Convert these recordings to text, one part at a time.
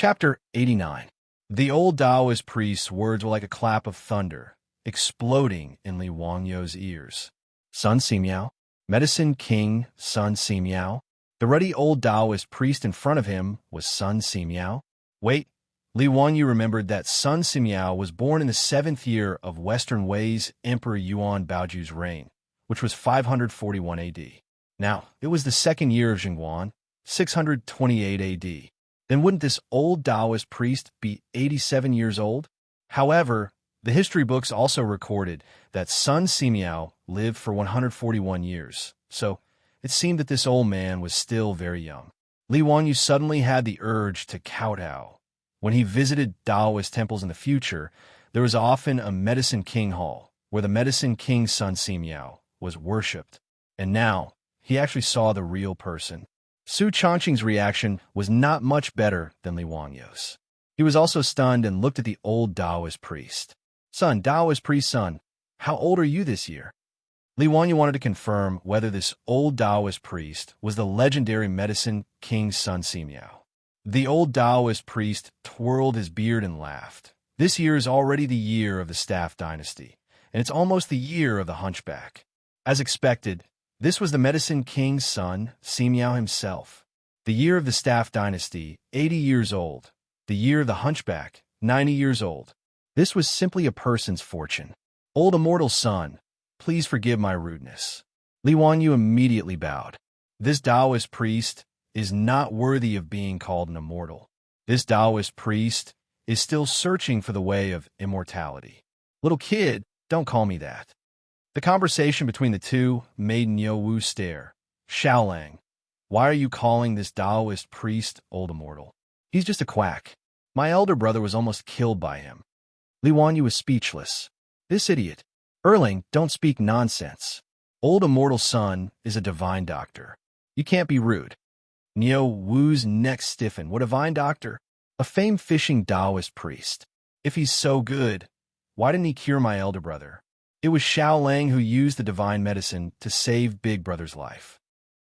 Chapter 89. The old Taoist priest's words were like a clap of thunder, exploding in Li Wangyou's ears. Sun Simiao, Medicine King Sun Simiao. The ruddy old Taoist priest in front of him was Sun Simiao. Wait, Li Wanyu remembered that Sun Simiao was born in the 7th year of Western Wei's Emperor Yuan Baoju's reign, which was 541 AD. Now, it was the 2nd year of Jingguan, 628 AD. Then wouldn't this old Taoist priest be 87 years old? However, the history books also recorded that Sun Simiao lived for 141 years, so it seemed that this old man was still very young. Li Wanyu suddenly had the urge to kowtow. When he visited Taoist temples in the future, there was often a Medicine King Hall, where the Medicine King Sun Simiao was worshipped. And now, he actually saw the real person. Su Changqing's reaction was not much better than Li Wangyou's. He was also stunned and looked at the old Taoist priest. Taoist priest son, how old are you this year? Li Wanyu wanted to confirm whether this old Taoist priest was the legendary Medicine King Sun Simiao. The old Taoist priest twirled his beard and laughed. This year is already the year of the Staff Dynasty, and it's almost the year of the Hunchback. As expected, this was the Medicine King's son, Simiao himself. The year of the Staff Dynasty, 80 years old. The year of the Hunchback, 90 years old. This was simply a person's fortune. Old immortal son, please forgive my rudeness. Li Wanyu immediately bowed. This Taoist priest is not worthy of being called an immortal. This Taoist priest is still searching for the way of immortality. Little kid, don't call me that. The conversation between the two made Niu Wu stare. Xiaolang, why are you calling this Taoist priest old immortal? He's just a quack. My elder brother was almost killed by him. Li Wanyu was speechless. This idiot. Erling, don't speak nonsense. Old immortal son is a divine doctor. You can't be rude. Niu Wu's neck stiffened. What divine doctor? A famed fishing Taoist priest. If he's so good, why didn't he cure my elder brother? It was Xiaolang who used the divine medicine to save Big Brother's life.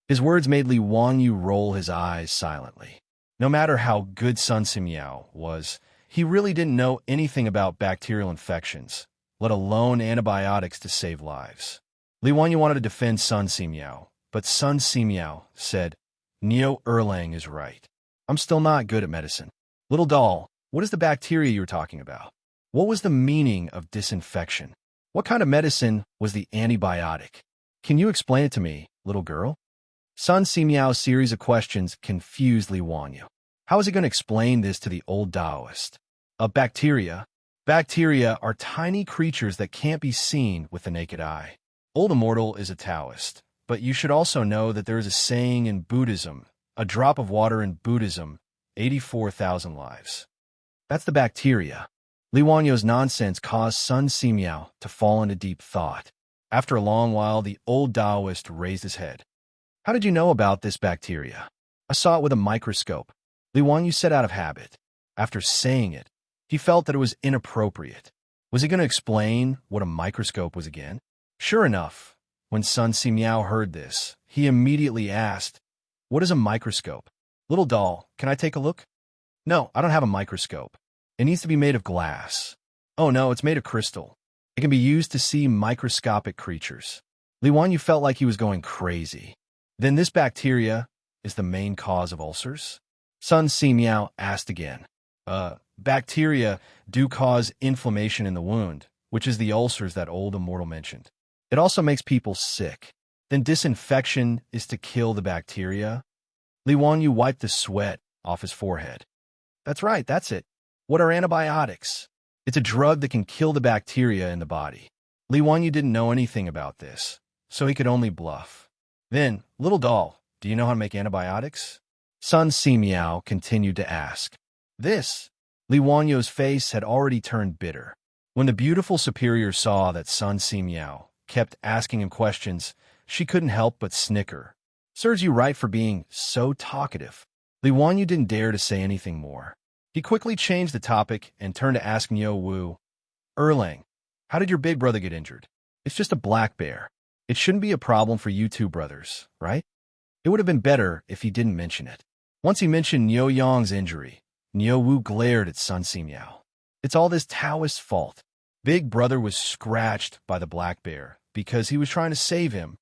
His words made Li Wanyu roll his eyes silently. No matter how good Sun Simiao was, he really didn't know anything about bacterial infections, let alone antibiotics to save lives. Li Wanyu wanted to defend Sun Simiao, but Sun Simiao said, Niu Erlang is right. I'm still not good at medicine. Little doll, what is the bacteria you were talking about? What was the meaning of disinfection? What kind of medicine was the antibiotic? Can you explain it to me, little girl? Sun Simiao's series of questions confused Li Wanyu. How is he going to explain this to the old Taoist? Bacteria. Bacteria are tiny creatures that can't be seen with the naked eye. Old Immortal is a Taoist, but you should also know that there is a saying in Buddhism, a drop of water in Buddhism, 84,000 lives. That's the bacteria. Li Wanyou's nonsense caused Sun Simiao to fall into deep thought. After a long while, the old Taoist raised his head. How did you know about this bacteria? I saw it with a microscope. Li Wanyu said out of habit. After saying it, he felt that it was inappropriate. Was he going to explain what a microscope was again? Sure enough, when Sun Simiao heard this, he immediately asked, What is a microscope? Little doll, can I take a look? No, I don't have a microscope. It needs to be made of glass. Oh no, it's made of crystal. It can be used to see microscopic creatures. Li Wanyu felt like he was going crazy. Then this bacteria is the main cause of ulcers? Sun Simiao asked again. Bacteria do cause inflammation in the wound, which is the ulcers that old immortal mentioned. It also makes people sick. Then disinfection is to kill the bacteria? Li Wanyu wiped the sweat off his forehead. That's right, that's it. What are antibiotics? It's a drug that can kill the bacteria in the body. Li Wanyu didn't know anything about this, so he could only bluff. Then, little doll, do you know how to make antibiotics? Sun Simiao continued to ask. This. Li Wanyou's face had already turned bitter. When the beautiful superior saw that Sun Simiao kept asking him questions, she couldn't help but snicker. Serves you right for being so talkative. Li Wanyu didn't dare to say anything more. He quickly changed the topic and turned to ask Niu Wu, Erlang, how did your big brother get injured? It's just a black bear. It shouldn't be a problem for you two brothers, right? It would have been better if he didn't mention it. Once he mentioned Niu Yang's injury, Niu Wu glared at Sun Simiao. It's all this Taoist's fault. Big Brother was scratched by the black bear because he was trying to save him.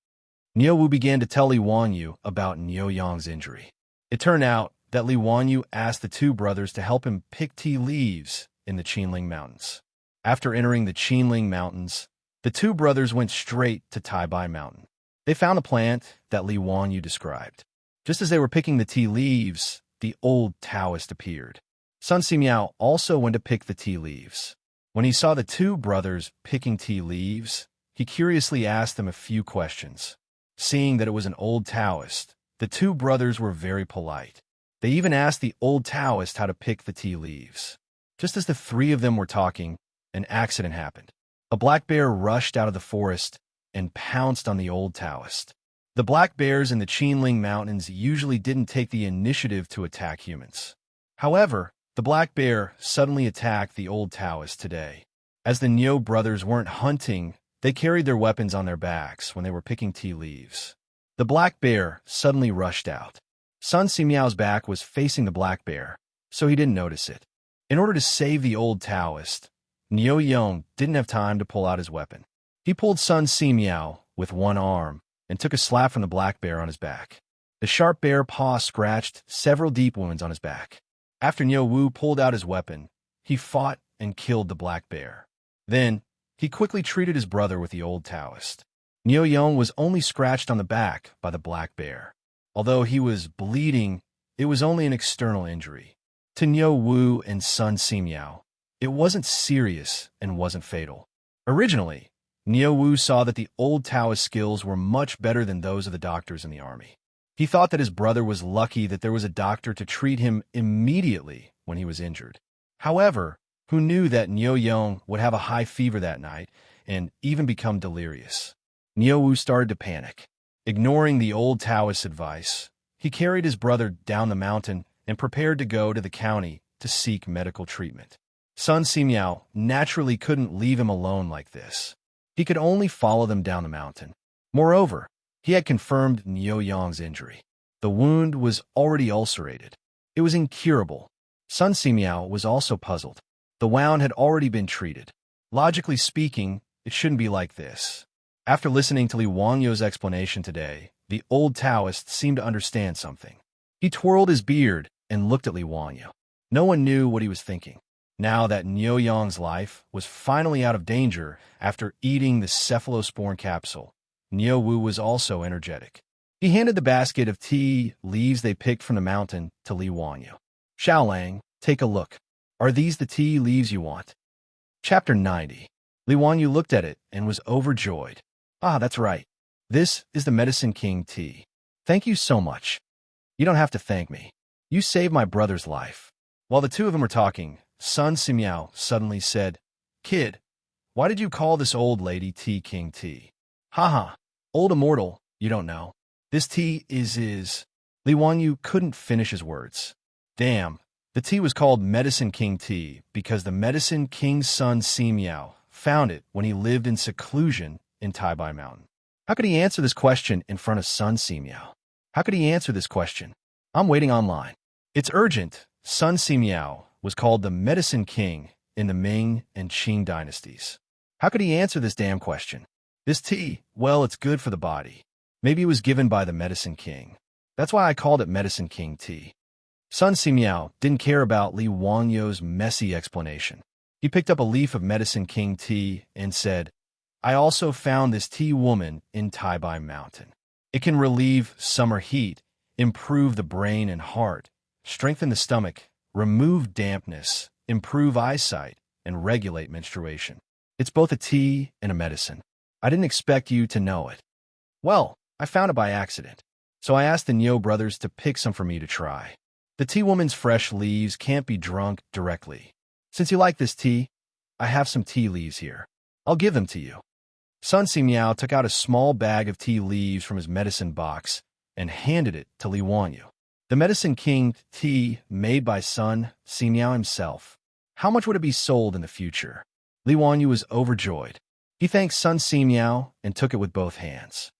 Niu Wu began to tell Li Wanyu about Niu Yang's injury. It turned out that Li Wanyu asked the two brothers to help him pick tea leaves in the Qinling Mountains. After entering the Qinling Mountains, the two brothers went straight to Taibai Mountain. They found a plant that Li Wanyu described. Just as they were picking the tea leaves, the old Taoist appeared. Sun Simiao also went to pick the tea leaves. When he saw the two brothers picking tea leaves, he curiously asked them a few questions. Seeing that it was an old Taoist, the two brothers were very polite. They even asked the old Taoist how to pick the tea leaves. Just as the three of them were talking, an accident happened. A black bear rushed out of the forest and pounced on the old Taoist. The black bears in the Qinling Mountains usually didn't take the initiative to attack humans. However, the black bear suddenly attacked the old Taoist today. As the Niu brothers weren't hunting, they carried their weapons on their backs when they were picking tea leaves. The black bear suddenly rushed out. Sun Simiao's back was facing the black bear, so he didn't notice it. In order to save the old Taoist, Niu Yong didn't have time to pull out his weapon. He pulled Sun Simiao with one arm and took a slap from the black bear on his back. The sharp bear paw scratched several deep wounds on his back. After Niu Wu pulled out his weapon, he fought and killed the black bear. Then, he quickly treated his brother with the old Taoist. Niu Yong was only scratched on the back by the black bear. Although he was bleeding, it was only an external injury. To Niu Wu and Sun Simiao, it wasn't serious and wasn't fatal. Originally, Niu Wu saw that the old Taoist skills were much better than those of the doctors in the army. He thought that his brother was lucky that there was a doctor to treat him immediately when he was injured. However, who knew that Niu Yong would have a high fever that night and even become delirious? Niu Wu started to panic. Ignoring the old Taoist's advice, he carried his brother down the mountain and prepared to go to the county to seek medical treatment. Sun Simiao naturally couldn't leave him alone like this. He could only follow them down the mountain. Moreover, he had confirmed Niu Yong's injury. The wound was already ulcerated. It was incurable. Sun Simiao was also puzzled. The wound had already been treated. Logically speaking, it shouldn't be like this. After listening to Li Wangyu's explanation today, the old Taoist seemed to understand something. He twirled his beard and looked at Li Wangyu. No one knew what he was thinking. Now that Niu Yong's life was finally out of danger after eating the cephalosporin capsule, Niu Wu was also energetic. He handed the basket of tea leaves they picked from the mountain to Li Wangyu. Xiaolang, take a look. Are these the tea leaves you want? Chapter 90. Li Wangyu looked at it and was overjoyed. Ah, that's right. This is the Medicine King tea. Thank you so much. You don't have to thank me. You saved my brother's life. While the two of them were talking, Sun Simiao suddenly said, Kid, why did you call this old lady Tea King tea? Haha, old immortal, you don't know. This tea is. Li Wangyu couldn't finish his words. Damn, the tea was called Medicine King tea because the Medicine King's son Simiao found it when he lived in seclusion in Taibai Mountain. How could he answer this question in front of Sun Simiao? How could he answer this question? I'm waiting online. It's urgent. Sun Simiao was called the Medicine King in the Ming and Qing dynasties. How could he answer this damn question? This tea, well, it's good for the body. Maybe it was given by the Medicine King. That's why I called it Medicine King tea. Sun Simiao didn't care about Li Wangyu's messy explanation. He picked up a leaf of Medicine King tea and said, I also found this tea woman in Taibai Mountain. It can relieve summer heat, improve the brain and heart, strengthen the stomach, remove dampness, improve eyesight, and regulate menstruation. It's both a tea and a medicine. I didn't expect you to know it. Well, I found it by accident, so I asked the Niu brothers to pick some for me to try. The tea woman's fresh leaves can't be drunk directly. Since you like this tea, I have some tea leaves here. I'll give them to you. Sun Simiao took out a small bag of tea leaves from his medicine box and handed it to Li Wangyu. The Medicine King tea made by Sun Simiao himself. How much would it be sold in the future? Li Wangyu was overjoyed. He thanked Sun Simiao and took it with both hands.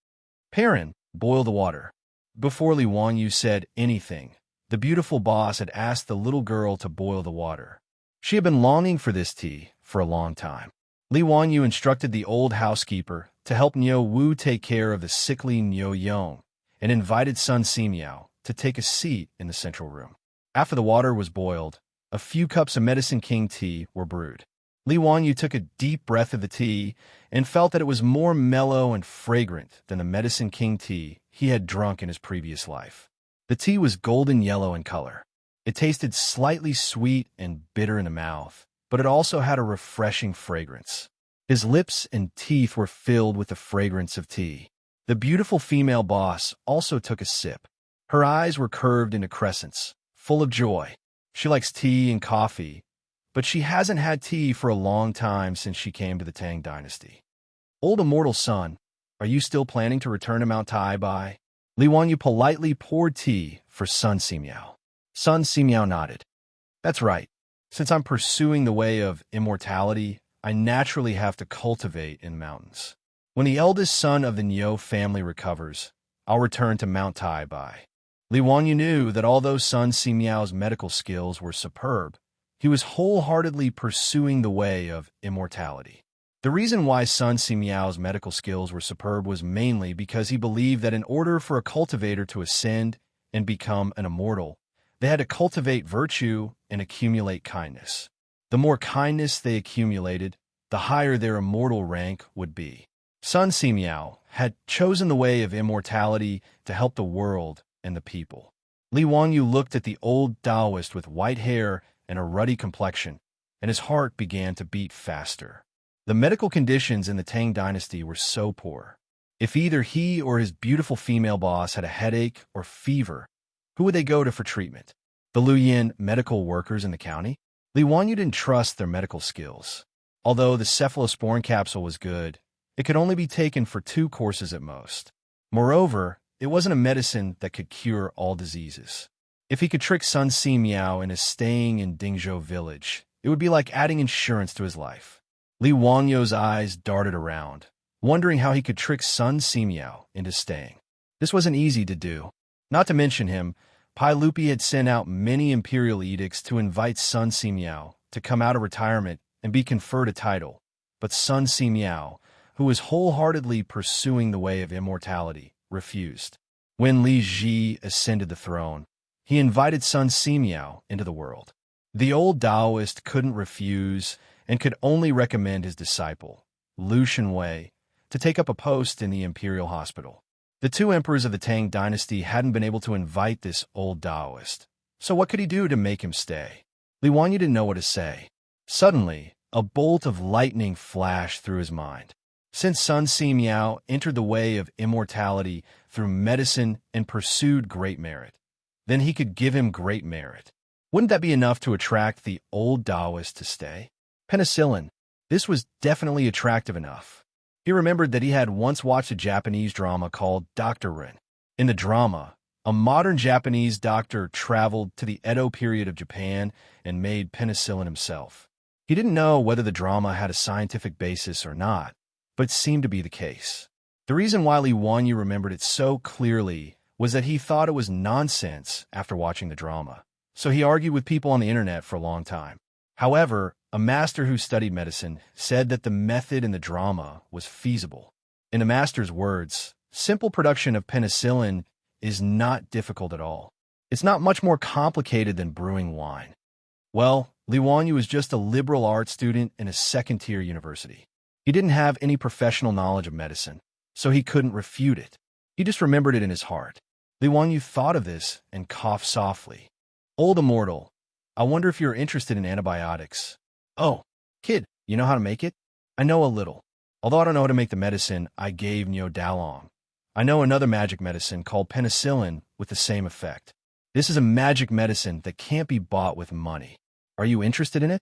Perrin, boil the water. Before Li Wangyu said anything, the beautiful boss had asked the little girl to boil the water. She had been longing for this tea for a long time. Li Wanyu instructed the old housekeeper to help Niu Wu take care of the sickly Niu Yong and invited Sun Simiao to take a seat in the central room. After the water was boiled, a few cups of Medicine King tea were brewed. Li Wanyu took a deep breath of the tea and felt that it was more mellow and fragrant than the Medicine King tea he had drunk in his previous life. The tea was golden yellow in color. It tasted slightly sweet and bitter in the mouth, but it also had a refreshing fragrance. His lips and teeth were filled with the fragrance of tea. The beautiful female boss also took a sip. Her eyes were curved into crescents, full of joy. She likes tea and coffee, but she hasn't had tea for a long time since she came to the Tang dynasty. Old immortal son, are you still planning to return to Mount Tai? Li Wanyu politely poured tea for Sun Simiao. Sun Simiao nodded. That's right. Since I'm pursuing the way of immortality, I naturally have to cultivate in mountains. When the eldest son of the Niu family recovers, I'll return to Mount Tai. Li Wanyu knew that although Sun Simiao's medical skills were superb, he was wholeheartedly pursuing the way of immortality. The reason why Sun Simiao's medical skills were superb was mainly because he believed that in order for a cultivator to ascend and become an immortal, they had to cultivate virtue and accumulate kindness. The more kindness they accumulated, the higher their immortal rank would be. Sun Simiao had chosen the way of immortality to help the world and the people. Li Wanyu looked at the old Taoist with white hair and a ruddy complexion, and his heart began to beat faster. The medical conditions in the Tang dynasty were so poor. If either he or his beautiful female boss had a headache or fever, who would they go to for treatment? The Luoyin medical workers in the county? Li Wanyu didn't trust their medical skills. Although the cephalosporin capsule was good, it could only be taken for 2 courses at most. Moreover, it wasn't a medicine that could cure all diseases. If he could trick Sun Simiao into staying in Dingzhou village, it would be like adding insurance to his life. Li Wanyu's eyes darted around, wondering how he could trick Sun Simiao into staying. This wasn't easy to do. Not to mention him, Pai Lupi had sent out many imperial edicts to invite Sun Simiao to come out of retirement and be conferred a title. But Sun Simiao, who was wholeheartedly pursuing the way of immortality, refused. When Li Ji ascended the throne, he invited Sun Simiao into the world. The old Taoist couldn't refuse and could only recommend his disciple, Lu Shenwei, to take up a post in the imperial hospital. The 2 emperors of the Tang dynasty hadn't been able to invite this old Taoist, so what could he do to make him stay? Li Wanyu didn't know what to say. Suddenly, a bolt of lightning flashed through his mind. Since Sun Simiao entered the way of immortality through medicine and pursued great merit, then he could give him great merit. Wouldn't that be enough to attract the old Taoist to stay? Penicillin. This was definitely attractive enough. He remembered that he had once watched a Japanese drama called Dr. Rin. In the drama, a modern Japanese doctor traveled to the Edo period of Japan and made penicillin himself. He didn't know whether the drama had a scientific basis or not, but it seemed to be the case. The reason why Li Wanyu remembered it so clearly was that he thought it was nonsense after watching the drama, so he argued with people on the internet for a long time. However, a master who studied medicine said that the method in the drama was feasible. In the master's words, simple production of penicillin is not difficult at all. It's not much more complicated than brewing wine. Well, Li Wanyu was just a liberal arts student in a second-tier university. He didn't have any professional knowledge of medicine, so he couldn't refute it. He just remembered it in his heart. Li Wanyu thought of this and coughed softly. Old immortal, I wonder if you're interested in antibiotics. Oh, kid, you know how to make it? I know a little. Although I don't know how to make the medicine I gave Niu Dalong. I know another magic medicine called penicillin with the same effect. This is a magic medicine that can't be bought with money. Are you interested in it?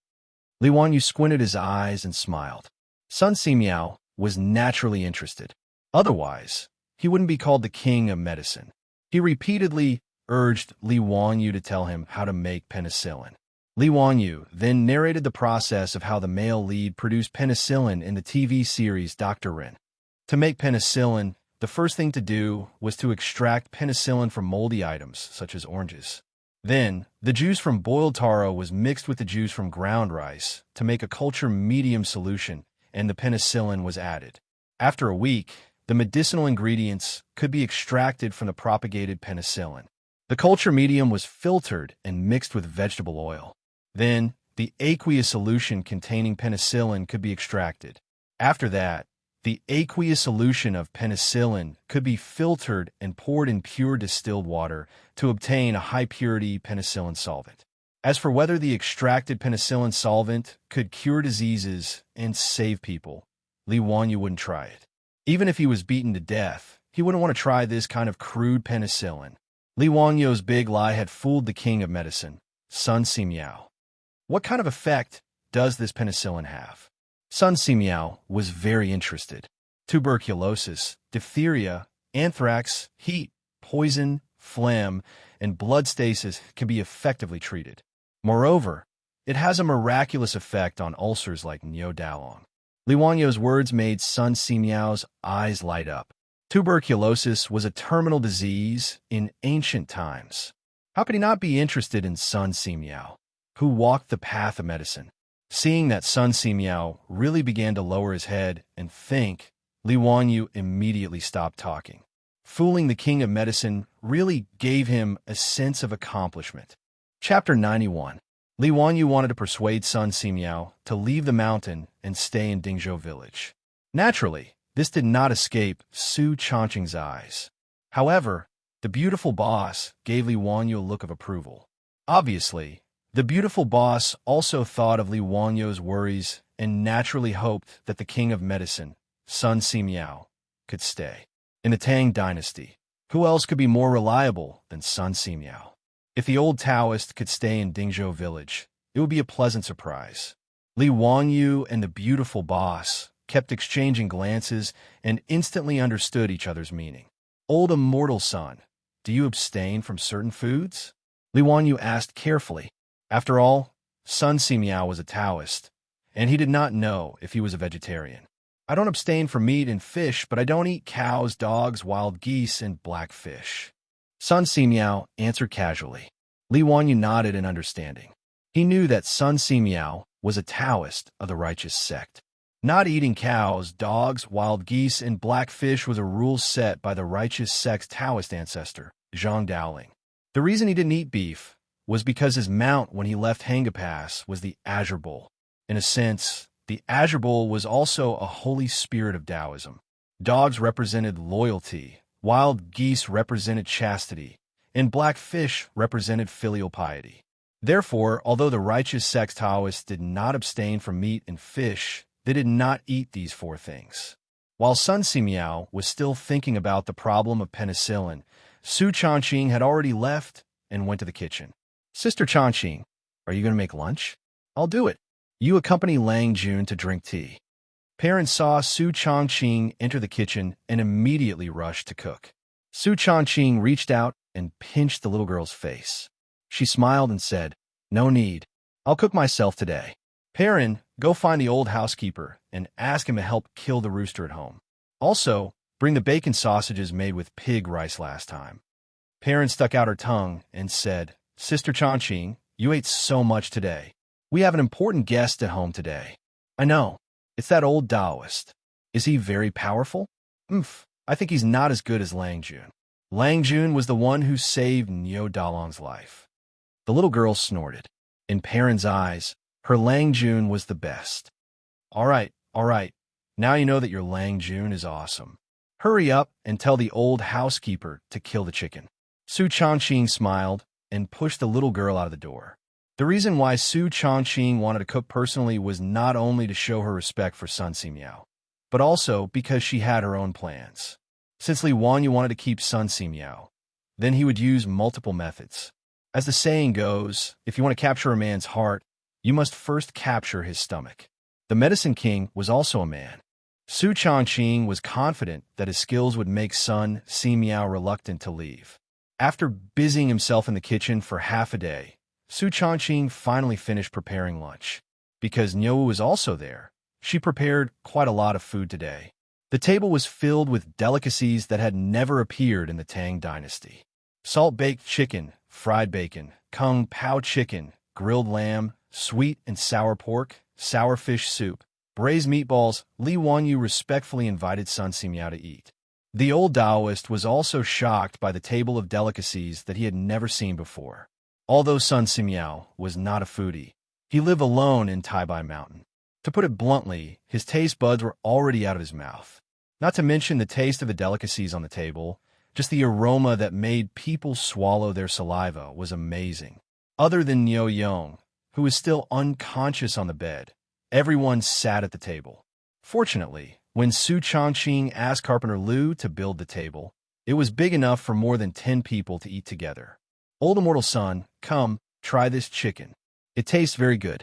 Li Wanyu squinted his eyes and smiled. Sun Simiao was naturally interested. Otherwise, he wouldn't be called the king of medicine. He repeatedly urged Li Wanyu to tell him how to make penicillin. Li Wanyu then narrated the process of how the male lead produced penicillin in the TV series Dr. Rin. To make penicillin, the first thing to do was to extract penicillin from moldy items, such as oranges. Then, the juice from boiled taro was mixed with the juice from ground rice to make a culture medium solution, and the penicillin was added. After a week, the medicinal ingredients could be extracted from the propagated penicillin. The culture medium was filtered and mixed with vegetable oil. Then, the aqueous solution containing penicillin could be extracted. After that, the aqueous solution of penicillin could be filtered and poured in pure distilled water to obtain a high-purity penicillin solvent. As for whether the extracted penicillin solvent could cure diseases and save people, Li Wanyu wouldn't try it. Even if he was beaten to death, he wouldn't want to try this kind of crude penicillin. Li Wanyu's big lie had fooled the king of medicine, Sun Simiao. What kind of effect does this penicillin have? Sun Simiao was very interested. Tuberculosis, diphtheria, anthrax, heat, poison, phlegm, and blood stasis can be effectively treated. Moreover, it has a miraculous effect on ulcers like Niu Dalong. Li Wanyu's words made Sun Simiao's eyes light up. Tuberculosis was a terminal disease in ancient times. How could he not be interested in Sun Simiao, who walked the path of medicine? Seeing that Sun Simiao really began to lower his head and think, Li Wanyu immediately stopped talking. Fooling the king of medicine really gave him a sense of accomplishment. Chapter 91. Li Wanyu wanted to persuade Sun Simiao to leave the mountain and stay in Dingzhou village. Naturally, this did not escape Su Changqing's eyes. However, the beautiful boss gave Li Wanyu a look of approval. Obviously, the beautiful boss also thought of Li Wanyu's worries and naturally hoped that the king of medicine, Sun Simiao, could stay. In the Tang dynasty, who else could be more reliable than Sun Simiao? If the old Taoist could stay in Dingzhou village, it would be a pleasant surprise. Li Wanyu and the beautiful boss kept exchanging glances and instantly understood each other's meaning. Old immortal son, do you abstain from certain foods? Li Wanyu asked carefully. After all, Sun Simiao was a Taoist, and he did not know if he was a vegetarian. I don't abstain from meat and fish, but I don't eat cows, dogs, wild geese, and black fish. Sun Simiao answered casually. Li Wanyu nodded in understanding. He knew that Sun Simiao was a Taoist of the righteous sect. Not eating cows, dogs, wild geese, and black fish was a rule set by the righteous sect's Taoist ancestor, Zhang Daoling. The reason he didn't eat beef was because his mount when he left Hangapass was the Azure Bull. In a sense, the Azure Bull was also a holy spirit of Taoism. Dogs represented loyalty, wild geese represented chastity, and black fish represented filial piety. Therefore, although the righteous sect Taoists did not abstain from meat and fish, they did not eat these four things. While Sun Simiao was still thinking about the problem of penicillin, Su Changqing had already left and went to the kitchen. Sister Changqing, are you going to make lunch? I'll do it. You accompany Lang Jun to drink tea. Parents saw Su Changqing enter the kitchen and immediately rushed to cook. Su Changqing reached out and pinched the little girl's face. She smiled and said, "No need. I'll cook myself today. Perrin, go find the old housekeeper and ask him to help kill the rooster at home. Also, bring the bacon sausages made with pig rice last time." Perrin stuck out her tongue and said, "Sister Changqing, you ate so much today. We have an important guest at home today." "I know. It's that old Taoist. Is he very powerful?" I think he's not as good as Lang Jun." Lang Jun was the one who saved Niu Dalong's life. The little girl snorted. In Perrin's eyes, her Lang Jun was the best. All right. Now you know that your Lang Jun is awesome. Hurry up and tell the old housekeeper to kill the chicken." Su Changqing smiled and pushed the little girl out of the door. The reason why Su Changqing wanted to cook personally was not only to show her respect for Sun Simiao, but also because she had her own plans. Since Li Wanyu wanted to keep Sun Simiao, then he would use multiple methods. As the saying goes, if you want to capture a man's heart, you must first capture his stomach. The Medicine King was also a man. Su Changqing was confident that his skills would make Sun Simiao reluctant to leave. After busying himself in the kitchen for half a day, Su Changqing finally finished preparing lunch. Because Niu was also there, she prepared quite a lot of food today. The table was filled with delicacies that had never appeared in the Tang dynasty. Salt-baked chicken, fried bacon, kung pao chicken, grilled lamb, sweet and sour pork, sour fish soup, braised meatballs. Li Wanyu respectfully invited Sun Simiao to eat. The old Taoist was also shocked by the table of delicacies that he had never seen before. Although Sun Simiao was not a foodie, he lived alone in Taibai Mountain. To put it bluntly, his taste buds were already out of his mouth. Not to mention the taste of the delicacies on the table, just the aroma that made people swallow their saliva was amazing. Other than Niu Yong, who was still unconscious on the bed, everyone sat at the table. Fortunately, when Su Chongqing asked Carpenter Liu to build the table, it was big enough for more than 10 people to eat together. Old Immortal Son, come, try this chicken. It tastes very good.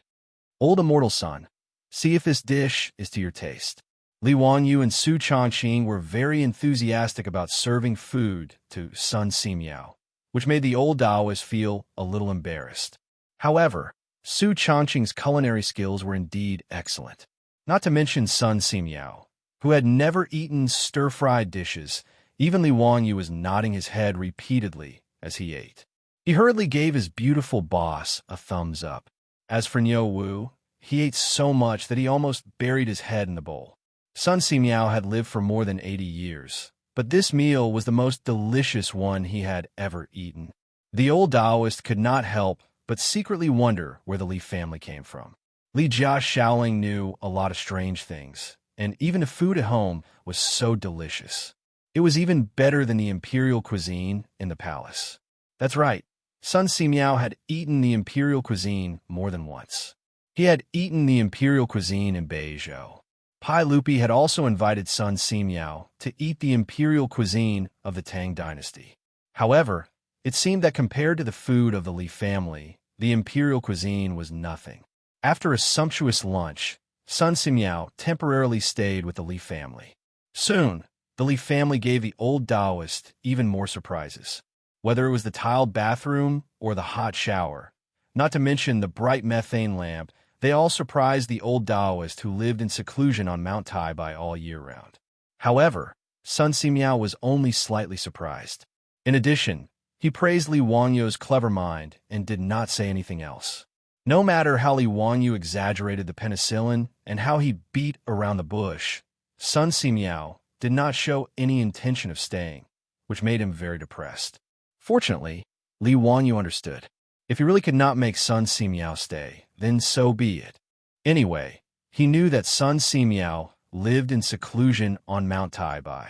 Old Immortal Son, see if this dish is to your taste. Li Wanyu and Su Chongqing were very enthusiastic about serving food to Sun Simiao, which made the old Taoist feel a little embarrassed. However, Su Chongqing's culinary skills were indeed excellent. Not to mention Sun Simiao, who had never eaten stir-fried dishes. Even Li Wanyu was nodding his head repeatedly as he ate. He hurriedly gave his beautiful boss a thumbs up. As for Niu Wu, he ate so much that he almost buried his head in the bowl. Sun Simiao had lived for more than 80 years, but this meal was the most delicious one he had ever eaten. The old Taoist could not help but secretly wonder where the Li family came from. Li Jia Shaoling knew a lot of strange things, and even the food at home was so delicious. It was even better than the imperial cuisine in the palace. That's right, Sun Simiao had eaten the imperial cuisine more than once. He had eaten the imperial cuisine in Beizhou. Pai Lupi had also invited Sun Simiao to eat the imperial cuisine of the Tang dynasty. However, it seemed that compared to the food of the Li family, the imperial cuisine was nothing. After a sumptuous lunch, Sun Simiao temporarily stayed with the Li family. Soon, the Li family gave the old Taoist even more surprises. Whether it was the tiled bathroom or the hot shower, not to mention the bright methane lamp, they all surprised the old Taoist who lived in seclusion on Mount Taibai all year round. However, Sun Simiao was only slightly surprised. In addition, he praised Li Wanyu's clever mind and did not say anything else. No matter how Li Wanyu exaggerated the penicillin and how he beat around the bush, Sun Simiao did not show any intention of staying, which made him very depressed. Fortunately, Li Wanyu understood. If he really could not make Sun Simiao stay, then so be it. Anyway, he knew that Sun Simiao lived in seclusion on Mount Taibai.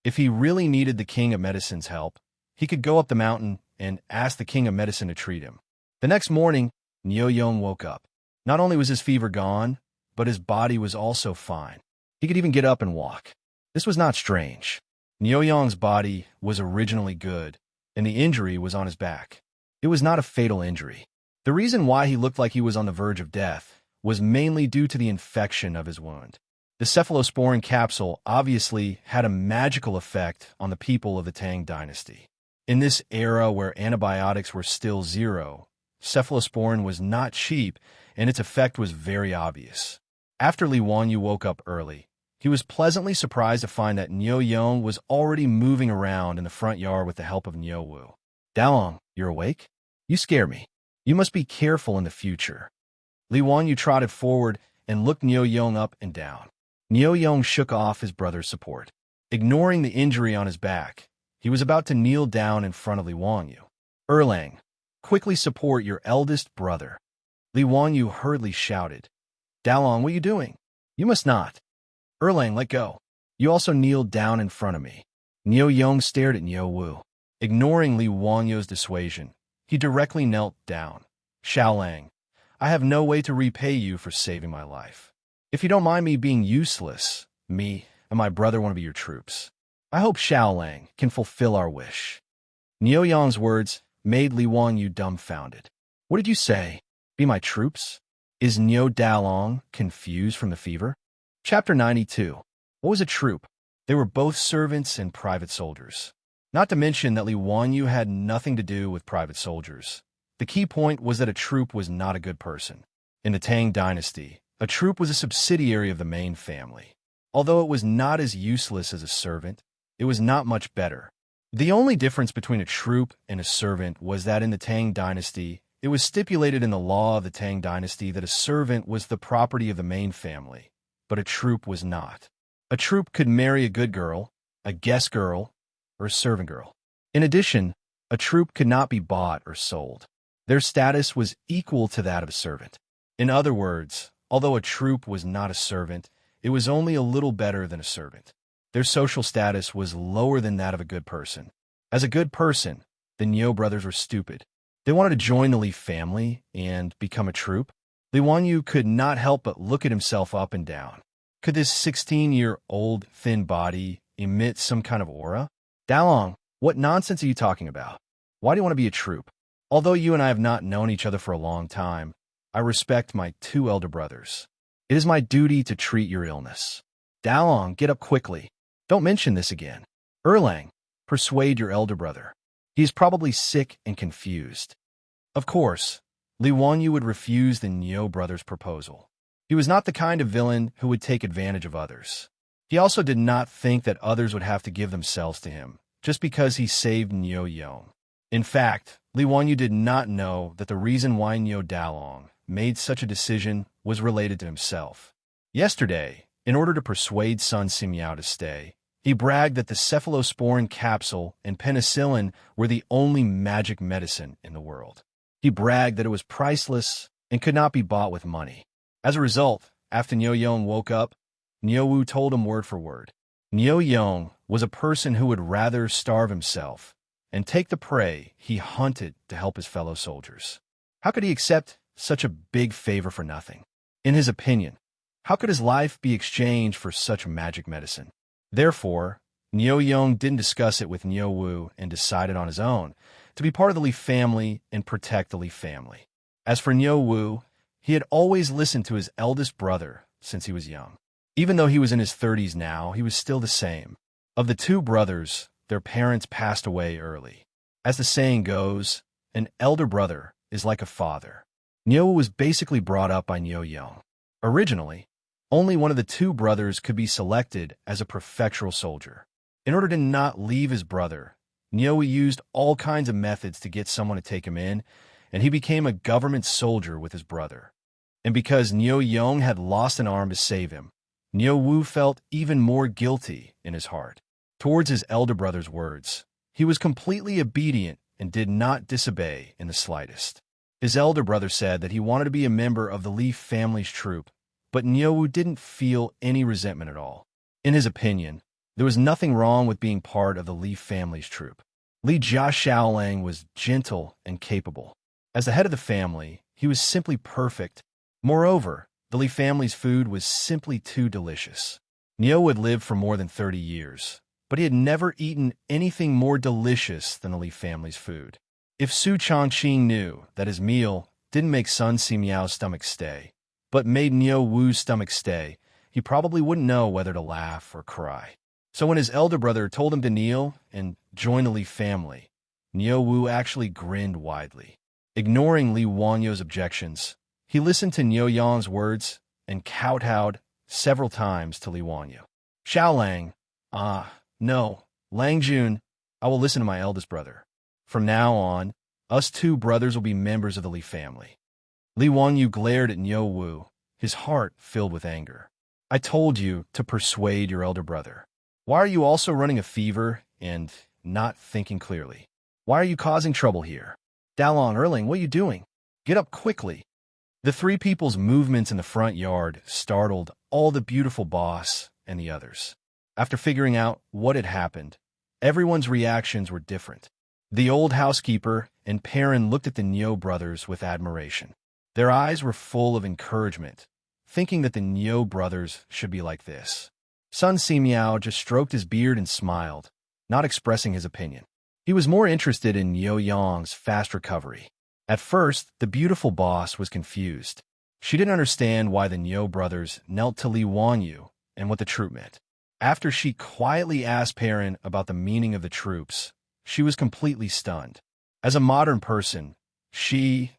If he really needed the King of Medicine's help, he could go up the mountain and ask the King of Medicine to treat him. The next morning, Niu Yong woke up. Not only was his fever gone, but his body was also fine. He could even get up and walk. This was not strange. Niu Yong's body was originally good, and the injury was on his back. It was not a fatal injury. The reason why he looked like he was on the verge of death was mainly due to the infection of his wound. The cephalosporin capsule obviously had a magical effect on the people of the Tang dynasty. In this era where antibiotics were still zero, cephalosporin was not cheap and its effect was very obvious. After Li Wanyu woke up early, he was pleasantly surprised to find that Niu Yong was already moving around in the front yard with the help of Niu Wu. Daolong, you're awake? You scare me. You must be careful in the future. Li Wanyu trotted forward and looked Niu Yong up and down. Niu Yong shook off his brother's support. Ignoring the injury on his back, he was about to kneel down in front of Li Wanyu. Erlang, quickly support your eldest brother. Li Wanyu hurriedly shouted. Daolong, what are you doing? You must not. Erlang, let go. You also kneeled down in front of me. Niu Yong stared at Niu Wu. Ignoring Li Wanyu's dissuasion, he directly knelt down. Xiaolang, I have no way to repay you for saving my life. If you don't mind me being useless, me and my brother want to be your troops. I hope Xiaolang can fulfill our wish. Niu Yong's words made Li Wanyu dumbfounded. What did you say? Be my troops? Is Niu Daolong confused from the fever? Chapter 92. What was a troop? They were both servants and private soldiers. Not to mention that Li Wanyu had nothing to do with private soldiers. The key point was that a troop was not a good person. In the Tang dynasty, a troop was a subsidiary of the main family. Although it was not as useless as a servant, it was not much better. The only difference between a troop and a servant was that in the Tang dynasty, It was stipulated in the law of the Tang dynasty that a servant was the property of the main family, but a troupe was not. A troupe could marry a good girl, a guest girl, or a servant girl. In addition, a troupe could not be bought or sold. Their status was equal to that of a servant. In other words, although a troupe was not a servant, it was only a little better than a servant. Their social status was lower than that of a good person. As a good person, the Niu brothers were stupid. They wanted to join the Li family and become a troupe. Li Wanyu could not help but look at himself up and down. Could this 16-year-old thin body emit some kind of aura? Dalong, what nonsense are you talking about? Why do you want to be a troupe? Although you and I have not known each other for a long time, I respect my 2 elder brothers. It is my duty to treat your illness. Dalong, get up quickly. Don't mention this again. Erlang, persuade your elder brother. He is probably sick and confused. Of course, Li Wanyu would refuse the Niu brothers' proposal. He was not the kind of villain who would take advantage of others. He also did not think that others would have to give themselves to him, just because he saved Niu Yong. In fact, Li Wanyu did not know that the reason why Niu Dalong made such a decision was related to himself. Yesterday, in order to persuade Sun Simiao to stay, he bragged that the cephalosporin capsule and penicillin were the only magic medicine in the world. He bragged that it was priceless and could not be bought with money. As a result, after Niu Yong woke up, Niu Wu told him word for word. Niu Yong was a person who would rather starve himself and take the prey he hunted to help his fellow soldiers. How could he accept such a big favor for nothing? In his opinion, how could his life be exchanged for such magic medicine? Therefore, Niu Yong didn't discuss it with Niu Wu and decided on his own to be part of the Li family and protect the Li family. As for Niu Wu, he had always listened to his eldest brother since he was young. Even though he was in his 30s now, he was still the same. Of the 2 brothers, their parents passed away early. As the saying goes, an elder brother is like a father. Niu Wu was basically brought up by Niu Yong. Originally, only one of the 2 brothers could be selected as a prefectural soldier. In order to not leave his brother, Niu Wu used all kinds of methods to get someone to take him in, and he became a government soldier with his brother. And because Niu Yong had lost an arm to save him, Niu Wu felt even more guilty in his heart. Towards his elder brother's words, he was completely obedient and did not disobey in the slightest. His elder brother said that he wanted to be a member of the Li family's troupe, but Niu Wu didn't feel any resentment at all. In his opinion, there was nothing wrong with being part of the Li family's troupe. Li Jia Xiaolang was gentle and capable. As the head of the family, he was simply perfect. Moreover, the Li family's food was simply too delicious. Niu had lived for more than 30 years, but he had never eaten anything more delicious than the Li family's food. If Su Chongqing knew that his meal didn't make Sun Simiao's stomach stay, but made Niu Wu's stomach stay, he probably wouldn't know whether to laugh or cry. So when his elder brother told him to kneel and join the Li family, Niu Wu actually grinned widely. Ignoring Li Wanyu's objections, he listened to Niu Yong's words and kowtowed several times to Li Wanyu. Xiaolang, no, Lang Jun, I will listen to my eldest brother. From now on, us 2 brothers will be members of the Li family. Li Wanyu glared at Niu Wu, his heart filled with anger. I told you to persuade your elder brother. Why are you also running a fever and not thinking clearly? Why are you causing trouble here? Dalong, Erling, what are you doing? Get up quickly. The 3 people's movements in the front yard startled all the beautiful boss and the others. After figuring out what had happened, everyone's reactions were different. The old housekeeper and Perrin looked at the Niu brothers with admiration. Their eyes were full of encouragement, thinking that the Niu brothers should be like this. Sun Simiao just stroked his beard and smiled, not expressing his opinion. He was more interested in Niu Yong's fast recovery. At first, the beautiful boss was confused. She didn't understand why the Niu brothers knelt to Li Wanyu and what the troop meant. After she quietly asked Perrin about the meaning of the troops, she was completely stunned. As a modern person, she,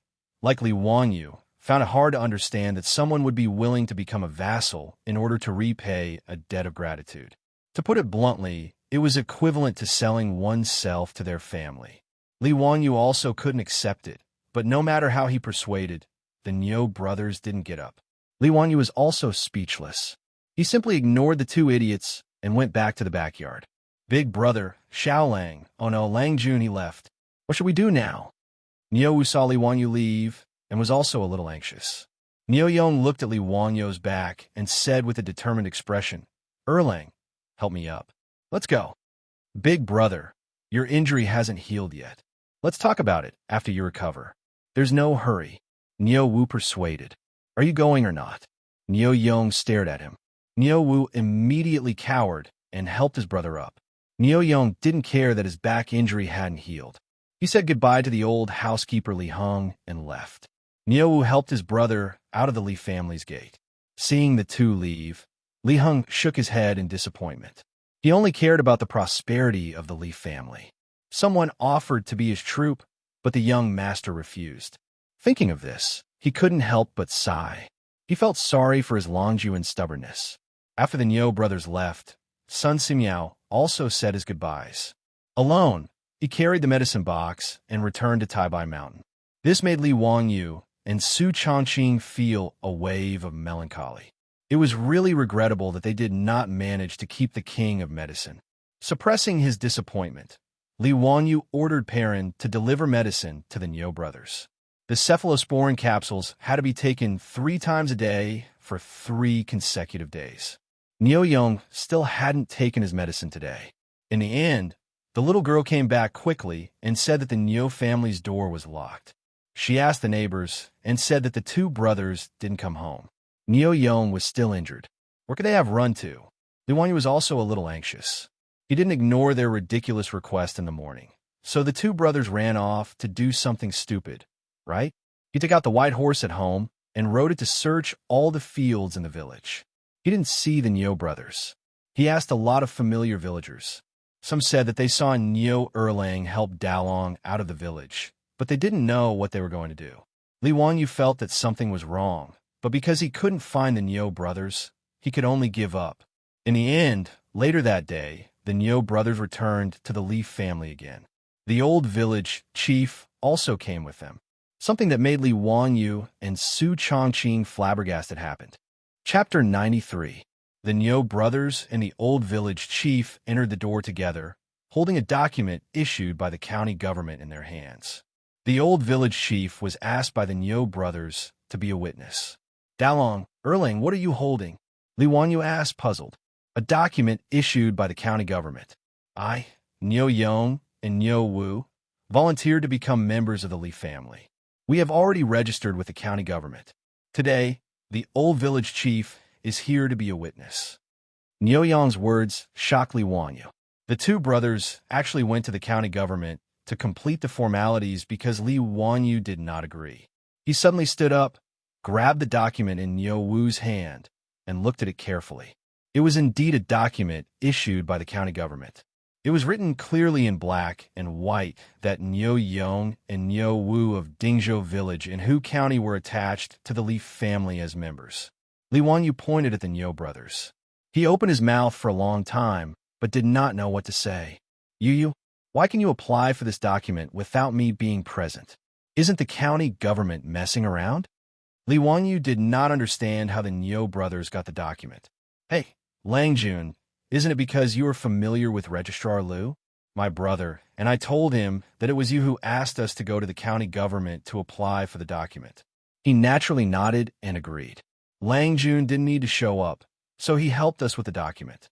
like Li Wanyu, found it hard to understand that someone would be willing to become a vassal in order to repay a debt of gratitude. To put it bluntly, it was equivalent to selling oneself to their family. Li Wanyu also couldn't accept it, But no matter how he persuaded, the Niu brothers didn't get up. Li Wanyu was also speechless. He simply ignored the two idiots and went back to the backyard. Big brother, Xiaolang, oh no, Langjun, he left. What should we do now? Niu saw Li Wanyu leave and was also a little anxious. Niu Yong looked at Li Wanyu's back and said with a determined expression, Erlang, help me up. Let's go. Big brother, your injury hasn't healed yet. Let's talk about it after you recover. There's no hurry. Niu Wu persuaded. Are you going or not? Niu Yong stared at him. Niu Wu immediately cowered and helped his brother up. Niu Yong didn't care that his back injury hadn't healed. He said goodbye to the old housekeeper Li Heng and left. Niu Wu helped his brother out of the Li family's gate. Seeing the two leave, Li Heng shook his head in disappointment. He only cared about the prosperity of the Li family. Someone offered to be his troupe, but the young master refused. Thinking of this, he couldn't help but sigh. He felt sorry for his Longjuan stubbornness. After the Niu brothers left, Sun Simiao also said his goodbyes. Alone, he carried the medicine box and returned to Taibai Mountain. This made Li Wangyu and Su Chongqing feel a wave of melancholy. It was really regrettable that they did not manage to keep the king of medicine. Suppressing his disappointment, Li Wangyu ordered Perrin to deliver medicine to the Niu brothers. The cephalosporin capsules had to be taken 3 times a day for 3 consecutive days. Niu Yong still hadn't taken his medicine today. In the end, the little girl came back quickly and said that the Niu family's door was locked. She asked the neighbors and said that the 2 brothers didn't come home. Niu Yong was still injured. Where could they have run to? Li Wanyu was also a little anxious. He didn't ignore their ridiculous request in the morning. So the 2 brothers ran off to do something stupid, right? He took out the white horse at home and rode it to search all the fields in the village. He didn't see the Niu brothers. He asked a lot of familiar villagers. Some said that they saw Niu Erlang help Dalong out of the village, but they didn't know what they were going to do. Li Wanyu felt that something was wrong, but because he couldn't find the Niu brothers, he could only give up. In the end, later that day, the Niu brothers returned to the Li family again. The old village chief also came with them. Something that made Li Wanyu and Su Chongqing flabbergasted happened. Chapter 93. The Niu brothers and the old village chief entered the door together, holding a document issued by the county government in their hands. The old village chief was asked by the Niu brothers to be a witness. Dalong, Erlang, what are you holding? Li Wanyu asked, puzzled. A document issued by the county government. I, Niu Yong, and Niu Wu, volunteered to become members of the Li family. We have already registered with the county government. Today, the old village chief is here to be a witness. Niu Yong's words shocked Li Wanyu. The 2 brothers actually went to the county government to complete the formalities because Li Wanyu did not agree. He suddenly stood up, grabbed the document in Niu Wu's hand, and looked at it carefully. It was indeed a document issued by the county government. It was written clearly in black and white that Niu Yong and Niu Wu of Dingzhou village in Hu County were attached to the Li family as members. Li Wanyu pointed at the Niu brothers. He opened his mouth for a long time, but did not know what to say. Yu, why can you apply for this document without me being present? Isn't the county government messing around? Li Wanyu did not understand how the Niu brothers got the document. Hey, Langjun, isn't it because you are familiar with Registrar Liu, my brother, and I told him that it was you who asked us to go to the county government to apply for the document? He naturally nodded and agreed. Langjun didn't need to show up, so he helped us with the document.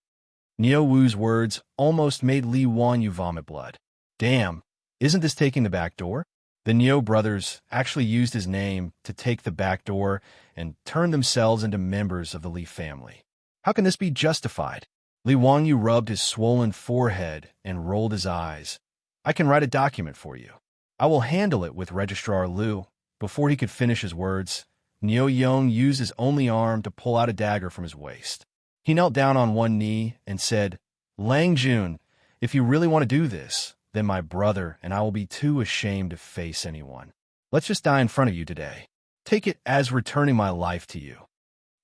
Niu Wu's words almost made Li Wanyu vomit blood. Damn, isn't this taking the back door? The Niu brothers actually used his name to take the back door and turn themselves into members of the Li family. How can this be justified? Li Wanyu rubbed his swollen forehead and rolled his eyes. I can write a document for you. I will handle it with Registrar Liu. Before he could finish his words, Niu Yong used his only arm to pull out a dagger from his waist. He knelt down on one knee and said, Langjun, if you really want to do this, then my brother and I will be too ashamed to face anyone. Let's just die in front of you today. Take it as returning my life to you.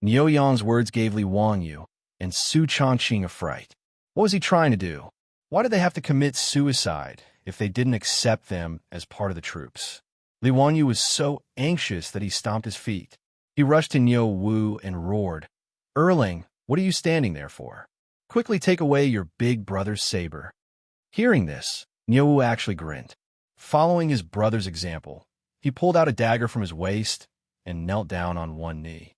Niu Yong's words gave Li Wanyu and Su Chongqing a fright. What was he trying to do? Why did they have to commit suicide if they didn't accept them as part of the troops? Li Wanyu was so anxious that he stomped his feet. He rushed to Niu Wu and roared, "Erling, what are you standing there for? Quickly take away your big brother's saber." Hearing this, Niu Wu actually grinned. Following his brother's example, he pulled out a dagger from his waist and knelt down on one knee.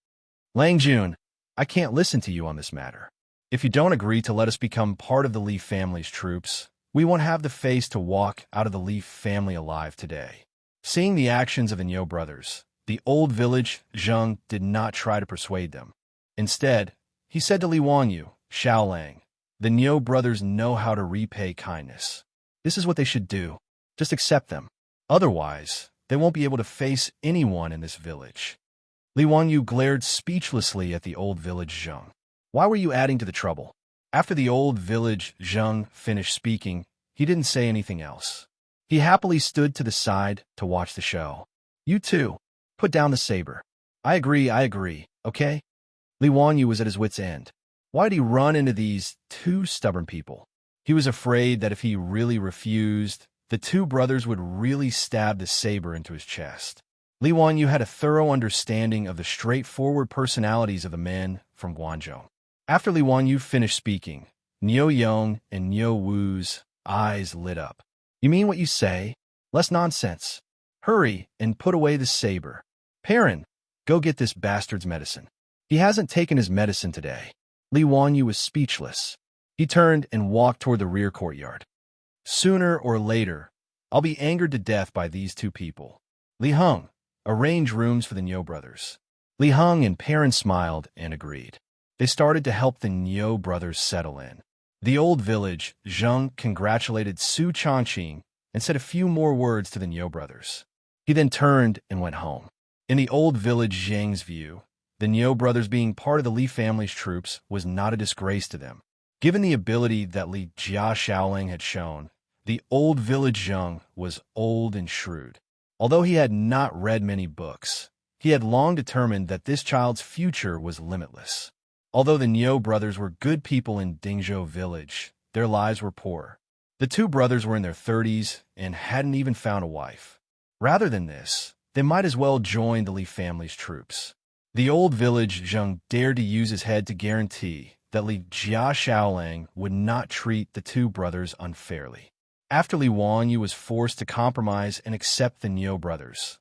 "Lang Jun, I can't listen to you on this matter. If you don't agree to let us become part of the Li family's troops, we won't have the face to walk out of the Li family alive today." Seeing the actions of the Niu brothers, the old village Zheng did not try to persuade them. Instead, he said to Li Wanyu, "Xiaolang, the Niu brothers know how to repay kindness. This is what they should do. Just accept them. Otherwise, they won't be able to face anyone in this village." Li Wanyu glared speechlessly at the old village Zheng. "Why were you adding to the trouble?" After the old village Zheng finished speaking, he didn't say anything else. He happily stood to the side to watch the show. "You too. Put down the saber." I agree, okay?" Li Wanyu was at his wit's end. Why did he run into these two stubborn people? He was afraid that if he really refused, the two brothers would really stab the saber into his chest. Li Wanyu had a thorough understanding of the straightforward personalities of the men from Guangzhou. After Li Wanyu finished speaking, Niu Yong and Niu Wu's eyes lit up. "You mean what you say? Less nonsense. Hurry and put away the saber. Perrin, go get this bastard's medicine. He hasn't taken his medicine today." Li Wanyu was speechless. He turned and walked toward the rear courtyard. "Sooner or later, I'll be angered to death by these two people. Li Heng, arrange rooms for the Niu brothers." Li Heng and Perrin smiled and agreed. They started to help the Niu brothers settle in. The old village Zheng congratulated Su Changqing and said a few more words to the Niu brothers. He then turned and went home. In the old village Zheng's view, the Niu brothers being part of the Li family's troops was not a disgrace to them. Given the ability that Li Jia Xiaoling had shown, the old village Zheng was old and shrewd. Although he had not read many books, he had long determined that this child's future was limitless. Although the Niu brothers were good people in Dingzhou village, their lives were poor. The two brothers were in their 30s and hadn't even found a wife. Rather than this, they might as well join the Li family's troops. The old village Zheng dared to use his head to guarantee that Li Jia Xiaolang would not treat the two brothers unfairly. After Li Wanyu was forced to compromise and accept the Niu brothers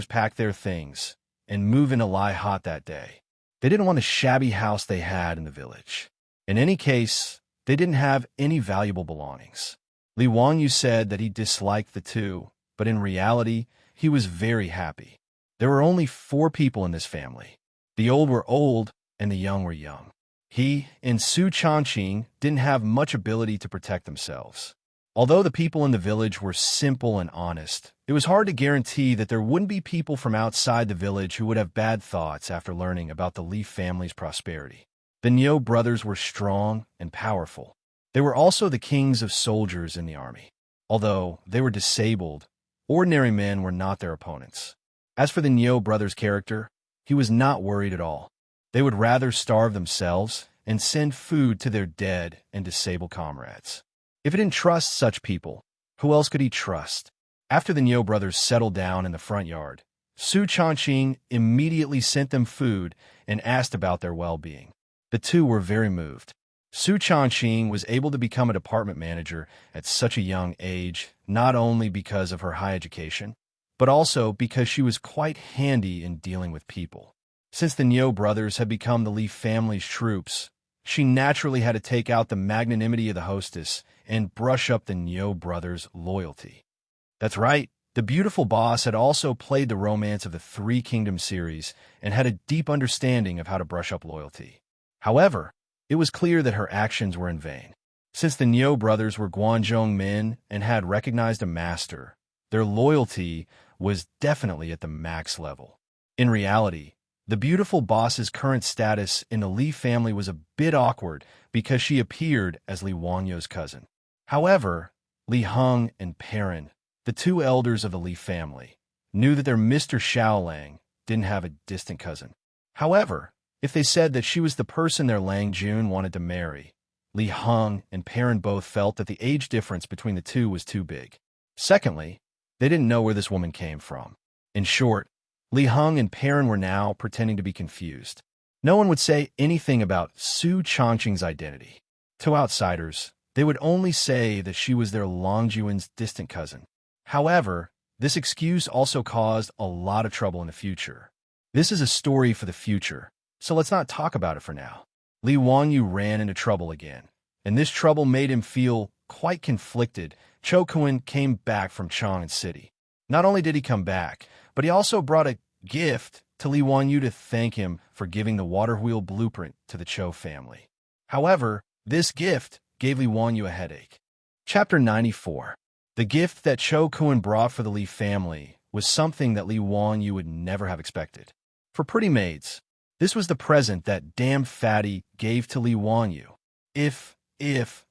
packed their things and moved into Lai Hot that day. They didn't want the shabby house they had in the village. In any case, they didn't have any valuable belongings. Li Wanyu said that he disliked the two, but in reality, he was very happy. There were only 4 people in this family. The old were old, and the young were young. He and Su Changqing didn't have much ability to protect themselves. Although the people in the village were simple and honest, it was hard to guarantee that there wouldn't be people from outside the village who would have bad thoughts after learning about the Li family's prosperity. The Niu brothers were strong and powerful. They were also the kings of soldiers in the army. Although they were disabled, ordinary men were not their opponents. As for the Niu brothers' character, he was not worried at all. They would rather starve themselves and send food to their dead and disabled comrades. If he didn't trust such people, who else could he trust? After the Niu brothers settled down in the front yard, Su Changqing immediately sent them food and asked about their well-being. The two were very moved. Su Changqing was able to become a department manager at such a young age, not only because of her high education, but also because she was quite handy in dealing with people. Since the Niu brothers had become the Li family's troops, she naturally had to take out the magnanimity of the hostess and brush up the Niu brothers' loyalty. That's right, the beautiful boss had also played the Romance of the Three Kingdoms series and had a deep understanding of how to brush up loyalty. However, it was clear that her actions were in vain. Since the Niu brothers were Guangzhou men and had recognized a master, their loyalty was definitely at the max level. In reality, the beautiful boss's current status in the Li family was a bit awkward because she appeared as Li Wangyu's cousin. However, Li Heng and Perrin, the two elders of the Li family, knew that their Mr. Xiaolang didn't have a distant cousin. However, if they said that she was the person their Lang Jun wanted to marry, Li Heng and Perrin both felt that the age difference between the two was too big. Secondly, They didn't know where this woman came from. In short, Li Heng and Perrin were now pretending to be confused. No one would say anything about Su Changqing's identity. To outsiders, they would only say that she was their Longjuan's distant cousin. However, this excuse also caused a lot of trouble in the future. This is a story for the future, so let's not talk about it for now. Li Wangyu ran into trouble again, and this trouble made him feel quite conflicted. Cho Kun came back from Chang'an City. Not only did he come back, but he also brought a gift to Li Wangyu to thank him for giving the water wheel blueprint to the Cho family. However, this gift gave Li Wangyu a headache. Chapter 94. The gift that Cho Kun brought for the Li family was something that Li Wangyu would never have expected. For pretty maids, this was the present that damn fatty gave to Li Wangyu. If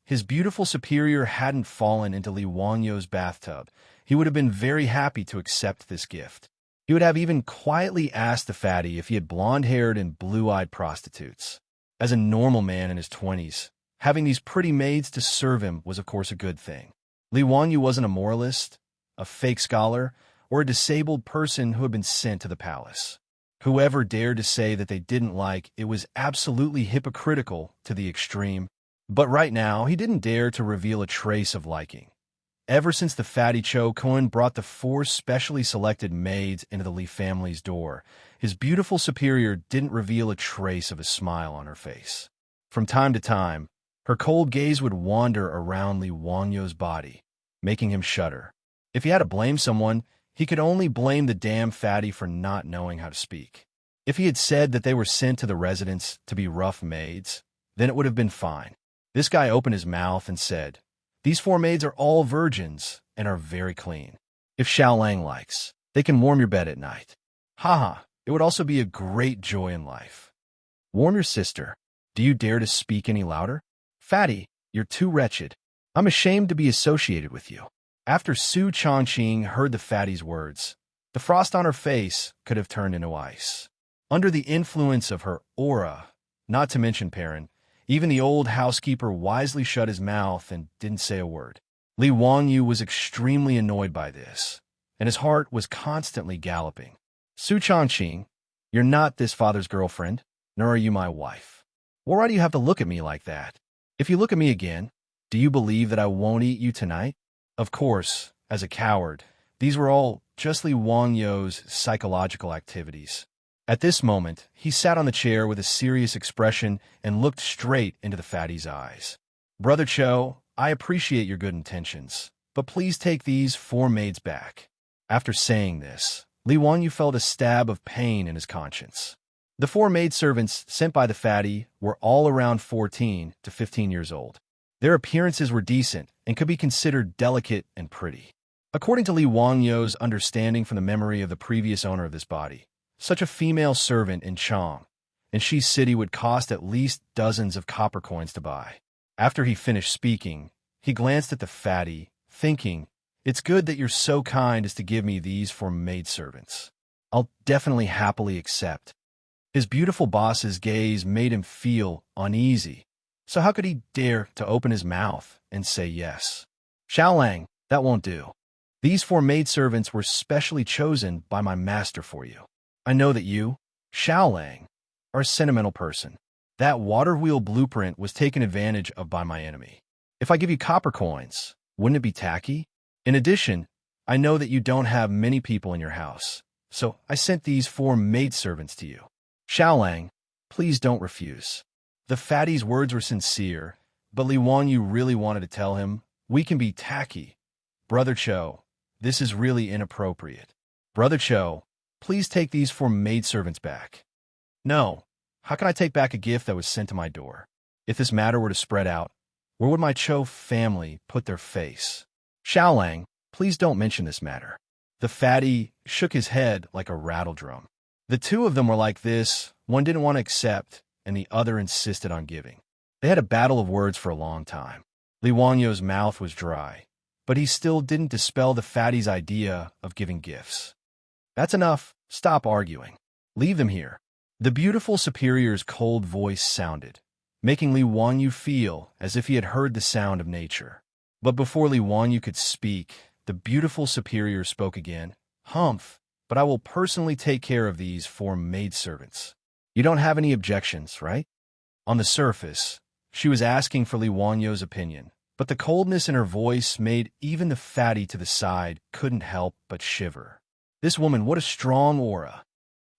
his beautiful superior hadn't fallen into Li Wangyu's bathtub, he would have been very happy to accept this gift. He would have even quietly asked the fatty if he had blonde-haired and blue-eyed prostitutes. As a normal man in his 20s, having these pretty maids to serve him was of course a good thing. Li Wangyu wasn't a moralist, a fake scholar, or a disabled person who had been sent to the palace. Whoever dared to say that they didn't like it was absolutely hypocritical to the extreme. But right now, he didn't dare to reveal a trace of liking. Ever since the fatty Cho Kun brought the 4 specially selected maids into the Li family's door, his beautiful superior didn't reveal a trace of a smile on her face. From time to time, her cold gaze would wander around Li Wangyu's body, making him shudder. If he had to blame someone, he could only blame the damn fatty for not knowing how to speak. If he had said that they were sent to the residence to be rough maids, then it would have been fine. This guy opened his mouth and said, "These 4 maids are all virgins and are very clean. If Xiao Lang likes, they can warm your bed at night. Haha, it would also be a great joy in life. Warm your sister. Do you dare to speak any louder? Fatty, you're too wretched. I'm ashamed to be associated with you." After Su Changqing heard the fatty's words, the frost on her face could have turned into ice. Under the influence of her aura, not to mention Perrin, even the old housekeeper wisely shut his mouth and didn't say a word. Li Wangyu was extremely annoyed by this, and his heart was constantly galloping. "Su Changqing, you're not this father's girlfriend, nor are you my wife. Why do you have to look at me like that? If you look at me again, do you believe that I won't eat you tonight?" Of course, as a coward, these were all just Li Wangyu's psychological activities. At this moment, he sat on the chair with a serious expression and looked straight into the fatty's eyes. "Brother Cho, I appreciate your good intentions, but please take these 4 maids back." After saying this, Li Wangyu felt a stab of pain in his conscience. The 4 maidservants sent by the fatty were all around 14 to 15 years old. Their appearances were decent and could be considered delicate and pretty. According to Li Wangyu's understanding from the memory of the previous owner of this body, such a female servant in Chang, and Xi's city would cost at least dozens of copper coins to buy. After he finished speaking, he glanced at the fatty, thinking, "It's good that you're so kind as to give me these 4 maidservants. I'll definitely happily accept." His beautiful boss's gaze made him feel uneasy, so how could he dare to open his mouth and say yes? "Xiao Lang, that won't do. These 4 maidservants were specially chosen by my master for you. I know that you, Xiao Lang, are a sentimental person. That water wheel blueprint was taken advantage of by my enemy. If I give you copper coins, wouldn't it be tacky? In addition, I know that you don't have many people in your house, so I sent these 4 maidservants to you. Xiao Lang, please don't refuse." The fatty's words were sincere, but Li Wangyu really wanted to tell him, "We can be tacky. Brother Cho, this is really inappropriate. Brother Cho, please take these 4 maidservants back." "No, how can I take back a gift that was sent to my door? If this matter were to spread out, where would my Cho family put their face? Xiao Lang, please don't mention this matter." The fatty shook his head like a rattledrum. The 2 of them were like this. One didn't want to accept, and the other insisted on giving. They had a battle of words for a long time. Li Wangyu's mouth was dry, but he still didn't dispel the fatty's idea of giving gifts. "That's enough. Stop arguing. Leave them here." The beautiful superior's cold voice sounded, making Li Wangyu feel as if he had heard the sound of nature. But before Li Wangyu could speak, the beautiful superior spoke again. Humph, but I will personally take care of these 4 maidservants. You don't have any objections, right? On the surface, she was asking for Li Wanyo's opinion, but the coldness in her voice made even the fatty to the side couldn't help but shiver. This woman, what a strong aura.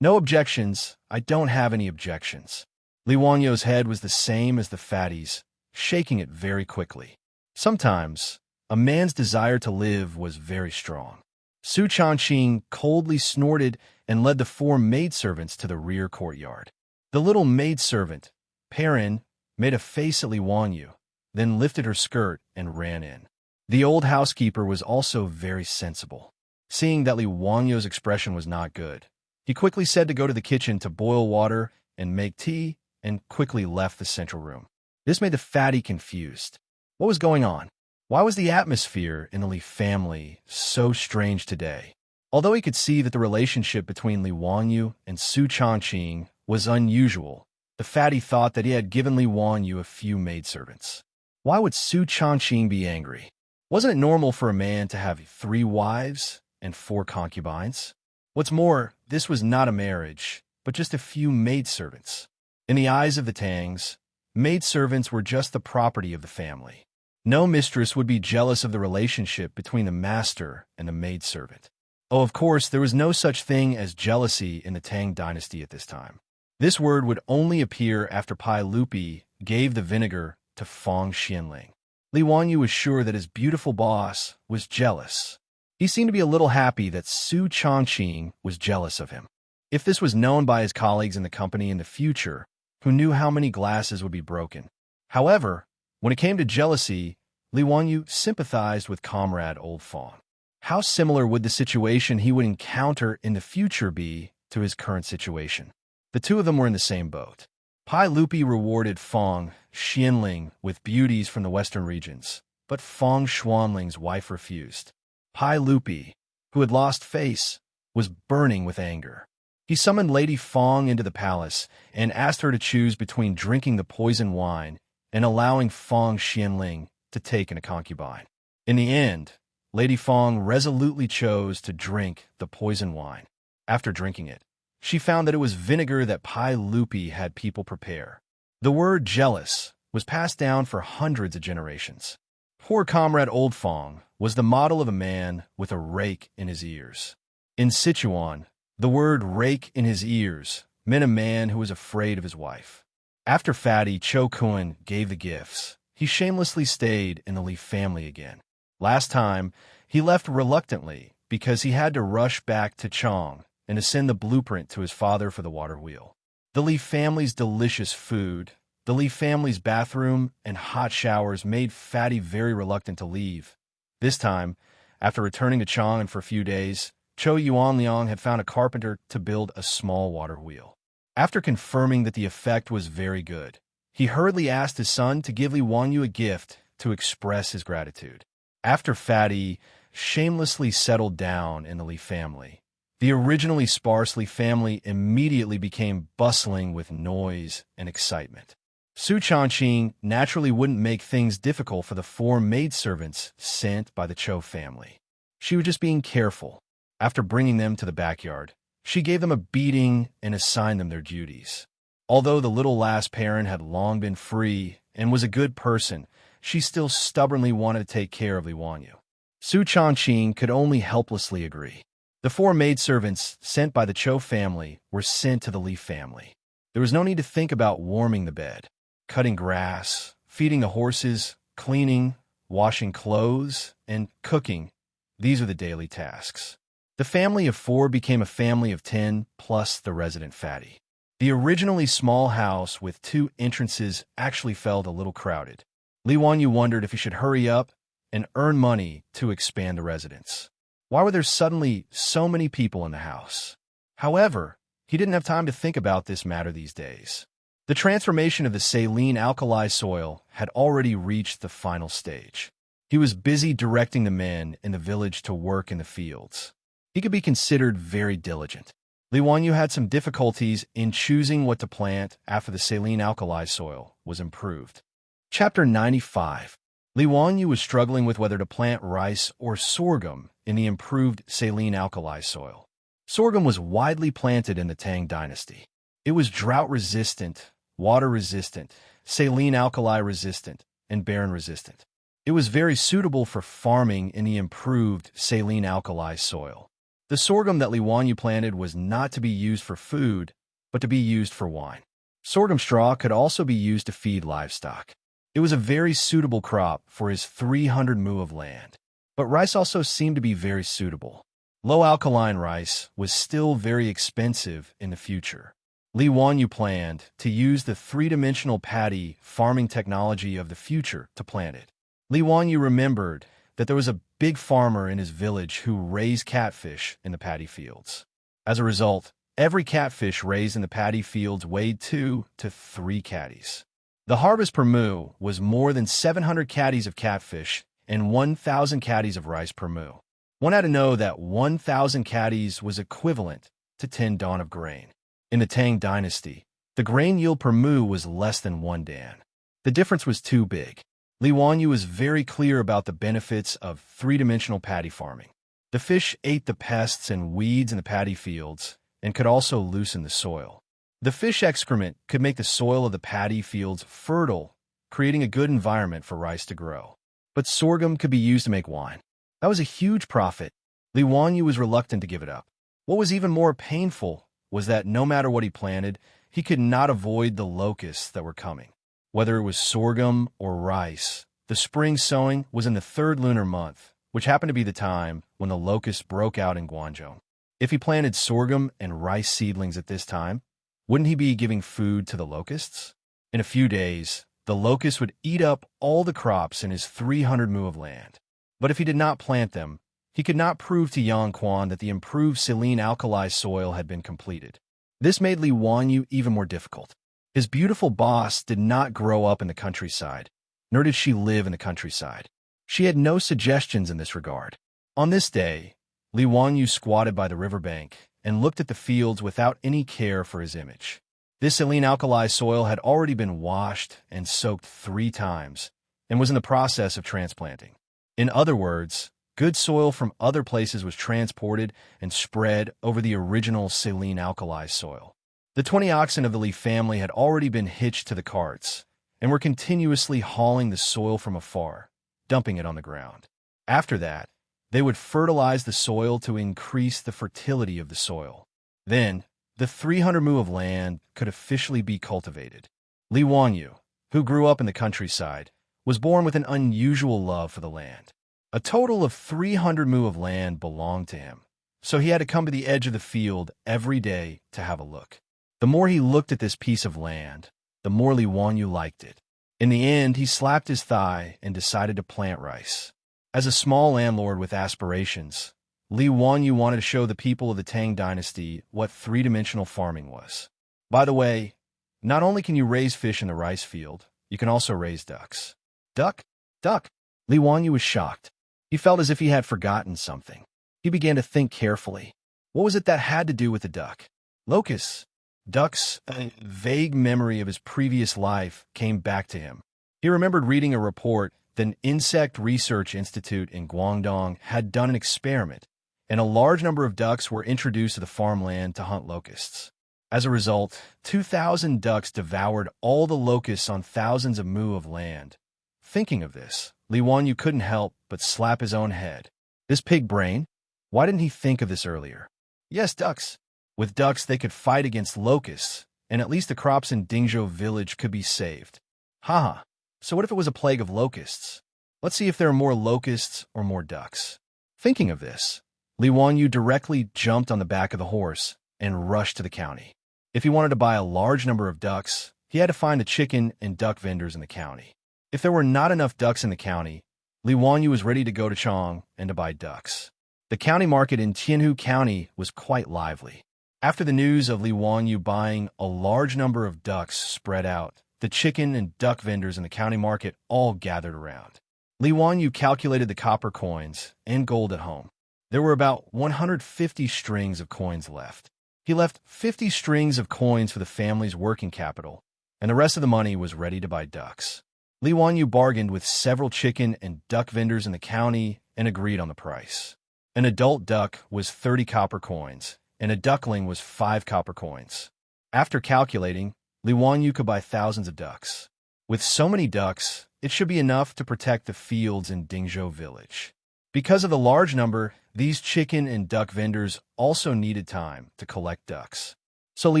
No objections, I don't have any objections. Li Wanyo's head was the same as the fatty's, shaking it very quickly. Sometimes, a man's desire to live was very strong. Su Changqing coldly snorted and led the 4 maidservants to the rear courtyard. The little maidservant, Perrin, made a face at Li Wanyu, then lifted her skirt and ran in. The old housekeeper was also very sensible. Seeing that Li Wanyu's expression was not good, he quickly said to go to the kitchen to boil water and make tea, and quickly left the central room. This made the fatty confused. What was going on? Why was the atmosphere in the Li family so strange today? Although he could see that the relationship between Li Wanyu and Su Changqing was unusual, the fatty thought that he had given Li Wanyu a few maidservants. Why would Su Changqing be angry? Wasn't it normal for a man to have 3 wives and 4 concubines? What's more, this was not a marriage, but just a few maidservants. In the eyes of the Tangs, maidservants were just the property of the family. No mistress would be jealous of the relationship between the master and the maidservant. Oh, of course, there was no such thing as jealousy in the Tang dynasty at this time. This word would only appear after Pai Lupi gave the vinegar to Fong Xianling. Li Wanyu was sure that his beautiful boss was jealous. He seemed to be a little happy that Su Changqing was jealous of him. If this was known by his colleagues in the company in the future, who knew how many glasses would be broken. However, when it came to jealousy, Li Wanyu sympathized with comrade Old Fong. How similar would the situation he would encounter in the future be to his current situation? The 2 of them were in the same boat. Pai Lupi rewarded Fong Xianling with beauties from the western regions, but Fong Xuanling's wife refused. Pai Lupi, who had lost face, was burning with anger. He summoned Lady Fong into the palace and asked her to choose between drinking the poison wine and allowing Fong Xianling to take in a concubine. In the end, Lady Fong resolutely chose to drink the poison wine. After drinking it, she found that it was vinegar that Pai Lupi had people prepare. The word jealous was passed down for hundreds of generations. Poor comrade Old Fong was the model of a man with a rake in his ears. In Sichuan, the word rake in his ears meant a man who was afraid of his wife. After Fatty Cho Kun gave the gifts, he shamelessly stayed in the Li family again. Last time, he left reluctantly because he had to rush back to Chong and to send the blueprint to his father for the water wheel. The Li family's delicious food, the Li family's bathroom, and hot showers made Fatty very reluctant to leave. This time, after returning to Chang'an for a few days, Cho Yuanliang had found a carpenter to build a small water wheel. After confirming that the effect was very good, he hurriedly asked his son to give Li Wanyu a gift to express his gratitude. After Fatty shamelessly settled down in the Li family, the originally sparse Li family immediately became bustling with noise and excitement. Su Changqing naturally wouldn't make things difficult for the 4 maidservants sent by the Cho family. She was just being careful. After bringing them to the backyard, she gave them a beating and assigned them their duties. Although the little last parent had long been free and was a good person, she still stubbornly wanted to take care of Li Wanyu. Su Changqing could only helplessly agree. The 4 maidservants sent by the Cho family were sent to the Li family. There was no need to think about warming the bed, cutting grass, feeding the horses, cleaning, washing clothes, and cooking. These are the daily tasks. The family of 4 became a family of 10 plus the resident Fatty. The originally small house with 2 entrances actually felt a little crowded. Li Wanyu wondered if he should hurry up and earn money to expand the residence. Why were there suddenly so many people in the house? However, he didn't have time to think about this matter these days. The transformation of the saline alkali soil had already reached the final stage. He was busy directing the men in the village to work in the fields. He could be considered very diligent. Li Wanyu had some difficulties in choosing what to plant after the saline alkali soil was improved. Chapter 95. Li Wanyu was struggling with whether to plant rice or sorghum in the improved saline alkali soil. Sorghum was widely planted in the Tang dynasty. It was drought-resistant, water-resistant, saline alkali-resistant, and barren-resistant. It was very suitable for farming in the improved saline alkali soil. The sorghum that Li Wanyu planted was not to be used for food, but to be used for wine. Sorghum straw could also be used to feed livestock. It was a very suitable crop for his 300 mu of land. But rice also seemed to be very suitable. Low-alkaline rice was still very expensive in the future. Li Wanyu planned to use the three-dimensional paddy farming technology of the future to plant it. Li Wanyu remembered that there was a big farmer in his village who raised catfish in the paddy fields. As a result, every catfish raised in the paddy fields weighed 2 to 3 caddies. The harvest per mu was more than 700 caddies of catfish and 1,000 caddies of rice per mu. One had to know that 1,000 caddies was equivalent to 10 dawn of grain. In the Tang dynasty, the grain yield per mu was less than 1 dan. The difference was too big. Li Wanyu was very clear about the benefits of three-dimensional paddy farming. The fish ate the pests and weeds in the paddy fields and could also loosen the soil. The fish excrement could make the soil of the paddy fields fertile, creating a good environment for rice to grow. But sorghum could be used to make wine. That was a huge profit. Li Wanyu was reluctant to give it up. What was even more painful was that no matter what he planted, he could not avoid the locusts that were coming. Whether it was sorghum or rice, the spring sowing was in the 3rd lunar month, which happened to be the time when the locusts broke out in Guangzhou. If he planted sorghum and rice seedlings at this time, wouldn't he be giving food to the locusts? In a few days, the locusts would eat up all the crops in his 300 mu of land. But if he did not plant them, he could not prove to Yang Quan that the improved saline alkali soil had been completed. This made Li Wanyu even more difficult. His beautiful boss did not grow up in the countryside, nor did she live in the countryside. She had no suggestions in this regard. On this day, Li Wanyu squatted by the riverbank and looked at the fields without any care for his image. This saline alkali soil had already been washed and soaked 3 times and was in the process of transplanting. In other words, good soil from other places was transported and spread over the original saline alkali soil. The 20 oxen of the Li family had already been hitched to the carts and were continuously hauling the soil from afar, dumping it on the ground. After that, they would fertilize the soil to increase the fertility of the soil. Then, the 300 mu of land could officially be cultivated. Li Wanyu, who grew up in the countryside, was born with an unusual love for the land. A total of 300 mu of land belonged to him, so he had to come to the edge of the field every day to have a look. The more he looked at this piece of land, the more Li Wanyu liked it. In the end, he slapped his thigh and decided to plant rice. As a small landlord with aspirations, Li Wanyu wanted to show the people of the Tang dynasty what three-dimensional farming was. By the way, not only can you raise fish in the rice field, you can also raise ducks. Duck? Duck? Li Wanyu was shocked. He felt as if he had forgotten something. He began to think carefully. What was it that had to do with the duck? Locusts. Ducks, a vague memory of his previous life, came back to him. He remembered reading a report that an insect research institute in Guangdong had done an experiment, and a large number of ducks were introduced to the farmland to hunt locusts. As a result, 2,000 ducks devoured all the locusts on thousands of mu of land. Thinking of this, Li Wanyu couldn't help but slap his own head. This pig brain? Why didn't he think of this earlier? Yes, ducks. With ducks, they could fight against locusts, and at least the crops in Dingzhou village could be saved. Haha. So what if it was a plague of locusts? Let's see if there are more locusts or more ducks. Thinking of this, Li Wanyu directly jumped on the back of the horse and rushed to the county. If he wanted to buy a large number of ducks, he had to find the chicken and duck vendors in the county. If there were not enough ducks in the county, Li Wanyu was ready to go to Chang and to buy ducks. The county market in Tianhu County was quite lively. After the news of Li Wanyu buying a large number of ducks spread out, the chicken and duck vendors in the county market all gathered around. Li Wanyu calculated the copper coins and gold at home. There were about 150 strings of coins left. He left 50 strings of coins for the family's working capital, and the rest of the money was ready to buy ducks. Li Wanyu bargained with several chicken and duck vendors in the county and agreed on the price. An adult duck was 30 copper coins, and a duckling was 5 copper coins. After calculating, Li Wanyu could buy thousands of ducks. With so many ducks, it should be enough to protect the fields in Dingzhou village. Because of the large number, these chicken and duck vendors also needed time to collect ducks. So Li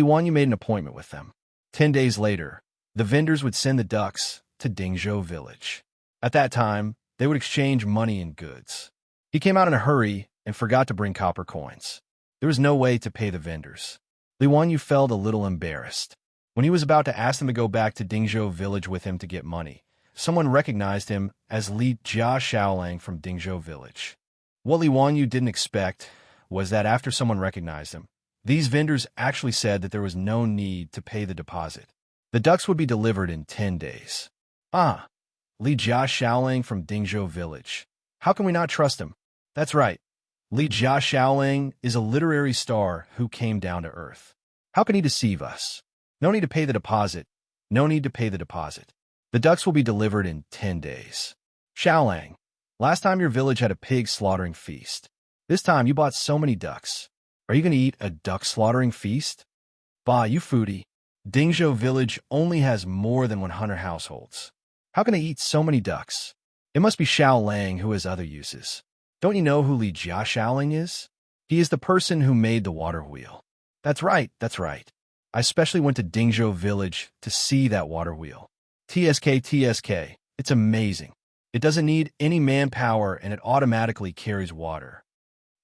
Wanyu made an appointment with them. 10 days later, the vendors would send the ducks to Dingzhou village. At that time, they would exchange money and goods. He came out in a hurry and forgot to bring copper coins. There was no way to pay the vendors. Li Wanyu felt a little embarrassed. When he was about to ask them to go back to Dingzhou village with him to get money, someone recognized him as Li Jia Shaolang from Dingzhou village. What Li Wanyu didn't expect was that after someone recognized him, these vendors actually said that there was no need to pay the deposit. The ducks would be delivered in 10 days. Ah, Li Jia Shaolang from Dingzhou village. How can we not trust him? That's right. Li Jia Shaolang is a literary star who came down to earth. How can he deceive us? No need to pay the deposit. No need to pay the deposit. The ducks will be delivered in 10 days. Shaolang, last time your village had a pig slaughtering feast. This time you bought so many ducks. Are you going to eat a duck slaughtering feast? Bah, you foodie. Dingzhou village only has more than 100 households. How can they eat so many ducks? It must be Shaolang who has other uses. Don't you know who Li Jia Shaolang is? He is the person who made the water wheel. That's right, that's right. I especially went to Dingzhou village to see that water wheel. TSK, it's amazing. It doesn't need any manpower and it automatically carries water.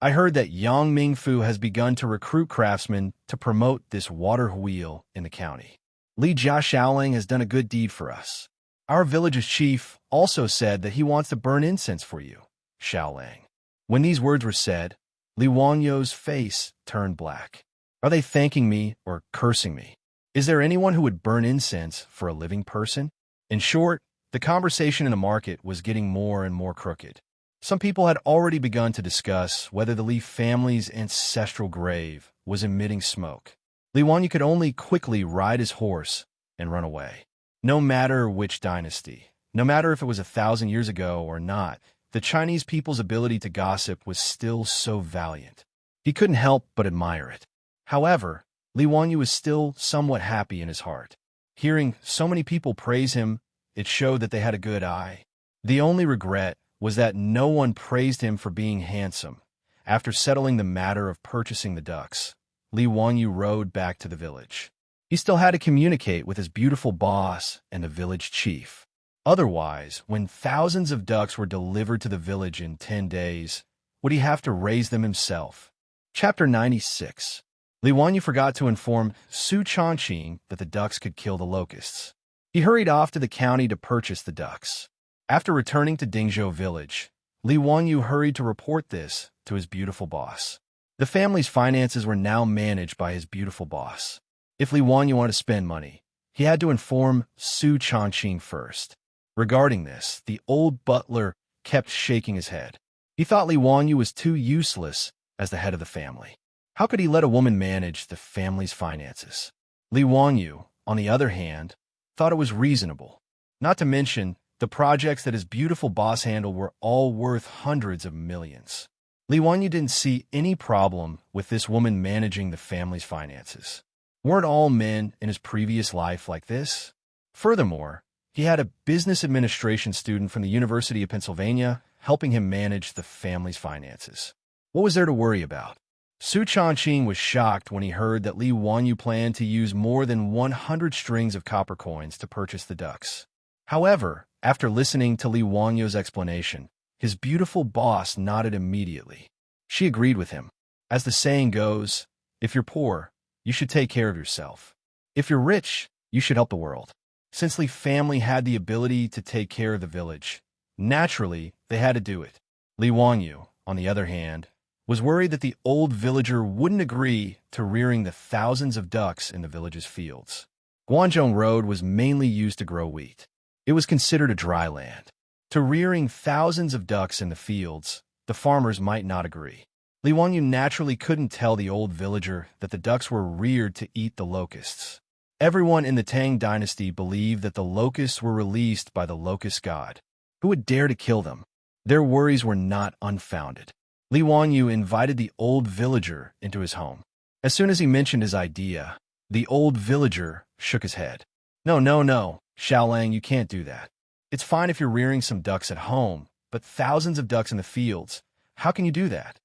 I heard that Yang Mingfu has begun to recruit craftsmen to promote this water wheel in the county. Li Jia Shaolang has done a good deed for us. Our village's chief also said that he wants to burn incense for you, Shaolang. When these words were said, Li Wanyu's face turned black. Are they thanking me or cursing me? Is there anyone who would burn incense for a living person? In short, the conversation in the market was getting more and more crooked. Some people had already begun to discuss whether the Li family's ancestral grave was emitting smoke. Li Wanyu could only quickly ride his horse and run away. No matter which dynasty, no matter if it was 1,000 years ago or not, the Chinese people's ability to gossip was still so valiant. He couldn't help but admire it. However, Li Wanyu was still somewhat happy in his heart. Hearing so many people praise him, it showed that they had a good eye. The only regret was that no one praised him for being handsome. After settling the matter of purchasing the ducks, Li Wanyu rode back to the village. He still had to communicate with his beautiful boss and the village chief. Otherwise, when thousands of ducks were delivered to the village in 10 days, would he have to raise them himself? Chapter 96. Li Wanyu forgot to inform Su Chongqing that the ducks could kill the locusts. He hurried off to the county to purchase the ducks. After returning to Dingzhou village, Li Wanyu hurried to report this to his beautiful boss. The family's finances were now managed by his beautiful boss. If Li Wanyu wanted to spend money, he had to inform Su Chongqing first. Regarding this, the old butler kept shaking his head. He thought Li Wanyu was too useless as the head of the family. How could he let a woman manage the family's finances? Li Wanyu, on the other hand, thought it was reasonable. Not to mention, the projects that his beautiful boss handled were all worth hundreds of millions. Li Wanyu didn't see any problem with this woman managing the family's finances. Weren't all men in his previous life like this? Furthermore, he had a business administration student from the University of Pennsylvania helping him manage the family's finances. What was there to worry about? Su Chongqing was shocked when he heard that Li Wanyu planned to use more than 100 strings of copper coins to purchase the ducks. However, after listening to Li Wanyu's explanation, his beautiful boss nodded immediately. She agreed with him. As the saying goes, if you're poor, you should take care of yourself. If you're rich, you should help the world. Since Li family had the ability to take care of the village, naturally, they had to do it. Li Wanyu, on the other hand, was worried that the old villager wouldn't agree to rearing the thousands of ducks in the village's fields. Guanzhong Road was mainly used to grow wheat. It was considered a dry land. To rearing thousands of ducks in the fields, the farmers might not agree. Li Wanyu naturally couldn't tell the old villager that the ducks were reared to eat the locusts. Everyone in the Tang dynasty believed that the locusts were released by the locust god. Who would dare to kill them? Their worries were not unfounded. Li Wanyu invited the old villager into his home. As soon as he mentioned his idea, the old villager shook his head. No, no, no, Xiaolang, you can't do that. It's fine if you're rearing some ducks at home, but thousands of ducks in the fields, how can you do that?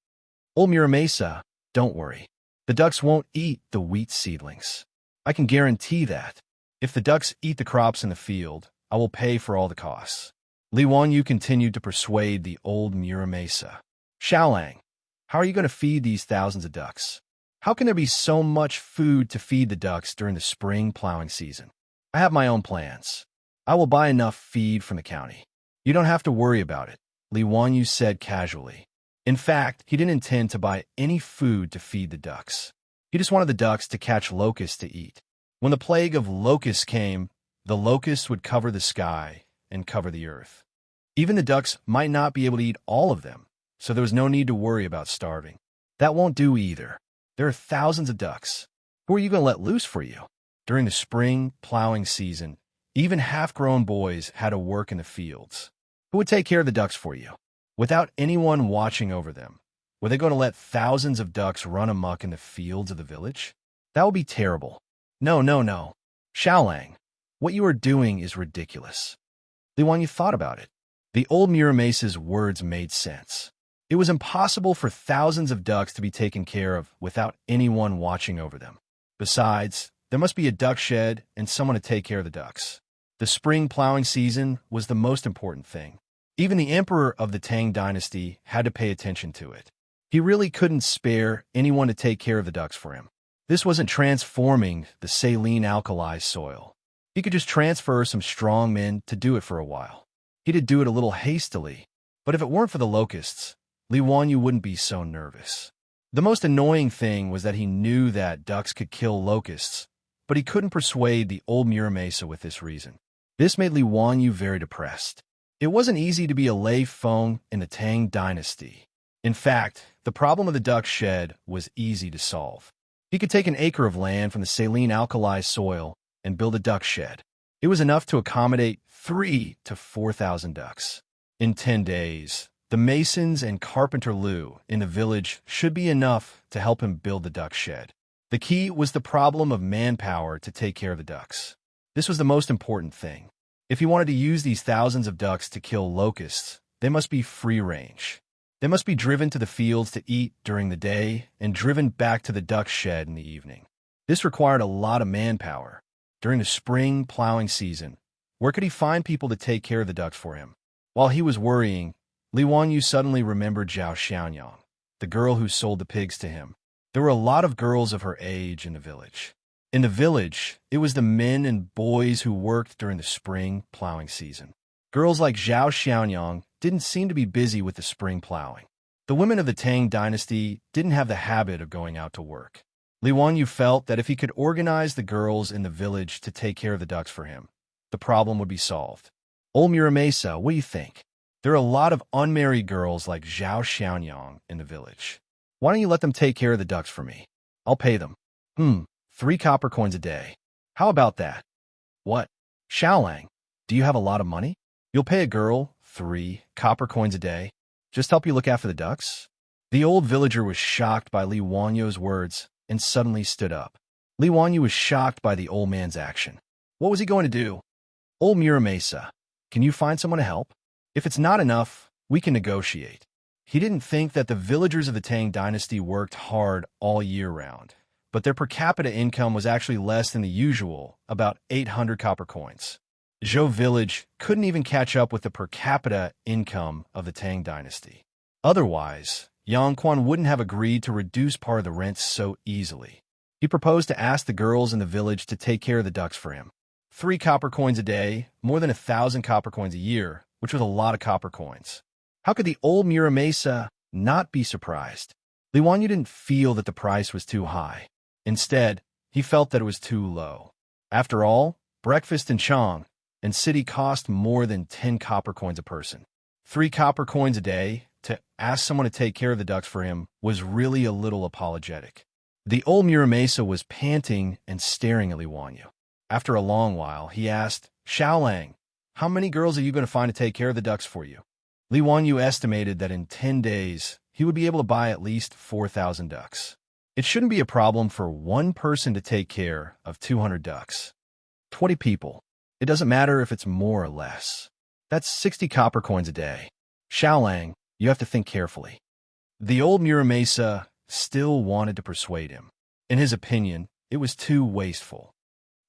Old Muramesa, don't worry. The ducks won't eat the wheat seedlings. I can guarantee that. If the ducks eat the crops in the field, I will pay for all the costs. Li Wanyu continued to persuade the old Muramesa. Xiaolang, how are you going to feed these thousands of ducks? How can there be so much food to feed the ducks during the spring plowing season? I have my own plans. I will buy enough feed from the county. You don't have to worry about it, Li Wanyu said casually. In fact, he didn't intend to buy any food to feed the ducks. He just wanted the ducks to catch locusts to eat. When the plague of locusts came, the locusts would cover the sky and cover the earth. Even the ducks might not be able to eat all of them, so there was no need to worry about starving. That won't do either. There are thousands of ducks. Who are you going to let loose for you? During the spring plowing season, even half-grown boys had to work in the fields. Who would take care of the ducks for you? Without anyone watching over them, were they going to let thousands of ducks run amok in the fields of the village? That would be terrible. No, no, no. Xiaolang, what you are doing is ridiculous. Li Wanyu thought about it. The old Muramesa's words made sense. It was impossible for thousands of ducks to be taken care of without anyone watching over them. Besides, there must be a duck shed and someone to take care of the ducks. The spring plowing season was the most important thing. Even the emperor of the Tang dynasty had to pay attention to it. He really couldn't spare anyone to take care of the ducks for him. This wasn't transforming the saline alkali soil. He could just transfer some strong men to do it for a while. He'd do it a little hastily, but if it weren't for the locusts, Li Wanyu wouldn't be so nervous. The most annoying thing was that he knew that ducks could kill locusts, but he couldn't persuade the old Muramesa with this reason. This made Li Wanyu very depressed. It wasn't easy to be a Lei Feng in the Tang dynasty. In fact, the problem of the duck shed was easy to solve. He could take an acre of land from the saline alkali soil and build a duck shed. It was enough to accommodate 3,000 to 4,000 ducks. In 10 days, the masons and carpenter Lu in the village should be enough to help him build the duck shed. The key was the problem of manpower to take care of the ducks. This was the most important thing. If he wanted to use these thousands of ducks to kill locusts, they must be free range. They must be driven to the fields to eat during the day and driven back to the duck shed in the evening. This required a lot of manpower. During the spring plowing season, where could he find people to take care of the ducks for him? While he was worrying, Li Wanyu suddenly remembered Zhao Xianyang, the girl who sold the pigs to him. There were a lot of girls of her age in the village. In the village, it was the men and boys who worked during the spring plowing season. Girls like Zhao Xianyang didn't seem to be busy with the spring plowing. The women of the Tang dynasty didn't have the habit of going out to work. Li Wanyu felt that if he could organize the girls in the village to take care of the ducks for him, the problem would be solved. Old Muramesa, what do you think? There are a lot of unmarried girls like Zhao Xianyang in the village. Why don't you let them take care of the ducks for me? I'll pay them. 3 copper coins a day. How about that? What? Xiaolang, do you have a lot of money? You'll pay a girl 3 copper coins a day? Just help you look after the ducks? The old villager was shocked by Li Wanyu's words and suddenly stood up. Li Wanyu was shocked by the old man's action. What was he going to do? Old Muramesa, can you find someone to help? If it's not enough, we can negotiate. He didn't think that the villagers of the Tang dynasty worked hard all year round, but their per capita income was actually less than the usual, about 800 copper coins. Zhou village couldn't even catch up with the per capita income of the Tang dynasty. Otherwise, Yang Quan wouldn't have agreed to reduce part of the rent so easily. He proposed to ask the girls in the village to take care of the ducks for him. 3 copper coins a day, more than 1,000 copper coins a year, which was a lot of copper coins. How could the old Muramesa not be surprised? Li Wanyu didn't feel that the price was too high. Instead, he felt that it was too low. After all, breakfast in Chang and city cost more than 10 copper coins a person. 3 copper coins a day to ask someone to take care of the ducks for him was really a little apologetic. The old Muramesa was panting and staring at Li Wanyu. After a long while, he asked, Xiaolang, how many girls are you going to find to take care of the ducks for you? Li Wanyu estimated that in 10 days, he would be able to buy at least 4,000 ducks. It shouldn't be a problem for one person to take care of 200 ducks. 20 people. It doesn't matter if it's more or less. That's 60 copper coins a day. Xiaolang, you have to think carefully. The old Muramasa still wanted to persuade him. In his opinion, it was too wasteful.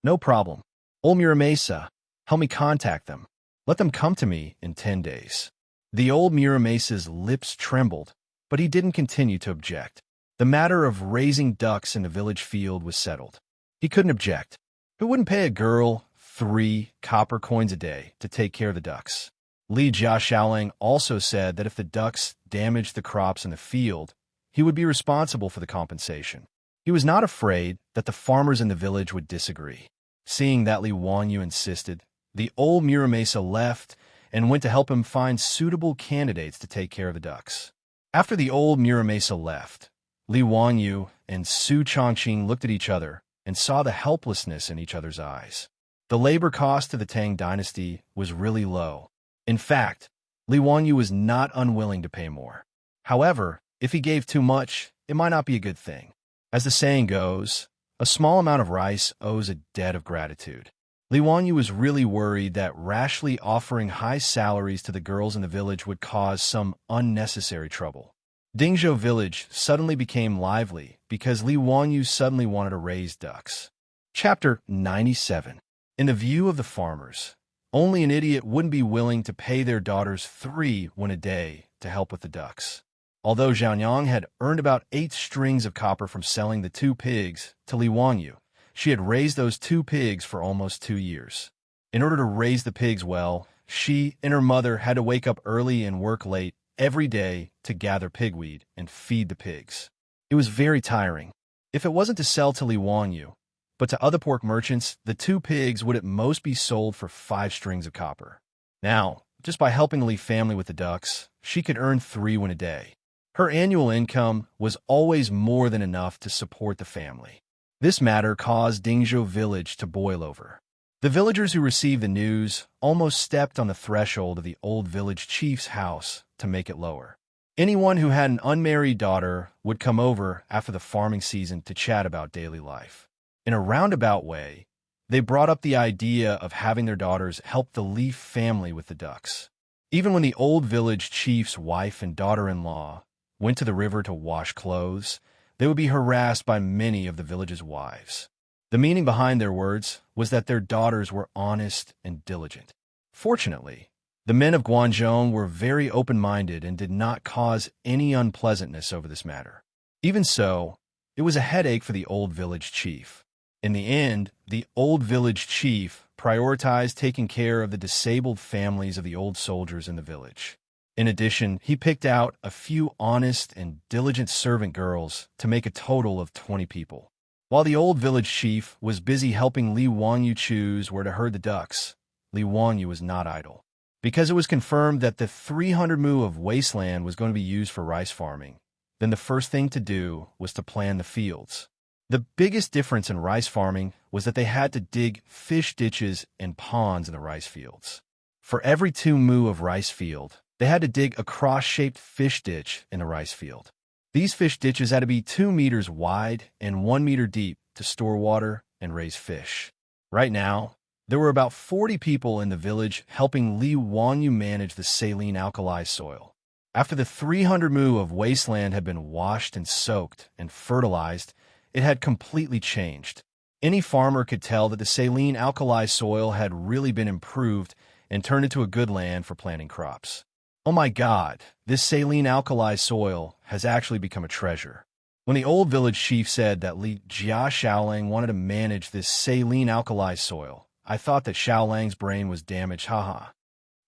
No problem. Old Muramasa, help me contact them. Let them come to me in 10 days. The old Muramasa's lips trembled, but he didn't continue to object. The matter of raising ducks in the village field was settled. He couldn't object. Who wouldn't pay a girl 3 copper coins a day to take care of the ducks? Li Jiaxiaolang also said that if the ducks damaged the crops in the field, he would be responsible for the compensation. He was not afraid that the farmers in the village would disagree. Seeing that Li Wanyu insisted, the old Muramasa left and went to help him find suitable candidates to take care of the ducks. After the old Muramasa left, Li Wanyu and Su Chongqing looked at each other and saw the helplessness in each other's eyes. The labor cost to the Tang dynasty was really low. In fact, Li Wanyu was not unwilling to pay more. However, if he gave too much, it might not be a good thing. As the saying goes, a small amount of rice owes a debt of gratitude. Li Wanyu was really worried that rashly offering high salaries to the girls in the village would cause some unnecessary trouble. Dingzhou village suddenly became lively because Li Wanyu suddenly wanted to raise ducks. Chapter 97. In the view of the farmers, only an idiot wouldn't be willing to pay their daughters 3 won a day to help with the ducks. Although Zhanyang had earned about 8 strings of copper from selling the 2 pigs to Li Wanyu, she had raised those 2 pigs for almost 2 years. In order to raise the pigs well, she and her mother had to wake up early and work late every day to gather pigweed and feed the pigs. It was very tiring. If it wasn't to sell to Li Wanyu, but to other pork merchants, the 2 pigs would at most be sold for 5 strings of copper. Now, just by helping the Li family with the ducks, she could earn 3 won a day. Her annual income was always more than enough to support the family. This matter caused Dingzhou village to boil over. The villagers who received the news almost stepped on the threshold of the old village chief's house to make it lower. Anyone who had an unmarried daughter would come over after the farming season to chat about daily life. In a roundabout way, they brought up the idea of having their daughters help the Li family with the ducks. Even when the old village chief's wife and daughter-in-law went to the river to wash clothes, they would be harassed by many of the village's wives. The meaning behind their words was that their daughters were honest and diligent. Fortunately, the men of Guangzhou were very open-minded and did not cause any unpleasantness over this matter. Even so, it was a headache for the old village chief. In the end, the old village chief prioritized taking care of the disabled families of the old soldiers in the village. In addition, he picked out a few honest and diligent servant girls to make a total of 20 people. While the old village chief was busy helping Li Wanyu choose where to herd the ducks, Li Wanyu was not idle. Because it was confirmed that the 300 mu of wasteland was going to be used for rice farming, then the first thing to do was to plan the fields. The biggest difference in rice farming was that they had to dig fish ditches and ponds in the rice fields. For every 2 mu of rice field, they had to dig a cross-shaped fish ditch in the rice field. These fish ditches had to be 2 meters wide and 1 meter deep to store water and raise fish. Right now, there were about 40 people in the village helping Li Wanyu manage the saline alkali soil. After the 300 mu of wasteland had been washed and soaked and fertilized, it had completely changed. Any farmer could tell that the saline alkali soil had really been improved and turned into a good land for planting crops. Oh my God, this saline alkali soil has actually become a treasure. When the old village chief said that Li Jiaxiaolang wanted to manage this saline alkali soil, I thought that Xiaolang's brain was damaged, haha.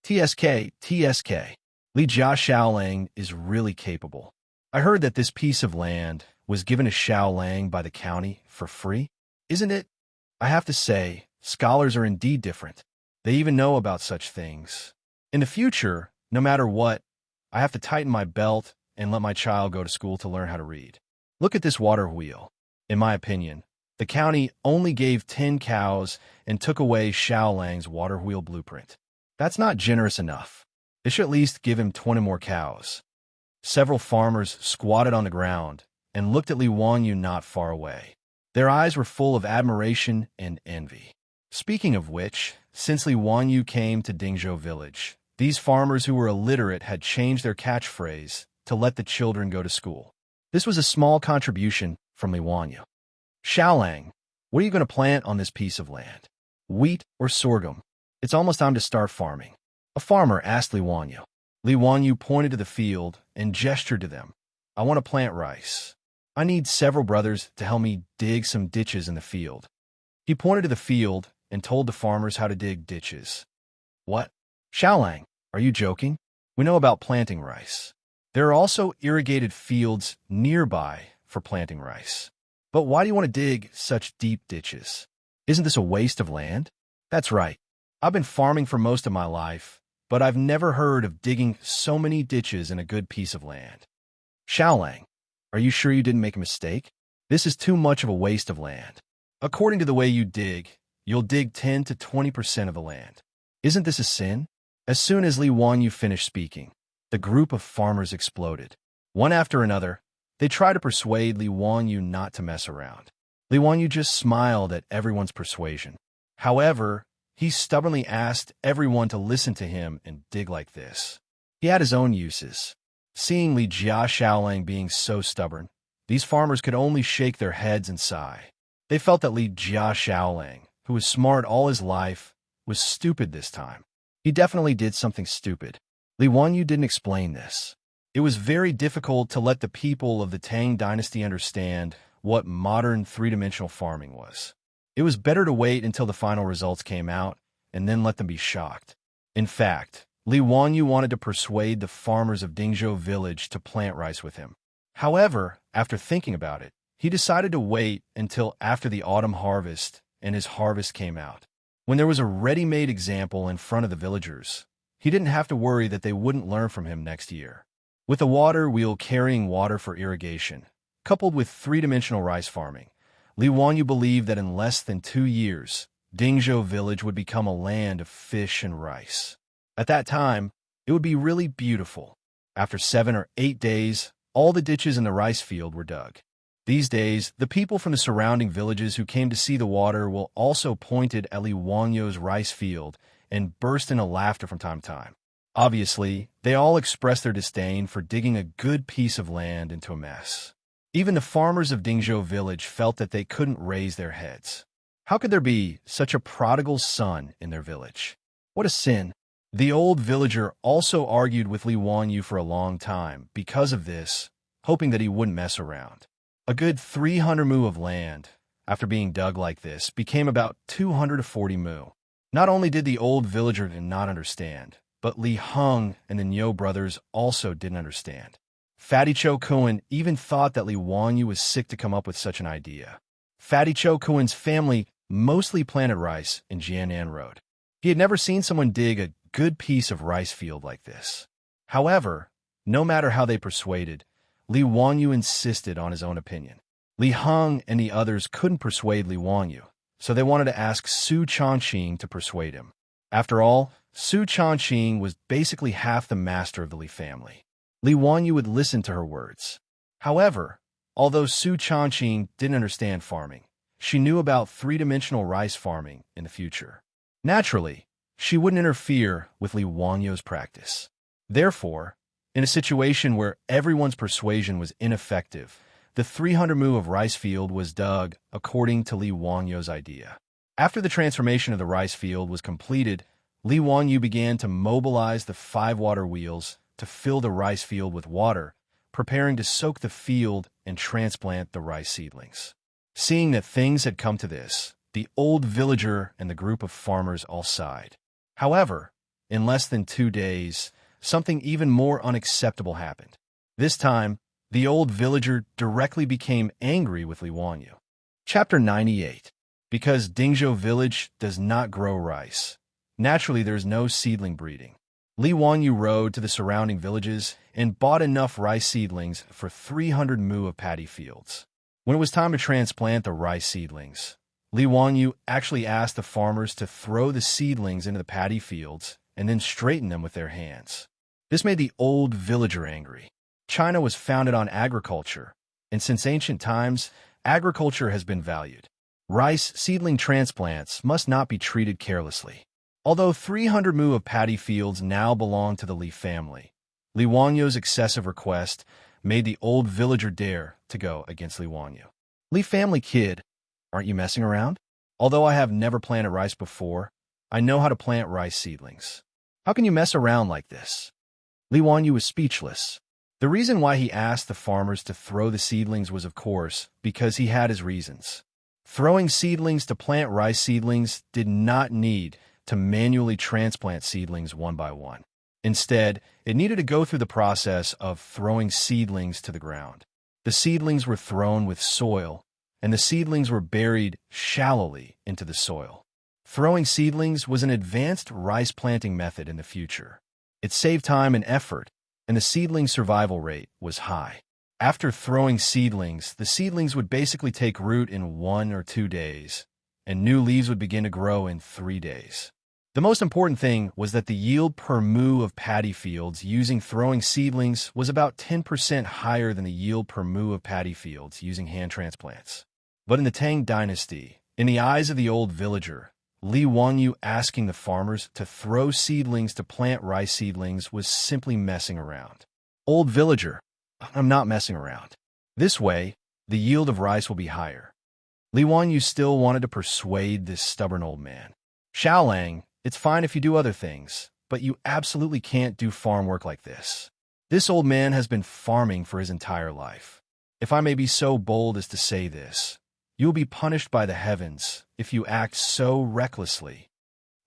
TSK. Li Jiaxiaolang is really capable. I heard that this piece of land was given to Xiaolang by the county for free. Isn't it? I have to say, scholars are indeed different. They even know about such things. In the future, no matter what, I have to tighten my belt and let my child go to school to learn how to read. Look at this water wheel. In my opinion, The county only gave 10 cows and took away Xiaolang's water wheel blueprint. That's not generous enough. They should at least give him 20 more cows. Several farmers squatted on the ground and looked at Li Wanyu not far away. Their eyes were full of admiration and envy. Speaking of which, since Li Wanyu came to Dingzhou village, these farmers who were illiterate had changed their catchphrase to let the children go to school. This was a small contribution from Li Wanyu. Xiaolang, what are you going to plant on this piece of land? Wheat or sorghum? It's almost time to start farming. A farmer asked Li Wanyu. Li Wanyu pointed to the field and gestured to them. I want to plant rice. I need several brothers to help me dig some ditches in the field. He pointed to the field and told the farmers how to dig ditches. What? Xiaolang, are you joking? We know about planting rice. There are also irrigated fields nearby for planting rice. But why do you want to dig such deep ditches? Isn't this a waste of land? That's right. I've been farming for most of my life, but I've never heard of digging so many ditches in a good piece of land. Xiaolang, are you sure you didn't make a mistake? This is too much of a waste of land. According to the way you dig, you'll dig 10 to 20% of the land. Isn't this a sin? As soon as Li Wanyu finished speaking, the group of farmers exploded. One after another, they tried to persuade Li Wanyu not to mess around. Li Wanyu just smiled at everyone's persuasion. However, he stubbornly asked everyone to listen to him and dig like this. He had his own uses. Seeing Li Jia Xiaolang being so stubborn, these farmers could only shake their heads and sigh. They felt that Li Jia Xiaolang, who was smart all his life, was stupid this time. He definitely did something stupid. Li Wanyu didn't explain this. It was very difficult to let the people of the Tang dynasty understand what modern three-dimensional farming was. It was better to wait until the final results came out and then let them be shocked. In fact, Li Wanyu wanted to persuade the farmers of Dingzhou village to plant rice with him. However, after thinking about it, he decided to wait until after the autumn harvest and his harvest came out. When there was a ready-made example in front of the villagers, he didn't have to worry that they wouldn't learn from him next year. With a water wheel carrying water for irrigation, coupled with three-dimensional rice farming, Li Wanyu believed that in less than 2 years, Dingzhou village would become a land of fish and rice. At that time, it would be really beautiful. After 7 or 8 days, all the ditches in the rice field were dug. These days, the people from the surrounding villages who came to see the water will also pointed at Li Wanyu's rice field and burst into laughter from time to time. Obviously, they all expressed their disdain for digging a good piece of land into a mess. Even the farmers of Dingzhou village felt that they couldn't raise their heads. How could there be such a prodigal son in their village? What a sin! The old villager also argued with Li Wanyu for a long time because of this, hoping that he wouldn't mess around. A good 300 mu of land, after being dug like this, became about 240 mu. Not only did the old villager not understand, but Li Heng and the Niu brothers also didn't understand. Fatty Cho Kuan even thought that Li Wanyu was sick to come up with such an idea. Fatty Cho Kuan's family mostly planted rice in Jianan Road. He had never seen someone dig a good piece of rice field like this. However, no matter how they persuaded, Li Wanyu insisted on his own opinion. Li Heng and the others couldn't persuade Li Wanyu, so they wanted to ask Su Changqing to persuade him. After all, Su Changqing was basically half the master of the Li family. Li Wanyu would listen to her words. However, although Su Changqing didn't understand farming, she knew about three-dimensional rice farming in the future. Naturally, she wouldn't interfere with Li Wanyu's practice. Therefore, in a situation where everyone's persuasion was ineffective, the 300 mu of rice field was dug according to Li Wanyu's idea. After the transformation of the rice field was completed, Li Wanyu began to mobilize the 5 water wheels to fill the rice field with water, preparing to soak the field and transplant the rice seedlings. Seeing that things had come to this, the old villager and the group of farmers all sighed. However, in less than 2 days, something even more unacceptable happened. This time, the old villager directly became angry with Li Wanyu. Chapter 98. Because Dingzhou village does not grow rice. Naturally, there is no seedling breeding. Li Wanyu rode to the surrounding villages and bought enough rice seedlings for 300 mu of paddy fields. When it was time to transplant the rice seedlings, Li Wanyu actually asked the farmers to throw the seedlings into the paddy fields and then straighten them with their hands. This made the old villager angry. China was founded on agriculture, and since ancient times, agriculture has been valued. Rice seedling transplants must not be treated carelessly. Although 300 mu of paddy fields now belong to the Li family, Li Wanyu's excessive request made the old villager dare to go against Li Wanyu. Li family kid, aren't you messing around? Although I have never planted rice before, I know how to plant rice seedlings. How can you mess around like this? Li Wanyu was speechless. The reason why he asked the farmers to throw the seedlings was, of course, because he had his reasons. Throwing seedlings to plant rice seedlings did not need to manually transplant seedlings one by one. Instead, it needed to go through the process of throwing seedlings to the ground. The seedlings were thrown with soil, and the seedlings were buried shallowly into the soil. Throwing seedlings was an advanced rice planting method in the future. It saved time and effort, and the seedling survival rate was high. After throwing seedlings, the seedlings would basically take root in 1 or 2 days, and new leaves would begin to grow in 3 days. The most important thing was that the yield per mu of paddy fields using throwing seedlings was about 10% higher than the yield per mu of paddy fields using hand transplants. But in the Tang dynasty, in the eyes of the old villager, Li Wanyu asking the farmers to throw seedlings to plant rice seedlings was simply messing around. Old villager, I'm not messing around. This way, the yield of rice will be higher. Li Wanyu still wanted to persuade this stubborn old man. Xiaolang, it's fine if you do other things, but you absolutely can't do farm work like this. This old man has been farming for his entire life. If I may be so bold as to say this, you will be punished by the heavens if you act so recklessly.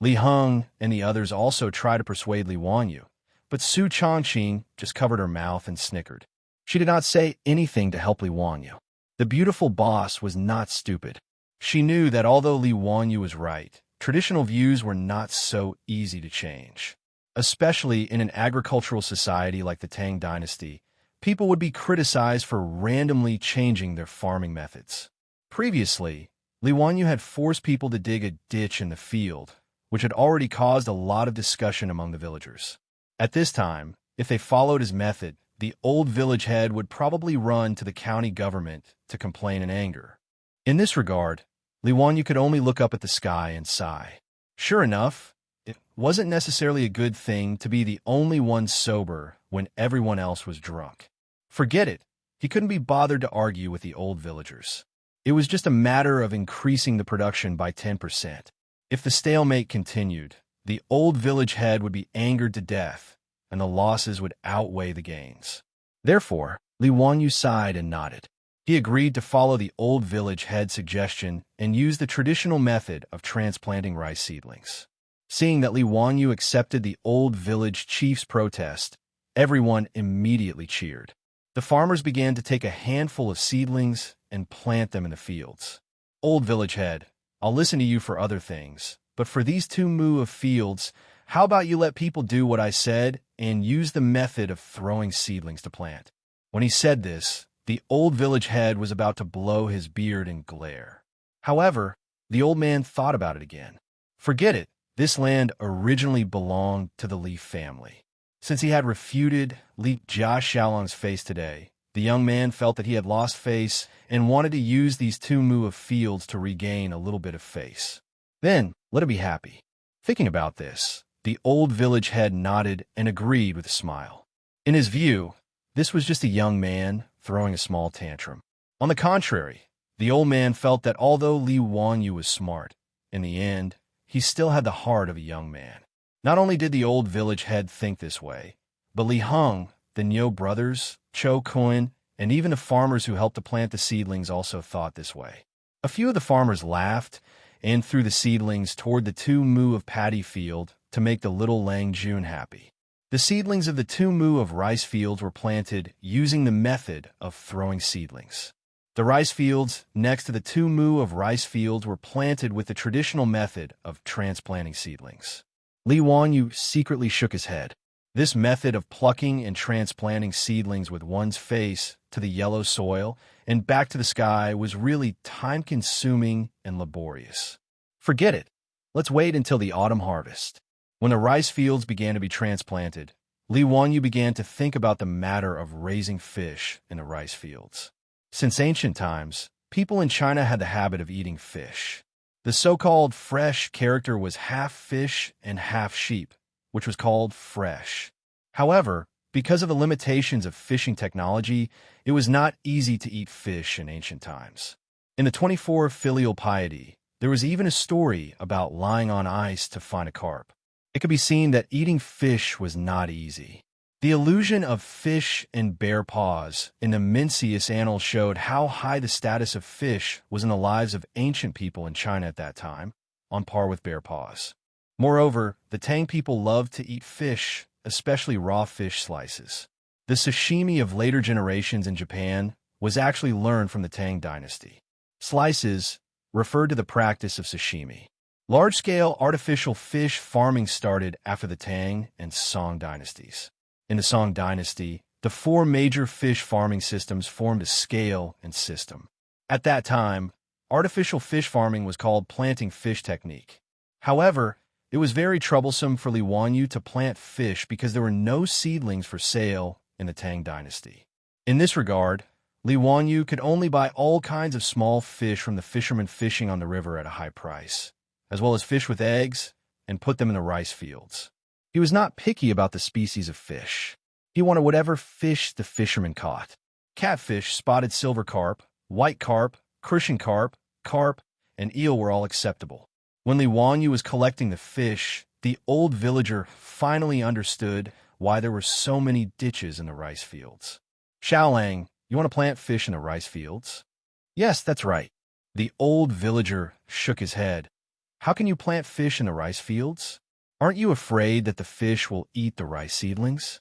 Li Heng and the others also tried to persuade Li Wanyu, but Su Changqing just covered her mouth and snickered. She did not say anything to help Li Wanyu. The beautiful boss was not stupid. She knew that although Li Wanyu was right, traditional views were not so easy to change. Especially in an agricultural society like the Tang dynasty, people would be criticized for randomly changing their farming methods. Previously, Li Wanyu had forced people to dig a ditch in the field, which had already caused a lot of discussion among the villagers. At this time, if they followed his method, the old village head would probably run to the county government to complain in anger. In this regard, Li Wanyu could only look up at the sky and sigh. Sure enough, it wasn't necessarily a good thing to be the only one sober when everyone else was drunk. Forget it, he couldn't be bothered to argue with the old villagers. It was just a matter of increasing the production by 10%. If the stalemate continued, the old village head would be angered to death, and the losses would outweigh the gains. Therefore, Li Wanyu sighed and nodded. He agreed to follow the old village head's suggestion and use the traditional method of transplanting rice seedlings. Seeing that Li Wanyu accepted the old village chief's protest, everyone immediately cheered. The farmers began to take a handful of seedlings and plant them in the fields. Old village head, I'll listen to you for other things, but for these 2 mu of fields, how about you let people do what I said and use the method of throwing seedlings to plant? When he said this, the old village head was about to blow his beard and glare. However, the old man thought about it again. Forget it, this land originally belonged to the Li family. Since he had refuted Li Jia Xiaolang's face today, the young man felt that he had lost face and wanted to use these 2 mu of fields to regain a little bit of face. Then, let him be happy. Thinking about this, the old village head nodded and agreed with a smile. In his view, this was just a young man throwing a small tantrum. On the contrary, the old man felt that although Li Wanyu was smart, in the end, he still had the heart of a young man. Not only did the old village head think this way, but Li Heng, the Niu brothers, Cho Kun, and even the farmers who helped to plant the seedlings also thought this way. A few of the farmers laughed and threw the seedlings toward the 2 mu of paddy field to make the little Lang Jun happy. The seedlings of the 2 mu of rice fields were planted using the method of throwing seedlings. The rice fields next to the 2 mu of rice fields were planted with the traditional method of transplanting seedlings. Li Wanyu secretly shook his head. This method of plucking and transplanting seedlings with one's face to the yellow soil and back to the sky was really time-consuming and laborious. Forget it. Let's wait until the autumn harvest. When the rice fields began to be transplanted, Li Wanyu began to think about the matter of raising fish in the rice fields. Since ancient times, people in China had the habit of eating fish. The so-called fresh character was half fish and half sheep, which was called fresh. However, because of the limitations of fishing technology, it was not easy to eat fish in ancient times. In the 24 Filial Piety, there was even a story about lying on ice to find a carp. It could be seen that eating fish was not easy. The illusion of fish and bear paws in the Mencius Annals showed how high the status of fish was in the lives of ancient people in China at that time, on par with bear paws. Moreover, the Tang people loved to eat fish, especially raw fish slices. The sashimi of later generations in Japan was actually learned from the Tang dynasty. Slices referred to the practice of sashimi. Large-scale artificial fish farming started after the Tang and Song dynasties. In the Song dynasty, the four major fish farming systems formed a scale and system. At that time, artificial fish farming was called planting fish technique. However, it was very troublesome for Li Wanyu to plant fish because there were no seedlings for sale in the Tang dynasty. In this regard, Li Wanyu could only buy all kinds of small fish from the fishermen fishing on the river at a high price, as well as fish with eggs, and put them in the rice fields. He was not picky about the species of fish. He wanted whatever fish the fishermen caught. Catfish, spotted silver carp, white carp, Crucian carp, and eel were all acceptable. When Li Wanyu was collecting the fish, the old villager finally understood why there were so many ditches in the rice fields. Xiaolang, you want to plant fish in the rice fields? Yes, that's right. The old villager shook his head. How can you plant fish in the rice fields? Aren't you afraid that the fish will eat the rice seedlings?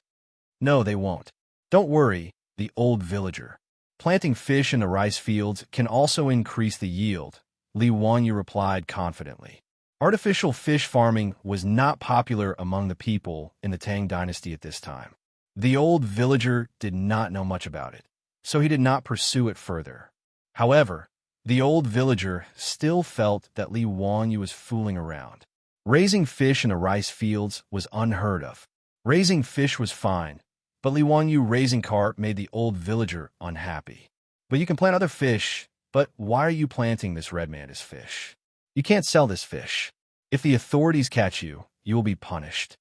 No, they won't. Don't worry, the old villager. Planting fish in the rice fields can also increase the yield, Li Wanyu replied confidently. Artificial fish farming was not popular among the people in the Tang dynasty at this time. The old villager did not know much about it, so he did not pursue it further. However, the old villager still felt that Li Wanyu was fooling around. Raising fish in the rice fields was unheard of. Raising fish was fine, but Li Wanyu raising carp made the old villager unhappy. But you can plant other fish, but why are you planting this red mantis fish? You can't sell this fish. If the authorities catch you, you will be punished.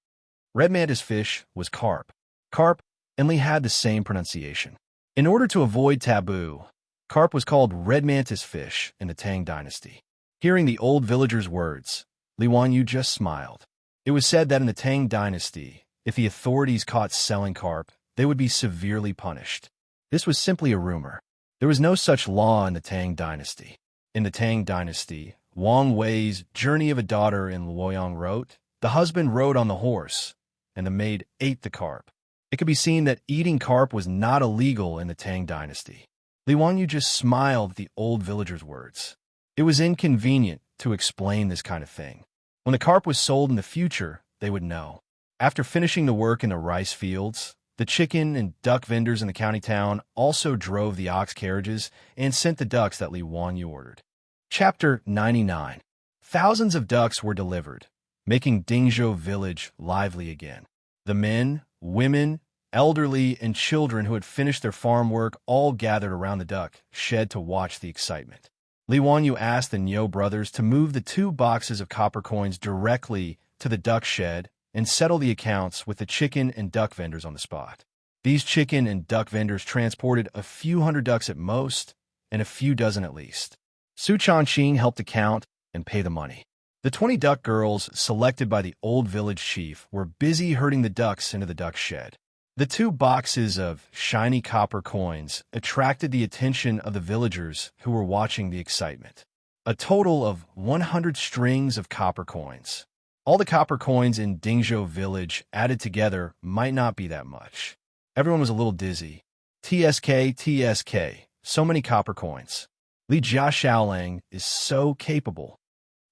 Red mantis fish was carp. Carp, and Li had the same pronunciation. In order to avoid taboo, carp was called red mantis fish in the Tang dynasty. Hearing the old villager's words, Li Wanyu just smiled. It was said that in the Tang dynasty, if the authorities caught selling carp, they would be severely punished. This was simply a rumor. There was no such law in the Tang dynasty. In the Tang dynasty, Wang Wei's Journey of a Daughter in Luoyang wrote, the husband rode on the horse, and the maid ate the carp. It could be seen that eating carp was not illegal in the Tang dynasty. Li Wanyu just smiled at the old villager's words. It was inconvenient to explain this kind of thing. When the carp was sold in the future, they would know. After finishing the work in the rice fields, the chicken and duck vendors in the county town also drove the ox carriages and sent the ducks that Li Wanyu ordered. Chapter 99. Thousands of ducks were delivered, making Dingzhou village lively again. The men, women, elderly, and children who had finished their farm work all gathered around the duck shed to watch the excitement. Li Wanyu asked the Niu brothers to move the 2 boxes of copper coins directly to the duck shed and settle the accounts with the chicken and duck vendors on the spot. These chicken and duck vendors transported a few hundred ducks at most, and a few dozen at least. Su Changqing helped account and pay the money. The 20 duck girls selected by the old village chief were busy herding the ducks into the duck shed. The 2 boxes of shiny copper coins attracted the attention of the villagers who were watching the excitement. A total of 100 strings of copper coins. All the copper coins in Dingzhou village added together might not be that much. Everyone was a little dizzy. TSK, so many copper coins. Li Xiaolang is so capable.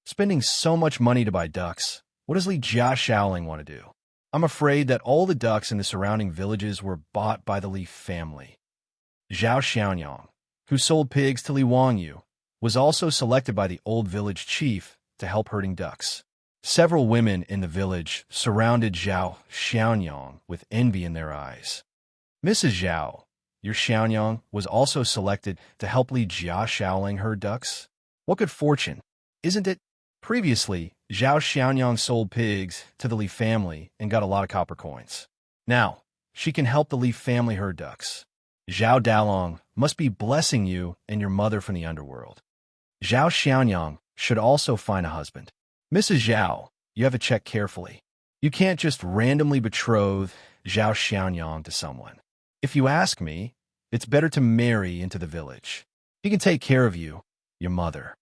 Spending so much money to buy ducks, what does Li Xiaolang want to do? I'm afraid that all the ducks in the surrounding villages were bought by the Li family. Zhao Xiaonyang, who sold pigs to Li Wangyu, was also selected by the old village chief to help herding ducks. Several women in the village surrounded Zhao Xiaonyang with envy in their eyes. Mrs. Zhao, your Xiaonyang, was also selected to help lead Jia Xiaoling herd ducks. What good fortune, isn't it? Previously, Zhao Xiaonyang sold pigs to the Li family and got a lot of copper coins. Now, she can help the Li family herd ducks. Zhao Dalong must be blessing you and your mother from the underworld. Zhao Xiaonyang should also find a husband. Mrs. Zhao, you have to check carefully. You can't just randomly betroth Zhao Xiaonyang to someone. If you ask me, it's better to marry into the village. He can take care of you, your mother.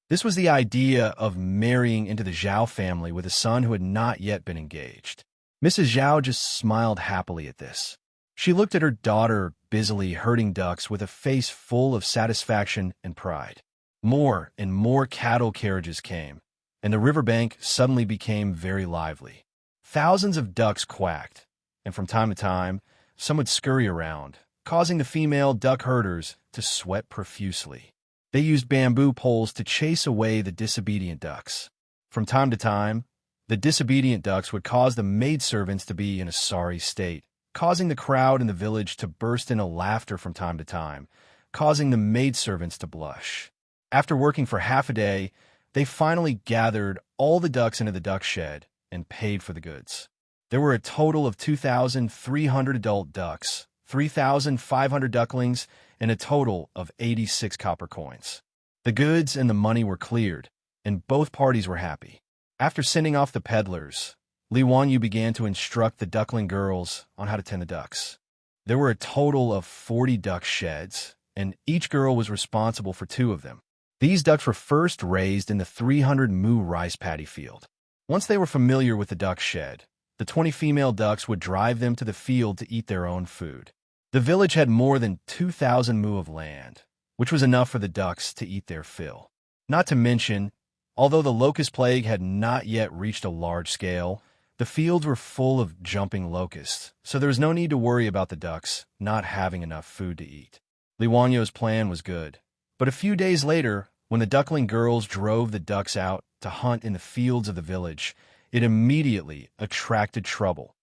This was the idea of marrying into the Zhao family with a son who had not yet been engaged. Mrs. Zhao just smiled happily at this. She looked at her daughter busily herding ducks with a face full of satisfaction and pride. More and more cattle carriages came, and the riverbank suddenly became very lively. Thousands of ducks quacked, and from time to time, some would scurry around, causing the female duck herders to sweat profusely. They used bamboo poles to chase away the disobedient ducks. From time to time, the disobedient ducks would cause the maidservants to be in a sorry state, causing the crowd in the village to burst into laughter from time to time, causing the maidservants to blush. After working for half a day, they finally gathered all the ducks into the duck shed and paid for the goods. There were a total of 2,300 adult ducks, 3,500 ducklings, and a total of 86 copper coins. The goods and the money were cleared, and both parties were happy. After sending off the peddlers, Li Wangyu began to instruct the duckling girls on how to tend the ducks. There were a total of 40 duck sheds, and each girl was responsible for 2 of them. These ducks were first raised in the 300 mu rice paddy field. Once they were familiar with the duck shed, the 20 female ducks would drive them to the field to eat their own food. The village had more than 2,000 mu of land, which was enough for the ducks to eat their fill. Not to mention, although the locust plague had not yet reached a large scale, the fields were full of jumping locusts, so there was no need to worry about the ducks not having enough food to eat. Li Wanyo's plan was good, but a few days later, when the duckling girls drove the ducks out to hunt in the fields of the village, it immediately attracted trouble.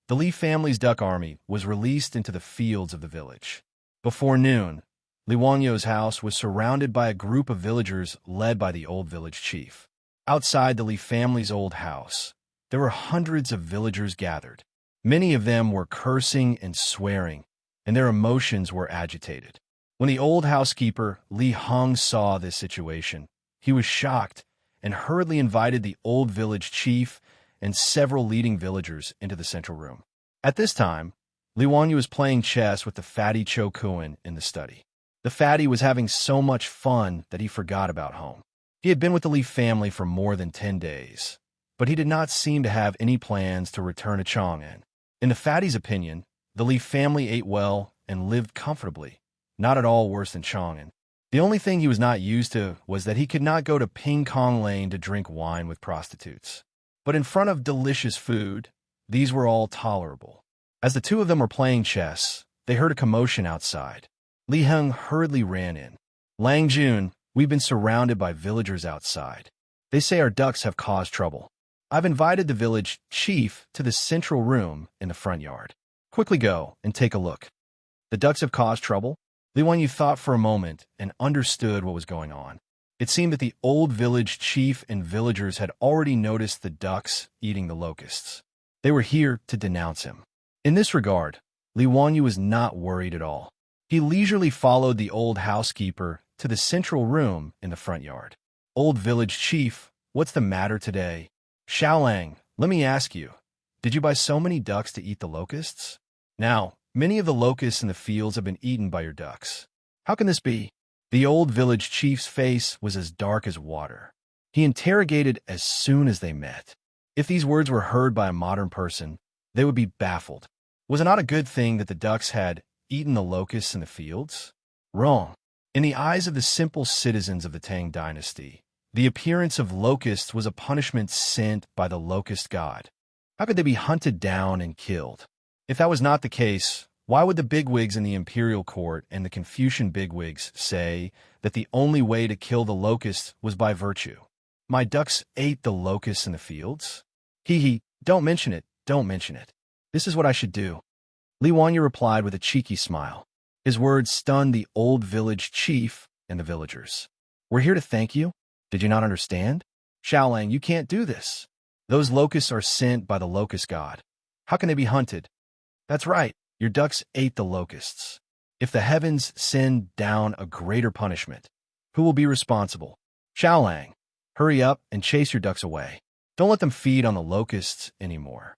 The Li family's duck army was released into the fields of the village. Before noon, Li Wangyo's house was surrounded by a group of villagers led by the old village chief. Outside the Li family's old house, there were hundreds of villagers gathered. Many of them were cursing and swearing, and their emotions were agitated. When the old housekeeper, Li Heng, saw this situation, he was shocked and hurriedly invited the old village chief and several leading villagers into the central room. At this time, Li Wangyu was playing chess with the fatty Cho Kuan in the study. The fatty was having so much fun that he forgot about home. He had been with the Li family for more than 10 days, but he did not seem to have any plans to return to Chang'an. In the fatty's opinion, the Li family ate well and lived comfortably, not at all worse than Chang'an. The only thing he was not used to was that he could not go to Ping Kong Lane to drink wine with prostitutes. But in front of delicious food, these were all tolerable. As the 2 of them were playing chess, they heard a commotion outside. Li Heng hurriedly ran in. Lang Jun, we've been surrounded by villagers outside. They say our ducks have caused trouble. I've invited the village chief to the central room in the front yard. Quickly go and take a look. The ducks have caused trouble? Li Wangyu thought for a moment and understood what was going on. It seemed that the old village chief and villagers had already noticed the ducks eating the locusts. They were here to denounce him. In this regard, Li Wangyu was not worried at all. He leisurely followed the old housekeeper to the central room in the front yard. Old village chief, what's the matter today? Xiaolang, let me ask you, did you buy so many ducks to eat the locusts? Now, many of the locusts in the fields have been eaten by your ducks. How can this be? The old village chief's face was as dark as water. He interrogated as soon as they met. If these words were heard by a modern person, they would be baffled. Was it not a good thing that the ducks had eaten the locusts in the fields? Wrong. In the eyes of the simple citizens of the Tang dynasty, the appearance of locusts was a punishment sent by the locust god. How could they be hunted down and killed? If that was not the case, why would the bigwigs in the imperial court and the Confucian bigwigs say that the only way to kill the locusts was by virtue? My ducks ate the locusts in the fields? Hee hee, don't mention it, don't mention it. This is what I should do. Li Wanyu replied with a cheeky smile. His words stunned the old village chief and the villagers. We're here to thank you? Did you not understand? Xiaolang, you can't do this. Those locusts are sent by the locust god. How can they be hunted? That's right, your ducks ate the locusts. If the heavens send down a greater punishment, who will be responsible? Xiaolang, hurry up and chase your ducks away. Don't let them feed on the locusts anymore.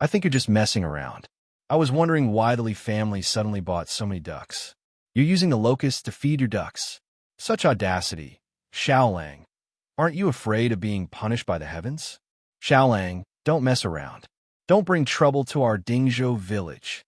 I think you're just messing around. I was wondering why the Li family suddenly bought so many ducks. You're using the locusts to feed your ducks. Such audacity. Xiaolang, aren't you afraid of being punished by the heavens? Xiaolang, don't mess around. Don't bring trouble to our Dingzhou village.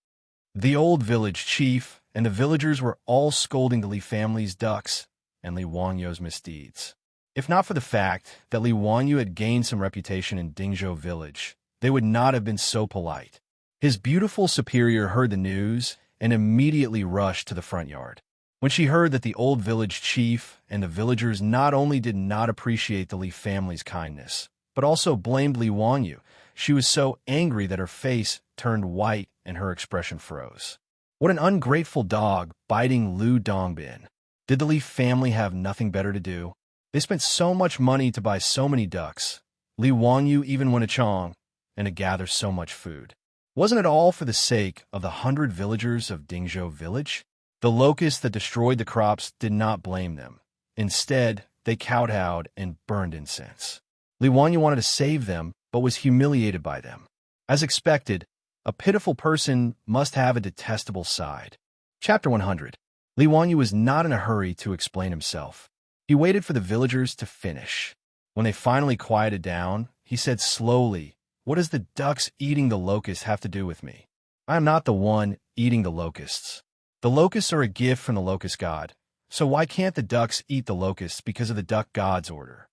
The old village chief and the villagers were all scolding the Li family's ducks and Li Wanyu's misdeeds. If not for the fact that Li Wanyu had gained some reputation in Dingzhou village, they would not have been so polite. His beautiful superior heard the news and immediately rushed to the front yard. When she heard that the old village chief and the villagers not only did not appreciate the Li family's kindness, but also blamed Li Wanyu, she was so angry that her face turned white and her expression froze. What an ungrateful dog biting Lu Dongbin. Did the Li family have nothing better to do? They spent so much money to buy so many ducks. Li Wanyu even went a chong and to gather so much food. Wasn't it all for the sake of the 100 villagers of Dingzhou village? The locusts that destroyed the crops did not blame them. Instead, they kowtowed and burned incense. Li Wanyu wanted to save them, but was humiliated by them. As expected, a pitiful person must have a detestable side. Chapter 100. Li Wanyu was not in a hurry to explain himself. He waited for the villagers to finish. When they finally quieted down, he said slowly, "What does the ducks eating the locusts have to do with me? I am not the one eating the locusts. The locusts are a gift from the locust god, so why can't the ducks eat the locusts because of the duck god's order?"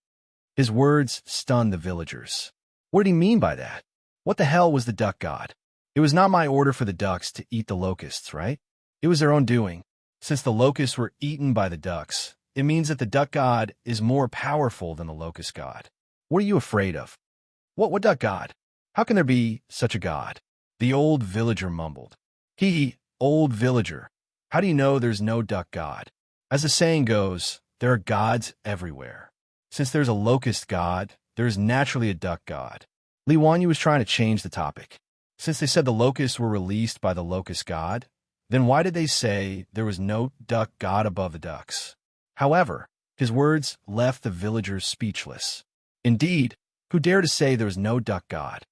His words stunned the villagers. What did he mean by that? What the hell was the duck god? It was not my order for the ducks to eat the locusts, right? It was their own doing. Since the locusts were eaten by the ducks, it means that the duck god is more powerful than the locust god. What are you afraid of? What duck god? How can there be such a god? The old villager mumbled. Hee, old villager. How do you know there's no duck god? As the saying goes, there are gods everywhere. Since there's a locust god, there is naturally a duck god. Li Wanyu was trying to change the topic. Since they said the locusts were released by the locust god, then why did they say there was no duck god above the ducks? However, his words left the villagers speechless. Indeed, who dare to say there was no duck god?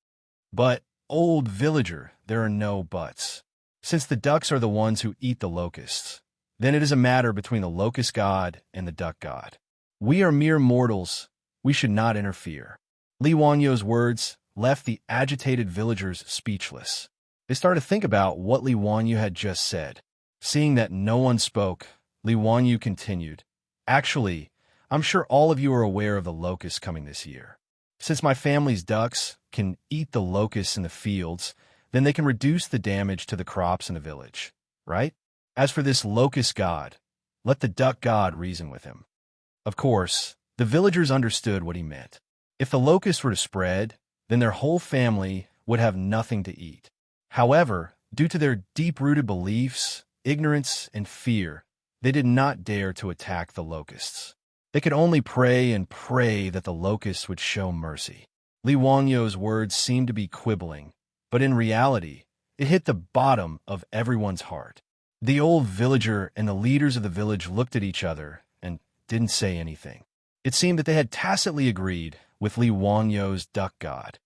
But, old villager, there are no buts. Since the ducks are the ones who eat the locusts, then it is a matter between the locust god and the duck god. We are mere mortals. We should not interfere. Li Wanyu's words left the agitated villagers speechless. They started to think about what Li Wanyu had just said. Seeing that no one spoke, Li Wanyu continued, "Actually, I'm sure all of you are aware of the locusts coming this year. Since my family's ducks can eat the locusts in the fields, then they can reduce the damage to the crops in the village, right? As for this locust god, let the duck god reason with him." Of course, the villagers understood what he meant. If the locusts were to spread, then their whole family would have nothing to eat. However, due to their deep-rooted beliefs, ignorance, and fear, they did not dare to attack the locusts. They could only pray and pray that the locusts would show mercy. Li Wangyu's words seemed to be quibbling, but in reality, it hit the bottom of everyone's heart. The old villager and the leaders of the village looked at each other and didn't say anything. It seemed that they had tacitly agreed with Li Wangyu's duck god.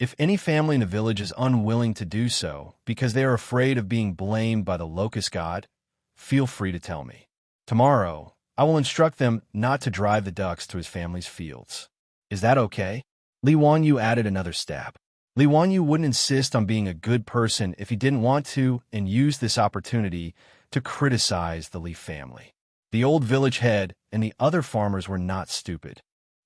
If any family in the village is unwilling to do so because they are afraid of being blamed by the locust god, feel free to tell me. Tomorrow, I will instruct them not to drive the ducks to his family's fields. Is that okay? Li Wanyu added another stab. Li Wanyu wouldn't insist on being a good person if he didn't want to and used this opportunity to criticize the Li family. The old village head and the other farmers were not stupid.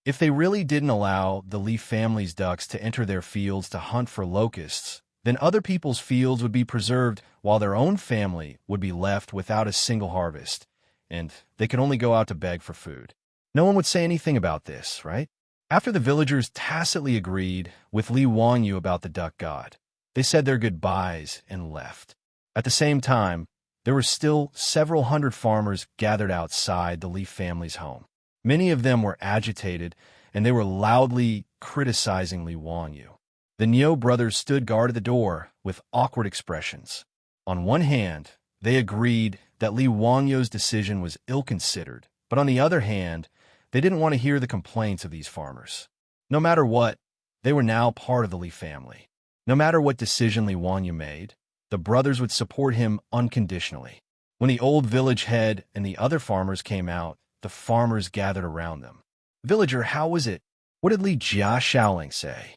If they really didn't allow the Li family's ducks to enter their fields to hunt for locusts, then other people's fields would be preserved while their own family would be left without a single harvest, and they could only go out to beg for food. No one would say anything about this, right? After the villagers tacitly agreed with Li Wangyu about the duck god, they said their goodbyes and left. At the same time, there were still several hundred farmers gathered outside the Li family's home. Many of them were agitated, and they were loudly criticizing Li Wangyu. The Niu brothers stood guard at the door with awkward expressions. On one hand, they agreed that Li Wangyu's decision was ill-considered, but on the other hand, they didn't want to hear the complaints of these farmers. No matter what, they were now part of the Li family. No matter what decision Li Wangyu made, the brothers would support him unconditionally. When the old village head and the other farmers came out, the farmers gathered around them. "Villager, how was it? What did Li Jia Shaoling say?"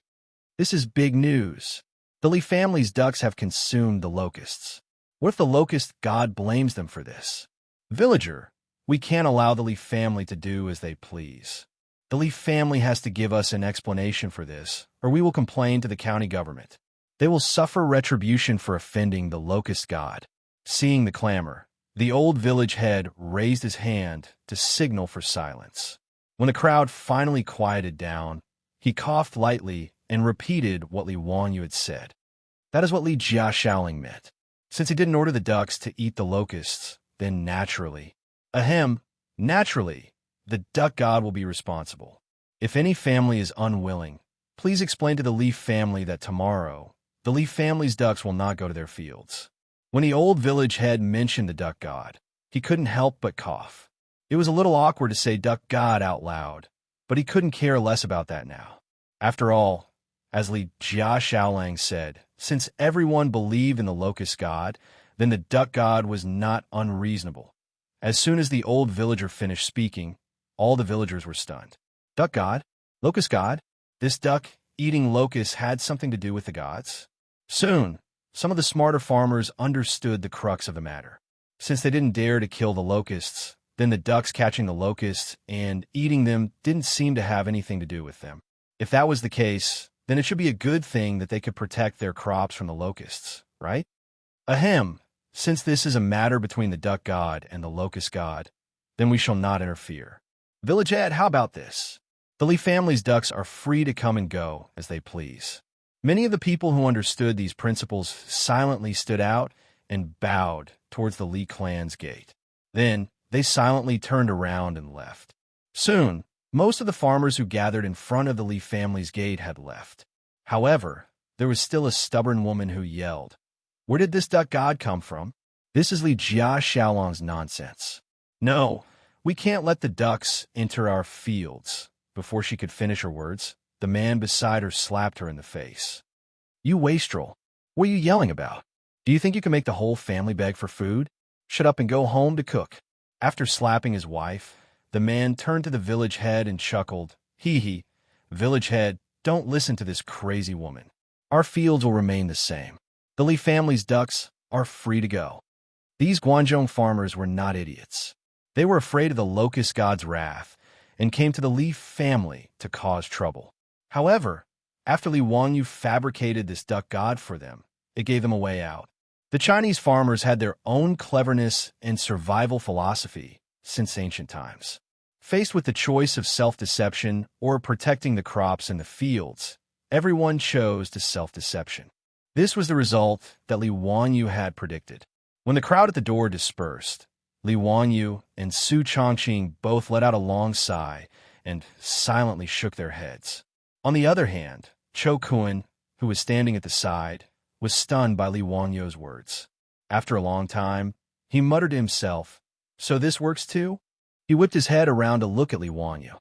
"This is big news. The Li family's ducks have consumed the locusts. What if the locust god blames them for this?" "Villager, we can't allow the Li family to do as they please. The Li family has to give us an explanation for this, or we will complain to the county government. They will suffer retribution for offending the locust god." Seeing the clamor, the old village head raised his hand to signal for silence. When the crowd finally quieted down, he coughed lightly and repeated what Li Wangyu had said. That is what Li Jia Shaoling meant. Since he didn't order the ducks to eat the locusts, then naturally, the duck god will be responsible. If any family is unwilling, please explain to the Li family that tomorrow, the Li family's ducks will not go to their fields. When the old village head mentioned the duck god, he couldn't help but cough. It was a little awkward to say duck god out loud, but he couldn't care less about that now. After all, as Li Jia Shaolang said, since everyone believed in the locust god, then the duck god was not unreasonable. As soon as the old villager finished speaking, all the villagers were stunned. Duck god? Locust god? This duck eating locusts had something to do with the gods? Soon, some of the smarter farmers understood the crux of the matter. Since they didn't dare to kill the locusts, then the ducks catching the locusts and eating them didn't seem to have anything to do with them. If that was the case, then it should be a good thing that they could protect their crops from the locusts, right? Since this is a matter between the duck god and the locust god, then we shall not interfere. Village head, how about this? The Li family's ducks are free to come and go as they please. Many of the people who understood these principles silently stood out and bowed towards the Li clan's gate. Then, they silently turned around and left. Soon, most of the farmers who gathered in front of the Li family's gate had left. However, there was still a stubborn woman who yelled, "Where did this duck god come from? This is Li Jia Shaolong's nonsense. No, we can't let the ducks enter our fields." Before she could finish her words, the man beside her slapped her in the face. "You wastrel! What are you yelling about? Do you think you can make the whole family beg for food? Shut up and go home to cook." After slapping his wife, the man turned to the village head and chuckled, "Hee, village head, don't listen to this crazy woman. Our fields will remain the same. The Li family's ducks are free to go." These Guangzhou farmers were not idiots. They were afraid of the locust god's wrath and came to the Li family to cause trouble. However, after Li Wangyu fabricated this duck god for them, it gave them a way out. The Chinese farmers had their own cleverness and survival philosophy since ancient times. Faced with the choice of self-deception or protecting the crops in the fields, everyone chose to self-deception. This was the result that Li Wangyu had predicted. When the crowd at the door dispersed, Li Wangyu and Su Chongqing both let out a long sigh and silently shook their heads. On the other hand, Chou Kun, who was standing at the side, was stunned by Li Wangyu's words. After a long time, he muttered to himself, "So this works too?" He whipped his head around to look at Li Wangyu.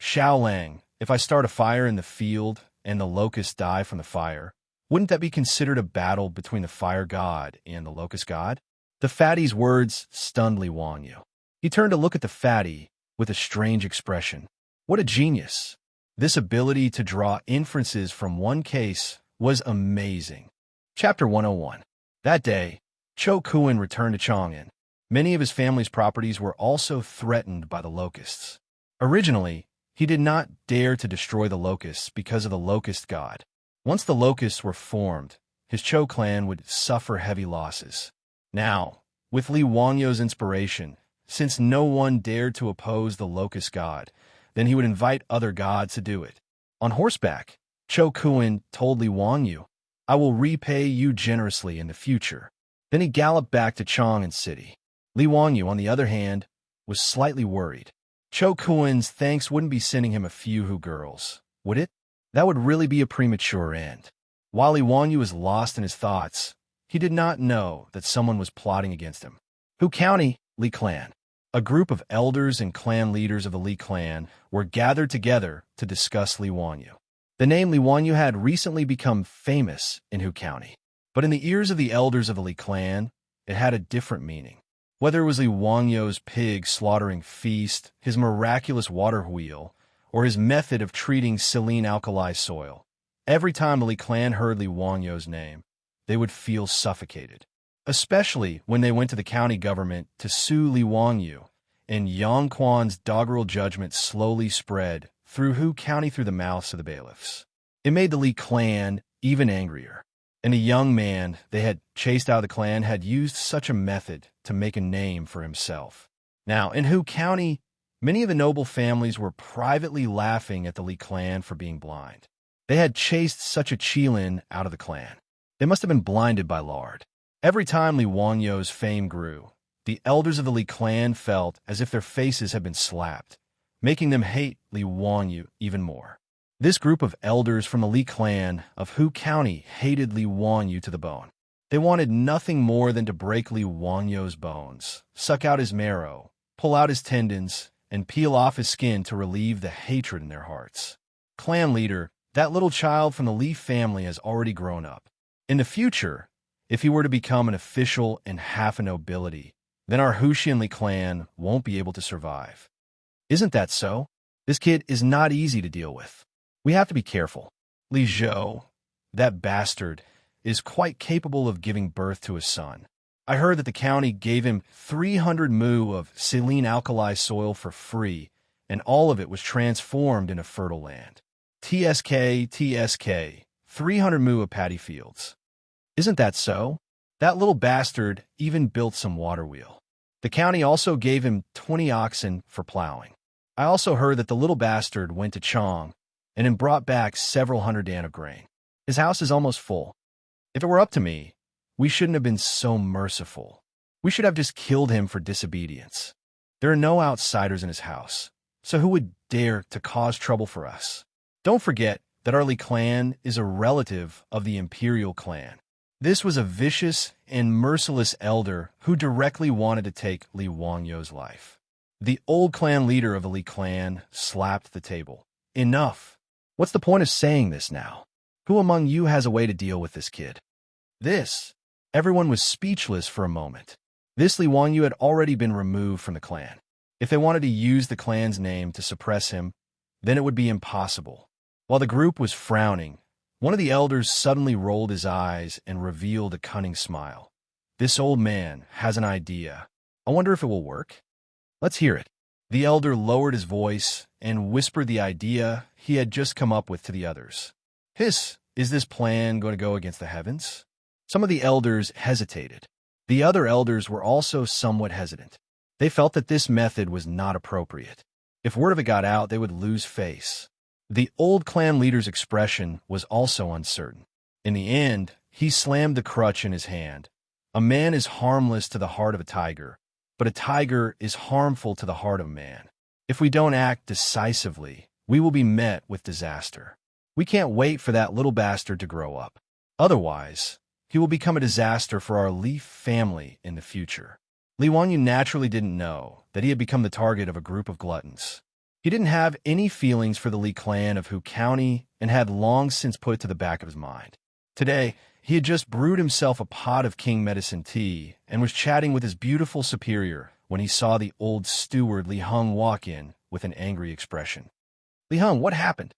"Shaolang, if I start a fire in the field and the locusts die from the fire, wouldn't that be considered a battle between the fire god and the locust god?" The fatty's words stunned Li Wangyu. He turned to look at the fatty with a strange expression. What a genius! This ability to draw inferences from one case was amazing. Chapter 101. That day, Chou Kun returned to Chang'an. Many of his family's properties were also threatened by the locusts. Originally, He did not dare to destroy the locusts because of the locust god. Once the locusts were formed, his Cho clan would suffer heavy losses. Now, with Li Wangyo's inspiration, since no one dared to oppose the locust god, then he would invite other gods to do it. On horseback, Cho Kuan told Li Wangyu, "I will repay you generously in the future." Then he galloped back to Chang'an City. Li Wangyu, on the other hand, was slightly worried. Cho Kuan's thanks wouldn't be sending him a few Hu girls, would it? That would really be a premature end. While Li Wangyu was lost in his thoughts, he did not know that someone was plotting against him. Hu County, Li Clan. A group of elders and clan leaders of the Li Clan were gathered together to discuss Li Wangyu. The name Li Wangyu had recently become famous in Hu County, but in the ears of the elders of the Li Clan, it had a different meaning. Whether it was Li Wangyu's pig slaughtering feast, his miraculous water wheel, or his method of treating saline alkali soil, every time the Li Clan heard Li Wangyu's name, they would feel suffocated. Especially when they went to the county government to sue Li Wangyu, and Yang Quan's doggerel judgment slowly spread through Hu County through the mouths of the bailiffs. It made the Li Clan even angrier. And a young man they had chased out of the clan had used such a method to make a name for himself. Now, in Hu County, many of the noble families were privately laughing at the Li clan for being blind. They had chased such a Qilin out of the clan. They must have been blinded by lard. Every time Li Wangyu's fame grew, the elders of the Li clan felt as if their faces had been slapped, making them hate Li Wangyu even more. This group of elders from the Li clan of Hu County hated Li Wangyu to the bone. They wanted nothing more than to break Li Wangyu's bones, suck out his marrow, pull out his tendons, and peel off his skin to relieve the hatred in their hearts. Clan leader, that little child from the Li family has already grown up. In the future, if he were to become an official and half a nobility, then our Huxian Li clan won't be able to survive. Isn't that so? This kid is not easy to deal with. We have to be careful. Li Zhou, that bastard, is quite capable of giving birth to a son. I heard that the county gave him 300 mu of saline alkali soil for free, and all of it was transformed into fertile land. TSK, 300 mu of paddy fields. Isn't that so? That little bastard even built some water wheel. The county also gave him 20 oxen for plowing. I also heard that the little bastard went to Chang and then brought back several hundred dan of grain. His house is almost full. If it were up to me, we shouldn't have been so merciful. We should have just killed him for disobedience. There are no outsiders in his house, so who would dare to cause trouble for us? Don't forget that our Li clan is a relative of the imperial clan. This was a vicious and merciless elder who directly wanted to take Li Wangyu's life. The old clan leader of the Li clan slapped the table. Enough. What's the point of saying this now? Who among you has a way to deal with this kid? Everyone was speechless for a moment. This Li Wangyu had already been removed from the clan. If they wanted to use the clan's name to suppress him, then it would be impossible. While the group was frowning, one of the elders suddenly rolled his eyes and revealed a cunning smile. This old man has an idea. I wonder if it will work. Let's hear it. The elder lowered his voice and whispered the idea he had just come up with to the others. Is this plan going to go against the heavens? Some of the elders hesitated. The other elders were also somewhat hesitant. They felt that this method was not appropriate. If word of it got out, they would lose face. The old clan leader's expression was also uncertain. In the end, he slammed the crutch in his hand. A man is harmless to the heart of a tiger, but a tiger is harmful to the heart of a man. If we don't act decisively, we will be met with disaster. We can't wait for that little bastard to grow up. Otherwise, he will become a disaster for our Li family in the future. Li Wangyu naturally didn't know that he had become the target of a group of gluttons. He didn't have any feelings for the Li clan of Hu County and had long since put it to the back of his mind. Today, he had just brewed himself a pot of king medicine tea and was chatting with his beautiful superior when he saw the old steward Li Heng walk in with an angry expression. Li Heng, what happened?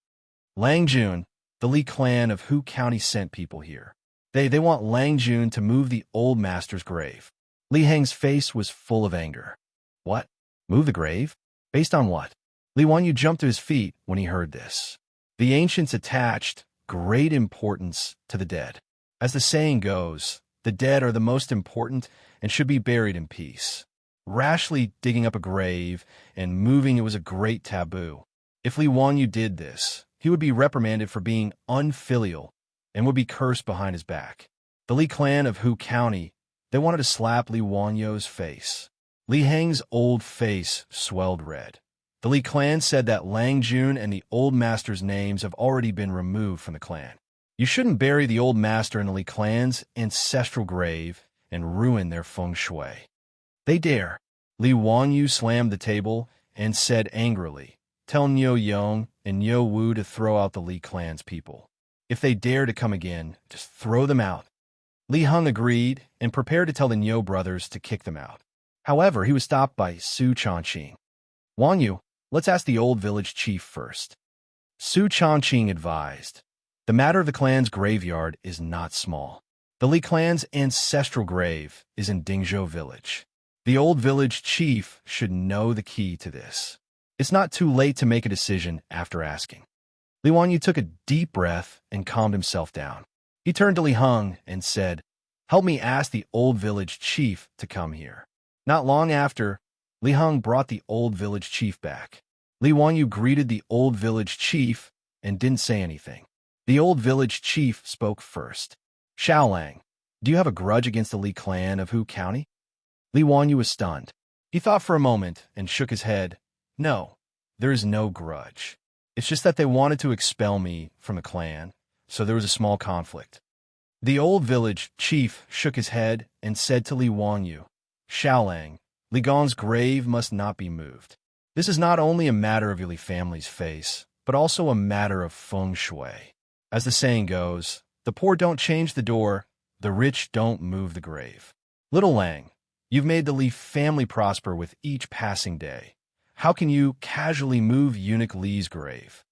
Lang Jun, the Li clan of Hu County sent people here. They want Lang Jun to move the old master's grave. Li Heng's face was full of anger. What? Move the grave? Based on what? Li Wanyu jumped to his feet when he heard this. The ancients attached great importance to the dead. As the saying goes, the dead are the most important and should be buried in peace. Rashly digging up a grave and moving it was a great taboo. If Li Wanyu did this, he would be reprimanded for being unfilial and would be cursed behind his back. The Li clan of Hu County, they wanted to slap Li Wanyu's face. Li Heng's old face swelled red. The Li clan said that Lang Jun and the old master's names have already been removed from the clan. You shouldn't bury the old master in the Li clan's ancestral grave and ruin their feng shui. They dare. Li Wanyu slammed the table and said angrily, "Tell Niu Yong and Niu Wu to throw out the Li clan's people. If they dare to come again, just throw them out." Li Heng agreed and prepared to tell the Niu brothers to kick them out. However, he was stopped by Su Chongqing. "Wanyu, let's ask the old village chief first." Su Chongqing advised, "The matter of the clan's graveyard is not small. The Li clan's ancestral grave is in Dingzhou village. The old village chief should know the key to this. It's not too late to make a decision after asking." Li Wanyu took a deep breath and calmed himself down. He turned to Li Heng and said, "Help me ask the old village chief to come here." Not long after, Li Heng brought the old village chief back. Li Wanyu greeted the old village chief and didn't say anything. The old village chief spoke first. "Xiaolang, do you have a grudge against the Li clan of Hu County?" Li Wanyu was stunned. He thought for a moment and shook his head. "No, there is no grudge. It's just that they wanted to expel me from the clan, so there was a small conflict." The old village chief shook his head and said to Li Wanyu, "Xiaolang, Li Gong's grave must not be moved. This is not only a matter of your Li family's face, but also a matter of feng shui. As the saying goes, the poor don't change the door, the rich don't move the grave. Little Lang, you've made the Li family prosper with each passing day. How can you casually move eunuch Li's grave?"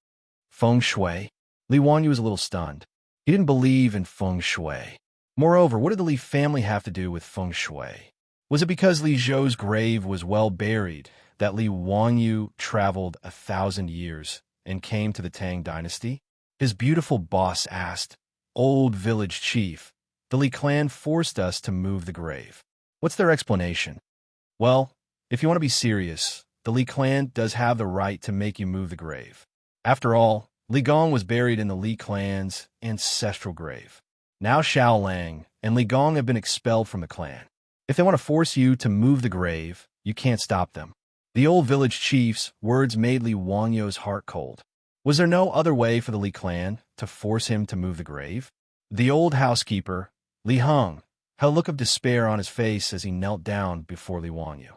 Feng shui? Li Wanyu was a little stunned. He didn't believe in feng shui. Moreover, what did the Li family have to do with feng shui? Was it because Li Zhou's grave was well buried that Li Wanyu traveled 1,000 years and came to the Tang dynasty? His beautiful boss asked, "Old village chief, the Li clan forced us to move the grave. What's their explanation?" "Well, if you want to be serious, the Li clan does have the right to make you move the grave. After all, Li Gong was buried in the Li clan's ancestral grave. Now Xiao Lang and Li Gong have been expelled from the clan. If they want to force you to move the grave, you can't stop them." The old village chief's words made Li Wanyu's heart cold. Was there no other way for the Li clan to force him to move the grave? The old housekeeper, Li Heng, had a look of despair on his face as he knelt down before Li Wanyu.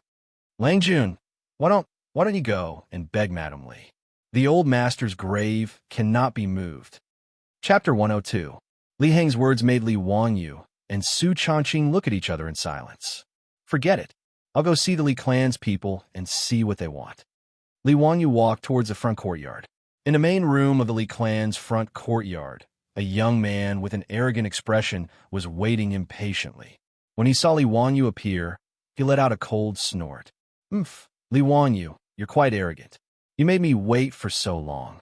"Lang Jun, why don't you go and beg Madam Li? The old master's grave cannot be moved." Chapter 102. Li Heng's words made Li Wanyu and Su Chongqing look at each other in silence. "Forget it. I'll go see the Li clan's people and see what they want." Li Wanyu walked towards the front courtyard. In the main room of the Li clan's front courtyard, a young man with an arrogant expression was waiting impatiently. When he saw Li Wanyu appear, he let out a cold snort. "Umph, Li Wanyu, you're quite arrogant. You made me wait for so long."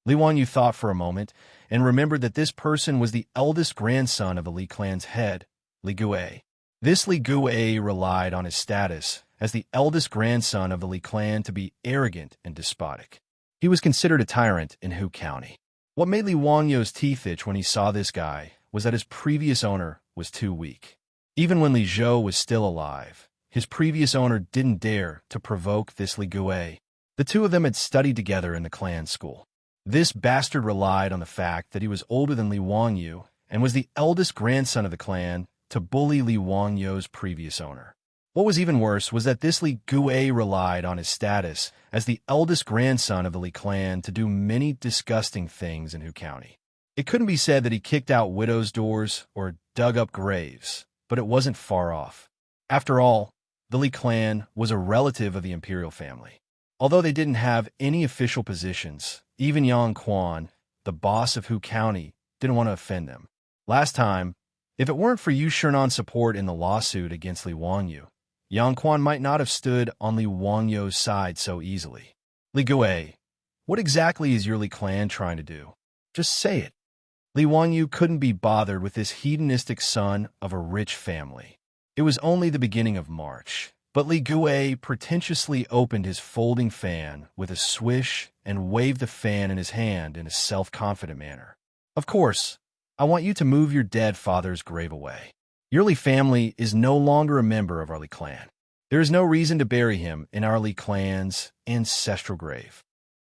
Li Wanyu thought for a moment and remembered that this person was the eldest grandson of the Li clan's head, Li Gui. This Li Gui relied on his status as the eldest grandson of the Li clan to be arrogant and despotic. He was considered a tyrant in Hu County. What made Li Wanyu's teeth itch when he saw this guy was that his previous owner was too weak. Even when Li Zhou was still alive, his previous owner didn't dare to provoke this Li Gui. The two of them had studied together in the clan school. This bastard relied on the fact that he was older than Li Wanyu and was the eldest grandson of the clan to bully Li Wanyu's previous owner. What was even worse was that this Li Gui relied on his status as the eldest grandson of the Li clan to do many disgusting things in Hu County. It couldn't be said that he kicked out widows' doors or dug up graves, but it wasn't far off. After all, the Li clan was a relative of the imperial family. Although they didn't have any official positions, even Yang Quan, the boss of Hu County, didn't want to offend them. Last time, if it weren't for Yu Shernan's support in the lawsuit against Li Wanyu, Yang Quan might not have stood on Li Wanyu's side so easily. Li Gui, what exactly is your Li clan trying to do? Just say it. Li Wangyu couldn't be bothered with this hedonistic son of a rich family. It was only the beginning of March, but Li Gui pretentiously opened his folding fan with a swish and waved the fan in his hand in a self-confident manner. Of course, I want you to move your dead father's grave away. Your Li family is no longer a member of our Li clan. There is no reason to bury him in our Li clan's ancestral grave.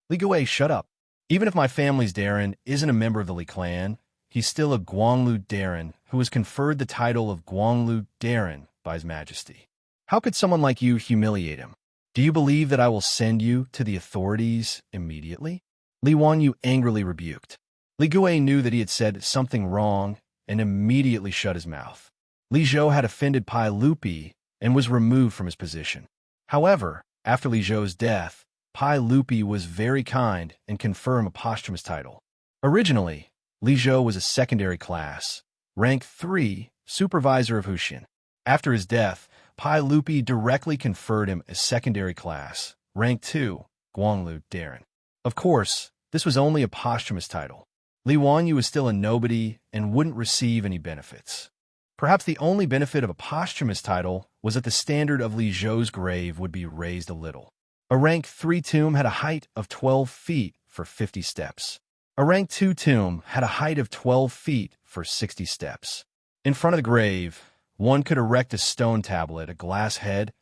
Li Gui, shut up. Even if my family's Darren isn't a member of the Li clan, he's still a Guanglu Darren who was conferred the title of Guanglu Darren by His Majesty. How could someone like you humiliate him? Do you believe that I will send you to the authorities immediately? Li Wangyu angrily rebuked. Li Gui knew that he had said something wrong and immediately shut his mouth. Li Zhou had offended Pai Lupi and was removed from his position. However, after Li Zhou's death, Pai Lupi was very kind and conferred him a posthumous title. Originally, Li Zhou was a secondary class, rank 3, supervisor of Huxian. After his death, Pai Lupi directly conferred him a secondary class, rank 2, Guanglu Darren. Of course, this was only a posthumous title. Li Wangyu was still a nobody and wouldn't receive any benefits. Perhaps the only benefit of a posthumous title was that the standard of Li Zhou's grave would be raised a little. A rank 3 tomb had a height of 12 feet for 50 steps. A rank 2 tomb had a height of 12 feet for 60 steps. In front of the grave, one could erect a stone tablet, a glass head,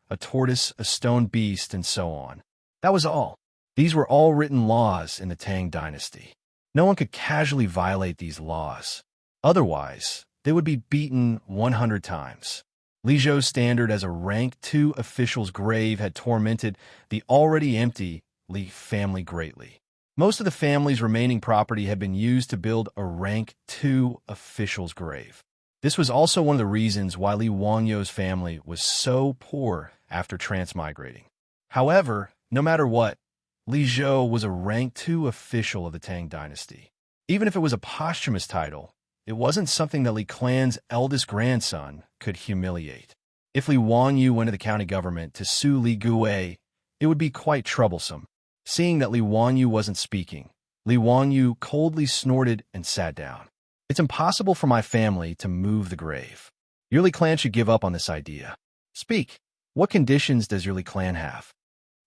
a tortoise, a stone beast, and so on. That was all. These were all written laws in the Tang dynasty. No one could casually violate these laws. Otherwise, they would be beaten 100 times. Li Zhou's standard as a rank 2 official's grave had tormented the already empty Li family greatly. Most of the family's remaining property had been used to build a rank 2 official's grave. This was also one of the reasons why Li Wangyu's family was so poor after transmigrating. However, no matter what, Li Zhou was a rank 2 official of the Tang dynasty. Even if it was a posthumous title, it wasn't something that Li clan's eldest grandson could humiliate. If Li Wangyu went to the county government to sue Li Gui, it would be quite troublesome. Seeing that Li Wangyu wasn't speaking, Li Wangyu coldly snorted and sat down. It's impossible for my family to move the grave. Your Li clan should give up on this idea. Speak. What conditions does your Li clan have?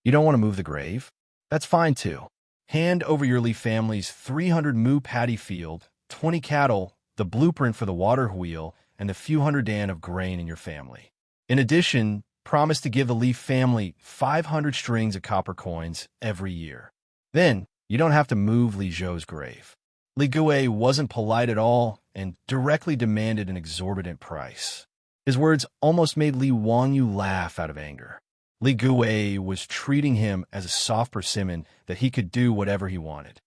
You don't want to move the grave? That's fine too. Hand over your Li family's 300 mu paddy field, 20 cattle, the blueprint for the water wheel, and the few hundred dan of grain in your family. In addition, promise to give the Li family 500 strings of copper coins every year. Then, you don't have to move Li Zhou's grave. Li Gui wasn't polite at all and directly demanded an exorbitant price. His words almost made Li Wangyu laugh out of anger. Li Gui was treating him as a soft persimmon that he could do whatever he wanted.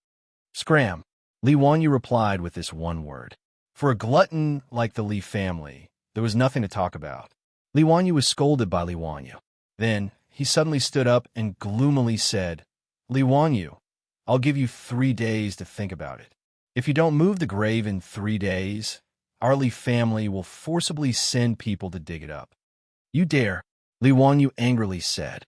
Scram! Li Wangyu replied with this one word. For a glutton like the Li family, there was nothing to talk about. Li Wangyu was scolded by Li Wangyu. Then, he suddenly stood up and gloomily said, Li Wangyu, I'll give you 3 days to think about it. If you don't move the grave in 3 days, our Li family will forcibly send people to dig it up. You dare, Li Wangyu angrily said.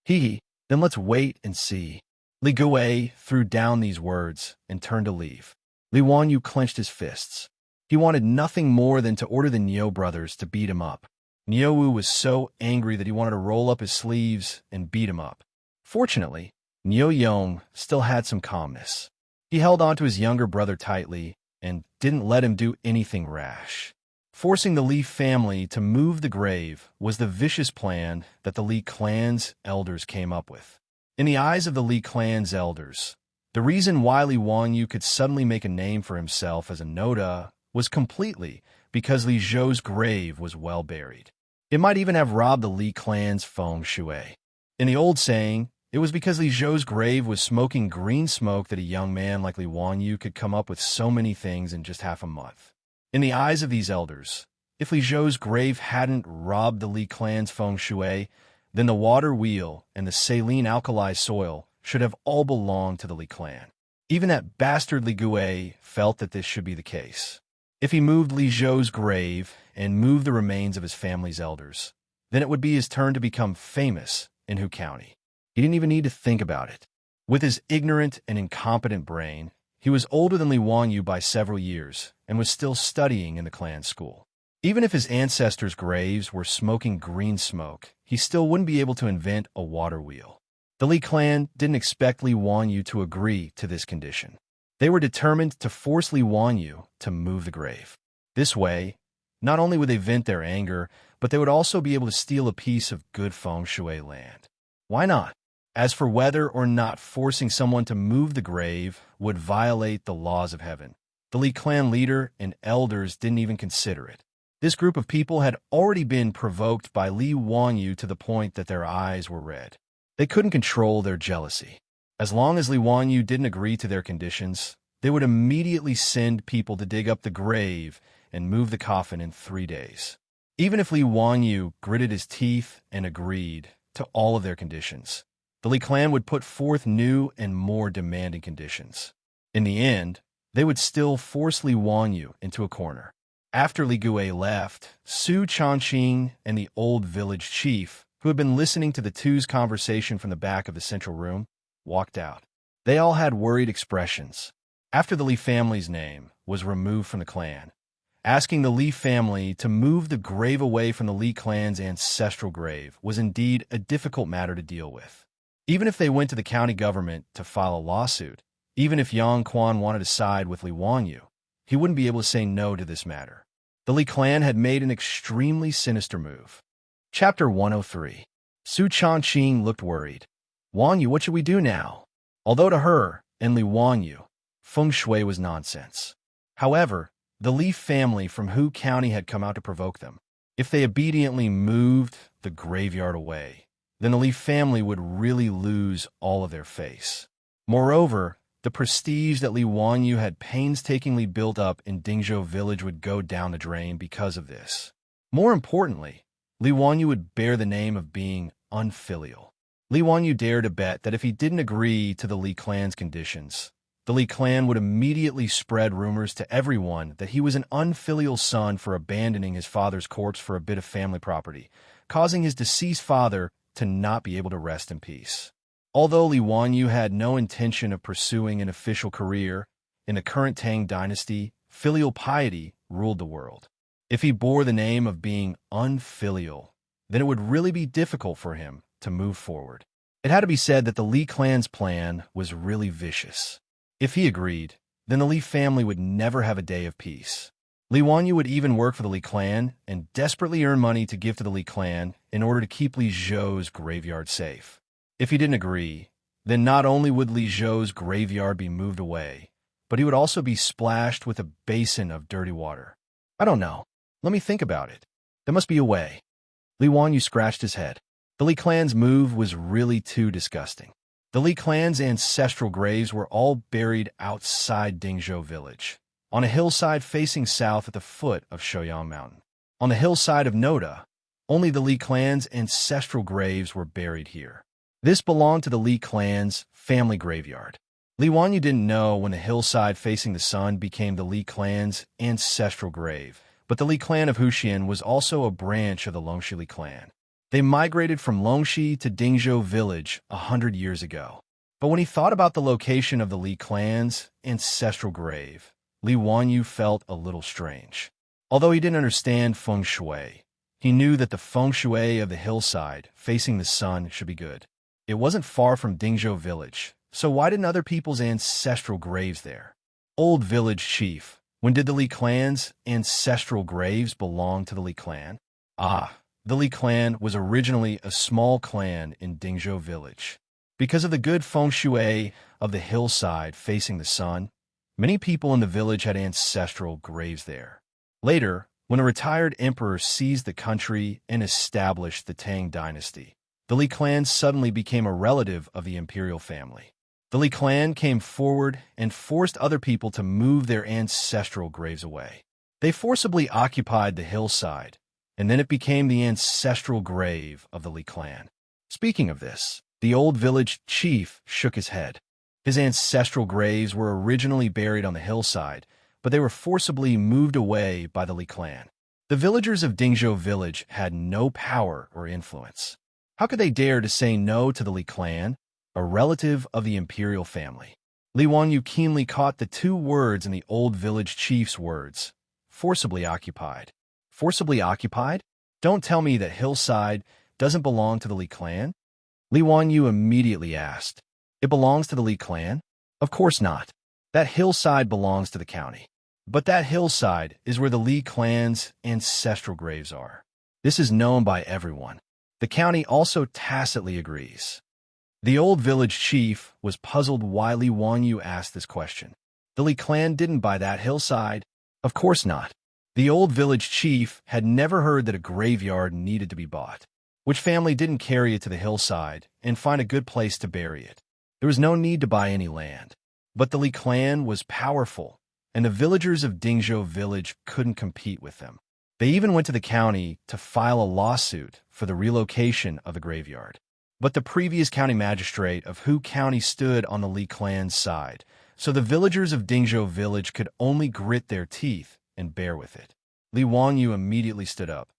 Hee, then let's wait and see. Li Gui threw down these words and turned to leave. Li Wangyu clenched his fists. He wanted nothing more than to order the Niu brothers to beat him up. Niu Wu was so angry that he wanted to roll up his sleeves and beat him up. Fortunately, Niu Yong still had some calmness. He held on to his younger brother tightly and didn't let him do anything rash. Forcing the Li family to move the grave was the vicious plan that the Li clan's elders came up with. In the eyes of the Li clan's elders, the reason why Li Wangyu could suddenly make a name for himself as a Noda was completely because Li Zhou's grave was well buried. It might even have robbed the Li clan's feng shui. In the old saying, it was because Li Zhou's grave was smoking green smoke that a young man like Li Wangyu could come up with so many things in just half a month. In the eyes of these elders, if Li Zhou's grave hadn't robbed the Li clan's feng shui, then the water wheel and the saline alkali soil should have all belonged to the Li clan. Even that bastard Li Gui felt that this should be the case. If he moved Li Zhou's grave and moved the remains of his family's elders, then it would be his turn to become famous in Hu County. He didn't even need to think about it. With his ignorant and incompetent brain, he was older than Li Wangyu by several years and was still studying in the clan school. Even if his ancestors' graves were smoking green smoke, he still wouldn't be able to invent a water wheel. The Li clan didn't expect Li Wangyu to agree to this condition. They were determined to force Li Wangyu to move the grave. This way, not only would they vent their anger, but they would also be able to steal a piece of good feng shui land. Why not? As for whether or not forcing someone to move the grave would violate the laws of heaven, the Li clan leader and elders didn't even consider it. This group of people had already been provoked by Li Wangyu to the point that their eyes were red. They couldn't control their jealousy. As long as Li Wangyu didn't agree to their conditions, they would immediately send people to dig up the grave and move the coffin in 3 days. Even if Li Wangyu gritted his teeth and agreed to all of their conditions, the Li clan would put forth new and more demanding conditions. In the end, they would still force Li Wangyu into a corner. After Li Gui left, Su Changqing and the old village chief, who had been listening to the two's conversation from the back of the central room, walked out. They all had worried expressions. After the Li family's name was removed from the clan, asking the Li family to move the grave away from the Li clan's ancestral grave was indeed a difficult matter to deal with. Even if they went to the county government to file a lawsuit, even if Yang Quan wanted to side with Li Wangyu, he wouldn't be able to say no to this matter. The Li clan had made an extremely sinister move. Chapter 103. Su Changqing looked worried. Wangyu, what should we do now? Although to her and Li Wangyu, feng shui was nonsense. However, the Li family from Hu County had come out to provoke them. If they obediently moved the graveyard away, then the Li family would really lose all of their face. Moreover, the prestige that Li Wangyu had painstakingly built up in Dingzhou village would go down the drain because of this. More importantly, Li Wangyu would bear the name of being unfilial. Li Wangyu dared to bet that if he didn't agree to the Li clan's conditions, the Li clan would immediately spread rumors to everyone that he was an unfilial son for abandoning his father's corpse for a bit of family property, causing his deceased father to not be able to rest in peace. Although Li Wangyu had no intention of pursuing an official career, in the current Tang dynasty, filial piety ruled the world. If he bore the name of being unfilial, then it would really be difficult for him to move forward. It had to be said that the Li clan's plan was really vicious. If he agreed, then the Li family would never have a day of peace. Li Wangyu would even work for the Li clan and desperately earn money to give to the Li clan in order to keep Li Zhou's graveyard safe. If he didn't agree, then not only would Li Zhou's graveyard be moved away, but he would also be splashed with a basin of dirty water. I don't know. Let me think about it. There must be a way. Li Wangyu scratched his head. The Li clan's move was really too disgusting. The Li clan's ancestral graves were all buried outside Dingzhou village, on a hillside facing south at the foot of Shouyang Mountain. On the hillside of Noda, only the Li clan's ancestral graves were buried here. This belonged to the Li clan's family graveyard. Li Wangyu didn't know when the hillside facing the sun became the Li clan's ancestral grave, but the Li clan of Huxian was also a branch of the Longxi Li clan. They migrated from Longxi to Dingzhou village 100 years ago. But when he thought about the location of the Li clan's ancestral grave, Li Wangyu felt a little strange. Although he didn't understand feng shui, he knew that the feng shui of the hillside facing the sun should be good. It wasn't far from Dingzhou village, so why didn't other people's ancestral graves there? Old village chief, when did the Li clan's ancestral graves belong to the Li clan? The Li clan was originally a small clan in Dingzhou village. Because of the good feng shui of the hillside facing the sun, many people in the village had ancestral graves there. Later, when a retired emperor seized the country and established the Tang dynasty, the Li clan suddenly became a relative of the imperial family. The Li clan came forward and forced other people to move their ancestral graves away. They forcibly occupied the hillside, and then it became the ancestral grave of the Li clan. Speaking of this, the old village chief shook his head. His ancestral graves were originally buried on the hillside, but they were forcibly moved away by the Li clan. The villagers of Dingzhou village had no power or influence. How could they dare to say no to the Li clan? a relative of the imperial family. Li Wanyu keenly caught the two words in the old village chief's words. Forcibly occupied. Forcibly occupied? Don't tell me that hillside doesn't belong to the Li clan? Li Wanyu immediately asked. It belongs to the Li clan? Of course not. That hillside belongs to the county. But that hillside is where the Li clan's ancestral graves are. This is known by everyone. The county also tacitly agrees. The old village chief was puzzled why Li Wanyu asked this question. The Li clan didn't buy that hillside. Of course not. The old village chief had never heard that a graveyard needed to be bought. Which family didn't carry it to the hillside and find a good place to bury it? There was no need to buy any land. But the Li clan was powerful, and the villagers of Dingzhou village couldn't compete with them. They even went to the county to file a lawsuit for the relocation of the graveyard. But the previous county magistrate of Hu County stood on the Li clan's side, so the villagers of Dingzhou village could only grit their teeth and bear with it. Li Wanyu immediately stood up.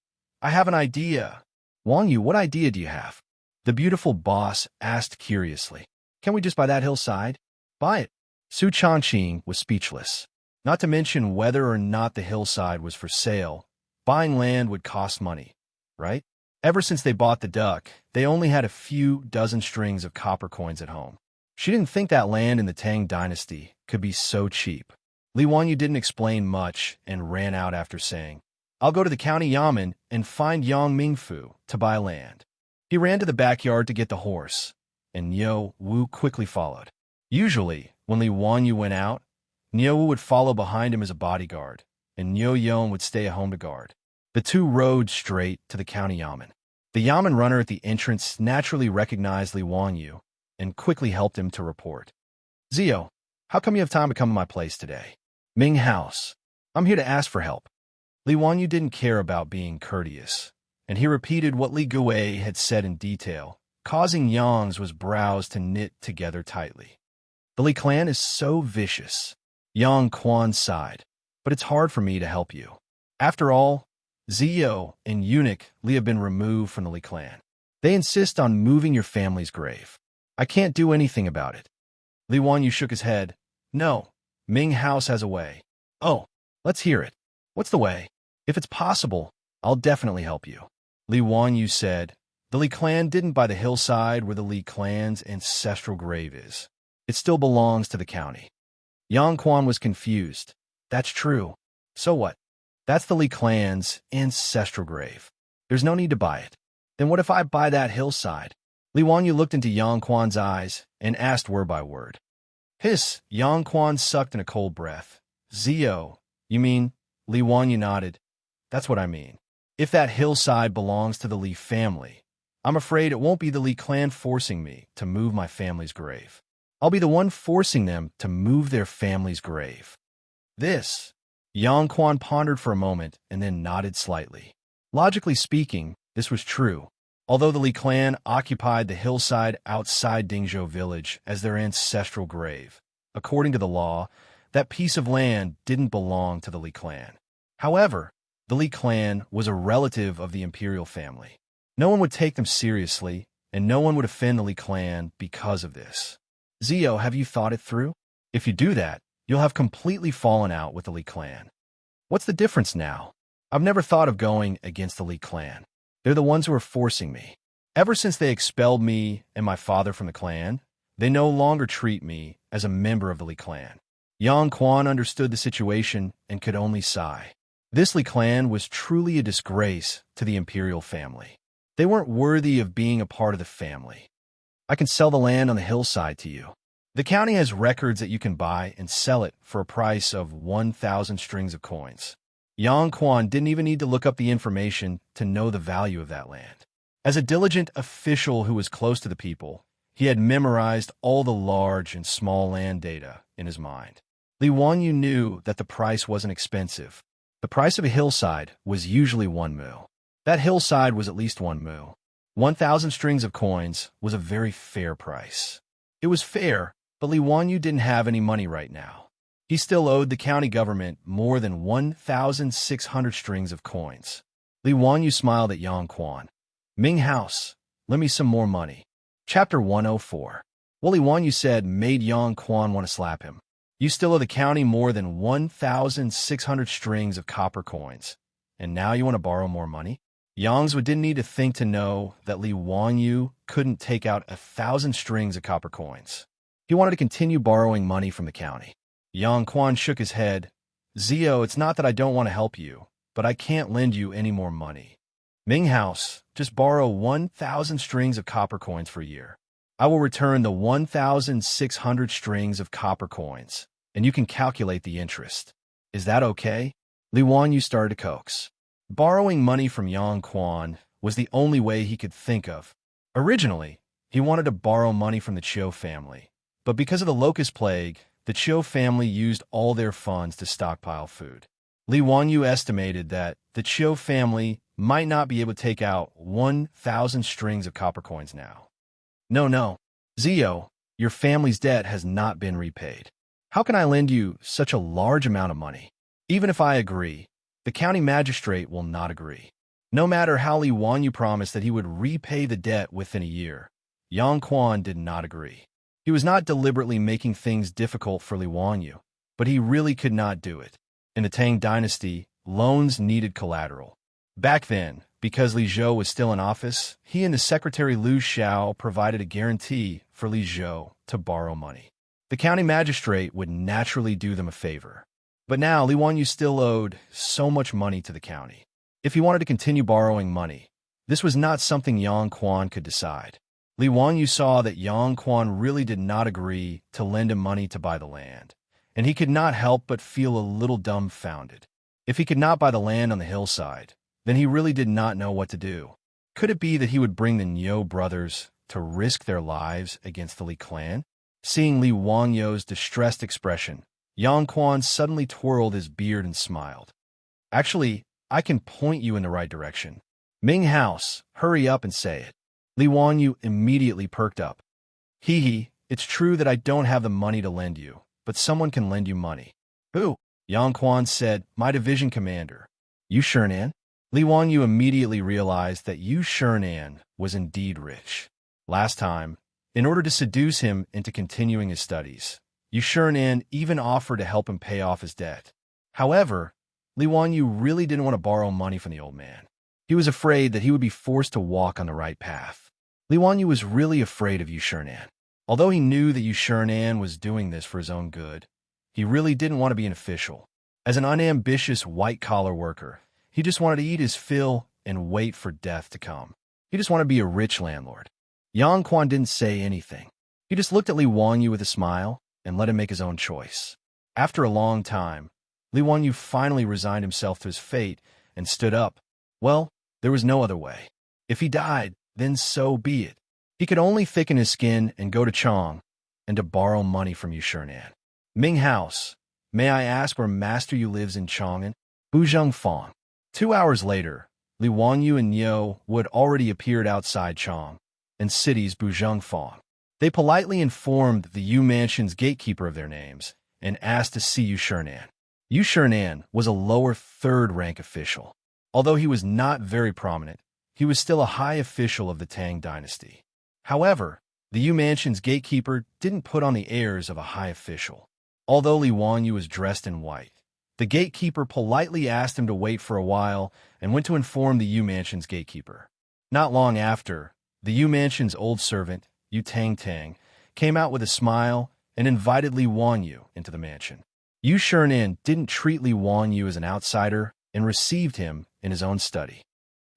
I have an idea. Wanyu, what idea do you have? The beautiful boss asked curiously. Can we just buy that hillside? Buy it. Su Changqing was speechless. Not to mention whether or not the hillside was for sale, buying land would cost money, right? Ever since they bought the duck, they only had a few dozen strings of copper coins at home. She didn't think that land in the Tang dynasty could be so cheap. Li Wanyu didn't explain much and ran out after saying, I'll go to the county yamen and find Yang Mingfu to buy land. He ran to the backyard to get the horse, and Niu Wu quickly followed. Usually, when Li Wanyu went out, Niu Wu would follow behind him as a bodyguard, and Niu Yon would stay at home to guard. The two rode straight to the county yamen. The yamen runner at the entrance naturally recognized Li Wanyu and quickly helped him to report. Zio, how come you have time to come to my place today? Ming House. I'm here to ask for help. Li Wanyu didn't care about being courteous, and he repeated what Li Gui had said in detail, causing Yang's brows to knit together tightly. The Li clan is so vicious. Yang Quan sighed, but it's hard for me to help you. After all, Zio and eunuch Li have been removed from the Li clan. They insist on moving your family's grave. I can't do anything about it. Li Wanyu shook his head. No, Ming House has a way. Oh, let's hear it. What's the way? If it's possible, I'll definitely help you. Li Wanyu said, the Li clan didn't buy the hillside where the Li clan's ancestral grave is. It still belongs to the county. Yang Quan was confused. That's true. So what? That's the Li clan's ancestral grave. There's no need to buy it. Then what if I buy that hillside? Li Wanyu looked into Yang Quan's eyes and asked word by word. Hiss! Yang Quan sucked in a cold breath. Zio, you mean? Li Wanyu nodded. That's what I mean. If that hillside belongs to the Li family, I'm afraid it won't be the Li clan forcing me to move my family's grave. I'll be the one forcing them to move their family's grave. This. Yang Quan pondered for a moment and then nodded slightly. Logically speaking, this was true. Although the Li clan occupied the hillside outside Dingzhou village as their ancestral grave, according to the law, that piece of land didn't belong to the Li clan. However, the Li clan was a relative of the imperial family. No one would take them seriously, and no one would offend the Li clan because of this. Zio, have you thought it through? If you do that, you'll have completely fallen out with the Li clan. What's the difference now? I've never thought of going against the Li clan. They're the ones who are forcing me. Ever since they expelled me and my father from the clan, they no longer treat me as a member of the Li clan. Yang Quan understood the situation and could only sigh. This Li clan was truly a disgrace to the imperial family. They weren't worthy of being a part of the family. I can sell the land on the hillside to you. The county has records that you can buy and sell it for a price of 1,000 strings of coins. Yang Quan didn't even need to look up the information to know the value of that land. As a diligent official who was close to the people, he had memorized all the large and small land data in his mind. Li Wanyu knew that the price wasn't expensive. The price of a hillside was usually 1 mu. That hillside was at least 1 mu. 1,000 strings of coins was a very fair price. It was fair, but Li Wanyu didn't have any money right now. He still owed the county government more than 1,600 strings of coins. Li Wanyu smiled at Yang Quan. Ming House, lend me some more money. Chapter 104. Wooly Wan, you said, made Yang Quan want to slap him. You still owe the county more than 1,600 strings of copper coins, and now you want to borrow more money? Yang didn't need to think to know that Li Wanyu couldn't take out 1,000 strings of copper coins. He wanted to continue borrowing money from the county. Yang Quan shook his head. Zio, it's not that I don't want to help you, but I can't lend you any more money. Ming House, just borrow 1,000 strings of copper coins for a year. I will return the 1,600 strings of copper coins, and you can calculate the interest. Is that okay? Li Wanyu started to coax. Borrowing money from Yang Quan was the only way he could think of. Originally, he wanted to borrow money from the Chiu family, but because of the locust plague, the Chiu family used all their funds to stockpile food. Li Wanyu estimated that the Chiu family might not be able to take out 1,000 strings of copper coins now. No, Zio, your family's debt has not been repaid. How can I lend you such a large amount of money? Even if I agree, the county magistrate will not agree. No matter how Li Wanyu promised that he would repay the debt within a year, Yang Quan did not agree. He was not deliberately making things difficult for Li Wanyu, but he really could not do it. In the Tang dynasty, loans needed collateral. Back then, because Li Zhou was still in office, he and the secretary Liu Xiao provided a guarantee for Li Zhou to borrow money. The county magistrate would naturally do them a favor. But now Li Wanyu still owed so much money to the county. If he wanted to continue borrowing money, this was not something Yang Quan could decide. Li Wanyu saw that Yang Quan really did not agree to lend him money to buy the land, and he could not help but feel a little dumbfounded. If he could not buy the land on the hillside, then he really did not know what to do. Could it be that he would bring the Niu brothers to risk their lives against the Li clan? Seeing Li Wangyu's distressed expression, Yang Quan suddenly twirled his beard and smiled. Actually, I can point you in the right direction. Ming House, hurry up and say it. Li Wanyu immediately perked up. It's true that I don't have the money to lend you, but someone can lend you money. Who? Yang Quan said, my division commander. Yu Shernan? Li Wanyu immediately realized that Yu Shernan was indeed rich. Last time, in order to seduce him into continuing his studies, Yu Shernan even offered to help him pay off his debt. However, Li Wanyu really didn't want to borrow money from the old man. He was afraid that he would be forced to walk on the right path. Li Wanyu was really afraid of Yu Shernan. Although he knew that Yu Shernan was doing this for his own good, he really didn't want to be an official. As an unambitious white-collar worker, he just wanted to eat his fill and wait for death to come. He just wanted to be a rich landlord. Yang Quan didn't say anything. He just looked at Li Wanyu with a smile and let him make his own choice. After a long time, Li Wanyu finally resigned himself to his fate and stood up. Well, there was no other way. If he died, then so be it. He could only thicken his skin and go to Chong and to borrow money from Yu Shernan. Ming House, may I ask where Master Yu lives in Chong'an? Buzheng Fong. 2 hours later, Li Wanyu and Niu had already appeared outside Chong and city's Buzheng Fong. They politely informed the Yu Mansion's gatekeeper of their names and asked to see Yu Shernan. Yu Shernan was a lower third-rank official. Although he was not very prominent, he was still a high official of the Tang dynasty. However, the Yu Mansion's gatekeeper didn't put on the airs of a high official. Although Li Wanyu was dressed in white, the gatekeeper politely asked him to wait for a while and went to inform the Yu Mansion's gatekeeper. Not long after, the Yu Mansion's old servant, Yu Tang, came out with a smile and invited Li Wanyu into the mansion. Yu Shernan didn't treat Li Wanyu as an outsider and received him in his own study.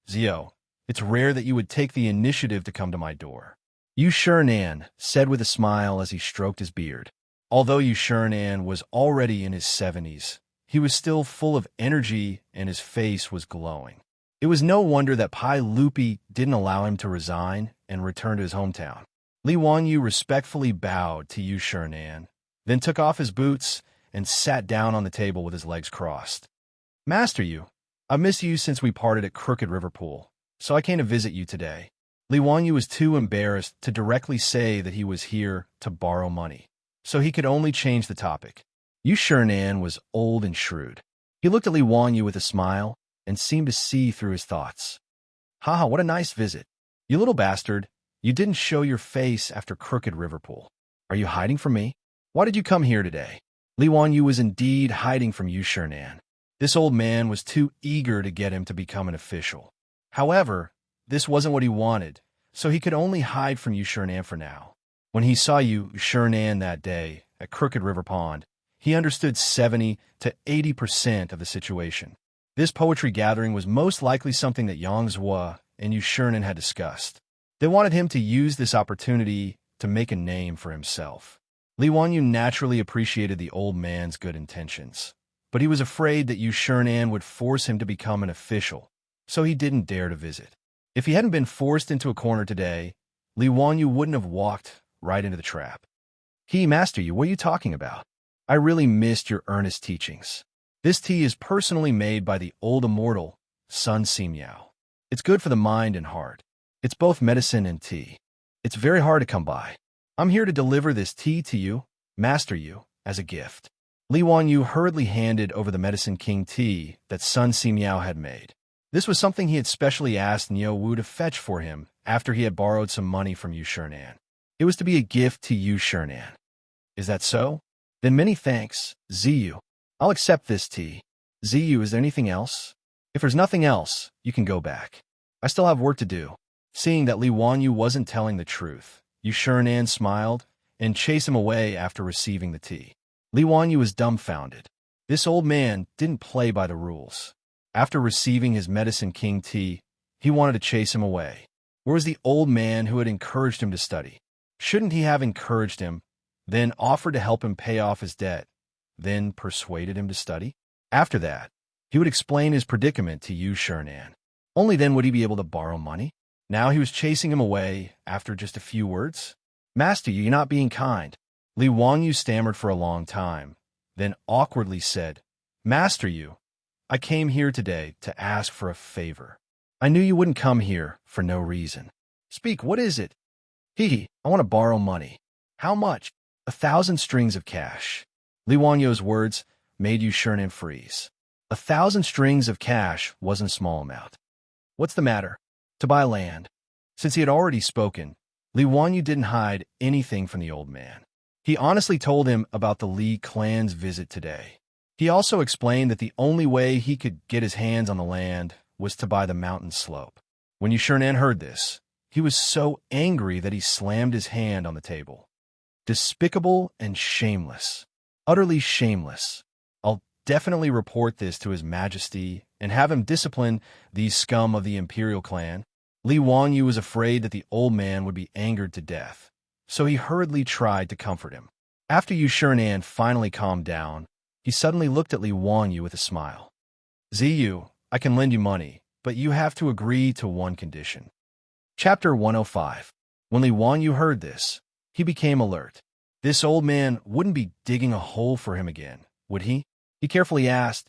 Zio, it's rare that you would take the initiative to come to my door. Yu Shernan said with a smile as he stroked his beard. Although Yu Shernan was already in his 70s, he was still full of energy and his face was glowing. It was no wonder that Pai Lupi didn't allow him to resign and return to his hometown. Li Wanyu respectfully bowed to Yu Shernan, then took off his boots and sat down on the table with his legs crossed. Master Yu, I've missed you since we parted at Crooked River Pool, so I came to visit you today. Li Wanyu was too embarrassed to directly say that he was here to borrow money, so he could only change the topic. Yu Shernan was old and shrewd. He looked at Li Wanyu with a smile and seemed to see through his thoughts. Haha, what a nice visit. You little bastard, you didn't show your face after Crooked River Pool. Are you hiding from me? Why did you come here today? Li Wanyu was indeed hiding from Yu Shernan. This old man was too eager to get him to become an official. However, this wasn't what he wanted, so he could only hide from Yu Shernan for now. When he saw Yu Shernan that day at Crooked River Pond, he understood 70 to 80% of the situation. This poetry gathering was most likely something that Yang Zhua and Yu Shernan had discussed. They wanted him to use this opportunity to make a name for himself. Li Wanyu naturally appreciated the old man's good intentions, but he was afraid that Yu Shernan would force him to become an official, so he didn't dare to visit. If he hadn't been forced into a corner today, Li Wanyu wouldn't have walked right into the trap. Master Yu, what are you talking about? I really missed your earnest teachings. This tea is personally made by the old immortal, Sun Simiao. It's good for the mind and heart. It's both medicine and tea. It's very hard to come by. I'm here to deliver this tea to you, Master Yu, as a gift. Li Wanyu hurriedly handed over the Medicine King tea that Sun Simiao had made. This was something he had specially asked Niu Wu to fetch for him after he had borrowed some money from Yu Shernan. It was to be a gift to Yu Shernan. Is that so? Then many thanks, Ziyu. I'll accept this tea. Ziyu, is there anything else? If there's nothing else, you can go back. I still have work to do. Seeing that Li Wanyu wasn't telling the truth, Yu Shernan smiled and chased him away after receiving the tea. Li Wanyu was dumbfounded. This old man didn't play by the rules. After receiving his Medicine King tea, he wanted to chase him away. Where was the old man who had encouraged him to study? Shouldn't he have encouraged him, then offered to help him pay off his debt, then persuaded him to study? After that, he would explain his predicament to Yu Shernan. Only then would he be able to borrow money. Now he was chasing him away after just a few words. Master, you're not being kind. Li Wanyu stammered for a long time, then awkwardly said, Master Yu, I came here today to ask for a favor. I knew you wouldn't come here for no reason. Speak, what is it? I want to borrow money. How much? 1,000 strings of cash. Li Wanyu's words made Yu Shernan freeze. 1,000 strings of cash wasn't a small amount. What's the matter? To buy land. Since he had already spoken, Li Wanyu didn't hide anything from the old man. He honestly told him about the Li clan's visit today. He also explained that the only way he could get his hands on the land was to buy the mountain slope. When Yu Shernan heard this, he was so angry that he slammed his hand on the table. Despicable and shameless. Utterly shameless. I'll definitely report this to His Majesty and have him discipline these scum of the imperial clan. Li Wanyu was afraid that the old man would be angered to death, so he hurriedly tried to comfort him. After Yu Shernan finally calmed down, he suddenly looked at Li Wanyu with a smile. Ziyu, I can lend you money, but you have to agree to one condition. Chapter 105. When Li Wanyu heard this, he became alert. This old man wouldn't be digging a hole for him again, would he? He carefully asked,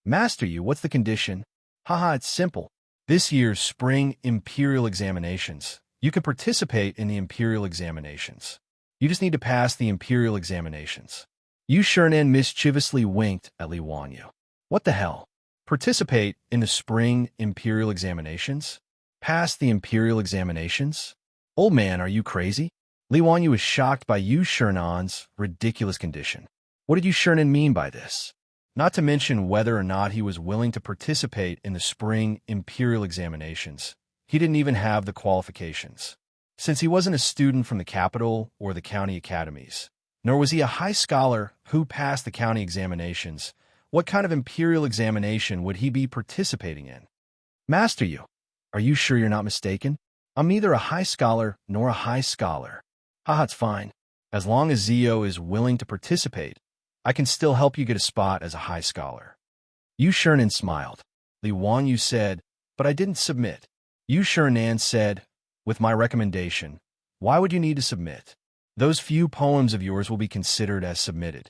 Master Yu, what's the condition? Haha, it's simple. This year's spring imperial examinations. You can participate in the imperial examinations. You just need to pass the imperial examinations. Yu Shernan mischievously winked at Li Wanyu. What the hell? Participate in the spring imperial examinations? Pass the imperial examinations? Old man, are you crazy? Li Wanyu was shocked by Yu Shernan's ridiculous condition. What did Yu Shernan mean by this? Not to mention whether or not he was willing to participate in the spring imperial examinations. He didn't even have the qualifications. Since he wasn't a student from the capital or the county academies, nor was he a high scholar who passed the county examinations, what kind of imperial examination would he be participating in? Master Yu, are you sure you're not mistaken? I'm neither a high scholar nor a high scholar. Haha, it's fine. As long as Zio is willing to participate, I can still help you get a spot as a high scholar. Yu Shernan smiled. Li Wanyu said, but I didn't submit. Yu Shernan said, with my recommendation, why would you need to submit? Those few poems of yours will be considered as submitted.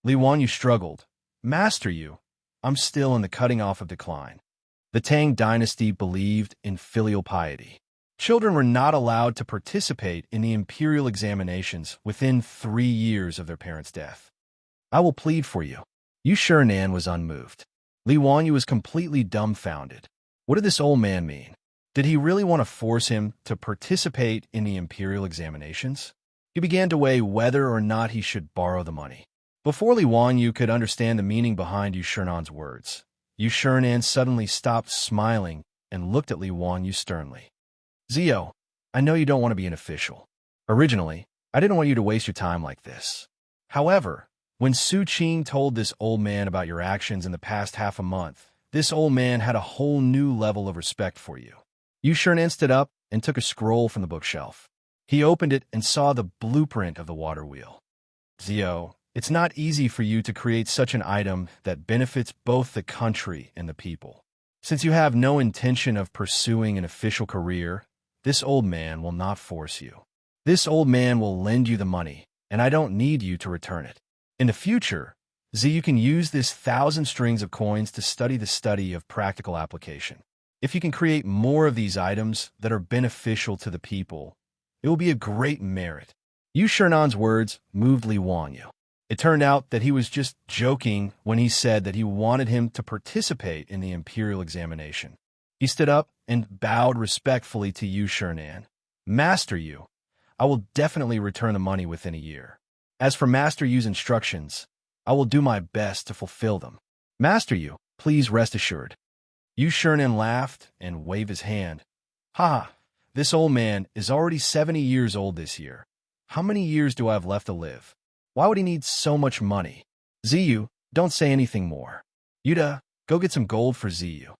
Li Wanyu struggled. Master Yu, I'm still in the cutting off of decline. The Tang dynasty believed in filial piety. Children were not allowed to participate in the imperial examinations within 3 years of their parents' death. I will plead for you. Yu Shernan was unmoved. Li Wanyu was completely dumbfounded. What did this old man mean? Did he really want to force him to participate in the imperial examinations? He began to weigh whether or not he should borrow the money. Before Li Wanyu could understand the meaning behind Yu Shernan's words, Yu Shernan suddenly stopped smiling and looked at Li Wanyu sternly. Zio, I know you don't want to be an official. Originally, I didn't want you to waste your time like this. However, when Su Qing told this old man about your actions in the past half a month, this old man had a whole new level of respect for you. Yu Shernan stood up and took a scroll from the bookshelf. He opened it and saw the blueprint of the water wheel. Zio, it's not easy for you to create such an item that benefits both the country and the people. Since you have no intention of pursuing an official career, this old man will not force you. This old man will lend you the money, and I don't need you to return it. In the future, you can use this 1,000 strings of coins to study the study of practical application. If you can create more of these items that are beneficial to the people, it will be a great merit. Yu Shernan's words moved Li Wanyu. It turned out that he was just joking when he said that he wanted him to participate in the imperial examination. He stood up and bowed respectfully to Yu Shernan. Master Yu, I will definitely return the money within a year. As for Master Yu's instructions, I will do my best to fulfill them. Master Yu, please rest assured. Yu Shernan laughed and waved his hand. Ha! This old man is already 70 years old this year. How many years do I have left to live? Why would he need so much money? Ziyu, don't say anything more. Yuda, go get some gold for Ziyu.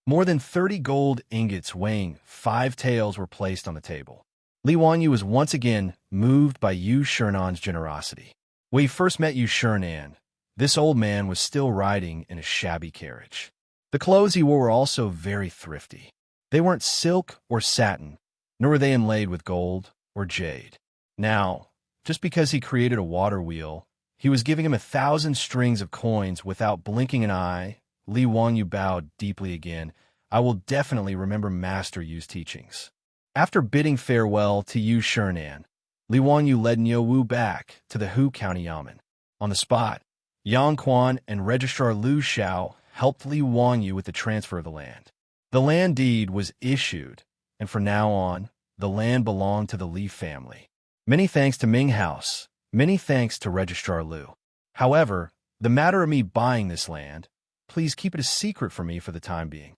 More than 30 gold ingots weighing 5 taels were placed on the table. Li Wanyu was once again moved by Yu Shernan's generosity. When he first met Yu Shernan, this old man was still riding in a shabby carriage. The clothes he wore were also very thrifty. They weren't silk or satin, nor were they inlaid with gold or jade. Now, just because he created a water wheel, he was giving him 1,000 strings of coins without blinking an eye. Li Wanyu bowed deeply again. I will definitely remember Master Yu's teachings. After bidding farewell to Yu Shernan, Li Wanyu led Niu Wu back to the Hu County Yamen. On the spot, Yang Quan and Registrar Lu Xiao helped Li Wanyu with the transfer of the land. The land deed was issued, and from now on, the land belonged to the Li family. Many thanks to Ming House. Many thanks to Registrar Lu. However, the matter of me buying this land, please keep it a secret for me for the time being.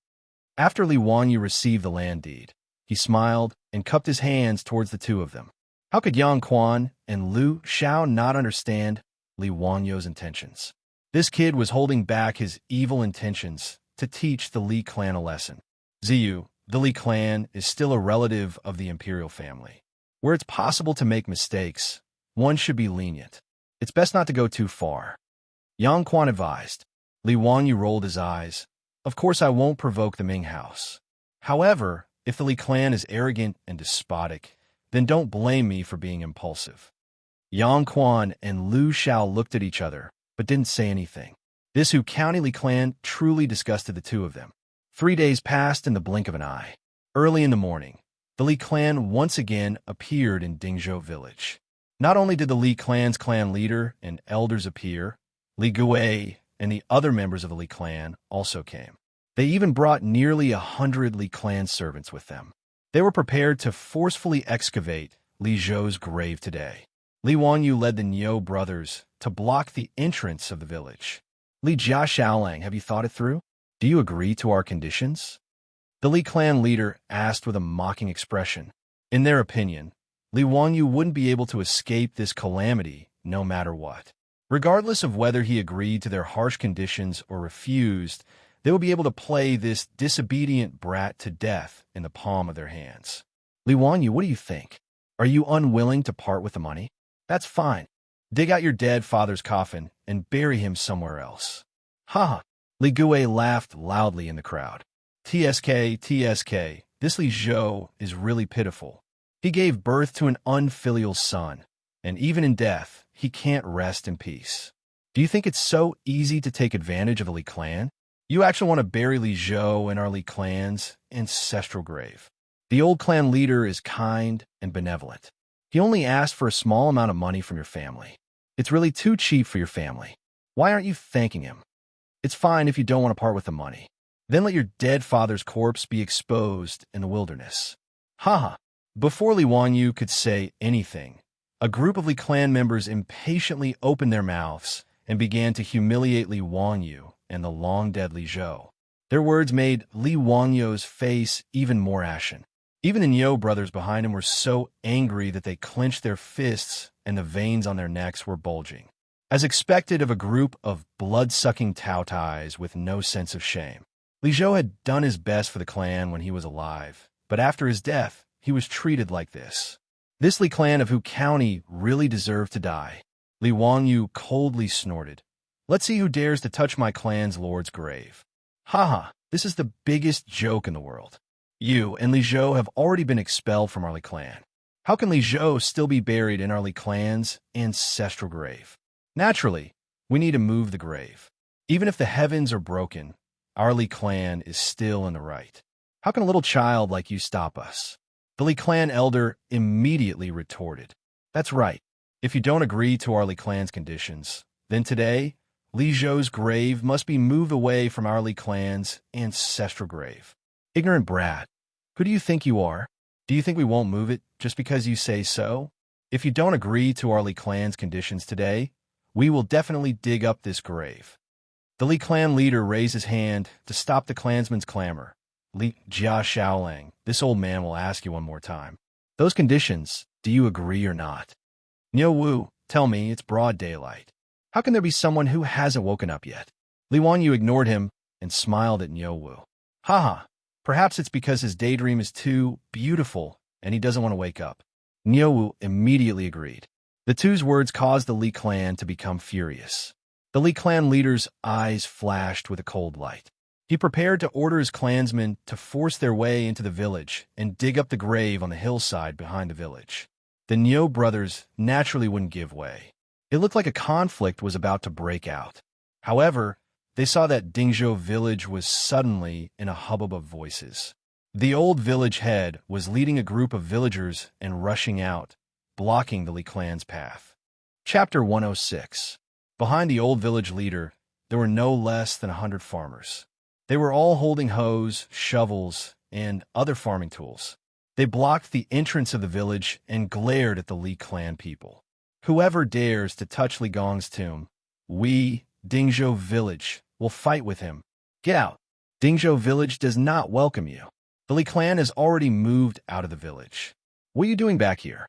After Li Wanyu received the land deed, he smiled and cupped his hands towards the two of them. How could Yang Quan and Lu Xiao not understand Li Wanyu's intentions? This kid was holding back his evil intentions to teach the Li clan a lesson. Ziyu, the Li clan, is still a relative of the imperial family. Where it's possible to make mistakes, one should be lenient. It's best not to go too far. Yang Quan advised. Li Wanyu rolled his eyes. Of course I won't provoke the Ming House. However, if the Li clan is arrogant and despotic, then don't blame me for being impulsive. Yang Quan and Lu Xiao looked at each other, but didn't say anything. This Hu County Li clan truly disgusted the two of them. 3 days passed in the blink of an eye. Early in the morning, the Li clan once again appeared in Dingzhou village. Not only did the Li clan's clan leader and elders appear, Li Gui and the other members of the Li clan also came. They even brought nearly 100 Li clan servants with them. They were prepared to forcefully excavate Li Zhou's grave today. Li Wanyu led the Niu brothers to block the entrance of the village. Li Jia Xiaolang, have you thought it through? Do you agree to our conditions? The Li clan leader asked with a mocking expression. In their opinion, Li Wanyu wouldn't be able to escape this calamity no matter what. Regardless of whether he agreed to their harsh conditions or refused, they would be able to play this disobedient brat to death in the palm of their hands. Li Wanyu, what do you think? Are you unwilling to part with the money? That's fine. Dig out your dead father's coffin and bury him somewhere else. Ha ha! Li Gui laughed loudly in the crowd. TSK, this Li Zhou is really pitiful. He gave birth to an unfilial son, and even in death, he can't rest in peace. Do you think it's so easy to take advantage of a Li clan? You actually want to bury Li Zhou in our Li clan's ancestral grave. The old clan leader is kind and benevolent. He only asked for a small amount of money from your family. It's really too cheap for your family. Why aren't you thanking him? It's fine if you don't want to part with the money. Then let your dead father's corpse be exposed in the wilderness. Haha. Before Li Wanyu could say anything, A group of Li clan members impatiently opened their mouths and began to humiliate Li Wangyu and the long-dead Li Zhou. Their words made Li Wangyu's face even more ashen. Even the Niu brothers behind him were so angry that they clenched their fists and the veins on their necks were bulging. As expected of a group of blood-sucking Taotais with no sense of shame. Li Zhou had done his best for the clan when he was alive, but after his death, he was treated like this. This Li clan of Hu County really deserved to die. Li Wangyu coldly snorted. Let's see who dares to touch my clan's lord's grave. Haha, this is the biggest joke in the world. You and Li Zhou have already been expelled from our Li clan. How can Li Zhou still be buried in our Li clan's ancestral grave? Naturally, we need to move the grave. Even if the heavens are broken, our Li clan is still in the right. How can a little child like you stop us? The Li clan elder immediately retorted. That's right. If you don't agree to our Li clan's conditions, then today, Li Zhou's grave must be moved away from our Li clan's ancestral grave. Ignorant brat, who do you think you are? Do you think we won't move it just because you say so? If you don't agree to our Li clan's conditions today, we will definitely dig up this grave. The Li clan leader raised his hand to stop the clansman's clamor. Li Jia Shaolang, this old man will ask you one more time. Those conditions, do you agree or not? Niu Wu, tell me, it's broad daylight. How can there be someone who hasn't woken up yet? Li Wangyu ignored him and smiled at Niu Wu. Haha, perhaps it's because his daydream is too beautiful and he doesn't want to wake up. Niu Wu immediately agreed. The two's words caused the Li clan to become furious. The Li clan leader's eyes flashed with a cold light. He prepared to order his clansmen to force their way into the village and dig up the grave on the hillside behind the village. The Niu brothers naturally wouldn't give way. It looked like a conflict was about to break out. However, they saw that Dingzhou village was suddenly in a hubbub of voices. The old village head was leading a group of villagers and rushing out, blocking the Li clan's path. Chapter 106. Behind the old village leader, there were no less than 100 farmers. They were all holding hoes, shovels, and other farming tools. They blocked the entrance of the village and glared at the Li clan people. Whoever dares to touch Li Gong's tomb, we, Dingzhou village, will fight with him. Get out. Dingzhou village does not welcome you. The Li clan has already moved out of the village. What are you doing back here?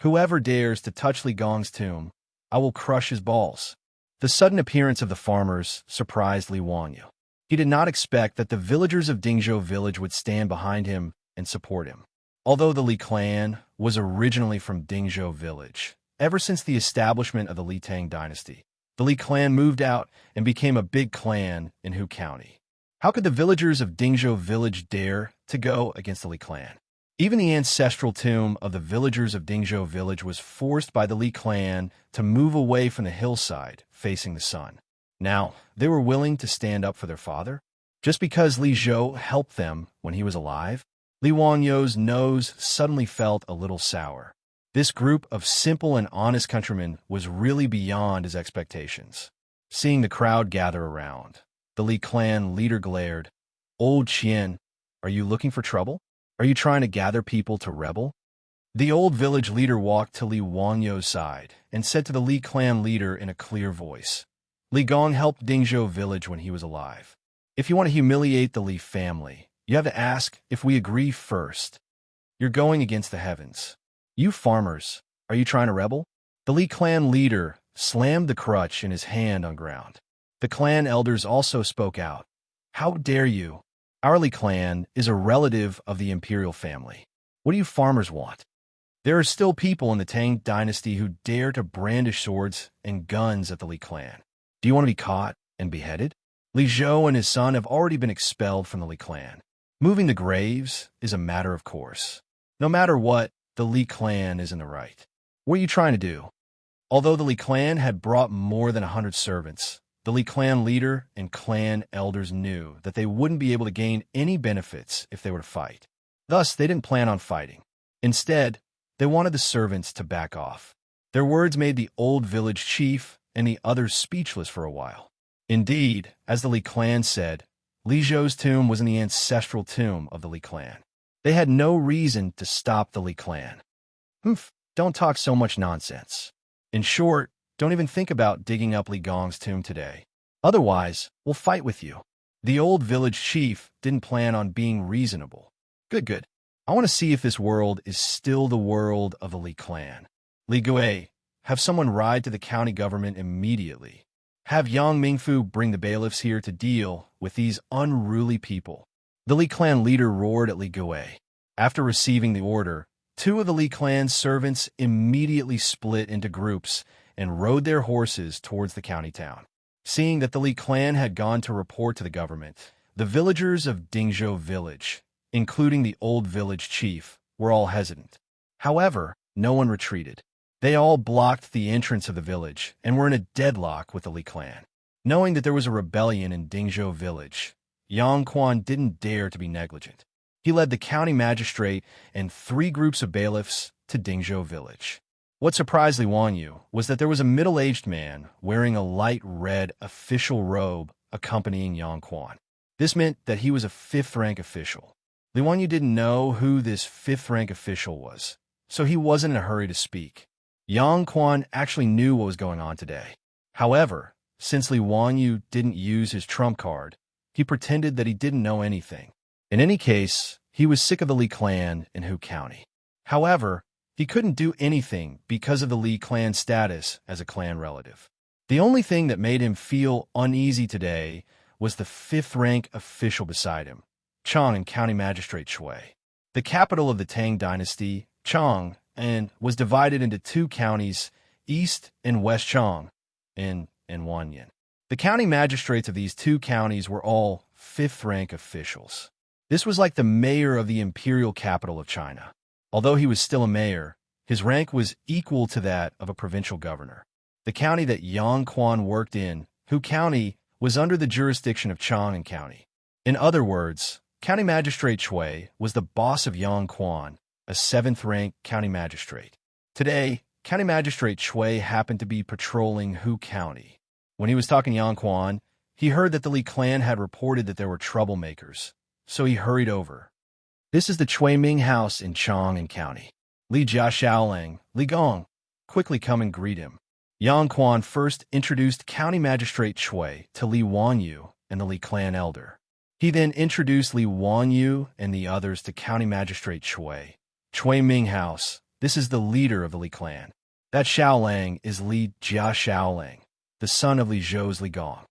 Whoever dares to touch Li Gong's tomb, I will crush his balls. The sudden appearance of the farmers surprised Li Wangyu. He did not expect that the villagers of Dingzhou village would stand behind him and support him. Although the Li clan was originally from Dingzhou village, ever since the establishment of the Li Tang dynasty, the Li clan moved out and became a big clan in Hu County. How could the villagers of Dingzhou village dare to go against the Li clan? Even the ancestral tomb of the villagers of Dingzhou village was forced by the Li clan to move away from the hillside facing the sun. Now, they were willing to stand up for their father? Just because Li Zhou helped them when he was alive? Li Wangyu's nose suddenly felt a little sour. This group of simple and honest countrymen was really beyond his expectations. Seeing the crowd gather around, the Li clan leader glared. Old Qian, are you looking for trouble? Are you trying to gather people to rebel? The old village leader walked to Li Wangyu's side and said to the Li clan leader in a clear voice, Li Gong helped Dingzhou village when he was alive. If you want to humiliate the Li family, you have to ask if we agree first. You're going against the heavens. You farmers, are you trying to rebel? The Li clan leader slammed the crutch in his hand on ground. The clan elders also spoke out. How dare you? Our Li clan is a relative of the imperial family. What do you farmers want? There are still people in the Tang dynasty who dare to brandish swords and guns at the Li clan. Do you want to be caught and beheaded? Li Zhou and his son have already been expelled from the Li clan. Moving the graves is a matter of course. No matter what, the Li clan is in the right. What are you trying to do? Although the Li clan had brought more than 100 servants, the Li clan leader and clan elders knew that they wouldn't be able to gain any benefits if they were to fight. Thus, they didn't plan on fighting. Instead, they wanted the servants to back off. Their words made the old village chief and the others speechless for a while. Indeed, as the Li clan said, Li Zhou's tomb was in the ancestral tomb of the Li clan. They had no reason to stop the Li clan. Humph, don't talk so much nonsense. In short, don't even think about digging up Li Gong's tomb today. Otherwise, we'll fight with you. The old village chief didn't plan on being reasonable. Good. I want to see if this world is still the world of the Li clan. Li Gui, have someone ride to the county government immediately. Have Yang Mingfu bring the bailiffs here to deal with these unruly people. The Li clan leader roared at Li Gui. After receiving the order, two of the Li clan's servants immediately split into groups and rode their horses towards the county town. Seeing that the Li clan had gone to report to the government, the villagers of Dingzhou village, including the old village chief, were all hesitant. However, no one retreated. They all blocked the entrance of the village and were in a deadlock with the Li clan. Knowing that there was a rebellion in Dingzhou village, Yang Quan didn't dare to be negligent. He led the county magistrate and 3 groups of bailiffs to Dingzhou village. What surprised Li Wanyu was that there was a middle-aged man wearing a light red official robe accompanying Yang Quan. This meant that he was a 5th-rank official. Li Wanyu didn't know who this 5th-rank official was, so he wasn't in a hurry to speak. Yang Quan actually knew what was going on today. However, since Li Wanyu didn't use his trump card, he pretended that he didn't know anything. In any case, he was sick of the Li clan in Hu County. However, he couldn't do anything because of the Li clan's status as a clan relative. The only thing that made him feel uneasy today was the 5th-rank official beside him, Chang and County Magistrate Shui. The capital of the Tang dynasty, Chang, and was divided into 2 counties, East and West Chang, and Wanyan. The county magistrates of these 2 counties were all 5th-rank officials. This was like the mayor of the imperial capital of China. Although he was still a mayor, his rank was equal to that of a provincial governor. The county that Yang Quan worked in, Hu County, was under the jurisdiction of Chang County. In other words, County Magistrate Shui was the boss of Yang Quan, a 7th-rank county magistrate. Today, County Magistrate Shui happened to be patrolling Hu County. When he was talking to Yang Quan, he heard that the Li clan had reported that there were troublemakers, so he hurried over. This is the Chui Ming house in Chang County. Li Jia Xiaolang, Li Gong, quickly come and greet him. Yang Quan first introduced County Magistrate Shui to Li Wanyu and the Li clan elder. He then introduced Li Wanyu and the others to County Magistrate Shui. Chui Ming house, this is the leader of the Li clan. That Xiaolang is Li Jia Xiaolang, the son of Li Zhou's Li Gong.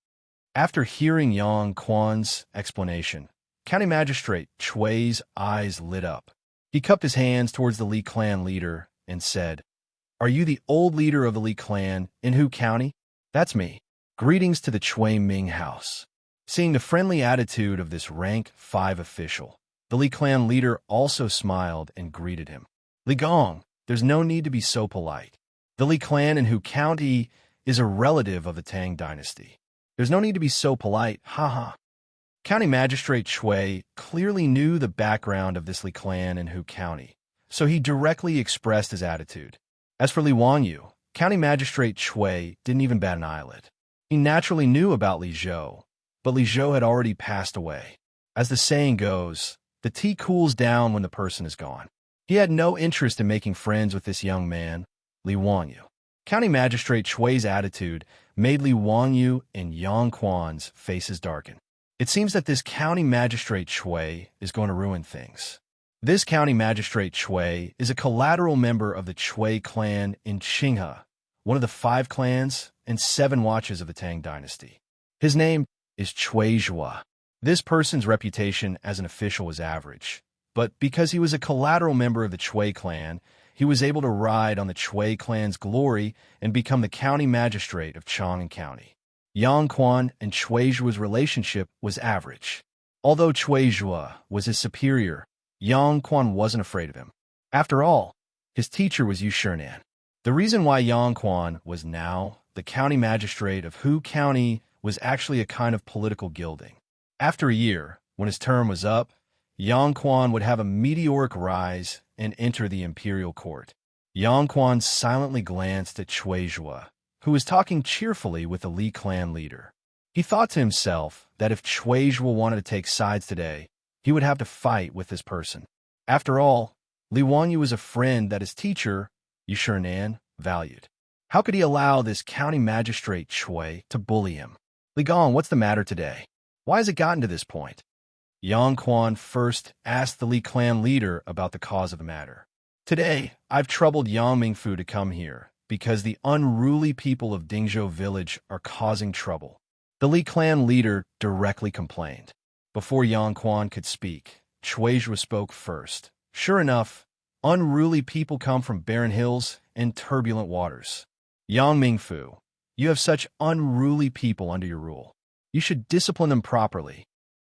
After hearing Yang Quan's explanation, County Magistrate Shui's eyes lit up. He cupped his hands towards the Li clan leader and said, "Are you the old leader of the Li clan in Hu County?" "That's me. Greetings to the Chui Ming house." Seeing the friendly attitude of this rank 5 official, the Li clan leader also smiled and greeted him. "Li Gong, there's no need to be so polite. The Li clan in Hu County is a relative of the Tang dynasty. There's no need to be so polite, haha." County Magistrate Shui clearly knew the background of this Li clan in Hu County, so he directly expressed his attitude. As for Li Wanyu, County Magistrate Shui didn't even bat an eyelid. He naturally knew about Li Zhou, but Li Zhou had already passed away. As the saying goes, the tea cools down when the person is gone. He had no interest in making friends with this young man, Li Wanyu. County Magistrate Shui's attitude made Li Wanyu and Yang Quan's faces darken. It seems that this County Magistrate Shui is going to ruin things. This County Magistrate Shui is a collateral member of the Chui clan in Qinghe, one of the 5 clans and 7 watches of the Tang dynasty. His name is Chui Zhua. This person's reputation as an official was average, but because he was a collateral member of the Chui clan, he was able to ride on the Chui clan's glory and become the county magistrate of Chang County. Yang Quan and Chui Zhua's relationship was average. Although Chui Zhua was his superior, Yang Quan wasn't afraid of him. After all, his teacher was Yu Shinan. The reason why Yang Quan was now the county magistrate of Hu County was actually a kind of political gilding. After a year, when his term was up, Yang Quan would have a meteoric rise and enter the imperial court. Yang Quan silently glanced at Chui Zhua, who was talking cheerfully with the Li clan leader. He thought to himself that if Chui Zhua wanted to take sides today, he would have to fight with this person. After all, Li Wanyu was a friend that his teacher Yushernan valued. How could he allow this county magistrate Chui to bully him? Li Gong, what's the matter today? Why has it gotten to this point? Yang Quan first asked the Li clan leader about the cause of the matter. Today, I've troubled Yang Mingfu to come here because the unruly people of Dingzhou village are causing trouble. The Li clan leader directly complained. Before Yang Quan could speak, Chuizhua spoke first. Sure enough, unruly people come from barren hills and turbulent waters. Yang Mingfu, you have such unruly people under your rule. You should discipline them properly.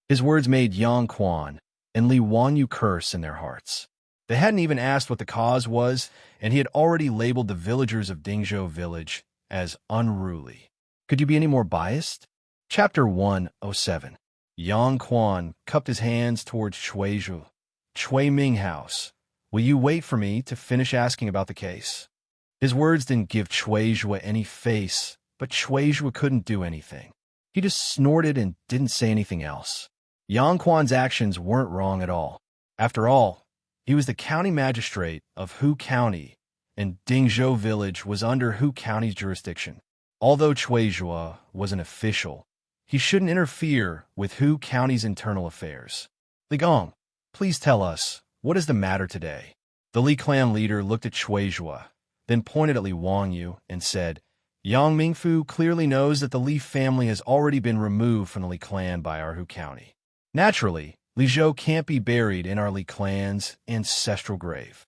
His words made Yang Quan and Li Wanyu curse in their hearts. They hadn't even asked what the cause was, and he had already labeled the villagers of Dingzhou village as unruly. Could you be any more biased? Chapter 107. Yang Quan cupped his hands towards Chuizhua. Chui Ming House, will you wait for me to finish asking about the case? His words didn't give Chuizhua any face, but Chuizhua couldn't do anything. He just snorted and didn't say anything else. Yang Quan's actions weren't wrong at all. After all, he was the county magistrate of Hu County, and Dingzhou village was under Hu County's jurisdiction. Although Chuizhua was an official, he shouldn't interfere with Hu County's internal affairs. Li Gong, please tell us, what is the matter today? The Li clan leader looked at Chuizhua, then pointed at Li Wangyu and said, Yang Mingfu clearly knows that the Li family has already been removed from the Li clan by our Hu County. Naturally, Li Zhou can't be buried in our Li clan's ancestral grave.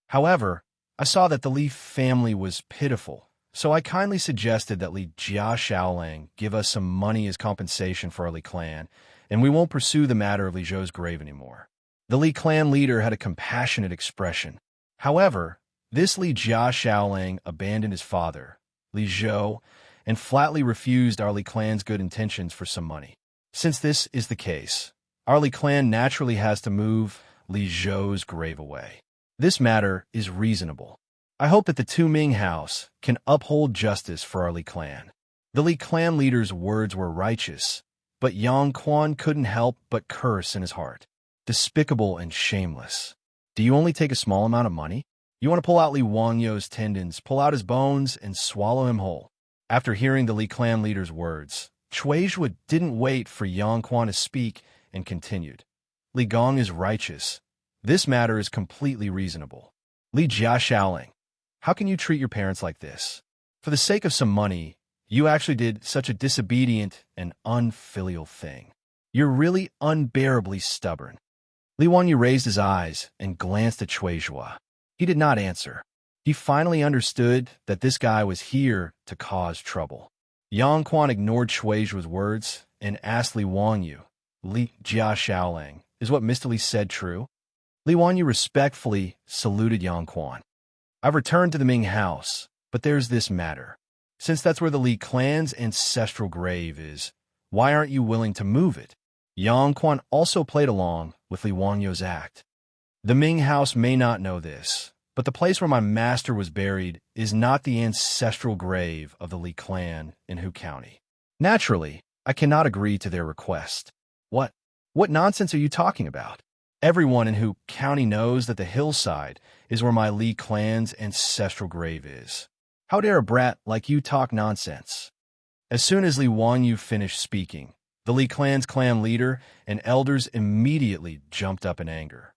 However, I saw that the Li family was pitiful, so I kindly suggested that Li Jia Shaolang give us some money as compensation for our Li clan, and we won't pursue the matter of Li Zhou's grave anymore. The Li clan leader had a compassionate expression. However, this Li Jia Shaolang abandoned his father, Li Zhou, and flatly refused our Li clan's good intentions for some money. Since this is the case, our Li clan naturally has to move Li Zhou's grave away. This matter is reasonable. I hope that the Tu Ming House can uphold justice for our Li clan. The Li clan leader's words were righteous, but Yang Quan couldn't help but curse in his heart. Despicable and shameless. Do you only take a small amount of money? You want to pull out Li Wangyou's tendons, pull out his bones, and swallow him whole. After hearing the Li clan leader's words, Chuizhua didn't wait for Yang Quan to speak and continued. Li Gong is righteous. This matter is completely reasonable. Li Jia Shaoling, how can you treat your parents like this? For the sake of some money, you actually did such a disobedient and unfilial thing. You're really unbearably stubborn. Li Wanyu raised his eyes and glanced at Chuizhua. He did not answer. He finally understood that this guy was here to cause trouble. Yang Quan ignored Chuizhua's words and asked Li Wanyu, Li Jia Shaolang, is what Mr. Li said true? Li Wanyu respectfully saluted Yang Quan. I've returned to the Ming house, but there's this matter. Since that's where the Li clan's ancestral grave is, why aren't you willing to move it? Yang Quan also played along with Li Wangyou's act. The Ming house may not know this, but the place where my master was buried is not the ancestral grave of the Li clan in Hu County. Naturally, I cannot agree to their request. What nonsense are you talking about? Everyone in Hu County knows that the hillside is where my Li clan's ancestral grave is. How dare a brat like you talk nonsense? As soon as Li Wanyu finished speaking, the Li clan's clan leader and elders immediately jumped up in anger.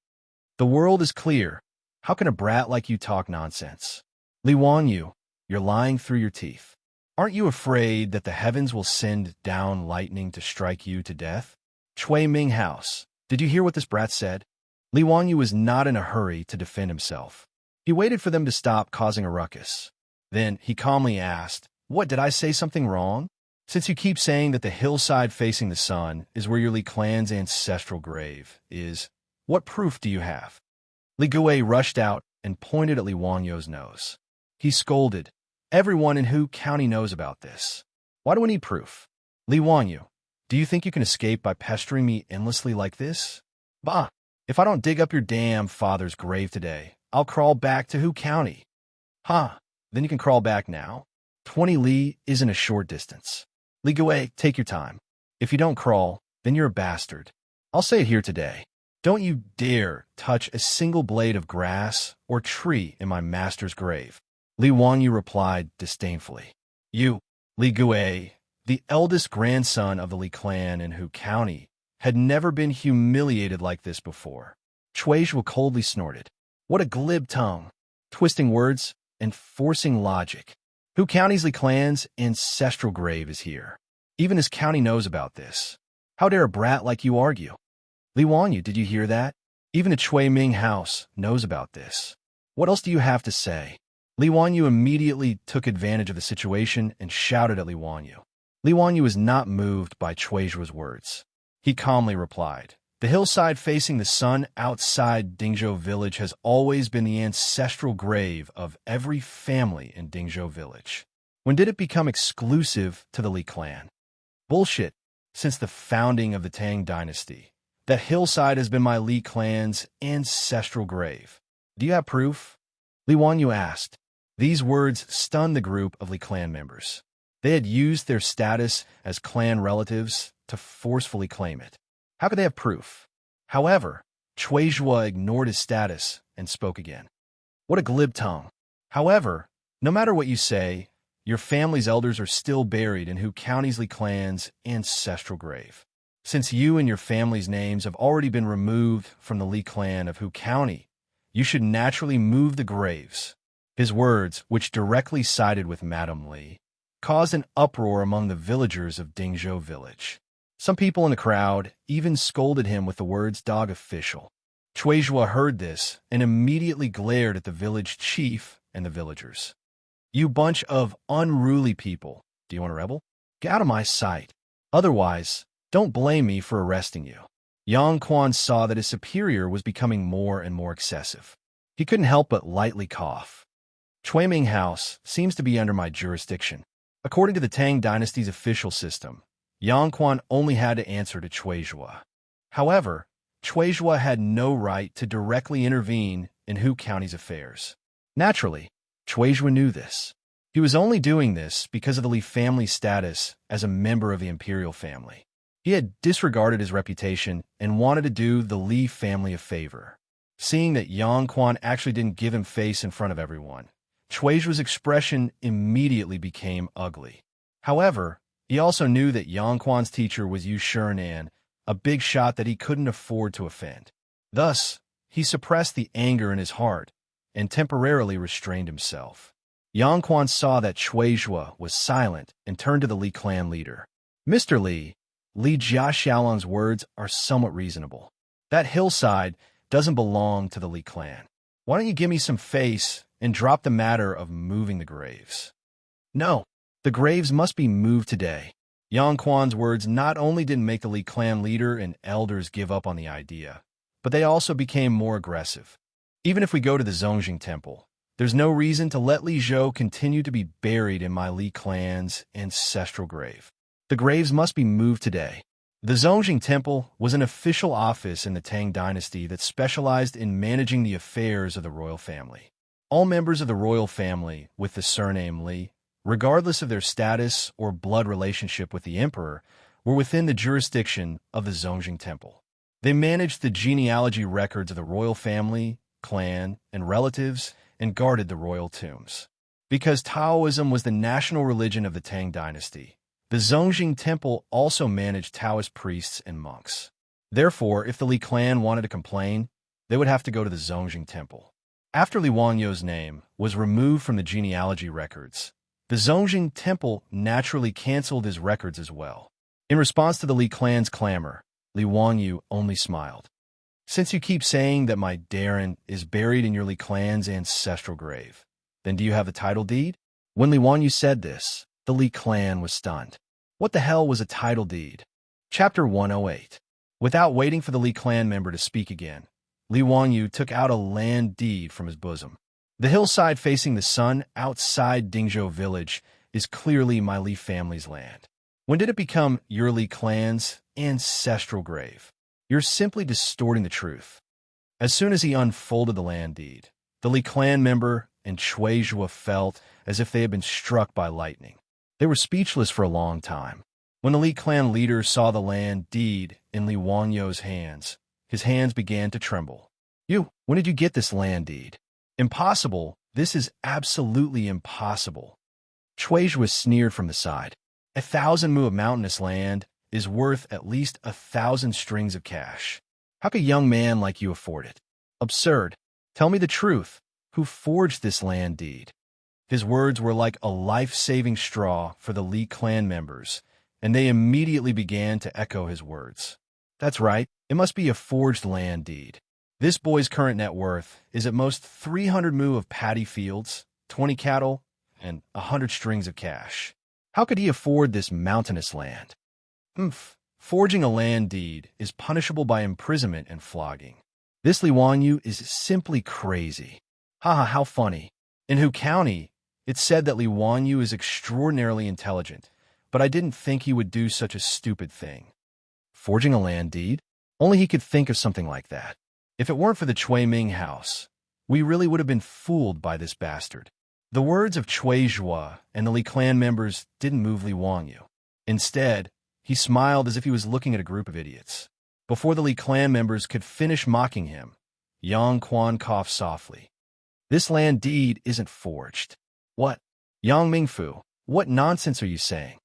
The world is clear. How can a brat like you talk nonsense? Li Wanyu, you're lying through your teeth. Aren't you afraid that the heavens will send down lightning to strike you to death? Chui Ming House, did you hear what this brat said? Li Wanyu was not in a hurry to defend himself. He waited for them to stop causing a ruckus. Then he calmly asked, what, did I say something wrong? Since you keep saying that the hillside facing the sun is where your Li clan's ancestral grave is, what proof do you have? Li Gui rushed out and pointed at Li Wangyou's nose. He scolded, everyone in Hu County knows about this. Why do I need proof? Li Wanyu, do you think you can escape by pestering me endlessly like this? Bah! If I don't dig up your damn father's grave today, I'll crawl back to Hu County. Ha! Then you can crawl back now. 20 li isn't a short distance. Li Gui, take your time. If you don't crawl, then you're a bastard. I'll say it here today. Don't you dare touch a single blade of grass or tree in my master's grave. Li Wanyu replied disdainfully. You, Li Gui, the eldest grandson of the Li clan in Hu County, had never been humiliated like this before. Shuizhu coldly snorted. What a glib tongue, twisting words and forcing logic. Hu County's Li clan's ancestral grave is here. Even his county knows about this. How dare a brat like you argue? Li Wanyu, did you hear that? Even the Chui Ming house knows about this. What else do you have to say? Li Wanyu immediately took advantage of the situation and shouted at Li Wanyu. Li Wanyu was not moved by Chuizhu's words. He calmly replied, the hillside facing the sun outside Dingzhou village has always been the ancestral grave of every family in Dingzhou village. When did it become exclusive to the Li clan? Bullshit. Since the founding of the Tang dynasty, that hillside has been my Li clan's ancestral grave. Do you have proof? Li Wanyu asked. These words stunned the group of Li clan members. They had used their status as clan relatives to forcefully claim it. How could they have proof? However, Chuizhu ignored his status and spoke again. What a glib tongue. However, no matter what you say, your family's elders are still buried in Hu County's Li clan's ancestral grave. Since you and your family's names have already been removed from the Li clan of Hu County, you should naturally move the graves. His words, which directly sided with Madame Li, caused an uproar among the villagers of Dingzhou village. Some people in the crowd even scolded him with the words dog official. Chuizhu heard this and immediately glared at the village chief and the villagers. You bunch of unruly people, do you want to rebel? Get out of my sight. Otherwise, don't blame me for arresting you. Yang Quan saw that his superior was becoming more and more excessive. He couldn't help but lightly cough. Chui Ming House seems to be under my jurisdiction. According to the Tang dynasty's official system, Yang Quan only had to answer to Chuizhu. However, Chuizhu had no right to directly intervene in Hu County's affairs. Naturally, Chuizhu knew this. He was only doing this because of the Li family's status as a member of the imperial family. He had disregarded his reputation and wanted to do the Li family a favor. Seeing that Yang Quan actually didn't give him face in front of everyone, Chuizhu's expression immediately became ugly. However, he also knew that Yang Quan's teacher was Yu Shirenan, a big shot that he couldn't afford to offend. Thus, he suppressed the anger in his heart and temporarily restrained himself. Yang Quan saw that Chuizhu was silent and turned to the Li clan leader. Mr. Li, Li Jiaxiaolong's words are somewhat reasonable. That hillside doesn't belong to the Li clan. Why don't you give me some face and drop the matter of moving the graves? No, the graves must be moved today. Yang Quan's words not only didn't make the Li clan leader and elders give up on the idea, but they also became more aggressive. Even if we go to the Zongjing Temple, there's no reason to let Li Zhou continue to be buried in my Li clan's ancestral grave. The graves must be moved today. The Zongjing Temple was an official office in the Tang dynasty that specialized in managing the affairs of the royal family. All members of the royal family with the surname Li, regardless of their status or blood relationship with the emperor, were within the jurisdiction of the Zongjing Temple. They managed the genealogy records of the royal family, clan, and relatives, and guarded the royal tombs. Because Taoism was the national religion of the Tang dynasty, the Zongjing Temple also managed Taoist priests and monks. Therefore, if the Li clan wanted to complain, they would have to go to the Zongjing Temple. After Li Wangyu's name was removed from the genealogy records, the Zongjing Temple naturally canceled his records as well. In response to the Li clan's clamor, Li Wanyu only smiled. Since you keep saying that my Darren is buried in your Li clan's ancestral grave, then do you have the title deed? When Li Wanyu said this, the Li clan was stunned. What the hell was a title deed? Chapter 108. Without waiting for the Li clan member to speak again, Li Wanyu took out a land deed from his bosom. The hillside facing the sun outside Dingzhou village is clearly my Li family's land. When did it become your Li clan's ancestral grave? You're simply distorting the truth. As soon as he unfolded the land deed, the Li clan member and Chuizhu felt as if they had been struck by lightning. They were speechless for a long time. When the Li clan leader saw the land deed in Li Wanyu's hands, His hands began to tremble. When did you get this land deed? Impossible. This is absolutely impossible. Shuizhua sneered from the side. 1,000 mu of mountainous land is worth at least 1,000 strings of cash. How could a young man like you afford it? Absurd. Tell me the truth. Who forged this land deed? His words were like a life-saving straw for the Li clan members, and they immediately began to echo his words. That's right. It must be a forged land deed. This boy's current net worth is at most 300 mu of paddy fields, 20 cattle, and 100 strings of cash. How could he afford this mountainous land? Forging a land deed is punishable by imprisonment and flogging. This Li Wanyu is simply crazy. Haha, how funny. In Hu County, it's said that Li Wanyu is extraordinarily intelligent, but I didn't think he would do such a stupid thing. Forging a land deed? Only he could think of something like that. If it weren't for the Cui Ming house, we really would have been fooled by this bastard. The words of Shuizhua and the Li clan members didn't move Li Wanyu. Instead, he smiled as if he was looking at a group of idiots. Before the Li clan members could finish mocking him, Yang Quan coughed softly. This land deed isn't forged. What? Yang Mingfu, what nonsense are you saying?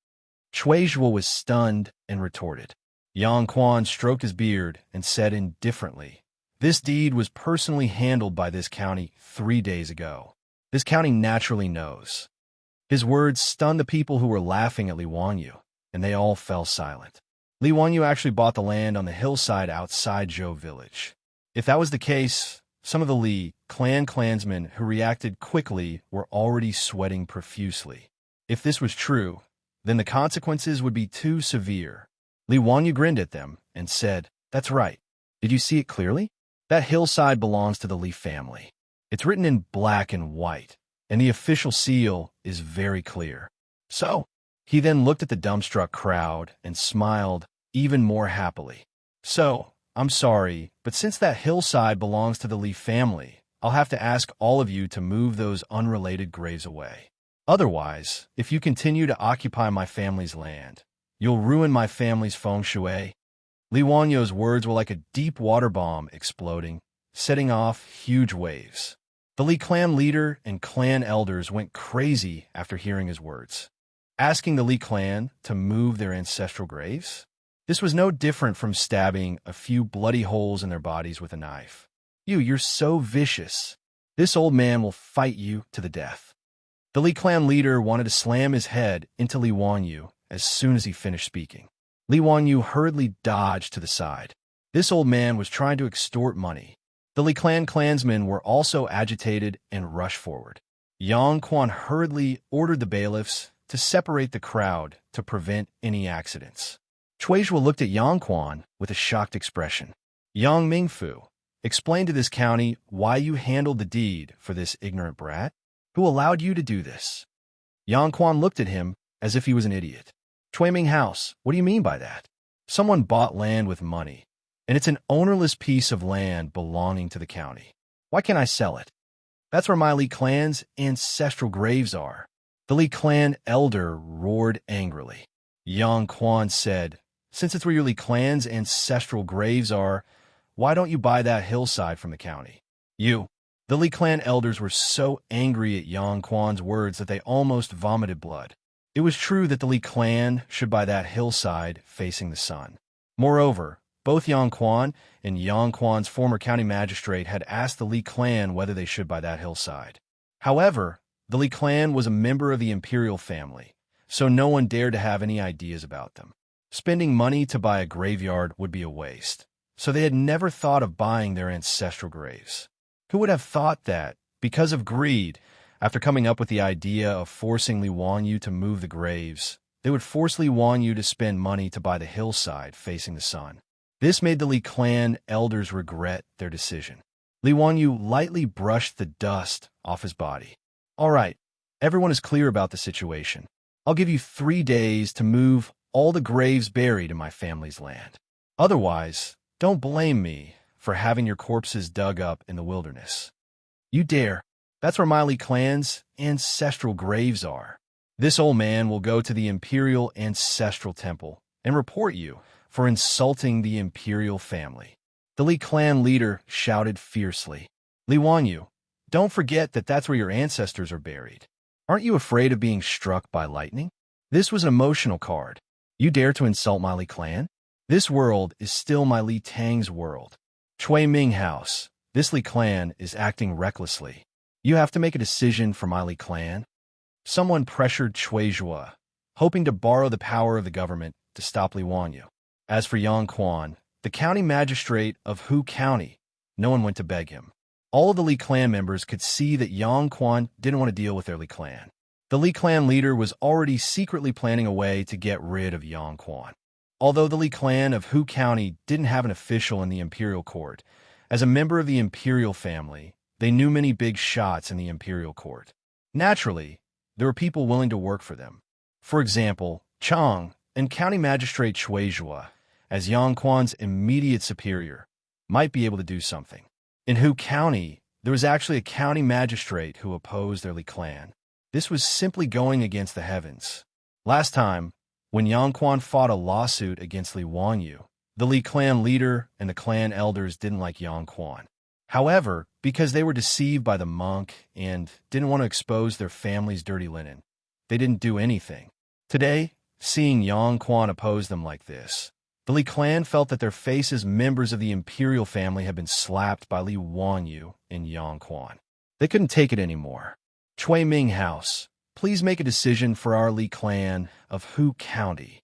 Shuizhua was stunned and retorted. Yang Quan stroked his beard and said indifferently, This deed was personally handled by this county 3 days ago. This county naturally knows. His words stunned the people who were laughing at Li Wanyu, and they all fell silent. Li Wanyu actually bought the land on the hillside outside Zhou village. If that was the case, some of the Li clansmen who reacted quickly were already sweating profusely. If this was true, then the consequences would be too severe. Li Wanyu grinned at them and said, That's right. Did you see it clearly? That hillside belongs to the Li family. It's written in black and white, and the official seal is very clear. So, he then looked at the dumbstruck crowd and smiled even more happily. So, I'm sorry, but since that hillside belongs to the Li family, I'll have to ask all of you to move those unrelated graves away. Otherwise, if you continue to occupy my family's land, you'll ruin my family's feng shui. Li Wanyu's words were like a deep water bomb exploding, setting off huge waves. The Li clan leader and clan elders went crazy after hearing his words, asking the Li clan to move their ancestral graves. This was no different from stabbing a few bloody holes in their bodies with a knife. You're so vicious. This old man will fight you to the death. The Li clan leader wanted to slam his head into Li Wanyu as soon as he finished speaking. Li Wanyu hurriedly dodged to the side. This old man was trying to extort money. The Li clan clansmen were also agitated and rushed forward. Yang Quan hurriedly ordered the bailiffs to separate the crowd to prevent any accidents. Shuizhua looked at Yang Quan with a shocked expression. Yang Mingfu, explain to this county why you handled the deed for this ignorant brat. Who allowed you to do this? Yang Quan looked at him as if he was an idiot. Cui Ming house, what do you mean by that? Someone bought land with money, and it's an ownerless piece of land belonging to the county. Why can't I sell it? That's where my Li clan's ancestral graves are. The Li clan elder roared angrily. Yang Quan said, Since it's where your Li clan's ancestral graves are, why don't you buy that hillside from the county? The Li clan elders were so angry at Yang Quan's words that they almost vomited blood. It was true that the Li clan should buy that hillside facing the sun. Moreover, both Yang Quan and Yang Quan's former county magistrate had asked the Li clan whether they should buy that hillside. However, the Li clan was a member of the imperial family, so no one dared to have any ideas about them. Spending money to buy a graveyard would be a waste, so they had never thought of buying their ancestral graves. Who would have thought that, because of greed, after coming up with the idea of forcing Li Wanyu to move the graves, they would force Li Wanyu to spend money to buy the hillside facing the sun? This made the Li clan elders regret their decision. Li Wanyu lightly brushed the dust off his body. All right, everyone is clear about the situation. I'll give you 3 days to move all the graves buried in my family's land. Otherwise, don't blame me for having your corpses dug up in the wilderness. You dare. That's where my Li clan's ancestral graves are. This old man will go to the Imperial Ancestral Temple and report you for insulting the Imperial family. The Li clan leader shouted fiercely. Li Wanyu, don't forget that that's where your ancestors are buried. Aren't you afraid of being struck by lightning? This was an emotional card. You dare to insult my Li clan? This world is still my Li Tang's world. Chui Ming House, this Li clan is acting recklessly. You have to make a decision for my Li clan. Someone pressured Chui Zhua, hoping to borrow the power of the government to stop Li Wanyu. As for Yang Quan, the county magistrate of Hu County, no one went to beg him. All of the Li clan members could see that Yang Quan didn't want to deal with their Li clan. The Li clan leader was already secretly planning a way to get rid of Yang Quan. Although the Li clan of Hu County didn't have an official in the imperial court, as a member of the imperial family, they knew many big shots in the imperial court. Naturally, there were people willing to work for them. For example, Chang and county magistrate Chui Zhua, as Yang Quan's immediate superior, might be able to do something. In Hu County, there was actually a county magistrate who opposed their Li clan. This was simply going against the heavens. Last time, when Yang Quan fought a lawsuit against Li Wanyu, the Li clan leader and the clan elders didn't like Yang Quan. However, because they were deceived by the monk and didn't want to expose their family's dirty linen, they didn't do anything. Today, seeing Yang Quan oppose them like this, the Li clan felt that their faces members of the imperial family had been slapped by Li Wanyu and Yang Quan. They couldn't take it anymore. Chui Ming House, please make a decision for our Li clan of Hu County.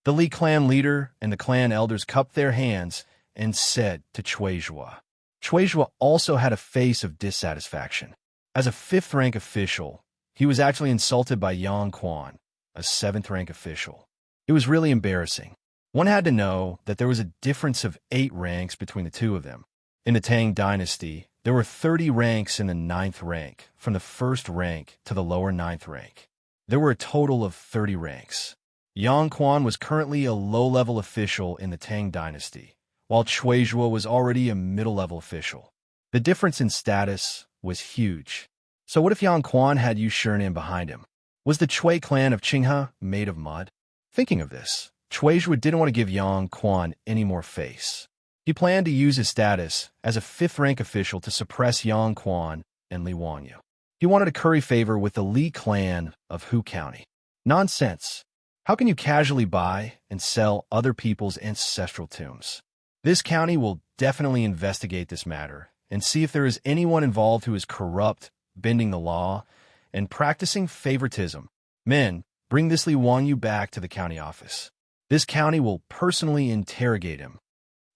The Li clan leader and the clan elders cupped their hands and said to Chui Zhua. Chui Zhua also had a face of dissatisfaction. As a 5th-rank official, he was actually insulted by Yang Quan, a 7th-rank official. It was really embarrassing. One had to know that there was a difference of 8 ranks between the two of them. In the Tang dynasty, there were 30 ranks in the 9th rank, from the 1st rank to the lower 9th rank. There were a total of 30 ranks. Yang Quan was currently a low-level official in the Tang dynasty, while Chui Zhua was already a middle-level official. The difference in status was huge. So what if Yang Quan had Yu Shiren behind him? Was the Chui clan of Qinghe made of mud? Thinking of this, Chui Zhua didn't want to give Yang Quan any more face. He planned to use his status as a 5th-rank official to suppress Yang Quan and Li Wanyu. He wanted to curry favor with the Li clan of Hu County. Nonsense. How can you casually buy and sell other people's ancestral tombs? This county will definitely investigate this matter and see if there is anyone involved who is corrupt, bending the law, and practicing favoritism. Men, bring this Li Wanyu back to the county office. This county will personally interrogate him.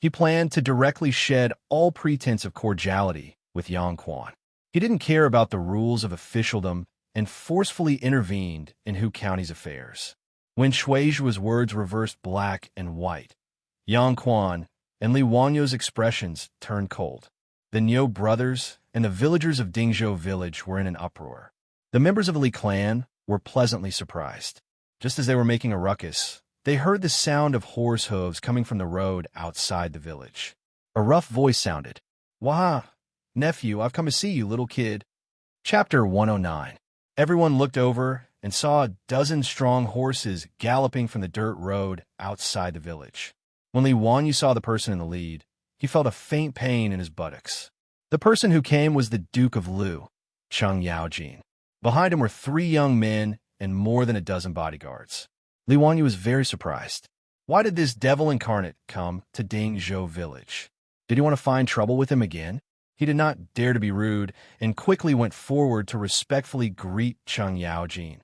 He planned to directly shed all pretense of cordiality with Yang Quan. He didn't care about the rules of officialdom and forcefully intervened in Hu County's affairs. When Chui Zhua's words reversed black and white, Yang Quan and Li Wanyu's expressions turned cold. The Niu brothers and the villagers of Dingzhou village were in an uproar. The members of the Li clan were pleasantly surprised. Just as they were making a ruckus, they heard the sound of horse hooves coming from the road outside the village. A rough voice sounded. "Wah, nephew, I've come to see you, little kid." Chapter 109. Everyone looked over and saw a dozen strong horses galloping from the dirt road outside the village. When Li Wanyu saw the person in the lead, he felt a faint pain in his buttocks. The person who came was the Duke of Lu, Cheng Yaojin. Behind him were 3 young men and more than a dozen bodyguards. Li Wanyu was very surprised. Why did this devil incarnate come to Dingzhou village? Did he want to find trouble with him again? He did not dare to be rude and quickly went forward to respectfully greet Cheng Yaojin.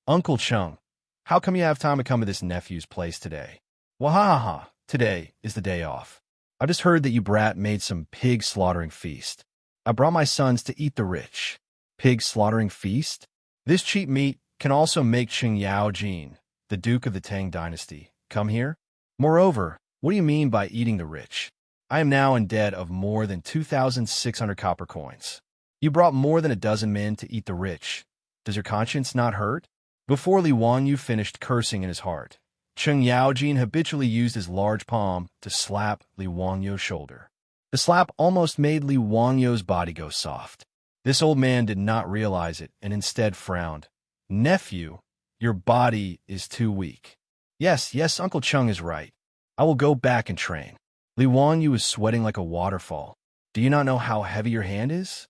"Uncle Cheng, how come you have time to come to this nephew's place today?" "Wahaha, today is the day off. I just heard that you brat made some pig slaughtering feast. I brought my sons to eat the rich." Pig slaughtering feast? This cheap meat can also make Cheng Yaojin, the Duke of the Tang dynasty, come here? Moreover, what do you mean by eating the rich? I am now in debt of more than 2,600 copper coins. You brought more than a dozen men to eat the rich. Does your conscience not hurt? Before Li Wanyu finished cursing in his heart, Cheng Yaojin habitually used his large palm to slap Li Wanyu's shoulder. The slap almost made Li Wanyu's body go soft. This old man did not realize it and instead frowned. "Nephew, your body is too weak." Yes, Uncle Cheng is right. I will go back and train." Li Wanyu was sweating like a waterfall. Do you not know how heavy your hand is?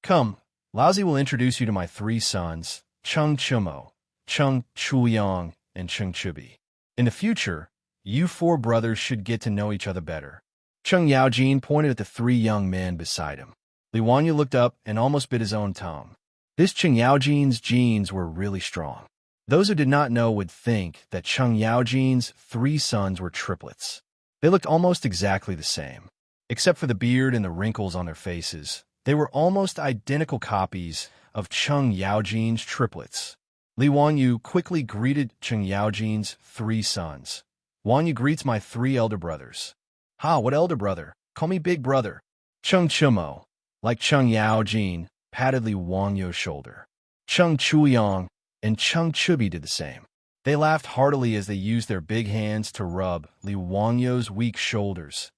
Come, Laozi will introduce you to my 3 sons, Cheng Chumo, Cheng Chuyang, and Cheng Chubi. In the future, you 4 brothers should get to know each other better. Cheng Yaojin pointed at the 3 young men beside him. Li Wanyu looked up and almost bit his own tongue. This Cheng Yaojin's genes were really strong. Those who did not know would think that Cheng Yaojin's 3 sons were triplets. They looked almost exactly the same. Except for the beard and the wrinkles on their faces, they were almost identical copies of Cheng Yaojin's triplets. Li Wanyu quickly greeted Cheng Yaojin's 3 sons. Wanyu greets my 3 elder brothers. Ha, what elder brother? Call me big brother. Cheng Chumo, like Cheng Yaojin, patted Li Wanyu's shoulder. Cheng Chuyang and Cheng Chubi did the same. They laughed heartily as they used their big hands to rub Li Wanyu's weak shoulders.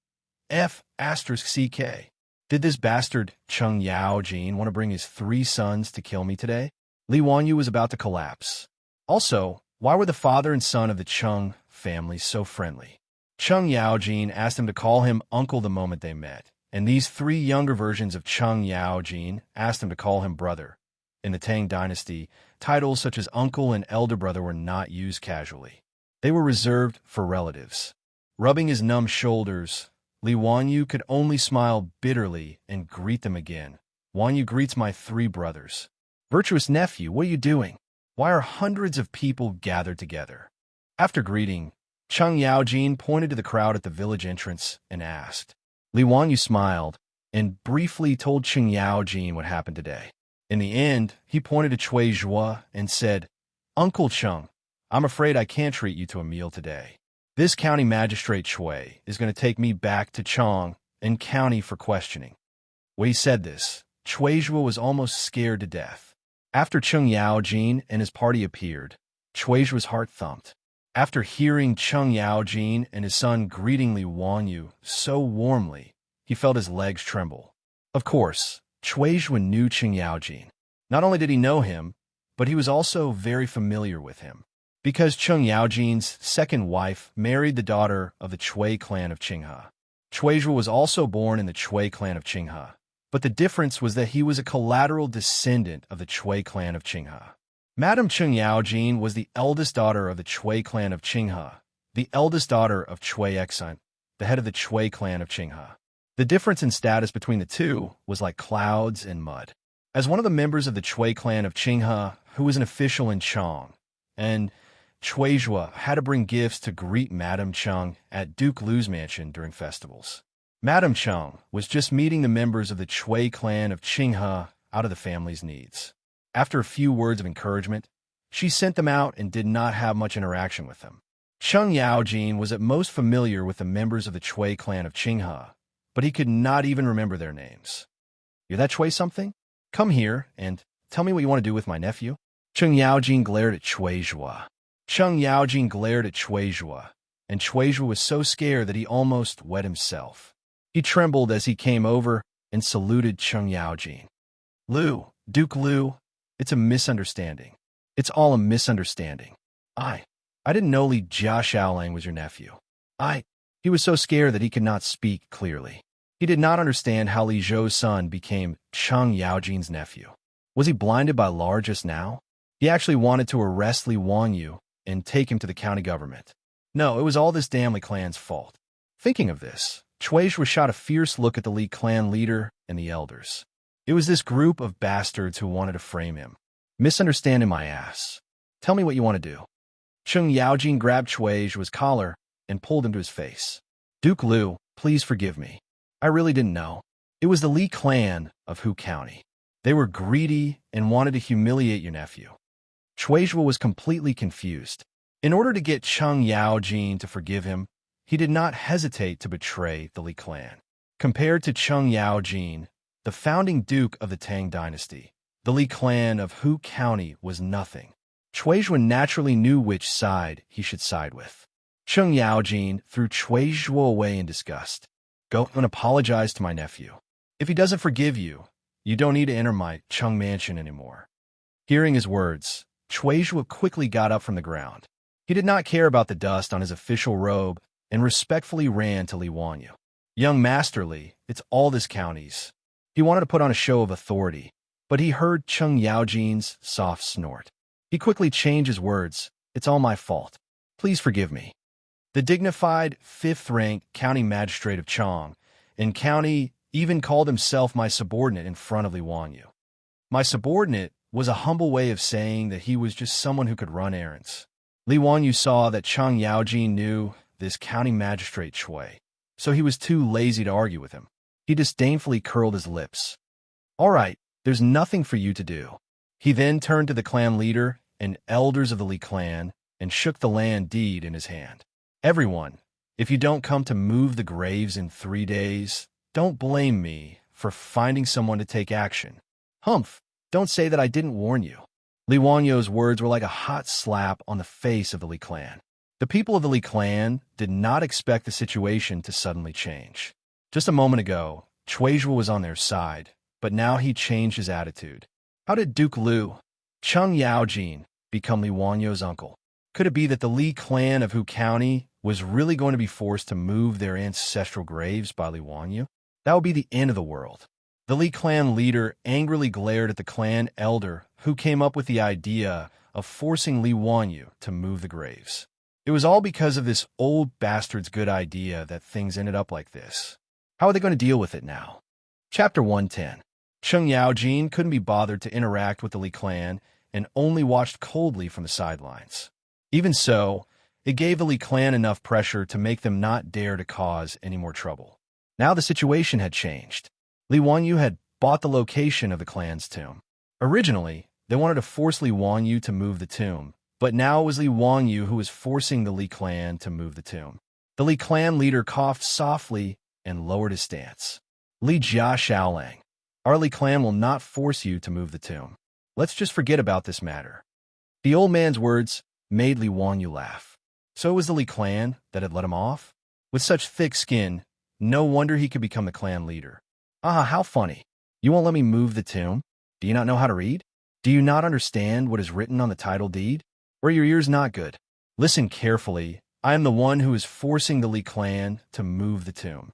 F***CK. Did this bastard Cheng Yaojin want to bring his 3 sons to kill me today? Li Wanyu was about to collapse. Also, why were the father and son of the Cheng family so friendly? Cheng Yaojin asked him to call him uncle the moment they met, and these 3 younger versions of Cheng Yaojin asked him to call him brother. In the Tang dynasty, titles such as uncle and elder brother were not used casually. They were reserved for relatives. Rubbing his numb shoulders, Li Wanyu could only smile bitterly and greet them again. Wanyu greets my 3 brothers. Virtuous nephew, what are you doing? Why are hundreds of people gathered together? After greeting, Cheng Yaojin pointed to the crowd at the village entrance and asked. Li Wanyu smiled and briefly told Cheng Yaojin what happened today. In the end, he pointed to Cui Zhuo and said, Uncle Cheng, I'm afraid I can't treat you to a meal today. This county magistrate Cui is going to take me back to Chang and county for questioning. When he said this, Cui Zhuo was almost scared to death. After Cheng Yaojin and his party appeared, Cui Zhuo's heart thumped. After hearing Cheng Yaojin and his son greeting Li Wanyu so warmly, he felt his legs tremble. Of course, Cui Zhuo knew Cheng Yaojin. Not only did he know him, but he was also very familiar with him. Because Cheng Yaojin's second wife married the daughter of the Chui clan of Qinghe. Cui Zhuo was also born in the Chui clan of Qinghe, but the difference was that he was a collateral descendant of the Chui clan of Qinghe. Madame Cheng Yaojin was the eldest daughter of the Chui clan of Qinghe, the eldest daughter of Cui Exun, the head of the Chui clan of Qinghe. The difference in status between the two was like clouds and mud. As one of the members of the Chui clan of Qinghe, who was an official in Chang, and Cui Zhuo had to bring gifts to greet Madame Cheng at Duke Lu's mansion during festivals. Madame Cheng was just meeting the members of the Chui clan of Qinghe out of the family's needs. After a few words of encouragement, she sent them out and did not have much interaction with them. Cheng Yaojin was at most familiar with the members of the Chui clan of Qinghe, but he could not even remember their names. You're that Cui something? Come here and tell me what you want to do with my nephew. Cheng Yaojin glared at Cui Zhuo. Cheng Yaojin glared at Cui Zhuo, and Cui Zhuo was so scared that he almost wet himself. He trembled as he came over and saluted Cheng Yaojin. Lu, Duke Lu, it's a misunderstanding. It's all a misunderstanding. I didn't know Li Jiaxiaolang was your nephew. He was so scared that he could not speak clearly. He did not understand how Li Zhou's son became Cheng Yaojin's nephew. Was he blinded by Lar just now? He actually wanted to arrest Li Wanyu and take him to the county government. No, it was all this damn Li clan's fault. Thinking of this, Cui Zhuo shot a fierce look at the Li clan leader and the elders. It was this group of bastards who wanted to frame him. Misunderstanding my ass. Tell me what you want to do. Cheng Yaojin grabbed Cui Zhuo's collar and pulled him to his face. Duke Lu, please forgive me. I really didn't know. It was the Li clan of Hu County. They were greedy and wanted to humiliate your nephew. Cui Zhuo was completely confused. In order to get Cheng Yaojin to forgive him, he did not hesitate to betray the Li clan. Compared to Cheng Yaojin, the founding duke of the Tang dynasty, the Li clan of Hu County was nothing. Cui Zhuo naturally knew which side he should side with. Cheng Yaojin threw Cui Zhuo away in disgust. Go and apologize to my nephew. If he doesn't forgive you, you don't need to enter my Cheng mansion anymore. Hearing his words, Cui Zhuo quickly got up from the ground. He did not care about the dust on his official robe and respectfully ran to Li Wanyu. Young Master Li, it's all this county's. He wanted to put on a show of authority, but he heard Cheng Yaojin's soft snort. He quickly changed his words. It's all my fault. Please forgive me. The dignified, fifth-rank county magistrate of Chang in county even called himself my subordinate in front of Li Wanyu. My subordinate was a humble way of saying that he was just someone who could run errands. Li Wanyu saw that Cheng Yaojin knew this county magistrate Shui, so he was too lazy to argue with him. He disdainfully curled his lips. All right, there's nothing for you to do. He then turned to the clan leader and elders of the Li clan and shook the land deed in his hand. Everyone, if you don't come to move the graves in 3 days, don't blame me for finding someone to take action. Humph, don't say that I didn't warn you. Li Wanyu's words were like a hot slap on the face of the Li clan. The people of the Li clan did not expect the situation to suddenly change. Just a moment ago, Chuizhua was on their side, but now he changed his attitude. How did Duke Liu, Cheng Yaojin, become Li Wanyu's uncle? Could it be that the Li clan of Hu County was really going to be forced to move their ancestral graves by Li Wanyu? That would be the end of the world. The Li clan leader angrily glared at the clan elder who came up with the idea of forcing Li Wanyu to move the graves. It was all because of this old bastard's good idea that things ended up like this. How are they going to deal with it now? Chapter 110. Cheng Yaojin couldn't be bothered to interact with the Li clan and only watched coldly from the sidelines. Even so, it gave the Li clan enough pressure to make them not dare to cause any more trouble. Now the situation had changed. Li Wanyu had bought the location of the clan's tomb. Originally, they wanted to force Li Wanyu to move the tomb, but now it was Li Wanyu who was forcing the Li clan to move the tomb. The Li clan leader coughed softly and lowered his stance. Li Jia Shaolang, our Li clan will not force you to move the tomb. Let's just forget about this matter. The old man's words made Li Wanyu laugh. So it was the Li clan that had let him off? With such thick skin, no wonder he could become the clan leader. Ah, how funny. You won't let me move the tomb? Do you not know how to read? Do you not understand what is written on the title deed? Or are your ears not good? Listen carefully. I am the one who is forcing the Li clan to move the tomb.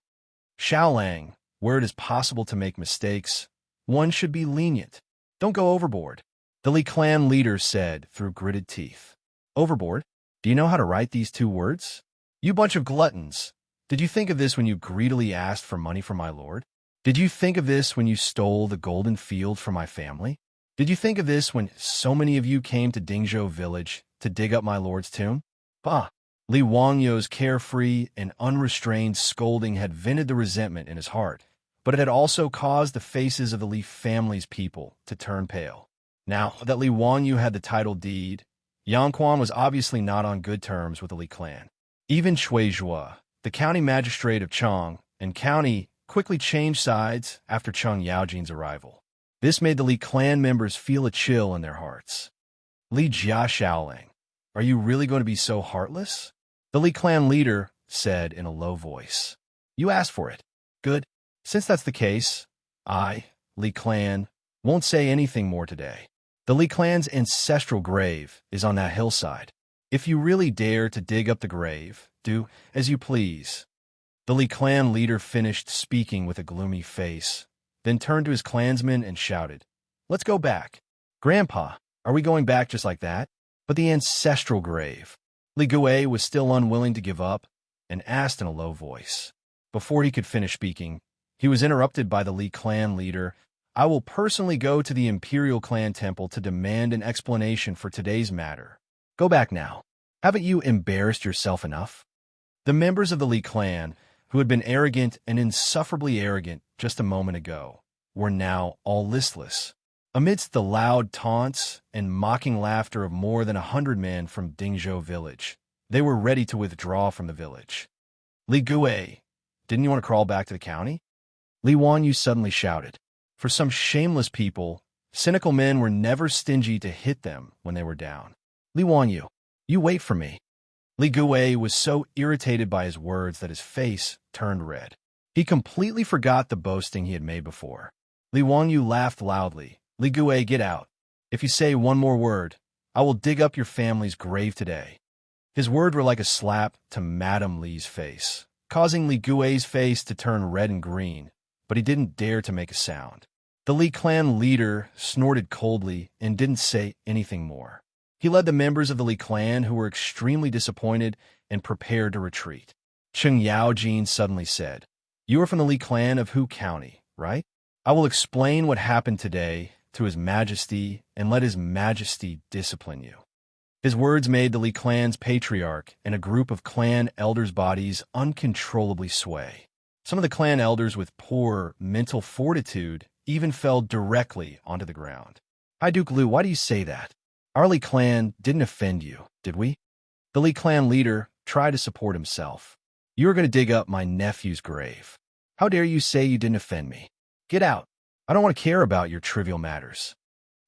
Shaolang, where it is possible to make mistakes, one should be lenient. Don't go overboard. The Li clan leader said through gritted teeth. Overboard? Do you know how to write these 2 words? You bunch of gluttons. Did you think of this when you greedily asked for money from my lord? Did you think of this when you stole the golden field from my family? Did you think of this when so many of you came to Dingzhou village to dig up my lord's tomb? Bah! Li Wangyu's carefree and unrestrained scolding had vented the resentment in his heart, but it had also caused the faces of the Li family's people to turn pale. Now that Li Wanyu had the title deed, Yang Quan was obviously not on good terms with the Li clan. Even Chuizhua, the county magistrate of Chang and county, quickly changed sides after Cheng Yaojin's arrival. This made the Li clan members feel a chill in their hearts. Li Jia Shaolang, are you really going to be so heartless? The Li clan leader said in a low voice. You asked for it. Good. Since that's the case, I, Li clan, won't say anything more today. The Li clan's ancestral grave is on that hillside. If you really dare to dig up the grave, do as you please. The Li clan leader finished speaking with a gloomy face, then turned to his clansmen and shouted, Let's go back. Grandpa, are we going back just like that? But the ancestral grave. Li Gui was still unwilling to give up and asked in a low voice. Before he could finish speaking, he was interrupted by the Li clan leader. I will personally go to the Imperial Clan Temple to demand an explanation for today's matter. Go back now. Haven't you embarrassed yourself enough? The members of the Li clan, who had been arrogant and insufferably arrogant just a moment ago, were now all listless. Amidst the loud taunts and mocking laughter of more than 100 men from Dingzhou village, they were ready to withdraw from the village. Li Gui, didn't you want to crawl back to the county? Li Wanyu suddenly shouted. For some shameless people, cynical men were never stingy to hit them when they were down. Li Wanyu, you wait for me. Li Gui was so irritated by his words that his face turned red. He completely forgot the boasting he had made before. Li Wanyu laughed loudly. Li Gui, get out. If you say one more word, I will dig up your family's grave today. His words were like a slap to Madame Li's face. causing Li Gui's face to turn red and green, but he didn't dare to make a sound. The Li clan leader snorted coldly and didn't say anything more. He led the members of the Li clan, who were extremely disappointed and prepared to retreat. Cheng Yaojin suddenly said, "You are from the Li clan of Hu County, right? I will explain what happened today to His Majesty and let His Majesty discipline you." His words made the Li clan's patriarch and a group of clan elders' bodies uncontrollably sway. Some of the clan elders with poor mental fortitude even fell directly onto the ground. "Hi, Duke Liu, why do you say that? Our Li clan didn't offend you, did we?" The Li clan leader tried to support himself. "You are going to dig up my nephew's grave. How dare you say you didn't offend me? Get out. I don't want to care about your trivial matters."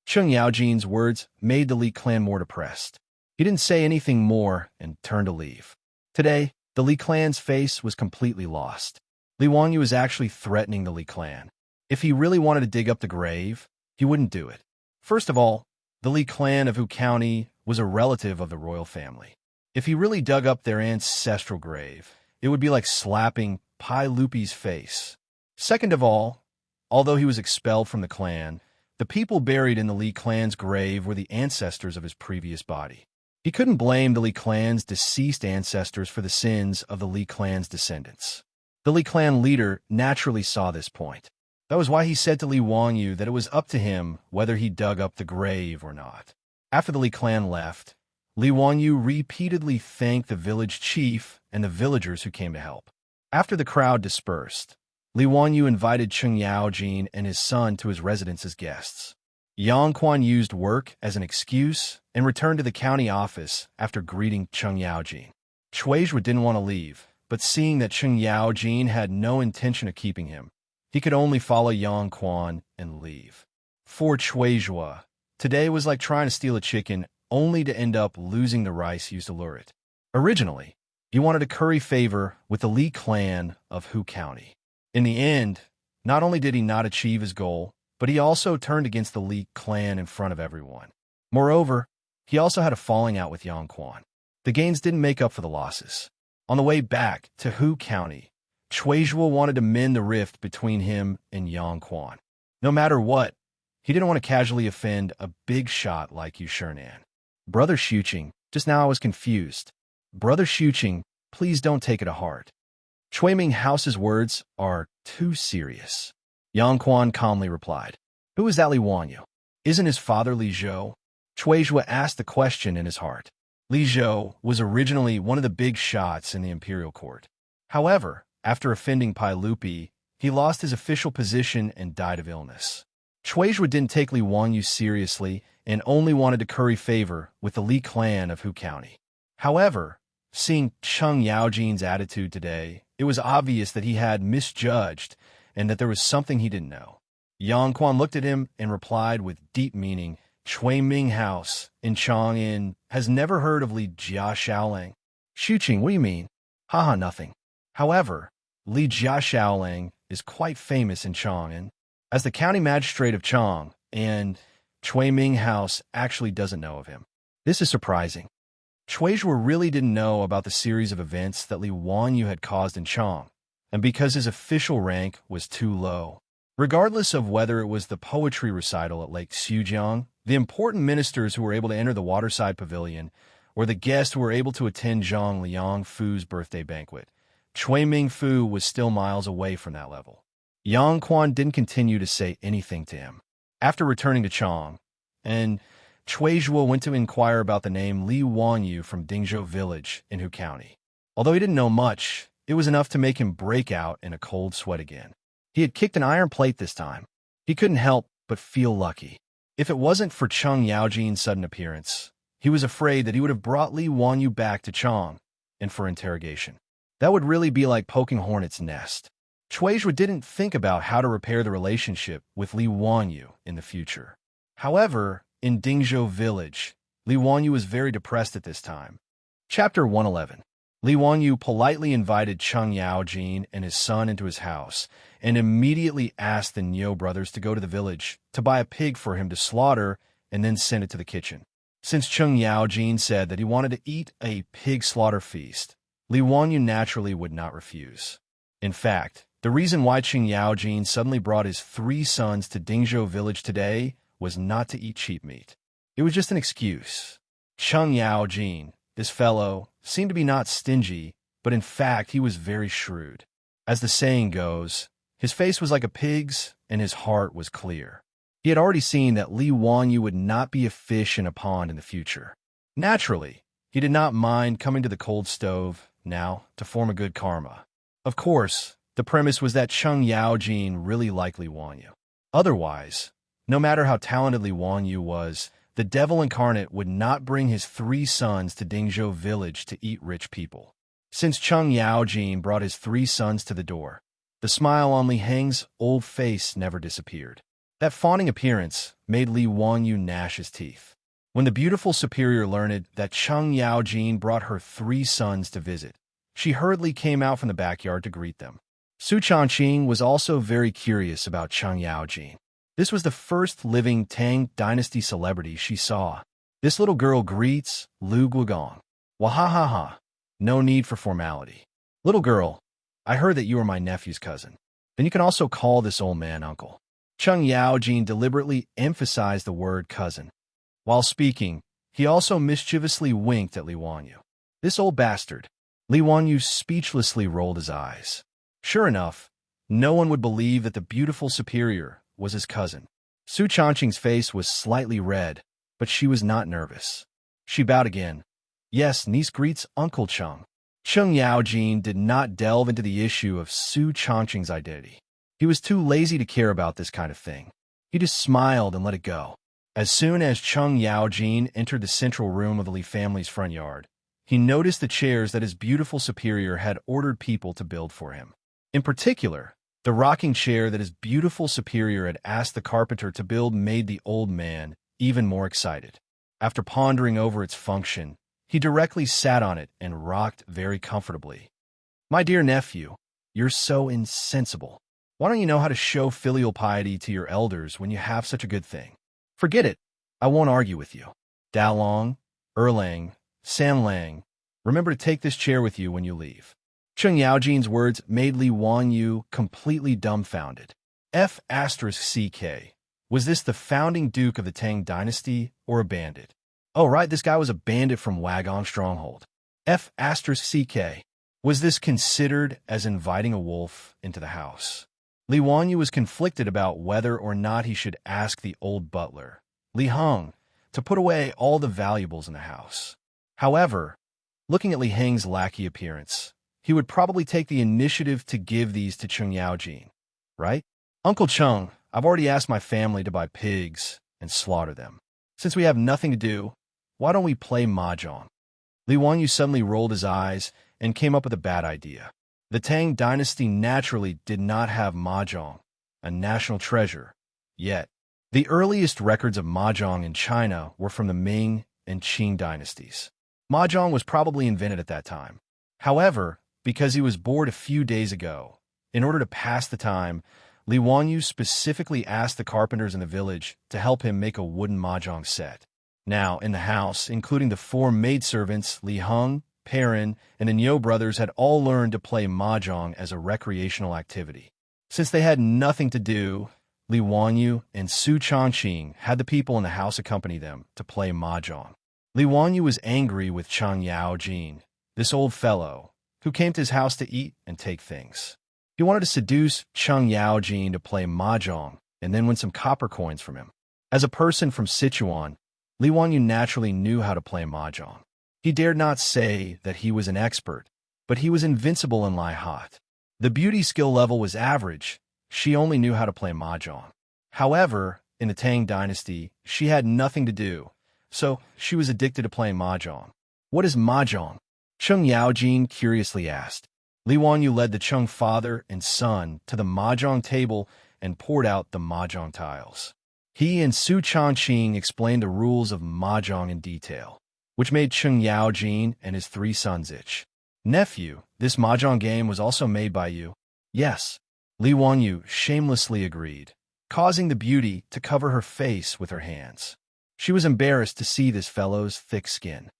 Cheng Yaojin's words made the Li clan more depressed. He didn't say anything more and turned to leave. Today, the Li clan's face was completely lost. Li Wangyu was actually threatening the Li clan. If he really wanted to dig up the grave, he wouldn't do it. First of all, the Li clan of Hu County was a relative of the royal family. If he really dug up their ancestral grave, it would be like slapping Pai Lupi's face. Second of all, although he was expelled from the clan, the people buried in the Li clan's grave were the ancestors of his previous body. He couldn't blame the Li clan's deceased ancestors for the sins of the Li clan's descendants. The Li clan leader naturally saw this point. That was why he said to Li Wangyu that it was up to him whether he dug up the grave or not. After the Li clan left, Li Wangyu repeatedly thanked the village chief and the villagers who came to help. After the crowd dispersed, Li Wangyu invited Cheng Yaojin and his son to his residence as guests. Yang Quan used work as an excuse and returned to the county office after greeting Cheng Yaojin. Chuizhua didn't want to leave, but seeing that Cheng Yaojin had no intention of keeping him, he could only follow Yang Quan and leave. For Chuizhua, today was like trying to steal a chicken only to end up losing the rice used to lure it. Originally, he wanted to curry favor with the Li clan of Hu County. In the end, not only did he not achieve his goal, but he also turned against the Li clan in front of everyone. Moreover, he also had a falling out with Yang Quan. The gains didn't make up for the losses. On the way back to Hu County, Chuizhua wanted to mend the rift between him and Yang Quan. No matter what, he didn't want to casually offend a big shot like Yu Shernan. "Brother Xuqing, just now I was confused. Brother Xuqing, please don't take it to heart. Chui Ming House's words are too serious." Yang Quan calmly replied, "Who is that Li Wangyu? Isn't his father Li Zhou?" Chuizhua asked the question in his heart. Li Zhou was originally one of the big shots in the imperial court. However, after offending Pai Lupi, he lost his official position and died of illness. Chuizhua didn't take Li Wangyu seriously and only wanted to curry favor with the Li clan of Hu County. However, seeing Cheng Yaojin's attitude today, it was obvious that he had misjudged and that there was something he didn't know. Yang Quan looked at him and replied with deep meaning, "Chui Ming House in Chang'an has never heard of Li Jia Shaolang." "Xuqing, what do you mean?" "Haha, nothing. However, Li Jia Shaolang is quite famous in Chang'an as the county magistrate of Chang, and Chui Ming House actually doesn't know of him. This is surprising." Chuizhua really didn't know about the series of events that Li Wangyu had caused in Chang, and because his official rank was too low. Regardless of whether it was the poetry recital at Lake Xujiang, the important ministers who were able to enter the waterside pavilion, or the guests who were able to attend Zhang Liang Fu's birthday banquet, Chui Ming Fu was still miles away from that level. Yang Quan didn't continue to say anything to him. After returning to Chang, and Chuizhua went to inquire about the name Li Wangyu from Dingzhou village in Hu County. Although he didn't know much, it was enough to make him break out in a cold sweat again. He had kicked an iron plate this time. He couldn't help but feel lucky. If it wasn't for Cheng Yaojin's sudden appearance, he was afraid that he would have brought Li Wangyu back to Chang and for interrogation. That would really be like poking hornet's nest. Chuizhua didn't think about how to repair the relationship with Li Wangyu in the future. However, in Dingzhou village, Li Wangyu was very depressed at this time. Chapter 111. Li Wangyu politely invited Cheng Yaojin and his son into his house and immediately asked the Niu brothers to go to the village to buy a pig for him to slaughter and then send it to the kitchen. Since Cheng Yaojin said that he wanted to eat a pig slaughter feast, Li Wanyu naturally would not refuse. In fact, the reason why Qing Yaojin suddenly brought his 3 sons to Dingzhou village today was not to eat cheap meat. It was just an excuse. Qing Yaojin, this fellow, seemed to be not stingy, but in fact he was very shrewd. As the saying goes, his face was like a pig's and his heart was clear. He had already seen that Li Wanyu would not be a fish in a pond in the future. Naturally, he did not mind coming to the cold stove now to form a good karma. Of course, the premise was that Qing Yaojin really liked Li Wanyu. Otherwise, no matter how talented Li Wanyu was, the devil incarnate would not bring his 3 sons to Dingzhou village to eat rich people. Since Qing Yaojin brought his 3 sons to the door, the smile on Li Heng's old face never disappeared. That fawning appearance made Li Wanyu gnash his teeth. When the beautiful superior learned that Qing Yaojin brought her 3 sons to visit, she hurriedly came out from the backyard to greet them. Su Changqing was also very curious about Qing Yaojin. This was the first living Tang dynasty celebrity she saw. This little girl greets Lu Guogong. Wahahaha. No need for formality. Little girl, I heard that you are my nephew's cousin. Then you can also call this old man uncle. Qing Yaojin deliberately emphasized the word cousin. While speaking, he also mischievously winked at Li Wanyu. This old bastard. Li Wanyu speechlessly rolled his eyes. Sure enough, no one would believe that the beautiful superior was his cousin. Su Changqing's face was slightly red, but she was not nervous. She bowed again. Yes, niece greets Uncle Qing. Qing Yaojin did not delve into the issue of Su Changqing's identity. He was too lazy to care about this kind of thing. He just smiled and let it go. As soon as Qing Yaojin entered the central room of the Li family's front yard, he noticed the chairs that his beautiful superior had ordered people to build for him. In particular, the rocking chair that his beautiful superior had asked the carpenter to build made the old man even more excited. After pondering over its function, he directly sat on it and rocked very comfortably. My dear nephew, you're so insensible. Why don't you know how to show filial piety to your elders when you have such a good thing? Forget it. I won't argue with you. Dalong, Erlang, Sanlang, remember to take this chair with you when you leave. Qing Yaojin's words made Li Wanyu completely dumbfounded. F***CK. Was this the founding duke of the Tang dynasty or a bandit? Oh, right, this guy was a bandit from Wagon Stronghold. F***CK. Was this considered as inviting a wolf into the house? Li Wanyu was conflicted about whether or not he should ask the old butler, Li Heng, to put away all the valuables in the house. However, looking at Li Heng's lackey appearance, he would probably take the initiative to give these to Qing Yaojin, right? Uncle Qing, I've already asked my family to buy pigs and slaughter them. Since we have nothing to do, why don't we play mahjong? Li Wanyu suddenly rolled his eyes and came up with a bad idea. The Tang dynasty naturally did not have mahjong, a national treasure, yet. The earliest records of mahjong in China were from the Ming and Qing dynasties. Mahjong was probably invented at that time. However, because he was bored a few days ago, in order to pass the time, Li Wanyu specifically asked the carpenters in the village to help him make a wooden mahjong set. Now, in the house, including the 4 maidservants, Li Heng, Perrin, and the Niu brothers had all learned to play mahjong as a recreational activity. Since they had nothing to do, Li Wanyu and Su Changqing had the people in the house accompany them to play mahjong. Li Wanyu was angry with Qing Yaojin, this old fellow, who came to his house to eat and take things. He wanted to seduce Qing Yaojin to play mahjong and then win some copper coins from him. As a person from Sichuan, Li Wanyu naturally knew how to play mahjong. He dared not say that he was an expert, but he was invincible in Lai Hot. The beauty skill level was average. She only knew how to play mahjong. However, in the Tang dynasty, she had nothing to do, so she was addicted to playing mahjong. What is mahjong? Qing Yaojin curiously asked. Li Wanyu led the Qing father and son to the mahjong table and poured out the mahjong tiles. He and Su Changqing explained the rules of mahjong in detail, which made Qing Yaojin and his 3 sons itch. Nephew, this mahjong game was also made by you. Yes, Li Wanyu shamelessly agreed, causing the beauty to cover her face with her hands. She was embarrassed to see this fellow's thick skin.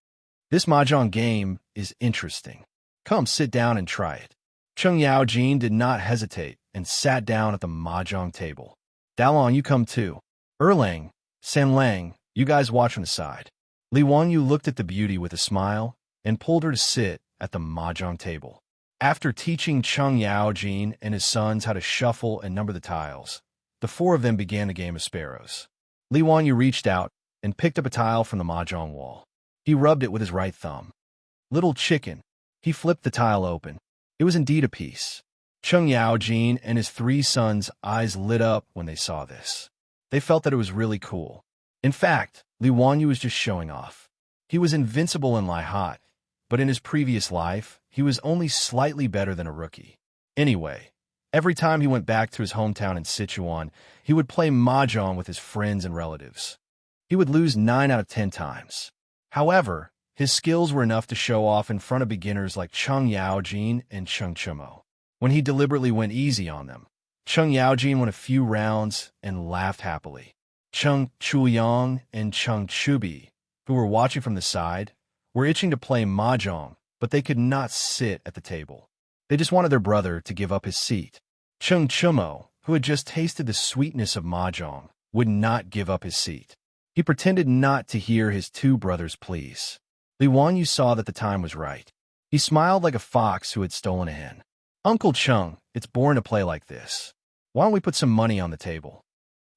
This mahjong game is interesting. Come, sit down and try it. Cheng Yaojin did not hesitate and sat down at the mahjong table. Dalong, you come too. Erlang, Sanlang, you guys watch on the side. Li Wanyu looked at the beauty with a smile and pulled her to sit at the mahjong table. After teaching Cheng Yaojin and his sons how to shuffle and number the tiles, the four of them began a game of sparrows. Li Wanyu reached out and picked up a tile from the mahjong wall. He rubbed it with his right thumb. Little chicken. He flipped the tile open. It was indeed a piece. Cheng Yaojin and his three sons' eyes lit up when they saw this. They felt that it was really cool. In fact, Li Wanyu was just showing off. He was invincible in Lai Hot, but in his previous life, he was only slightly better than a rookie. Anyway, every time he went back to his hometown in Sichuan, he would play mahjong with his friends and relatives. He would lose 9 out of 10 times. However, his skills were enough to show off in front of beginners like Cheng Yaojin and Cheng Chumo. When he deliberately went easy on them, Cheng Yaojin won a few rounds and laughed happily. Cheng Chuyang and Cheng Chubi, who were watching from the side, were itching to play mahjong, but they could not sit at the table. They just wanted their brother to give up his seat. Cheng Chumo, who had just tasted the sweetness of mahjong, would not give up his seat. He pretended not to hear his two brothers' pleas. Li Wanyu saw that the time was right. He smiled like a fox who had stolen a hen. Uncle Cheng, it's boring to play like this. Why don't we put some money on the table?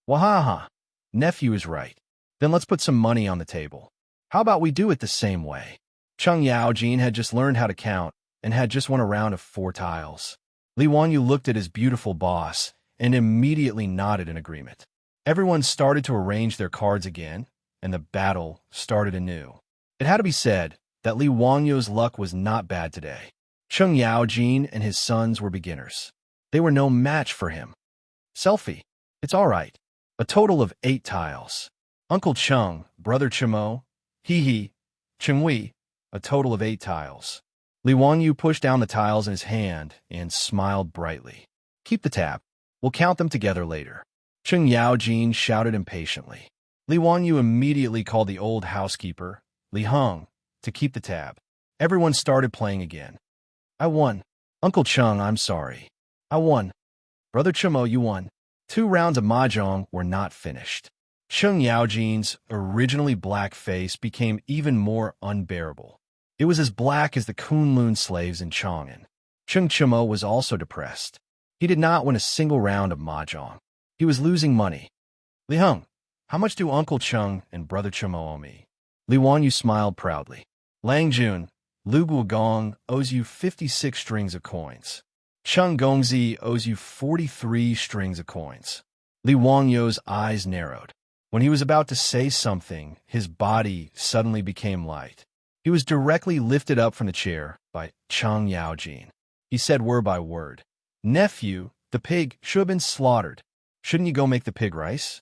Wahaha. Nephew is right. Then let's put some money on the table. How about we do it the same way? Cheng Yaojin had just learned how to count and had just won a round of 4 tiles. Li Wanyu looked at his beautiful boss and immediately nodded in agreement. Everyone started to arrange their cards again, and the battle started anew. It had to be said that Li Wanyu's luck was not bad today. Cheng Yaojin and his sons were beginners. They were no match for him. Selfie. It's all right. A total of 8 tiles. Uncle Cheng, Brother Chimo, Hee, Chengwei, a total of 8 tiles. Li Wanyu pushed down the tiles in his hand and smiled brightly. Keep the tab. We'll count them together later. Cheng Yaojin shouted impatiently. Li Wanyu immediately called the old housekeeper, Li Heng, to keep the tab. Everyone started playing again. I won. Uncle Cheng, I'm sorry. I won. Brother Chimo, you won. 2 rounds of mahjong were not finished. Cheng Yaojin's originally black face became even more unbearable. It was as black as the Kunlun slaves in Chang'an. Cheng Chimo was also depressed. He did not win a single round of mahjong. He was losing money. Li Heng, how much do Uncle Cheng and Brother Chimo owe me? Li Wanyu smiled proudly. Lang Jun, Lu Guogong owes you 56 strings of coins. Cheng Gongzi owes you 43 strings of coins. Li Wangyu's eyes narrowed. When he was about to say something, his body suddenly became light. He was directly lifted up from the chair by Cheng Yaojin. He said word by word, Nephew, the pig should have been slaughtered. Shouldn't you go make the pig rice?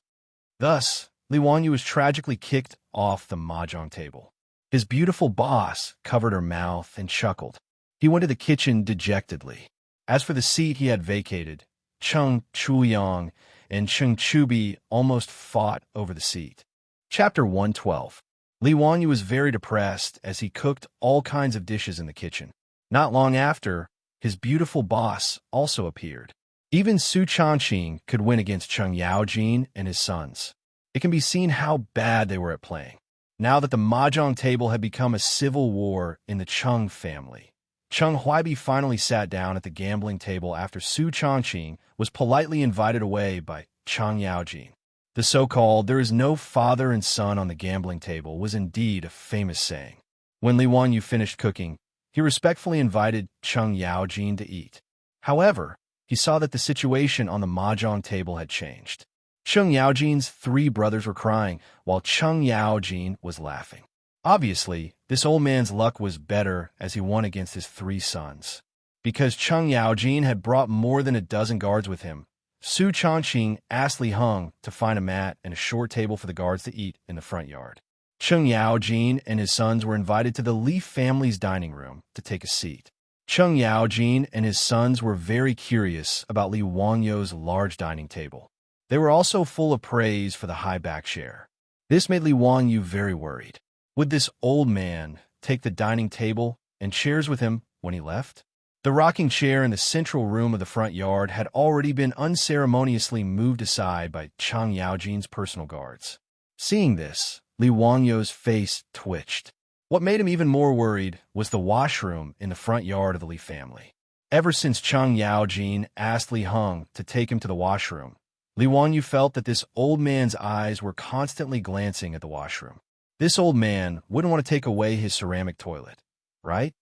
Thus, Li Wanyu was tragically kicked off the mahjong table. His beautiful boss covered her mouth and chuckled. He went to the kitchen dejectedly. As for the seat he had vacated, Cheng Chuyang and Cheng Chubi almost fought over the seat. Chapter 112. Li Wanyu was very depressed as he cooked all kinds of dishes in the kitchen. Not long after, his beautiful boss also appeared. Even Su Changqing could win against Cheng Yaojin and his sons. It can be seen how bad they were at playing. Now that the mahjong table had become a civil war in the Cheng family, Cheng Huaibi finally sat down at the gambling table after Su Changqing was politely invited away by Cheng Yaojin. The so-called "there is no father and son on the gambling table" was indeed a famous saying. When Li Wanyu finished cooking, he respectfully invited Cheng Yaojin to eat. However, he saw that the situation on the mahjong table had changed. Cheng Yaojin's 3 brothers were crying, while Cheng Yaojin was laughing. Obviously, this old man's luck was better as he won against his 3 sons. Because Cheng Yaojin had brought more than a dozen guards with him, Su Changqing asked Li Heng to find a mat and a short table for the guards to eat in the front yard. Cheng Yaojin and his sons were invited to the Li family's dining room to take a seat. Cheng Yaojin and his sons were very curious about Li Wangyu's large dining table. They were also full of praise for the high back chair. This made Li Wanyu very worried. Would this old man take the dining table and chairs with him when he left? The rocking chair in the central room of the front yard had already been unceremoniously moved aside by Chang Yaojin's personal guards. Seeing this, Li Wangyo's face twitched. What made him even more worried was the washroom in the front yard of the Li family. Ever since Chang Yaojin asked Li Heng to take him to the washroom, Li Wangyu felt that this old man's eyes were constantly glancing at the washroom. This old man wouldn't want to take away his ceramic toilet, right?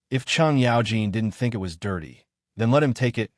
If Chang Yaojin didn't think it was dirty, then let him take it.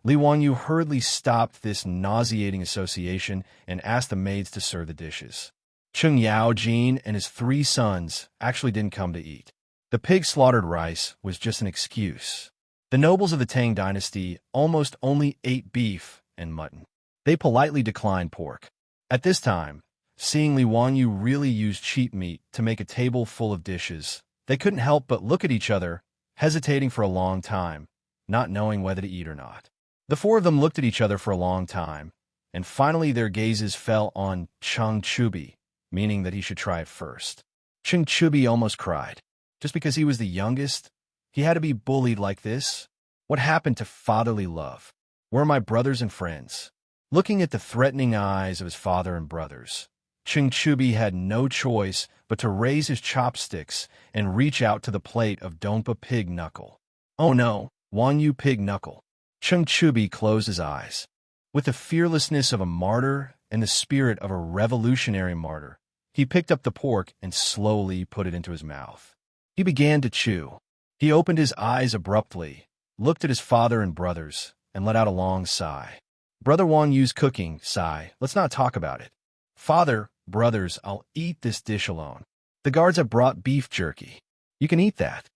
Li Wangyu hurriedly stopped this nauseating association and asked the maids to serve the dishes. Cheng Yaojin and his 3 sons actually didn't come to eat. The pig slaughtered rice was just an excuse. The nobles of the Tang dynasty almost only ate beef and mutton. They politely declined pork. At this time, seeing Li Wangyu really use cheap meat to make a table full of dishes, they couldn't help but look at each other, hesitating for a long time, not knowing whether to eat or not. The 4 of them looked at each other for a long time, and finally their gazes fell on Cheng Chubi, meaning that he should try it first. Cheng Chubi almost cried. Just because he was the youngest, he had to be bullied like this? What happened to fatherly love? Where are my brothers and friends? Looking at the threatening eyes of his father and brothers, Cheng Chubi had no choice but to raise his chopsticks and reach out to the plate of Dongpa pig knuckle. Oh no, Wangyu pig knuckle. Cheng Chubi closed his eyes. With the fearlessness of a martyr and the spirit of a revolutionary martyr, he picked up the pork and slowly put it into his mouth. He began to chew. He opened his eyes abruptly, looked at his father and brothers, and let out a long sigh. Brother Wangyu's cooking, sigh, let's not talk about it. Father, brothers, I'll eat this dish alone. The guards have brought beef jerky. You can eat that.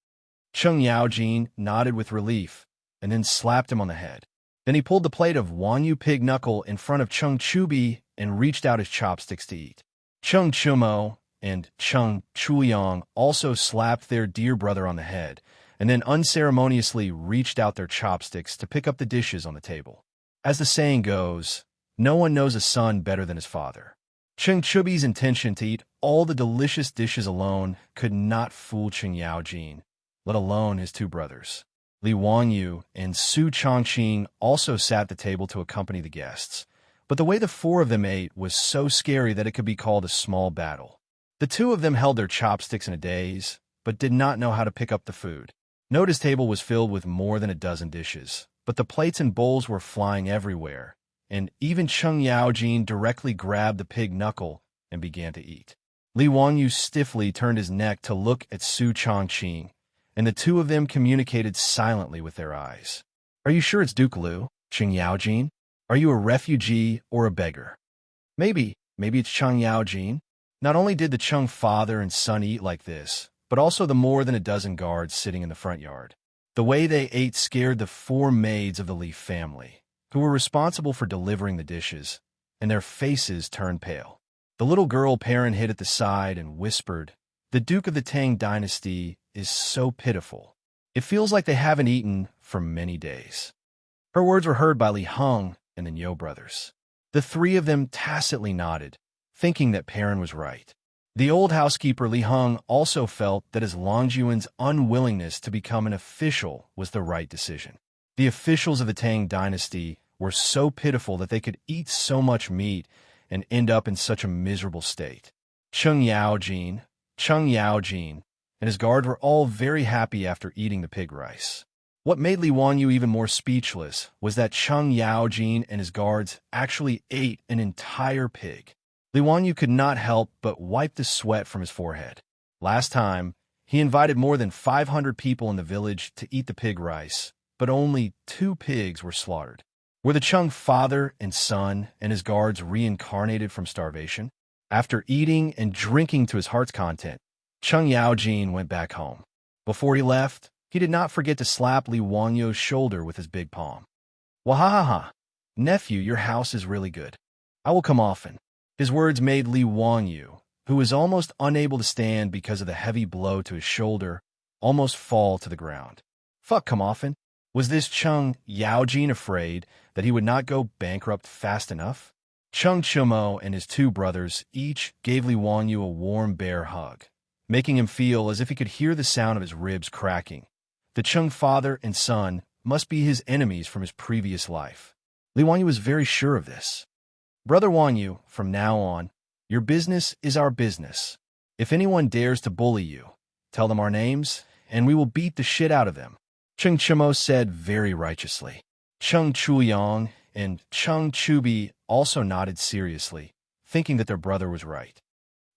Cheng Yaojin nodded with relief, and then slapped him on the head. Then he pulled the plate of Wangyu pig knuckle in front of Cheng Chubi and reached out his chopsticks to eat. Cheng Chumo and Cheng Chuyang also slapped their dear brother on the head, and then unceremoniously reached out their chopsticks to pick up the dishes on the table. As the saying goes, no one knows a son better than his father. Cheng Chubi's intention to eat all the delicious dishes alone could not fool Cheng Yaojin, let alone his 2 brothers. Li Wangyu and Su Chongqing also sat at the table to accompany the guests, but the way the 4 of them ate was so scary that it could be called a small battle. The 2 of them held their chopsticks in a daze, but did not know how to pick up the food. Note his table was filled with more than a dozen dishes, but the plates and bowls were flying everywhere, and even Cheng Yaojin directly grabbed the pig knuckle and began to eat. Li Wangyu stiffly turned his neck to look at Su Chongqing, and the 2 of them communicated silently with their eyes. Are you sure it's Duke Liu, Cheng Yaojin? Are you a refugee or a beggar? Maybe it's Cheng Yaojin. Not only did the Cheng father and son eat like this, but also the more than a dozen guards sitting in the front yard. The way they ate scared the 4 maids of the Li family, who were responsible for delivering the dishes, and their faces turned pale. The little girl Perrin hid at the side and whispered, "The Duke of the Tang dynasty is so pitiful. It feels like they haven't eaten for many days." Her words were heard by Li Heng and the Nyo brothers. The 3 of them tacitly nodded, thinking that Perrin was right. The old housekeeper Li Heng also felt that his Longjuan's unwillingness to become an official was the right decision. The officials of the Tang dynasty were so pitiful that they could eat so much meat and end up in such a miserable state. Cheng Yaojin, and his guards were all very happy after eating the pig rice. What made Li Wangyu even more speechless was that Cheng Yaojin and his guards actually ate an entire pig. Li Wangyu could not help but wipe the sweat from his forehead. Last time, he invited more than 500 people in the village to eat the pig rice, but only 2 pigs were slaughtered. Were the Cheng father and son and his guards reincarnated from starvation? After eating and drinking to his heart's content, Cheng Yaojin went back home. Before he left, he did not forget to slap Li Wangyu's shoulder with his big palm. "Wahahaha! Nephew, your house is really good. I will come often." His words made Li Wangyu, who was almost unable to stand because of the heavy blow to his shoulder, almost fall to the ground. Fuck, come often? Was this Cheng Yaojin afraid that he would not go bankrupt fast enough? Cheng Chumo and his 2 brothers each gave Li Wangyu a warm bear hug, making him feel as if he could hear the sound of his ribs cracking, The Cheng father and son must be his enemies from his previous life. Li Wanyu was very sure of this. Brother Wanyu, from now on, your business is our business. If anyone dares to bully you, tell them our names, and we will beat the shit out of them. Cheng Chimo said very righteously. Cheng Chuyang and Cheng Chubi also nodded seriously, thinking that their brother was right.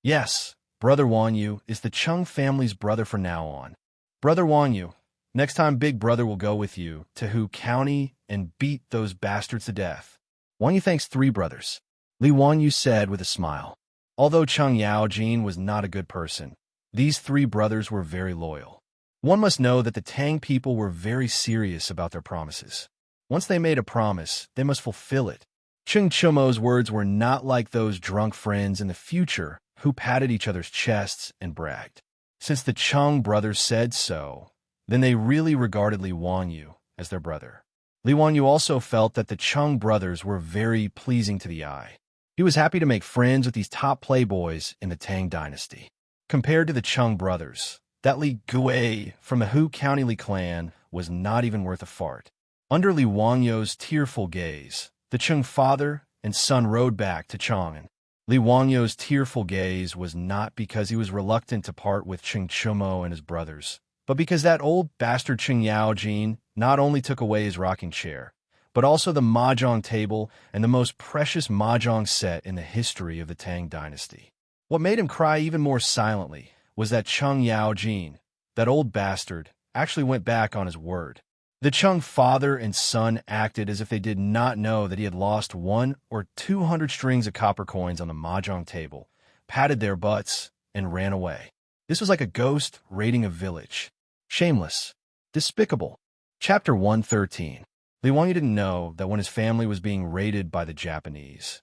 Yes, Brother Wanyu is the Cheng family's brother from now on. Brother Wanyu, next time Big Brother will go with you to Hu County and beat those bastards to death. Wanyu thanks 3 brothers. Li Wanyu said with a smile. Although Cheng Yaojin was not a good person, these 3 brothers were very loyal. One must know that the Tang people were very serious about their promises. Once they made a promise, they must fulfill it. Cheng Chumo's words were not like those drunk friends in the future who patted each other's chests and bragged. Since the Cheng brothers said so, then they really regarded Li Wanyu as their brother. Li Wanyu also felt that the Cheng brothers were very pleasing to the eye. He was happy to make friends with these top playboys in the Tang dynasty. Compared to the Cheng brothers, that Li Gui from the Hu County Li clan was not even worth a fart. Under Li Wangyu's tearful gaze, the Cheng father and son rode back to Chang'an. Li Wangyu's tearful gaze was not because he was reluctant to part with Cheng Chumo and his brothers, but because that old bastard Cheng Yaojin not only took away his rocking chair, but also the mahjong table and the most precious mahjong set in the history of the Tang dynasty. What made him cry even more silently was that Cheng Yaojin, that old bastard, actually went back on his word. The Cheng father and son acted as if they did not know that he had lost 100 or 200 strings of copper coins on the mahjong table, patted their butts, and ran away. This was like a ghost raiding a village. Shameless. Despicable. Chapter 113. Li Wanyu didn't know that when his family was being raided by the Japanese.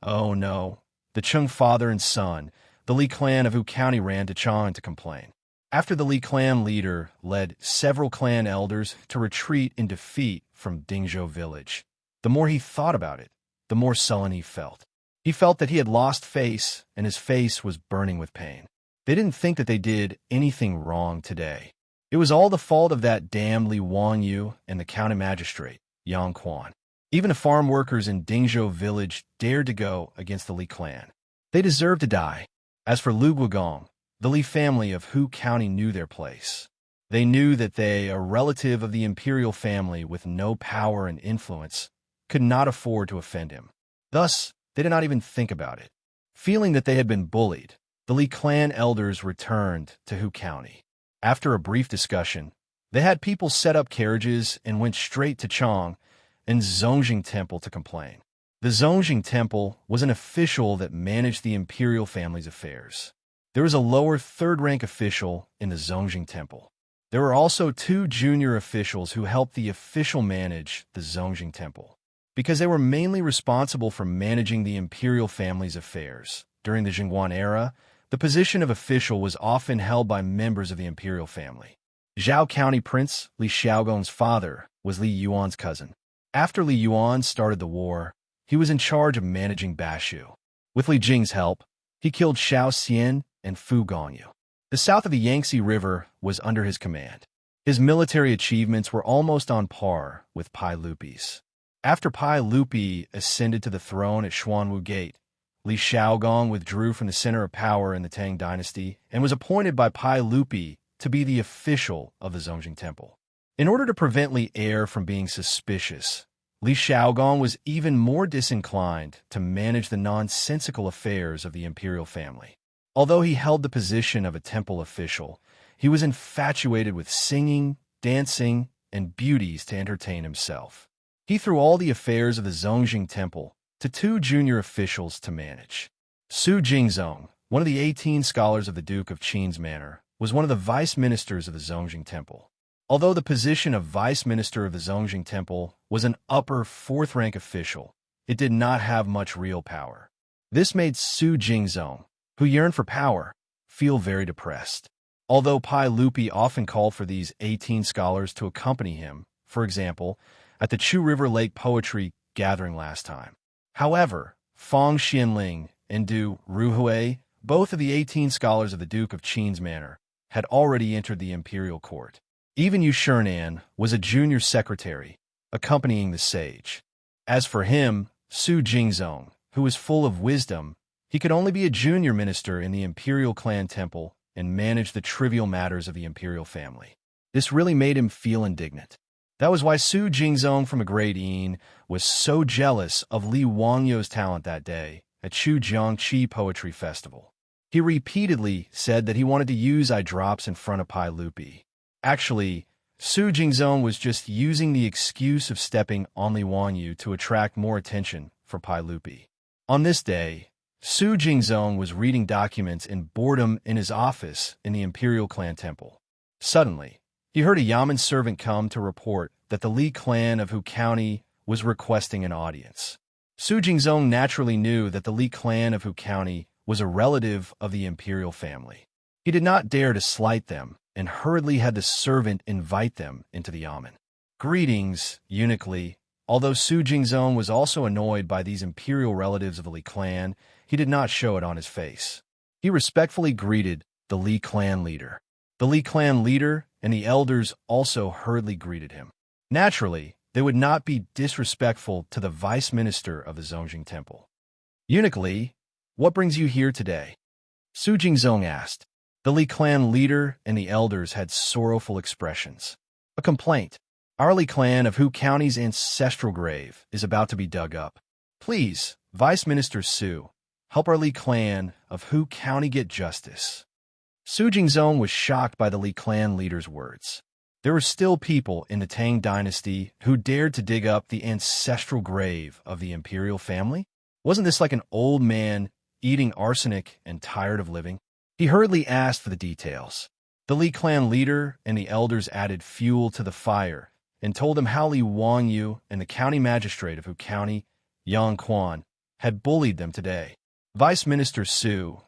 Oh no. The Cheng father and son, the Li clan of Hu County, ran to Chang'an to complain. After the Li clan leader led several clan elders to retreat in defeat from Dingzhou village, the more he thought about it, the more sullen he felt. He felt that he had lost face, and his face was burning with pain. They didn't think that they did anything wrong today. It was all the fault of that damn Li Wanyu and the county magistrate, Yang Quan. Even the farm workers in Dingzhou village dared to go against the Li clan. They deserved to die. As for Lu Guogong, the Li family of Hu County knew their place. They knew that they, a relative of the imperial family with no power and influence, could not afford to offend him. Thus, they did not even think about it. Feeling that they had been bullied, the Li clan elders returned to Hu County. After a brief discussion, they had people set up carriages and went straight to Chang and Zongjing Temple to complain. The Zongjing Temple was an official that managed the imperial family's affairs. There was a lower 3rd-rank official in the Zongjing Temple. There were also 2 junior officials who helped the official manage the Zongjing Temple. Because they were mainly responsible for managing the imperial family's affairs. During the Jingguan era, the position of official was often held by members of the imperial family. Zhao County Prince Li Xiaogong's father was Li Yuan's cousin. After Li Yuan started the war, he was in charge of managing Bashu. With Li Jing's help, he killed Xiao Xian and Fu Gongyu. The south of the Yangtze River was under his command. His military achievements were almost on par with Pai Lupi's. After Pai Lupi ascended to the throne at Xuanwu Gate, Li Xiaogong withdrew from the center of power in the Tang dynasty and was appointed by Pai Lupi to be the official of the Zongjing Temple. In order to prevent Li Heir from being suspicious, Li Xiaogong was even more disinclined to manage the nonsensical affairs of the imperial family. Although he held the position of a temple official, he was infatuated with singing, dancing, and beauties to entertain himself. He threw all the affairs of the Zongjing Temple to 2 junior officials to manage. Su Jingzong, one of the 18 scholars of the Duke of Qin's manor, was one of the vice ministers of the Zongjing Temple. Although the position of vice minister of the Zongjing Temple was an upper 4th-rank official, it did not have much real power. This made Su Jingzong, who yearned for power, feel very depressed. Although Pai Lupi often called for these 18 scholars to accompany him, for example, at the Chu River Lake Poetry Gathering last time. However, Fang Xianling and Du Ruhui, both of the 18 scholars of the Duke of Qin's manor, had already entered the imperial court. Even Yu Shernan was a junior secretary, accompanying the sage. As for him, Su Jingzong, who was full of wisdom, he could only be a junior minister in the imperial clan temple and manage the trivial matters of the imperial family. This really made him feel indignant. That was why Su Jingzong from a Great Yin was so jealous of Li Wangyou's talent that day at Chujiangqi Poetry Festival. He repeatedly said that he wanted to use eye drops in front of Pai Lupi. Actually, Su Jingzong was just using the excuse of stepping on Li Wangyou to attract more attention for Pai Lupi. On this day, Su Jingzong was reading documents in boredom in his office in the Imperial Clan Temple. Suddenly, he heard a Yamen servant come to report that the Li clan of Hu County was requesting an audience. Su Jingzong naturally knew that the Li clan of Hu County was a relative of the imperial family. He did not dare to slight them and hurriedly had the servant invite them into the Yamen. Greetings, eunuch Li. Although Su Jingzong was also annoyed by these imperial relatives of the Li clan, he did not show it on his face. He respectfully greeted the Li clan leader. The Li clan leader and the elders also hurriedly greeted him. Naturally, they would not be disrespectful to the vice minister of the Zongjing Temple. Eunuch Li, what brings you here today? Su Jingzong asked. The Li clan leader and the elders had sorrowful expressions. A complaint. Our Li clan of Hu County's ancestral grave is about to be dug up. Please, Vice Minister Su, help our Li clan of Hu County get justice. Su Jingzong was shocked by the Li clan leader's words. There were still people in the Tang dynasty who dared to dig up the ancestral grave of the imperial family? Wasn't this like an old man eating arsenic and tired of living? He hurriedly asked for the details. The Li clan leader and the elders added fuel to the fire and told him how Li Wangyou and the county magistrate of Hu County, Yang Quan, had bullied them today. Vice Minister Su,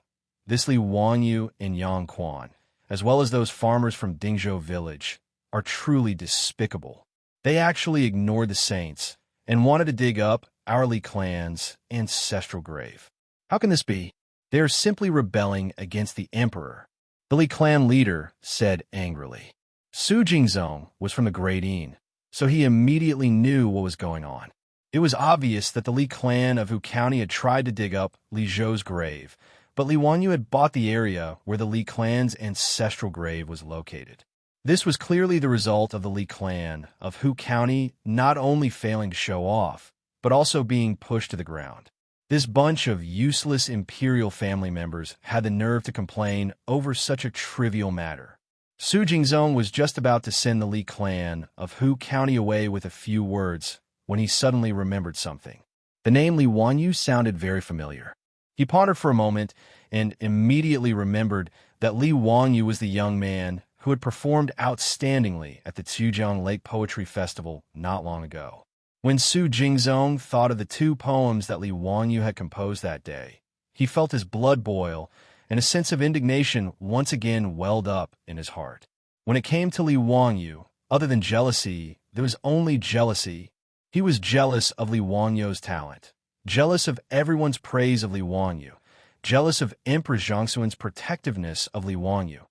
this Li Wangyou and Yang Quan, as well as those farmers from Dingzhou village, are truly despicable. They actually ignored the saints and wanted to dig up our Li clan's ancestral grave. How can this be? They are simply rebelling against the emperor, the Li clan leader said angrily. Su Jingzong was from the Great Yin, so he immediately knew what was going on. It was obvious that the Li clan of Hu County had tried to dig up Li Zhou's grave, but Li Wangyou had bought the area where the Li clan's ancestral grave was located. This was clearly the result of the Li clan of Hu County not only failing to show off, but also being pushed to the ground. This bunch of useless imperial family members had the nerve to complain over such a trivial matter. Su Jingzong was just about to send the Li clan of Hu County away with a few words when he suddenly remembered something. The name Li Wangyou sounded very familiar. He pondered for a moment and immediately remembered that Li Wangyou was the young man who had performed outstandingly at the Zhujiang Lake Poetry Festival not long ago. When Su Jingzong thought of the two poems that Li Wangyou had composed that day, he felt his blood boil and a sense of indignation once again welled up in his heart. When it came to Li Wangyou, other than jealousy, there was only jealousy. He was jealous of Li Wangyou's talent, jealous of everyone's praise of Li Wangyou, jealous of Emperor Zhongxuan's protectiveness of Li Wangyou.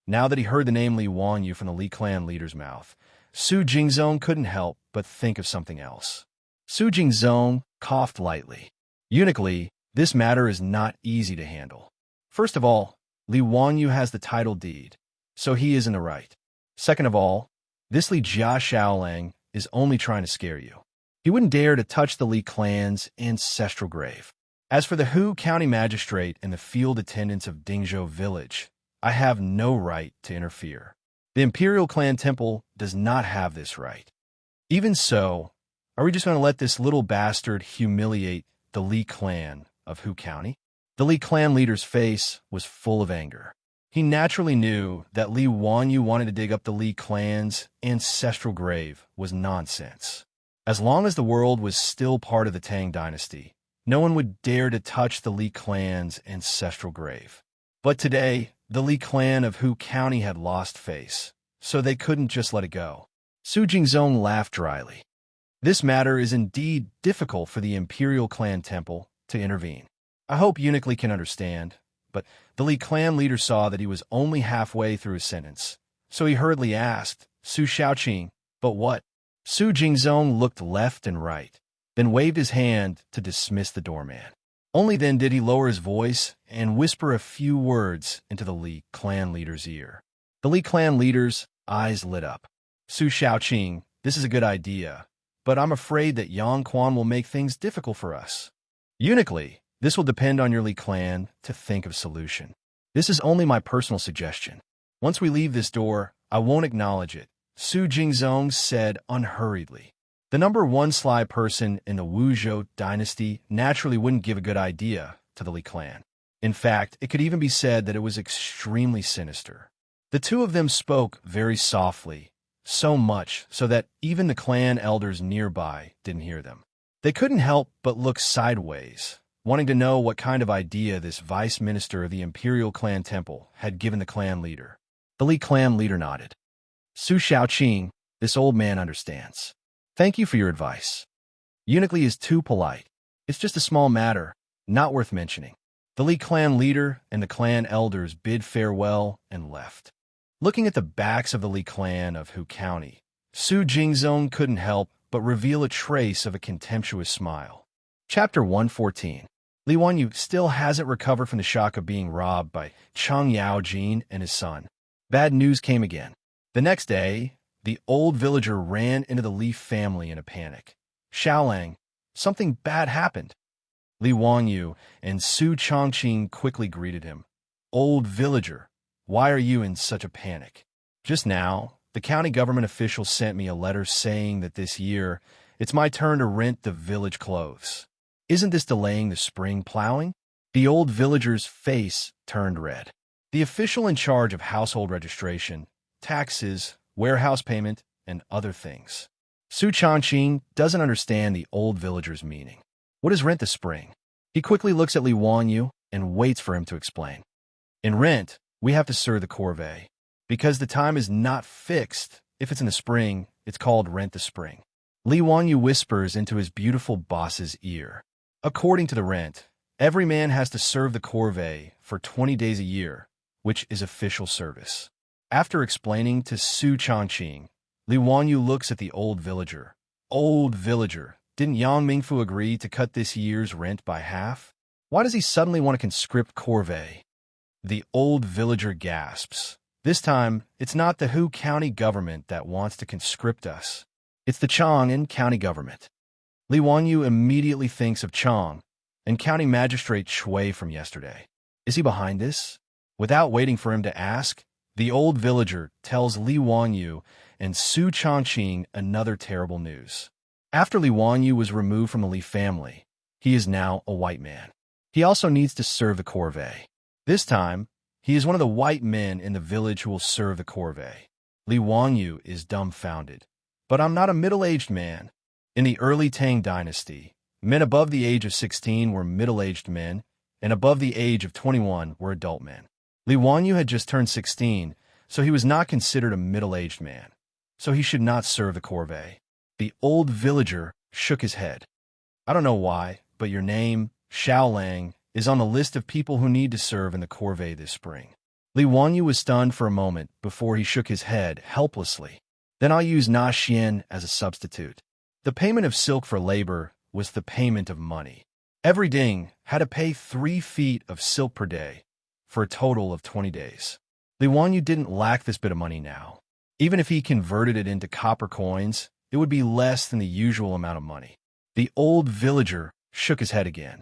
Now that he heard the name Li Wangyou from the Li clan leader's mouth, Su Jingzong couldn't help but think of something else. Su Jingzong coughed lightly. Eunuch Li, this matter is not easy to handle. First of all, Li Wangyou has the title deed, so he is in the right. Second of all, this Li Jia Shaolang is only trying to scare you. He wouldn't dare to touch the Li clan's ancestral grave. As for the Hu County magistrate and the field attendants of Dingzhou village, I have no right to interfere. The Imperial Clan Temple does not have this right. Even so, are we just going to let this little bastard humiliate the Li clan of Hu County? The Li clan leader's face was full of anger. He naturally knew that Li Wangyou wanted to dig up the Li clan's ancestral grave was nonsense. As long as the world was still part of the Tang dynasty, no one would dare to touch the Li clan's ancestral grave. But today, the Li clan of Hu County had lost face, so they couldn't just let it go. Su Jingzong laughed dryly. This matter is indeed difficult for the Imperial Clan Temple to intervene. I hope Eunuch Li can understand, but the Li clan leader saw that he was only halfway through his sentence, so he hurriedly asked, Su Xiaoqing, but what? Su Jingzong looked left and right, then waved his hand to dismiss the doorman. Only then did he lower his voice and whisper a few words into the Li clan leader's ear. The Li clan leader's eyes lit up. Su Xiaoqing, this is a good idea, but I'm afraid that Yang Quan will make things difficult for us. Uniquely, this will depend on your Li clan to think of a solution. This is only my personal suggestion. Once we leave this door, I won't acknowledge it, Su Jingzong said unhurriedly. The number one sly person in the Wuzhou dynasty naturally wouldn't give a good idea to the Li clan. In fact, it could even be said that it was extremely sinister. The two of them spoke very softly, so much so that even the clan elders nearby didn't hear them. They couldn't help but look sideways, wanting to know what kind of idea this vice minister of the Imperial Clan Temple had given the clan leader. The Li clan leader nodded. Su Xiaoqing, this old man understands. Thank you for your advice. Uniquely is too polite. It's just a small matter, not worth mentioning. The Li clan leader and the clan elders bid farewell and left. Looking at the backs of the Li clan of Hu County, Su Jingzong couldn't help but reveal a trace of a contemptuous smile. Chapter 114. Li Wanyu still hasn't recovered from the shock of being robbed by Chang Yaojin and his son. Bad news came again. The next day, the old villager ran into the Li family in a panic. Xiaolang, something bad happened. Li Wanyu and Su Chongqing quickly greeted him. Old villager, why are you in such a panic? Just now, the county government official sent me a letter saying that this year, it's my turn to rent the village clothes. Isn't this delaying the spring plowing? The old villager's face turned red. The official in charge of household registration, taxes, warehouse payment, and other things. Su Chongqing doesn't understand the old villager's meaning. What is rent this spring? He quickly looks at Li Wanyu and waits for him to explain. In rent, we have to serve the corvée. Because the time is not fixed, if it's in the spring, it's called rent the spring. Li Wanyu whispers into his beautiful boss's ear. According to the rent, every man has to serve the corvée for 20 days a year, which is official service. After explaining to Su Chongqing, Li Wanyu looks at the old villager. Old villager, didn't Yang Mingfu agree to cut this year's rent by half? Why does he suddenly want to conscript corvée? The old villager gasps. This time, it's not the Hu County government that wants to conscript us. It's the Chang'an County government. Li Wanyu immediately thinks of Chang and County Magistrate Shui from yesterday. Is he behind this? Without waiting for him to ask, the old villager tells Li Wanyu and Su Chongqing another terrible news. After Li Wanyu was removed from the Li family, he is now a white man. He also needs to serve the corvée. This time, he is one of the white men in the village who will serve the corvée. Li Wanyu is dumbfounded. But I'm not a middle-aged man. In the early Tang dynasty, men above the age of 16 were middle-aged men, and above the age of 21 were adult men. Li Wanyu had just turned 16, so he was not considered a middle-aged man. So he should not serve the corvée. The old villager shook his head. I don't know why, but your name, Xiaolang, is on the list of people who need to serve in the corvée this spring. Li Wanyu was stunned for a moment before he shook his head helplessly. Then I'll use Na Xian as a substitute. The payment of silk for labor was the payment of money. Every ding had to pay 3 feet of silk per day, for a total of 20 days. Li Wanyu didn't lack this bit of money now. Even if he converted it into copper coins, it would be less than the usual amount of money. The old villager shook his head again.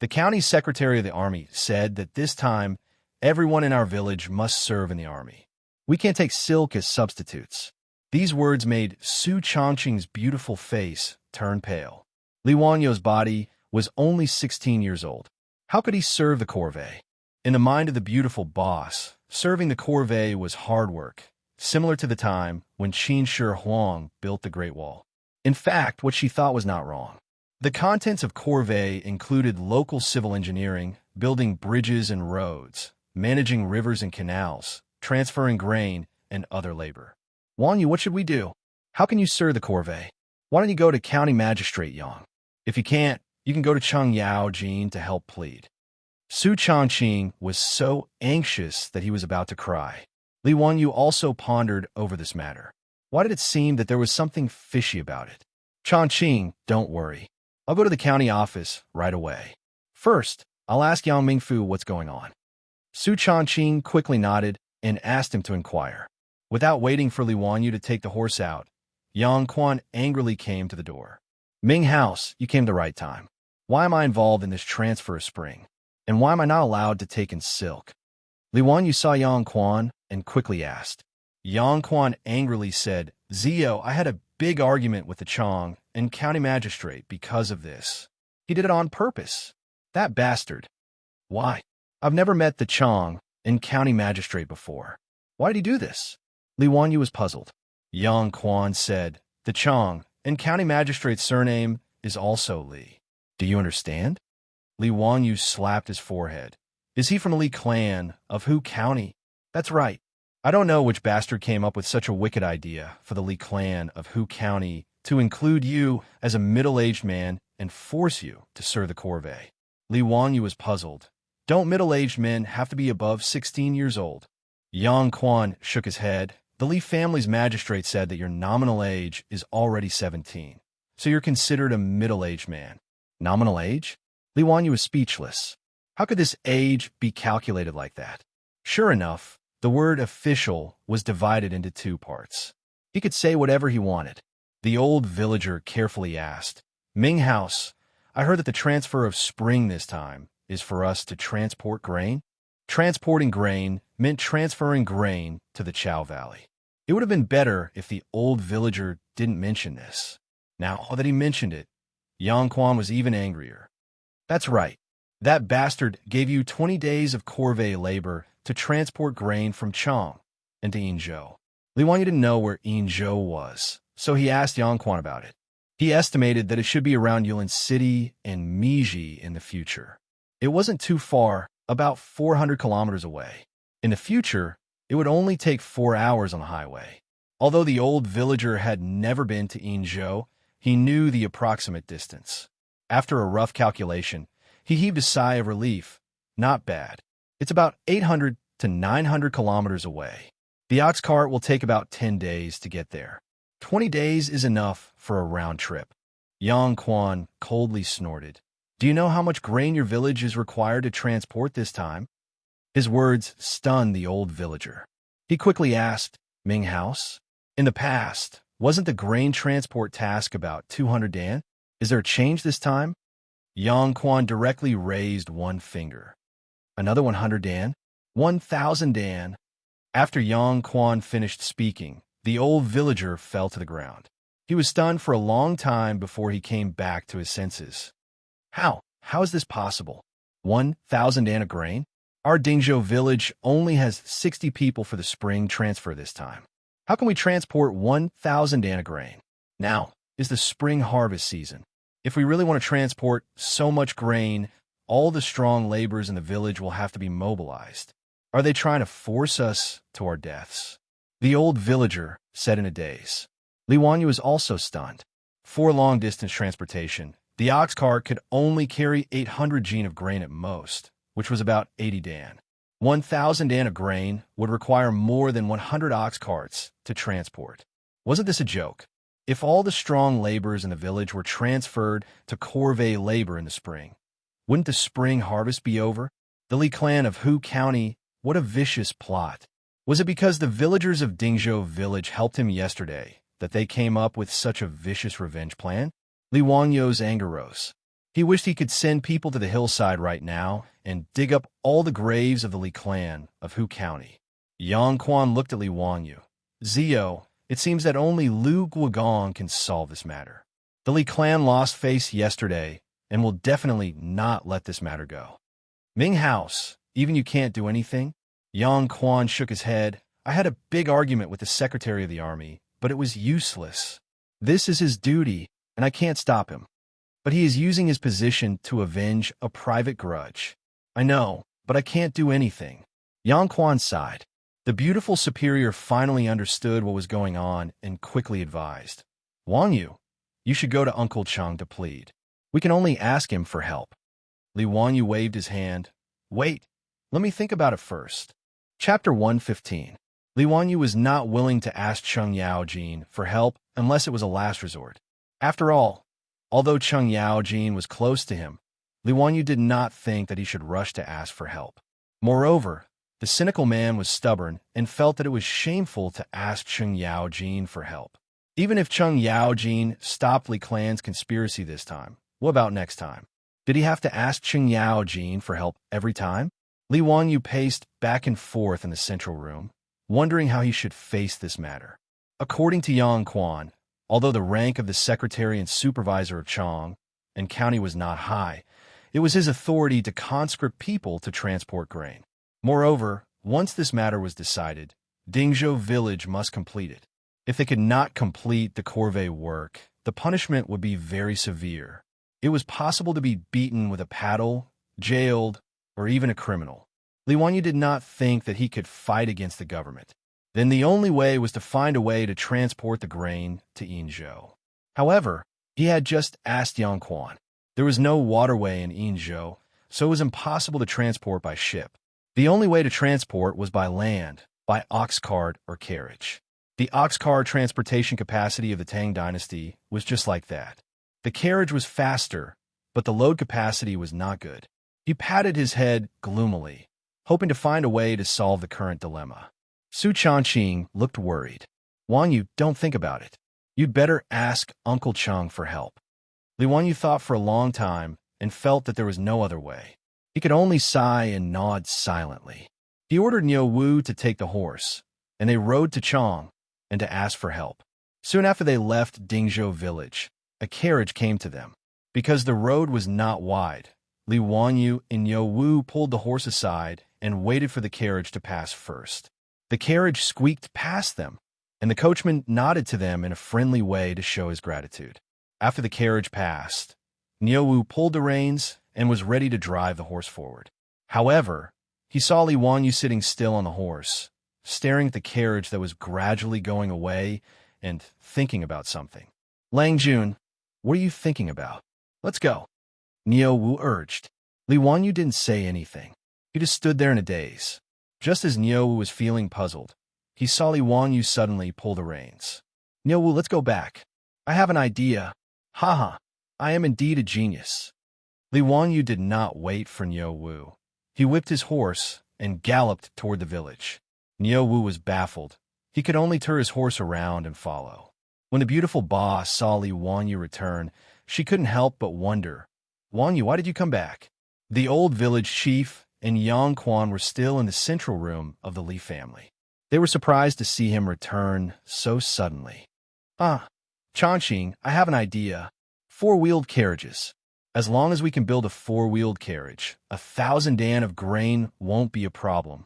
The county secretary of the army said that this time, everyone in our village must serve in the army. We can't take silk as substitutes. These words made Su Chongqing's beautiful face turn pale. Li Wanyu's body was only 16 years old. How could he serve the corvée? In the mind of the beautiful boss, serving the corvée was hard work, similar to the time when Qin Shi Huang built the Great Wall. In fact, what she thought was not wrong. The contents of corvée included local civil engineering, building bridges and roads, managing rivers and canals, transferring grain, and other labor. Wanyu, what should we do? How can you serve the corvée? Why don't you go to County Magistrate Yang? If you can't, you can go to Chang Yaojin to help plead. Su Chongqing was so anxious that he was about to cry. Li Wanyu also pondered over this matter. Why did it seem that there was something fishy about it? Chongqing, don't worry. I'll go to the county office right away. First, I'll ask Yang Mingfu what's going on. Su Chongqing quickly nodded and asked him to inquire. Without waiting for Li Wanyu to take the horse out, Yang Quan angrily came to the door. Ming House, you came the right time. Why am I involved in this transfer of spring? And why am I not allowed to take in silk? Li Wanyu saw Yang Quan and quickly asked. Yang Quan angrily said, Zio, I had a big argument with the Chong and county magistrate because of this. He did it on purpose. That bastard. Why? I've never met the Chong and county magistrate before. Why did he do this? Li Wanyu was puzzled. Yang Quan said, the Chong and county magistrate's surname is also Li. Do you understand? Li Wanyu slapped his forehead. Is he from the Li clan of Hu County? That's right. I don't know which bastard came up with such a wicked idea for the Li clan of Hu County to include you as a middle-aged man and force you to serve the corvée. Li Wanyu was puzzled. Don't middle-aged men have to be above 16 years old? Yang Quan shook his head. The Li family's magistrate said that your nominal age is already 17, so you're considered a middle-aged man. Nominal age? Li Wanyu was speechless. How could this age be calculated like that? Sure enough, the word official was divided into two parts. He could say whatever he wanted. The old villager carefully asked, Ming House, I heard that the transfer of spring this time is for us to transport grain? Transporting grain meant transferring grain to the Chao Valley. It would have been better if the old villager didn't mention this. Now that he mentioned it, Yang Quan was even angrier. That's right. That bastard gave you 20 days of corvée labor to transport grain from Chang and to Yinzhou. Li Wanyu didn't know where Yinzhou was, so he asked Yang Quan about it. He estimated that it should be around Yulin City and Miji in the future. It wasn't too far, about 400 kilometers away. In the future, it would only take 4 hours on the highway. Although the old villager had never been to Yinzhou, he knew the approximate distance. After a rough calculation, he heaved a sigh of relief. Not bad. It's about 800 to 900 kilometers away. The ox cart will take about 10 days to get there. 20 days is enough for a round trip. Yang Quan coldly snorted. Do you know how much grain your village is required to transport this time? His words stunned the old villager. He quickly asked, Ming House? In the past, wasn't the grain transport task about 200 dan? Is there a change this time? Yang Quan directly raised one finger. Another 100 dan? 1,000 dan. After Yang Quan finished speaking, the old villager fell to the ground. He was stunned for a long time before he came back to his senses. How? How is this possible? 1,000 dan of grain? Our Dingzhou village only has 60 people for the spring transfer this time. How can we transport 1,000 dan of grain? Now is the spring harvest season. If we really want to transport so much grain, all the strong laborers in the village will have to be mobilized. Are they trying to force us to our deaths? The old villager said in a daze. Li Wanyu was also stunned. For long-distance transportation, the ox cart could only carry 800 jin of grain at most, which was about 80 dan. 1,000 dan of grain would require more than 100 ox carts to transport. Wasn't this a joke? If all the strong laborers in the village were transferred to corvée labor in the spring, wouldn't the spring harvest be over? The Li clan of Hu County, what a vicious plot. Was it because the villagers of Dingzhou village helped him yesterday that they came up with such a vicious revenge plan? Li Wangyu's anger rose. He wished he could send people to the hillside right now and dig up all the graves of the Li clan of Hu County. Yang Quan looked at Li Wanyu. Zio, it seems that only Lu Guogong can solve this matter. The Li clan lost face yesterday and will definitely not let this matter go. Ming House, even you can't do anything? Yang Quan shook his head. I had a big argument with the secretary of the army, but it was useless. This is his duty, and I can't stop him. But he is using his position to avenge a private grudge. I know, but I can't do anything. Yang Quan sighed. The beautiful superior finally understood what was going on and quickly advised. Wang Yu, you should go to Uncle Chang to plead. We can only ask him for help. Li Wanyu waved his hand. Wait, let me think about it first. Chapter 115. Li Wanyu was not willing to ask Cheng Yaojin for help unless it was a last resort. After all, although Cheng Yaojin was close to him, Li Wanyu did not think that he should rush to ask for help. Moreover, the cynical man was stubborn and felt that it was shameful to ask Cheng Yaojin for help. Even if Cheng Yaojin stopped Li Clan's conspiracy this time, what about next time? Did he have to ask Cheng Yaojin for help every time? Li Wanyu paced back and forth in the central room, wondering how he should face this matter. According to Yang Quan, although the rank of the secretary and supervisor of Chang and county was not high, it was his authority to conscript people to transport grain. Moreover, once this matter was decided, Dingzhou village must complete it. If they could not complete the corvée work, the punishment would be very severe. It was possible to be beaten with a paddle, jailed, or even a criminal. Li Wanyu did not think that he could fight against the government. Then the only way was to find a way to transport the grain to Yinzhou. However, he had just asked Yang Quan. There was no waterway in Yinzhou, so it was impossible to transport by ship. The only way to transport was by land, by ox cart or carriage. The ox cart transportation capacity of the Tang dynasty was just like that. The carriage was faster, but the load capacity was not good. He patted his head gloomily, hoping to find a way to solve the current dilemma. Su Changqing looked worried. Wanyu, don't think about it. You'd better ask Uncle Cheng for help. Li Wanyu thought for a long time and felt that there was no other way. He could only sigh and nod silently. He ordered Niu Wu to take the horse, and they rode to Chang and to ask for help. Soon after they left Dingzhou village, a carriage came to them. Because the road was not wide, Li Wanyu and Niu Wu pulled the horse aside and waited for the carriage to pass first. The carriage squeaked past them, and the coachman nodded to them in a friendly way to show his gratitude. After the carriage passed, Niu Wu pulled the reins and was ready to drive the horse forward. However, he saw Li Wanyu sitting still on the horse, staring at the carriage that was gradually going away and thinking about something. Lang Jun, what are you thinking about? Let's go. Niu Wu urged. Li Wanyu didn't say anything. He just stood there in a daze. Just as Niu Wu was feeling puzzled, he saw Li Wanyu suddenly pull the reins. Niu Wu, let's go back. I have an idea. Haha, I am indeed a genius. Li Wanyu did not wait for Niu Wu. He whipped his horse and galloped toward the village. Niu Wu was baffled. He could only turn his horse around and follow. When the beautiful boss saw Li Wanyu return, she couldn't help but wonder, Wanyu, why did you come back? The old village chief and Yang Quan were still in the central room of the Li family. They were surprised to see him return so suddenly. Changqing, I have an idea. 4-wheeled carriages. As long as we can build a 4-wheeled carriage, 1,000 dan of grain won't be a problem.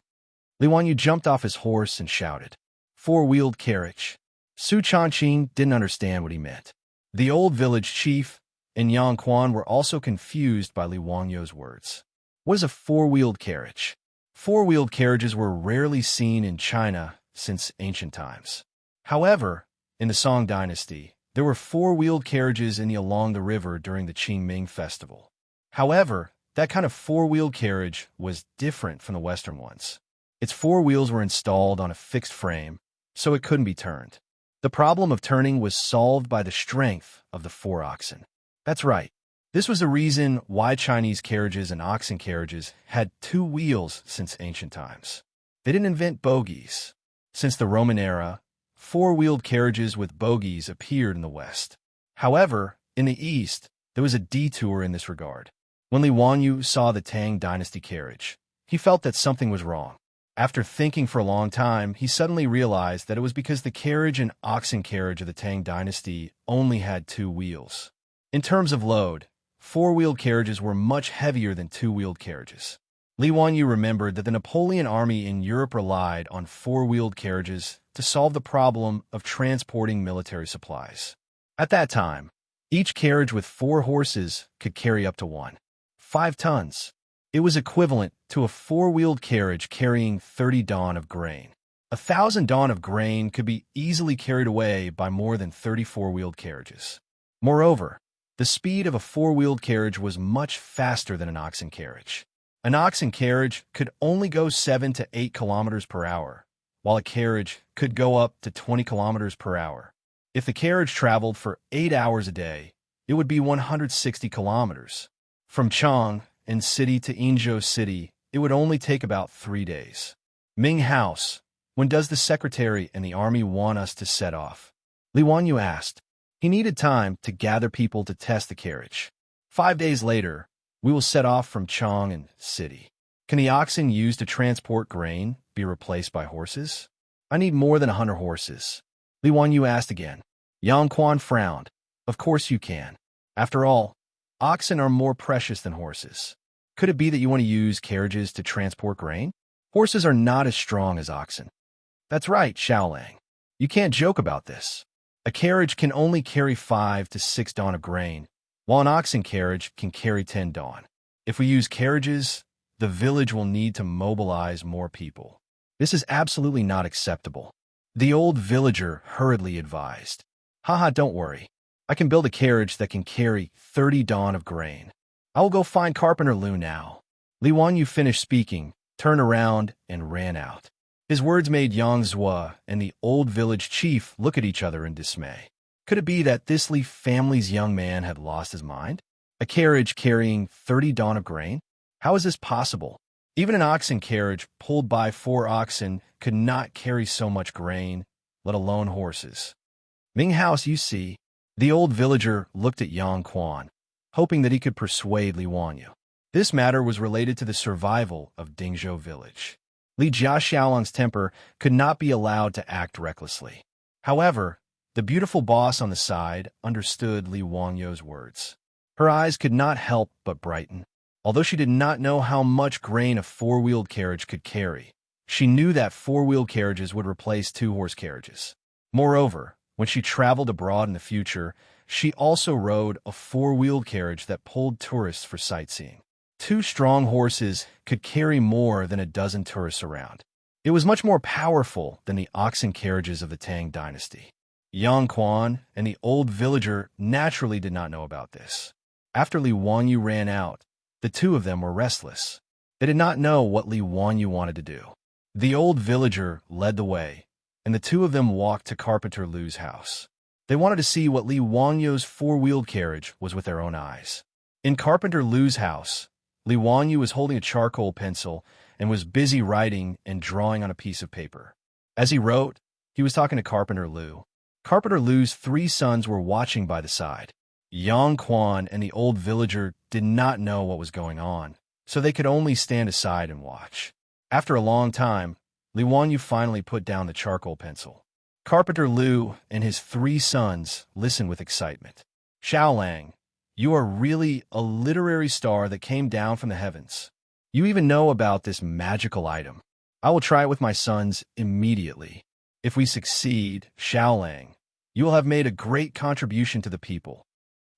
Li Wanyu jumped off his horse and shouted, 4-wheeled carriage. Su Changqing didn't understand what he meant. The old village chief and Yang Quan were also confused by Li Wanyu's words. What is a 4-wheeled carriage? 4-wheeled carriages were rarely seen in China since ancient times. However, in the Song dynasty, there were 4-wheeled carriages along the river during the Qingming festival. However, that kind of 4-wheeled carriage was different from the Western ones. Its 4 wheels were installed on a fixed frame, so it couldn't be turned. The problem of turning was solved by the strength of the 4 oxen. That's right. This was the reason why Chinese carriages and oxen carriages had 2 wheels since ancient times. They didn't invent bogies. Since the Roman era, 4-wheeled carriages with bogies appeared in the West. However, in the East, there was a detour in this regard. When Li Wanyu saw the Tang dynasty carriage, he felt that something was wrong. After thinking for a long time, he suddenly realized that it was because the carriage and oxen carriage of the Tang dynasty only had 2 wheels. In terms of load, 4-wheeled carriages were much heavier than 2-wheeled carriages. Li Wanyu remembered that the Napoleon army in Europe relied on 4-wheeled carriages to solve the problem of transporting military supplies. At that time, each carriage with 4 horses could carry up to 5 tons. It was equivalent to a 4-wheeled carriage carrying 30 dan of grain. 1,000 dan of grain could be easily carried away by more than 30 4-wheeled carriages. Moreover, the speed of a 4-wheeled carriage was much faster than an oxen carriage. An oxen carriage could only go 7 to 8 kilometers per hour, while a carriage could go up to 20 kilometers per hour. If the carriage traveled for 8 hours a day, it would be 160 kilometers. From Chang and City to Yingzhou City, it would only take about 3 days. Ming House, when does the secretary and the army want us to set off? Li Wanyu asked. He needed time to gather people to test the carriage. 5 days later, we will set off from Chang and City. Can the oxen used to transport grain be replaced by horses? I need more than 100 horses. Li Wanyu asked again. Yang Quan frowned. Of course you can. After all, oxen are more precious than horses. Could it be that you want to use carriages to transport grain? Horses are not as strong as oxen. That's right, Xiaolang. You can't joke about this. A carriage can only carry 5 to 6 dawn of grain, while an oxen carriage can carry 10 dawn. If we use carriages, the village will need to mobilize more people. This is absolutely not acceptable. The old villager hurriedly advised. Haha, don't worry. I can build a carriage that can carry 30 dawn of grain. I will go find Carpenter Lu now. Li Wanyu finished speaking, turned around, and ran out. His words made Yang Zhua and the old village chief look at each other in dismay. Could it be that this Li family's young man had lost his mind? A carriage carrying 30 dawn of grain? How is this possible? Even an oxen carriage pulled by 4 oxen could not carry so much grain, let alone horses. Ming House, you see. The old villager looked at Yang Quan, hoping that he could persuade Li Wanyu. This matter was related to the survival of Dingzhou village. Li Jiaxiaolang's temper could not be allowed to act recklessly. However, the beautiful boss on the side understood Li Wangyu's words. Her eyes could not help but brighten. Although she did not know how much grain a 4-wheeled carriage could carry, she knew that 4-wheeled carriages would replace 2-horse carriages. Moreover, when she traveled abroad in the future, she also rode a 4-wheeled carriage that pulled tourists for sightseeing. 2 strong horses could carry more than a dozen tourists around. It was much more powerful than the oxen carriages of the Tang dynasty. Yang Quan and the old villager naturally did not know about this. After Li Wanyu ran out, the two of them were restless. They did not know what Li Wanyu wanted to do. The old villager led the way, and the two of them walked to Carpenter Lu's house. They wanted to see what Li Wanyu's 4-wheeled carriage was with their own eyes. In Carpenter Lu's house, Li Wanyu was holding a charcoal pencil and was busy writing and drawing on a piece of paper. As he wrote, he was talking to Carpenter Lu. Carpenter Lu's 3 sons were watching by the side. Yang Quan and the old villager did not know what was going on, so they could only stand aside and watch. After a long time, Li Wanyu finally put down the charcoal pencil. Carpenter Lu and his 3 sons listened with excitement. Xiaolang, you are really a literary star that came down from the heavens. You even know about this magical item. I will try it with my sons immediately. If we succeed, Xiaolang, you will have made a great contribution to the people.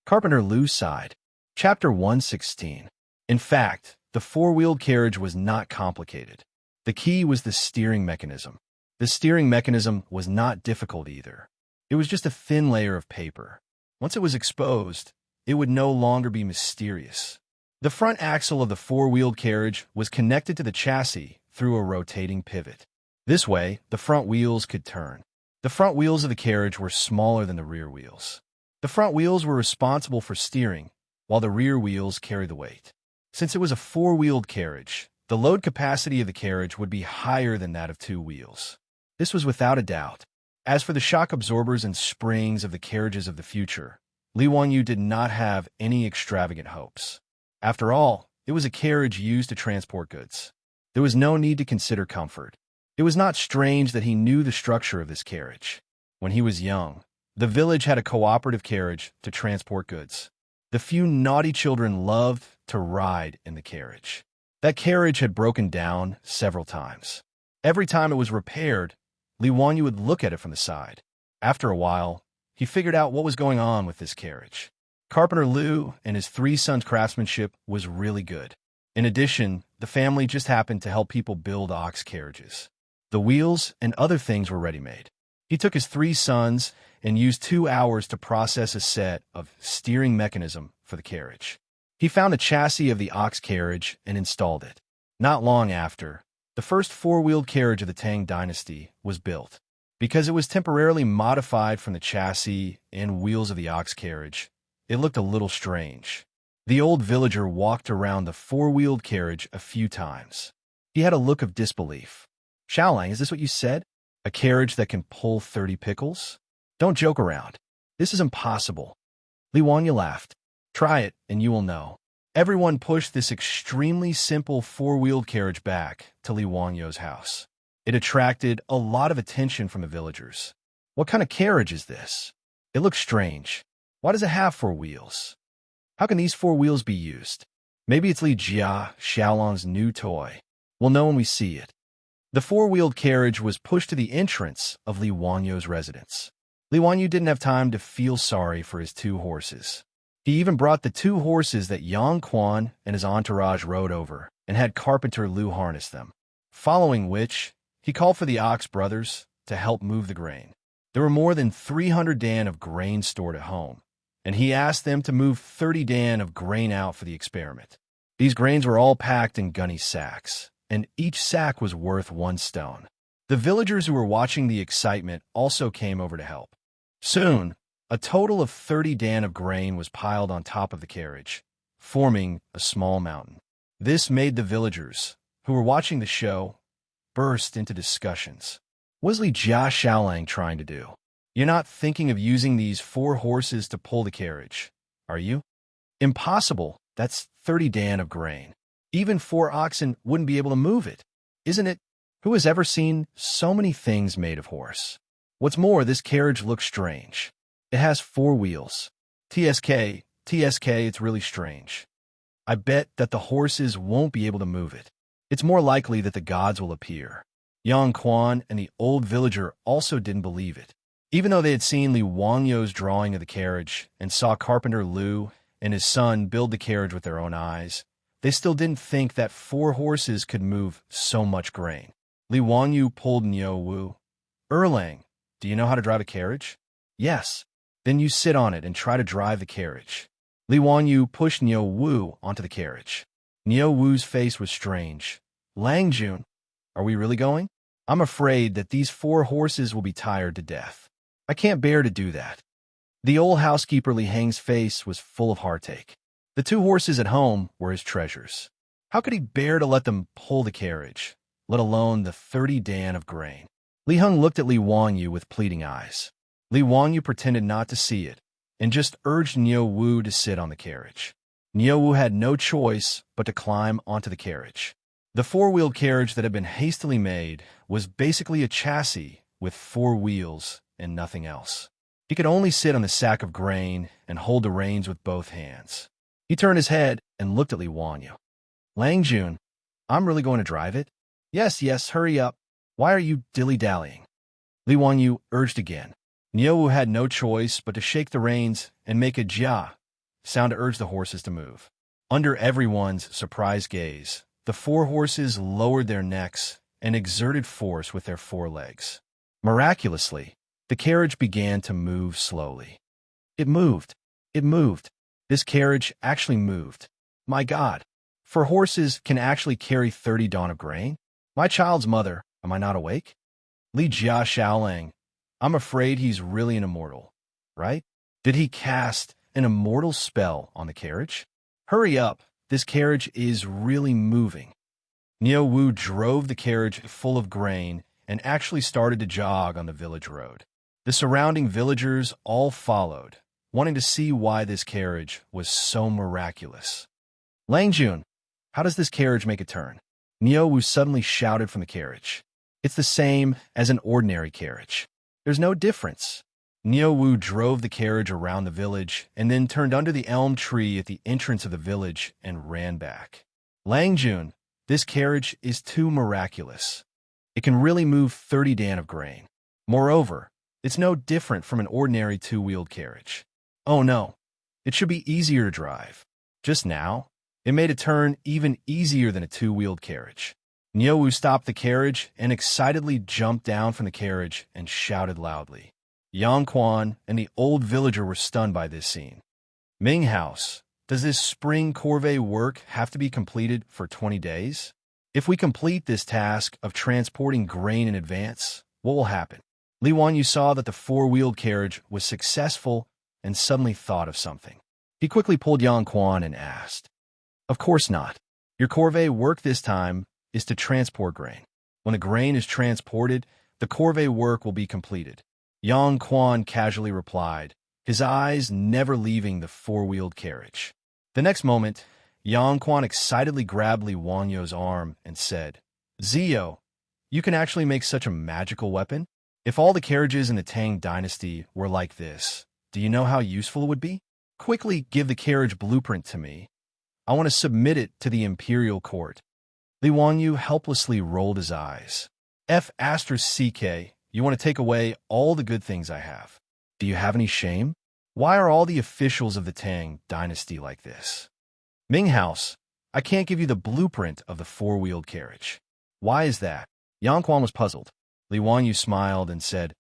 Carpenter Lu sighed. Chapter 116. In fact, the 4-wheeled carriage was not complicated. The key was the steering mechanism. The steering mechanism was not difficult either. It was just a thin layer of paper. Once it was exposed, it would no longer be mysterious. The front axle of the 4-wheeled carriage was connected to the chassis through a rotating pivot. This way, the front wheels could turn. The front wheels of the carriage were smaller than the rear wheels. The front wheels were responsible for steering, while the rear wheels carried the weight. Since it was a 4-wheeled carriage, the load capacity of the carriage would be higher than that of 2 wheels. This was without a doubt. As for the shock absorbers and springs of the carriages of the future, Li Wanyu did not have any extravagant hopes. After all, it was a carriage used to transport goods. There was no need to consider comfort. It was not strange that he knew the structure of this carriage. When he was young, the village had a cooperative carriage to transport goods. The few naughty children loved to ride in the carriage. That carriage had broken down several times. Every time it was repaired, Li Wanyu would look at it from the side. After a while, he figured out what was going on with this carriage. Carpenter Lu and his 3 sons' craftsmanship was really good. In addition, the family just happened to help people build ox carriages. The wheels and other things were ready-made. He took his 3 sons and used 2 hours to process a set of steering mechanism for the carriage. He found a chassis of the ox carriage and installed it. Not long after, The first four-wheeled carriage of the Tang dynasty was built. Because it was temporarily modified from the chassis and wheels of the ox carriage, it looked a little strange. The old villager walked around the four-wheeled carriage a few times. He had a look of disbelief. Xiaolang, is this what you said? A carriage that can pull 30 pickles? Don't joke around. This is impossible. Li Wanya laughed. Try it, and you will know. Everyone pushed this extremely simple four-wheeled carriage back to Li Wangyo's house. It attracted a lot of attention from the villagers. What kind of carriage is this? It looks strange. Why does it have four wheels? How can these four wheels be used? Maybe it's Li Jia, Xiaolang's new toy. We'll know when we see it. The four-wheeled carriage was pushed to the entrance of Li Wangyo's residence. Li Wangyu didn't have time to feel sorry for his two horses. He even brought the two horses that Yang Quan and his entourage rode over and had Carpenter Lu harness them. Following which, he called for the Ox brothers to help move the grain. There were more than 300 dan of grain stored at home, and he asked them to move 30 dan of grain out for the experiment. These grains were all packed in gunny sacks, and each sack was worth 1 stone. The villagers who were watching the excitement also came over to help. Soon, a total of 30 dan of grain was piled on top of the carriage, forming a small mountain. This made the villagers, who were watching the show, burst into discussions. What is Li Jia Xiaolang trying to do? You're not thinking of using these 4 horses to pull the carriage, are you? Impossible. That's 30 dan of grain. Even 4 oxen wouldn't be able to move it, isn't it? Who has ever seen so many things made of horse? What's more, this carriage looks strange. It has 4 wheels. TSK, it's really strange. I bet that the horses won't be able to move it. It's more likely that the gods will appear. Yang Quan and the old villager also didn't believe it. Even though they had seen Li Wangyo's drawing of the carriage and saw Carpenter Lu and his son build the carriage with their own eyes, they still didn't think that 4 horses could move so much grain. Li Wangyu pulled Niu Wu. Erlang, do you know how to drive a carriage? Yes. Then you sit on it and try to drive the carriage. Li Wangyu pushed Niu Wu onto the carriage. Niu Wu's face was strange. Lang Jun, are we really going? I'm afraid that these 4 horses will be tired to death. I can't bear to do that. The old housekeeper Li Heng's face was full of heartache. The 2 horses at home were his treasures. How could he bear to let them pull the carriage, let alone the 30 dan of grain? Li Heng looked at Li Wangyu with pleading eyes. Li Wangyu pretended not to see it, and just urged Niu Wu to sit on the carriage. Niu Wu had no choice but to climb onto the carriage. The 4-wheeled carriage that had been hastily made was basically a chassis with 4 wheels and nothing else. He could only sit on the sack of grain and hold the reins with both hands. He turned his head and looked at Li Wangyu. Lang Jun, I'm really going to drive it? Yes, hurry up. Why are you dilly-dallying? Li Wangyu urged again. Niu Wu had no choice but to shake the reins and make a jia sound to urge the horses to move. Under everyone's surprised gaze, the 4 horses lowered their necks and exerted force with their 4 legs. Miraculously, the carriage began to move slowly. It moved. This carriage actually moved. My God, 4 horses can actually carry 30 dan of grain? My child's mother, am I not awake? Li Jia Xiaolang, I'm afraid he's really an immortal, right? Did he cast an immortal spell on the carriage? Hurry up, this carriage is really moving. Niu Wu drove the carriage full of grain and actually started to jog on the village road. The surrounding villagers all followed, wanting to see why this carriage was so miraculous. Lang Jun, how does this carriage make a turn? Niu Wu suddenly shouted from the carriage. It's the same as an ordinary carriage. There's no difference. Niu Wu drove the carriage around the village and then turned under the elm tree at the entrance of the village and ran back. Lang Jun, this carriage is too miraculous. It can really move 30 dan of grain. Moreover, it's no different from an ordinary 2-wheeled carriage. Oh no, it should be easier to drive. Just now, it made a turn even easier than a 2-wheeled carriage. Niu Wu stopped the carriage and excitedly jumped down from the carriage and shouted loudly. Yang Quan and the old villager were stunned by this scene. Ming House, does this spring corvée work have to be completed for 20 days? If we complete this task of transporting grain in advance, what will happen? Li Wanyu saw that the four-wheeled carriage was successful and suddenly thought of something. He quickly pulled Yang Quan and asked, "Of course not. Your corvée work this time is to transport grain. When the grain is transported, the corvée work will be completed." Yang Quan casually replied, his eyes never leaving the four-wheeled carriage. The next moment, Yang Quan excitedly grabbed Li Wanyu's arm and said, "Zio, you can actually make such a magical weapon? If all the carriages in the Tang dynasty were like this, do you know how useful it would be? Quickly give the carriage blueprint to me. I want to submit it to the imperial court." Li Wanyu helplessly rolled his eyes. "F*CK, you want to take away all the good things I have. Do you have any shame? Why are all the officials of the Tang dynasty like this? Ming House, I can't give you the blueprint of the four-wheeled carriage. Why is that?" Yang Quan was puzzled. Li Wanyu smiled and said,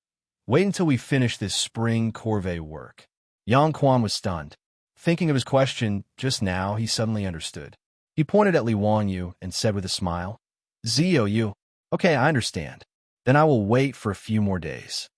"Wait until we finish this spring corvée work." Yang Quan was stunned. Thinking of his question just now, he suddenly understood. He pointed at Li Wanyu and said with a smile, "Zio, you. Okay, I understand. Then I will wait for a few more days."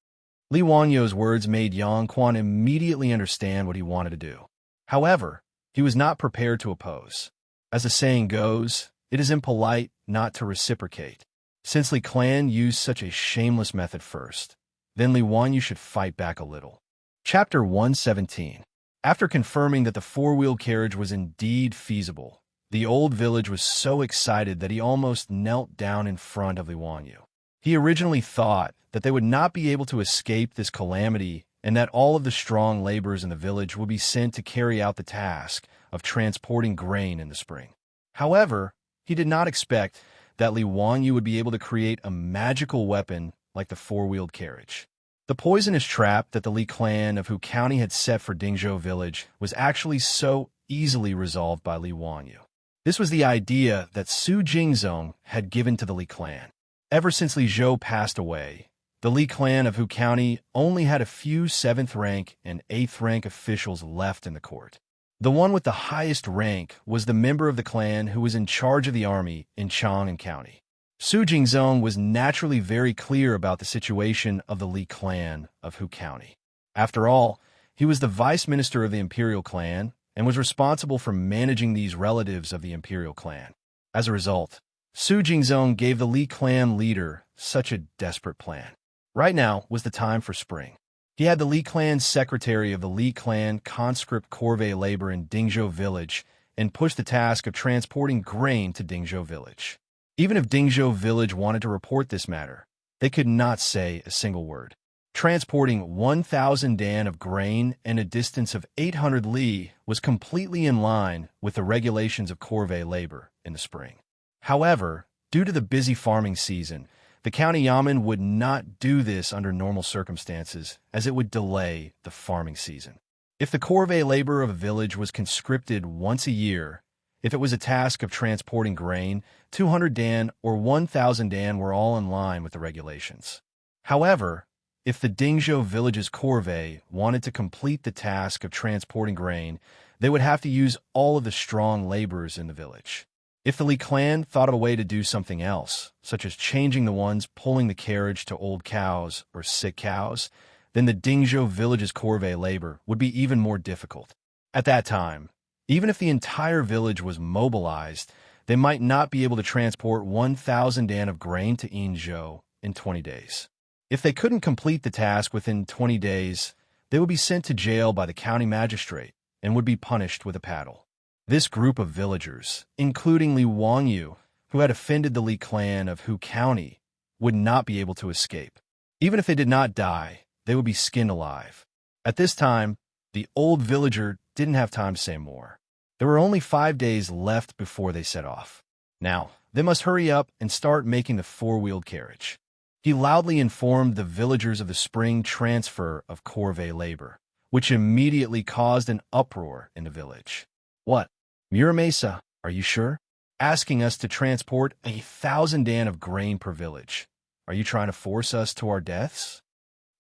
Li Wanyu's words made Yang Quan immediately understand what he wanted to do. However, he was not prepared to oppose. As the saying goes, it is impolite not to reciprocate. Since Li Clan used such a shameless method first, then Li Wanyu should fight back a little. Chapter 117. After confirming that the four-wheeled carriage was indeed feasible, the old village was so excited that he almost knelt down in front of Li Wanyu. He originally thought that they would not be able to escape this calamity and that all of the strong laborers in the village would be sent to carry out the task of transporting grain in the spring. However, he did not expect that Li Wanyu would be able to create a magical weapon like the four-wheeled carriage. The poisonous trap that the Li clan of Hu County had set for Dingzhou village was actually so easily resolved by Li Wanyu. This was the idea that Su Jingzong had given to the Li clan. Ever since Li Zhou passed away, the Li clan of Hu County only had a few 7th rank and 8th rank officials left in the court. The one with the highest rank was the member of the clan who was in charge of the army in Chang'an County. Su Jingzong was naturally very clear about the situation of the Li clan of Hu County. After all, he was the vice minister of the imperial clan and was responsible for managing these relatives of the imperial clan. As a result, Su Jingzong gave the Li clan leader such a desperate plan. Right now was the time for spring. He had the Li clan secretary of the Li clan conscript corvée labor in Dingzhou village and pushed the task of transporting grain to Dingzhou village. Even if Dingzhou village wanted to report this matter, they could not say a single word. Transporting 1,000 dan of grain and a distance of 800 li was completely in line with the regulations of corvée labor in the spring. However, due to the busy farming season, the county yamen would not do this under normal circumstances, as it would delay the farming season. If the corvée labor of a village was conscripted once a year, if it was a task of transporting grain, 200 dan or 1,000 dan were all in line with the regulations. However, if the Dingzhou village's corvée wanted to complete the task of transporting grain, they would have to use all of the strong laborers in the village. If the Li clan thought of a way to do something else, such as changing the ones pulling the carriage to old cows or sick cows, then the Dingzhou village's corvée labor would be even more difficult. At that time, even if the entire village was mobilized, they might not be able to transport 1,000 dan of grain to Yinzhou in 20 days. If they couldn't complete the task within 20 days, they would be sent to jail by the county magistrate and would be punished with a paddle. This group of villagers, including Li Wanyu, who had offended the Li clan of Hu County, would not be able to escape. Even if they did not die, they would be skinned alive. At this time, the old villager didn't have time to say more. There were only 5 days left before they set off. Now, they must hurry up and start making the four-wheeled carriage. He loudly informed the villagers of the spring transfer of corvée labor, which immediately caused an uproar in the village. "What? Muramesa, are you sure? Asking us to transport 1,000 dan of grain per village. Are you trying to force us to our deaths?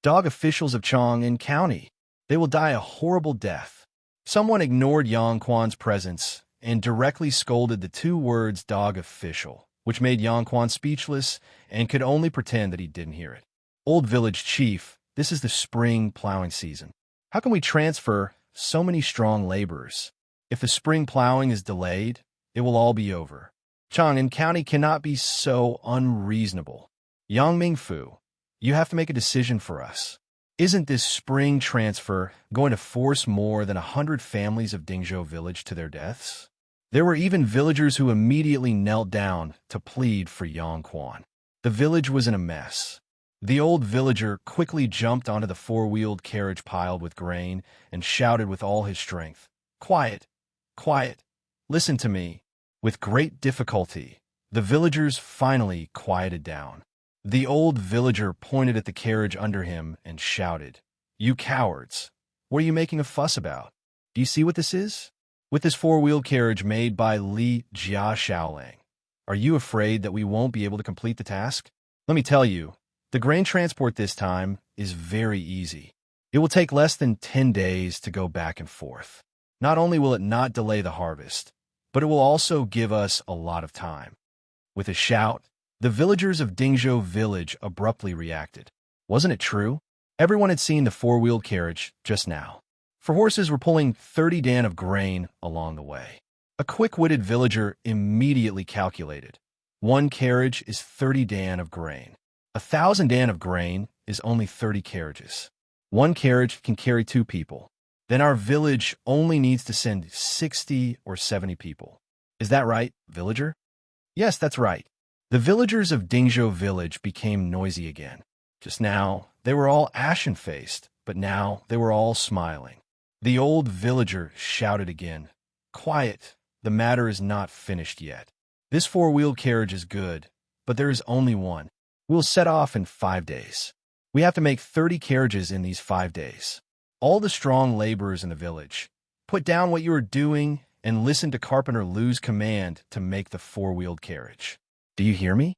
Dog officials of Chang'an County, they will die a horrible death." Someone ignored Yang Quan's presence and directly scolded the 2 words "dog official" which made Yang Quan speechless and could only pretend that he didn't hear it. Old village chief, this is the spring plowing season. How can we transfer so many strong laborers? If the spring plowing is delayed, it will all be over. Chang and County cannot be so unreasonable. Yang Mingfu, you have to make a decision for us. Isn't this spring transfer going to force more than 100 families of Dingzhou village to their deaths? There were even villagers who immediately knelt down to plead for Yang Quan. The village was in a mess. The old villager quickly jumped onto the four-wheeled carriage piled with grain and shouted with all his strength, "Quiet! Quiet! Listen to me!" With great difficulty, the villagers finally quieted down. The old villager pointed at the carriage under him and shouted, "You cowards! What are you making a fuss about? Do you see what this is? With this four-wheeled carriage made by Li Jia Shaolang, are you afraid that we won't be able to complete the task? Let me tell you, the grain transport this time is very easy. It will take less than 10 days to go back and forth. Not only will it not delay the harvest, but it will also give us a lot of time." With a shout, the villagers of Dingzhou village abruptly reacted. Wasn't it true? Everyone had seen the four-wheeled carriage just now. 4 horses were pulling 30 dan of grain along the way. A quick-witted villager immediately calculated. 1 carriage is 30 dan of grain. 1,000 dan of grain is only 30 carriages. 1 carriage can carry 2 people. Then our village only needs to send 60 or 70 people. Is that right, villager? Yes, that's right. The villagers of Dingzhou village became noisy again. Just now, they were all ashen-faced, but now they were all smiling. The old villager shouted again, "Quiet, the matter is not finished yet. This four-wheeled carriage is good, but there is only one. We'll set off in 5 days. We have to make 30 carriages in these 5 days. All the strong laborers in the village, put down what you are doing and listen to Carpenter Lu's command to make the four-wheeled carriage. Do you hear me?"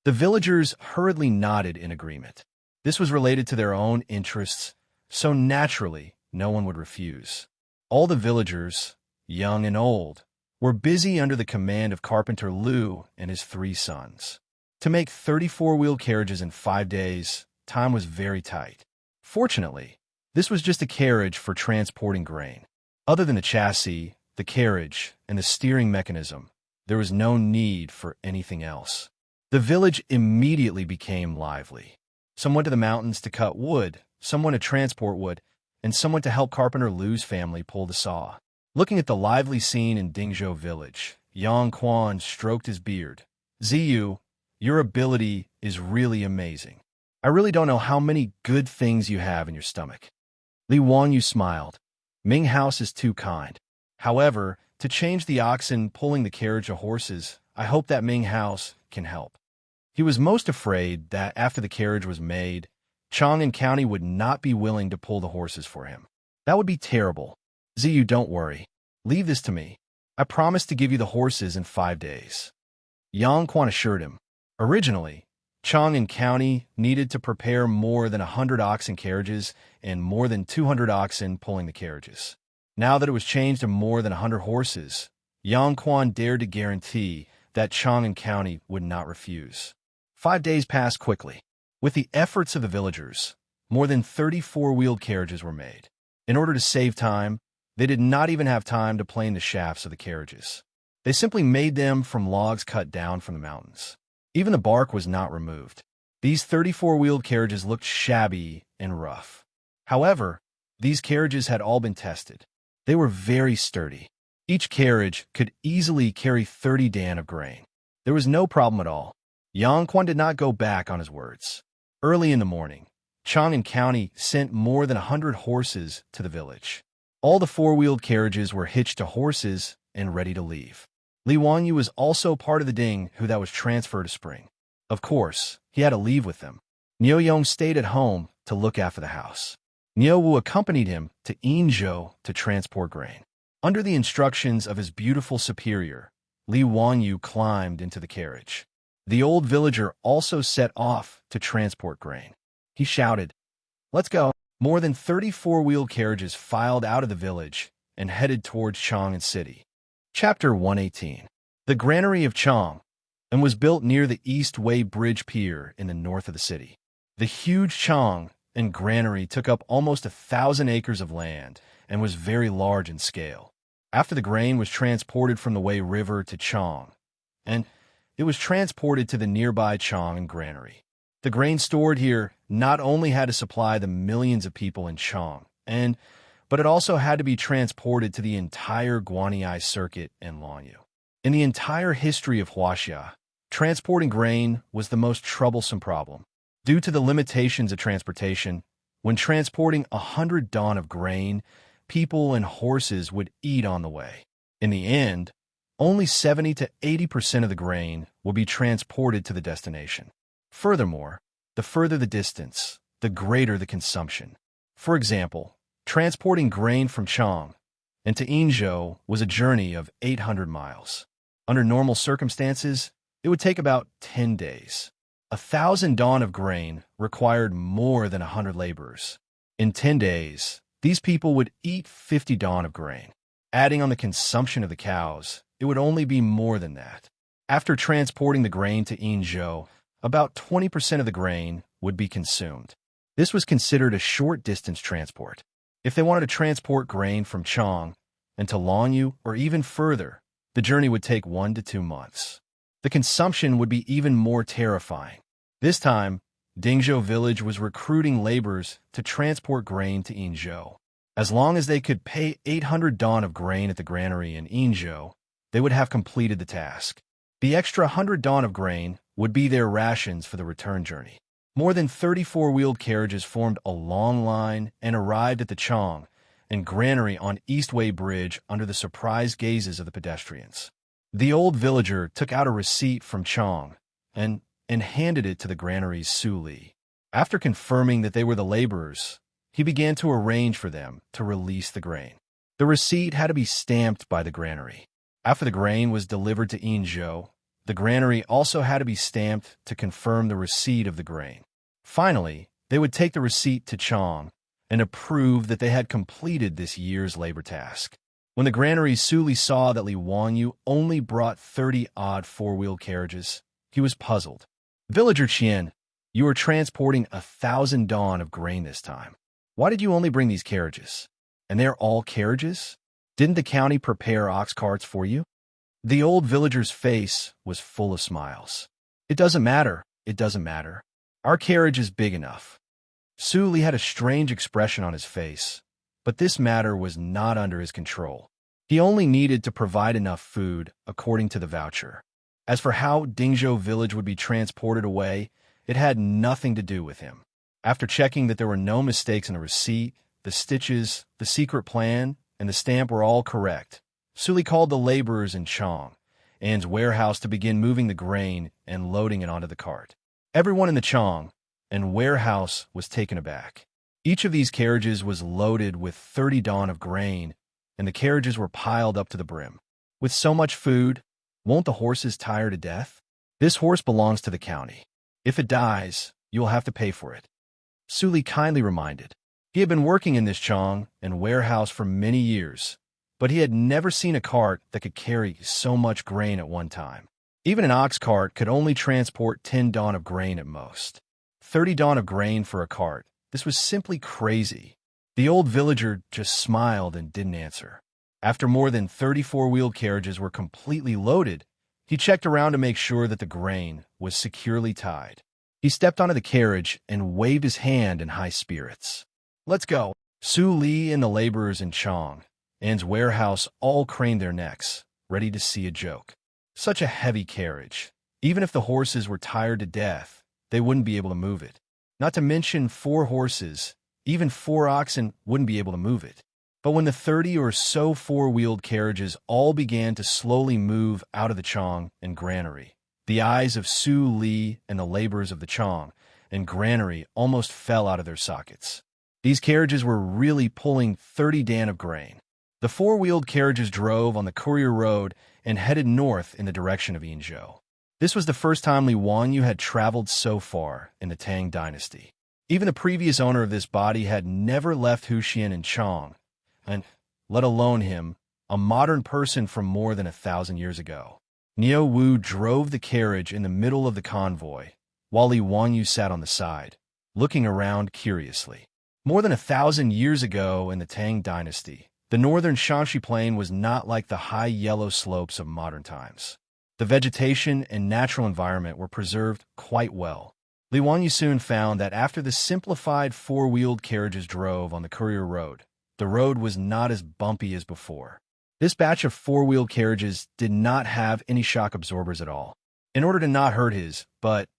The villagers hurriedly nodded in agreement. This was related to their own interests, so naturally no one would refuse. All the villagers, young and old, were busy under the command of Carpenter Lu and his 3 sons. To make 34-wheeled carriages in 5 days, time was very tight. Fortunately, this was just a carriage for transporting grain. Other than the chassis, the carriage, and the steering mechanism, there was no need for anything else. The village immediately became lively. Some went to the mountains to cut wood, some went to transport wood, and some went to help Carpenter Lu's family pull the saw. Looking at the lively scene in Dingzhou village, Yang Quan stroked his beard. "Ziyu, your ability is really amazing. I really don't know how many good things you have in your stomach." Li Wangyu smiled. "Ming House is too kind. However, to change the oxen pulling the carriage of horses, I hope that Ming House can help." He was most afraid that after the carriage was made, Chang and County would not be willing to pull the horses for him. That would be terrible. "Ziyu, don't worry. Leave this to me. I promise to give you the horses in 5 days." Yang Quan assured him. Originally, Chang and County needed to prepare more than 100 oxen carriages and more than 200 oxen pulling the carriages. Now that it was changed to more than 100 horses, Yang Quan dared to guarantee that Chang and County would not refuse. 5 days passed quickly. With the efforts of the villagers, more than 34-wheeled carriages were made. In order to save time, they did not even have time to plane the shafts of the carriages. They simply made them from logs cut down from the mountains. Even the bark was not removed. These 34-wheeled carriages looked shabby and rough. However, these carriages had all been tested. They were very sturdy. Each carriage could easily carry 30 dan of grain. There was no problem at all. Yang Quan did not go back on his words. Early in the morning, Chang and County sent more than 100 horses to the village. All the four-wheeled carriages were hitched to horses and ready to leave. Li Wangyu was also part of the ding that was transferred to Spring. Of course, he had to leave with them. Niu Yong stayed at home to look after the house. Niu Wu accompanied him to Yinzhou to transport grain. Under the instructions of his beautiful superior, Li Wangyu climbed into the carriage. The old villager also set off to transport grain. He shouted, "Let's go!" More than 34-wheeled carriages filed out of the village and headed towards Chang'an City. Chapter 118. The Granary of Chang. and was built near the East Way Bridge Pier in the north of the city. The huge chong and granary took up almost 1,000 acres of land and was very large in scale. After the grain was transported from the Wei River to Chong, and it was transported to the nearby Chong and granary. The grain stored here not only had to supply the millions of people in Chong, but it also had to be transported to the entire Guanyi circuit and Lanyu. In the entire history of Huaxia, transporting grain was the most troublesome problem. Due to the limitations of transportation, when transporting 100 don of grain, people and horses would eat on the way. In the end, only 70 to 80% of the grain will be transported to the destination. Furthermore, the further the distance, the greater the consumption. For example, transporting grain from Chong and to Yinzhou was a journey of 800 miles. Under normal circumstances, it would take about 10 days. 1,000 don of grain required more than 100 laborers. In 10 days, these people would eat 50 don of grain. Adding on the consumption of the cows, it would only be more than that. After transporting the grain to Yinzhou, about 20% of the grain would be consumed. This was considered a short-distance transport. If they wanted to transport grain from Chong and to Lanyu or even further, the journey would take 1 to 2 months. The consumption would be even more terrifying. This time, Dingzhou village was recruiting laborers to transport grain to Yinzhou. As long as they could pay 800 don of grain at the granary in Yinzhou, they would have completed the task. The extra 100 don of grain would be their rations for the return journey. More than 30 four-wheeled carriages formed a long line and arrived at the Chong and granary on Eastway Bridge under the surprised gazes of the pedestrians. The old villager took out a receipt from Chong and handed it to the granary's Su Li. After confirming that they were the laborers, he began to arrange for them to release the grain. The receipt had to be stamped by the granary. After the grain was delivered to Yinzhou, the granary also had to be stamped to confirm the receipt of the grain. Finally, they would take the receipt to Chong and approve that they had completed this year's labor task. When the granary's Su Li saw that Li Wangyu only brought 30-odd four-wheeled carriages, he was puzzled. "Villager Qian, you are transporting 1,000 don of grain this time. Why did you only bring these carriages? And they're all carriages? Didn't the county prepare ox carts for you?" The old villager's face was full of smiles. It doesn't matter. Our carriage is big enough." Su Li had a strange expression on his face, but this matter was not under his control. He only needed to provide enough food according to the voucher. As for how Dingzhou village would be transported away, it had nothing to do with him. After checking that there were no mistakes in the receipt, the stitches, the secret plan, and the stamp were all correct, Su Li called the laborers in Chong An's warehouse to begin moving the grain and loading it onto the cart. Everyone in the Chong and warehouse was taken aback. Each of these carriages was loaded with 30 don of grain, and the carriages were piled up to the brim. With so much food, won't the horses tire to death? This horse belongs to the county. If it dies, you will have to pay for it. Su Li kindly reminded. He had been working in this Chong and warehouse for many years, but he had never seen a cart that could carry so much grain at one time. Even an ox cart could only transport 10 don of grain at most. 30 don of grain for a cart. This was simply crazy. The old villager just smiled and didn't answer. After more than 30 four-wheeled carriages were completely loaded, he checked around to make sure that the grain was securely tied. He stepped onto the carriage and waved his hand in high spirits. "Let's go." Su Li and the laborers in Chong An's warehouse all craned their necks, ready to see a joke. Such a heavy carriage. Even if the horses were tired to death, they wouldn't be able to move it. Not to mention 4 horses, even 4 oxen wouldn't be able to move it. But when the 30 or so four-wheeled carriages all began to slowly move out of the Chong and granary, the eyes of Su Li and the laborers of the Chong and granary almost fell out of their sockets. These carriages were really pulling 30 dan of grain. The four-wheeled carriages drove on the courier road and headed north in the direction of Yinzhou. This was the first time Li Wangyu had traveled so far in the Tang dynasty. Even the previous owner of this body had never left Huxian and Chong, and let alone him, a modern person from more than 1,000 years ago. Niu Wu drove the carriage in the middle of the convoy, while Li Wanyu sat on the side, looking around curiously. More than 1,000 years ago in the Tang dynasty, the northern Shanxi Plain was not like the high yellow slopes of modern times. The vegetation and natural environment were preserved quite well. Li Wanyu soon found that after the simplified four-wheeled carriages drove on the courier road, the road was not as bumpy as before. This batch of four-wheeled carriages did not have any shock absorbers at all. In order to not hurt his butt,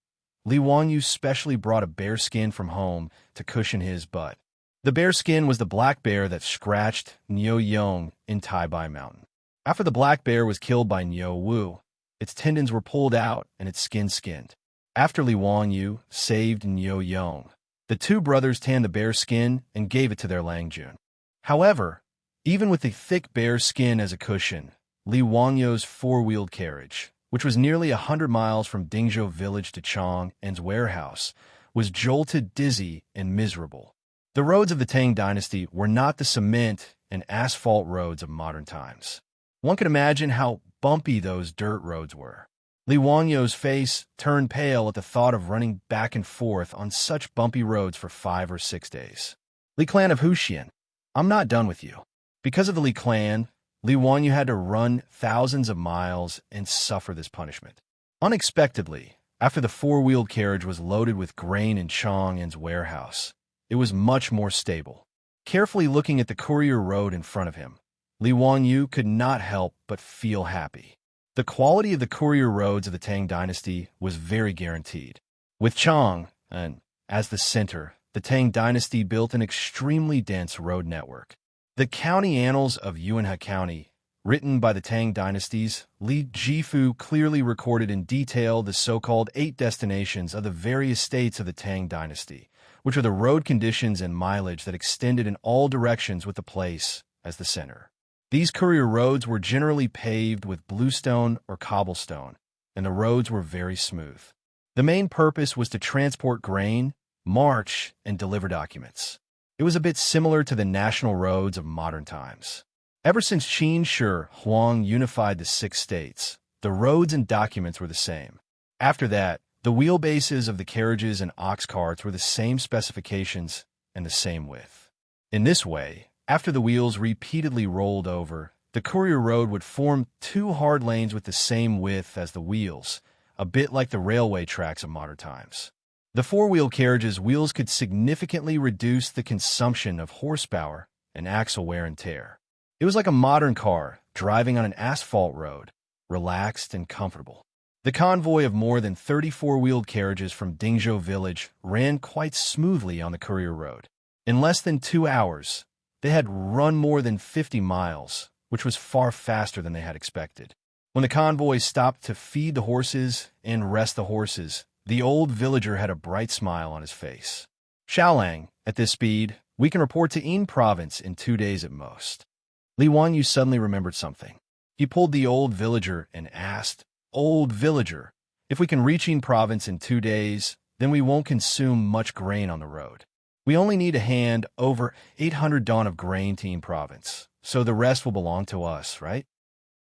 Li Wanyu specially brought a bear skin from home to cushion his butt. The bear skin was the black bear that scratched Niu Yong in Taibai Mountain. After the black bear was killed by Niu Wu, its tendons were pulled out and its skin skinned. After Li Wanyu saved Niu Yong, the two brothers tanned the bear skin and gave it to their Langjun. However, even with the thick bear skin as a cushion, Li Wanyu's four-wheeled carriage, which was nearly 100 miles from Dingzhou village to Chang'an's warehouse, was jolted, dizzy, and miserable. The roads of the Tang dynasty were not the cement and asphalt roads of modern times. One could imagine how bumpy those dirt roads were. Li Wanyu's face turned pale at the thought of running back and forth on such bumpy roads for 5 or 6 days. Li Clan of Huxian, I'm not done with you. Because of the Li clan, Li Wanyu had to run thousands of miles and suffer this punishment. Unexpectedly, after the four-wheeled carriage was loaded with grain in Chang'an's warehouse, it was much more stable. Carefully looking at the courier road in front of him, Li Wanyu could not help but feel happy. The quality of the courier roads of the Tang dynasty was very guaranteed. With Chang'an as the center, the Tang dynasty built an extremely dense road network. The county annals of Yuanhe County, written by the Tang dynasties, Li Jifu clearly recorded in detail the so-called 8 destinations of the various states of the Tang dynasty, which are the road conditions and mileage that extended in all directions with the place as the center. These courier roads were generally paved with bluestone or cobblestone, and the roads were very smooth. The main purpose was to transport grain, march, and deliver documents. It was a bit similar to the national roads of modern times. Ever since Qin Shi Huang unified the 6 states, the roads and documents were the same. After that, the wheelbases of the carriages and ox carts were the same specifications and the same width. In this way, after the wheels repeatedly rolled over, the courier road would form 2 hard lanes with the same width as the wheels, a bit like the railway tracks of modern times. The four-wheel carriage's wheels could significantly reduce the consumption of horsepower and axle wear and tear. It was like a modern car driving on an asphalt road, relaxed and comfortable. The convoy of more than 30 four-wheeled carriages from Dingzhou village ran quite smoothly on the courier road. In less than 2 hours, they had run more than 50 miles, which was far faster than they had expected. When the convoy stopped to feed the horses and rest the horses, the old villager had a bright smile on his face. Xiaolang, at this speed, we can report to Yin province in 2 days at most. Li Wanyu suddenly remembered something. He pulled the old villager and asked, Old villager, if we can reach Yin province in 2 days, then we won't consume much grain on the road. We only need to hand over 800 dawn of grain to Yin province, so the rest will belong to us, right?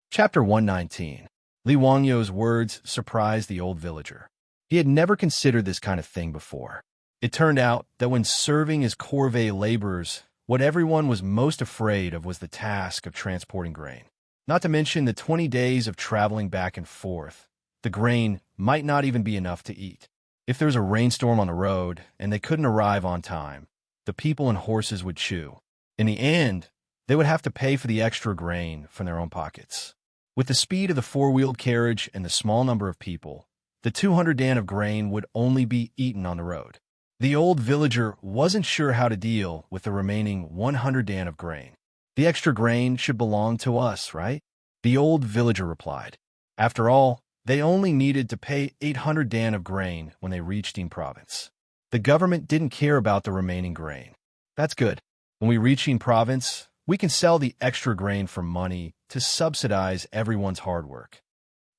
Chapter 119. Li Wangyu's words surprised the old villager. He had never considered this kind of thing before. It turned out that when serving as corvée laborers, what everyone was most afraid of was the task of transporting grain. Not to mention the 20 days of traveling back and forth. The grain might not even be enough to eat. If there was a rainstorm on the road and they couldn't arrive on time, the people and horses would chew. In the end, they would have to pay for the extra grain from their own pockets. With the speed of the four-wheeled carriage and the small number of people, the 200 dan of grain would only be eaten on the road. The old villager wasn't sure how to deal with the remaining 100 dan of grain. The extra grain should belong to us, right? The old villager replied. After all, they only needed to pay 800 dan of grain when they reached Yin province. The government didn't care about the remaining grain. That's good. When we reach Yin province, we can sell the extra grain for money to subsidize everyone's hard work.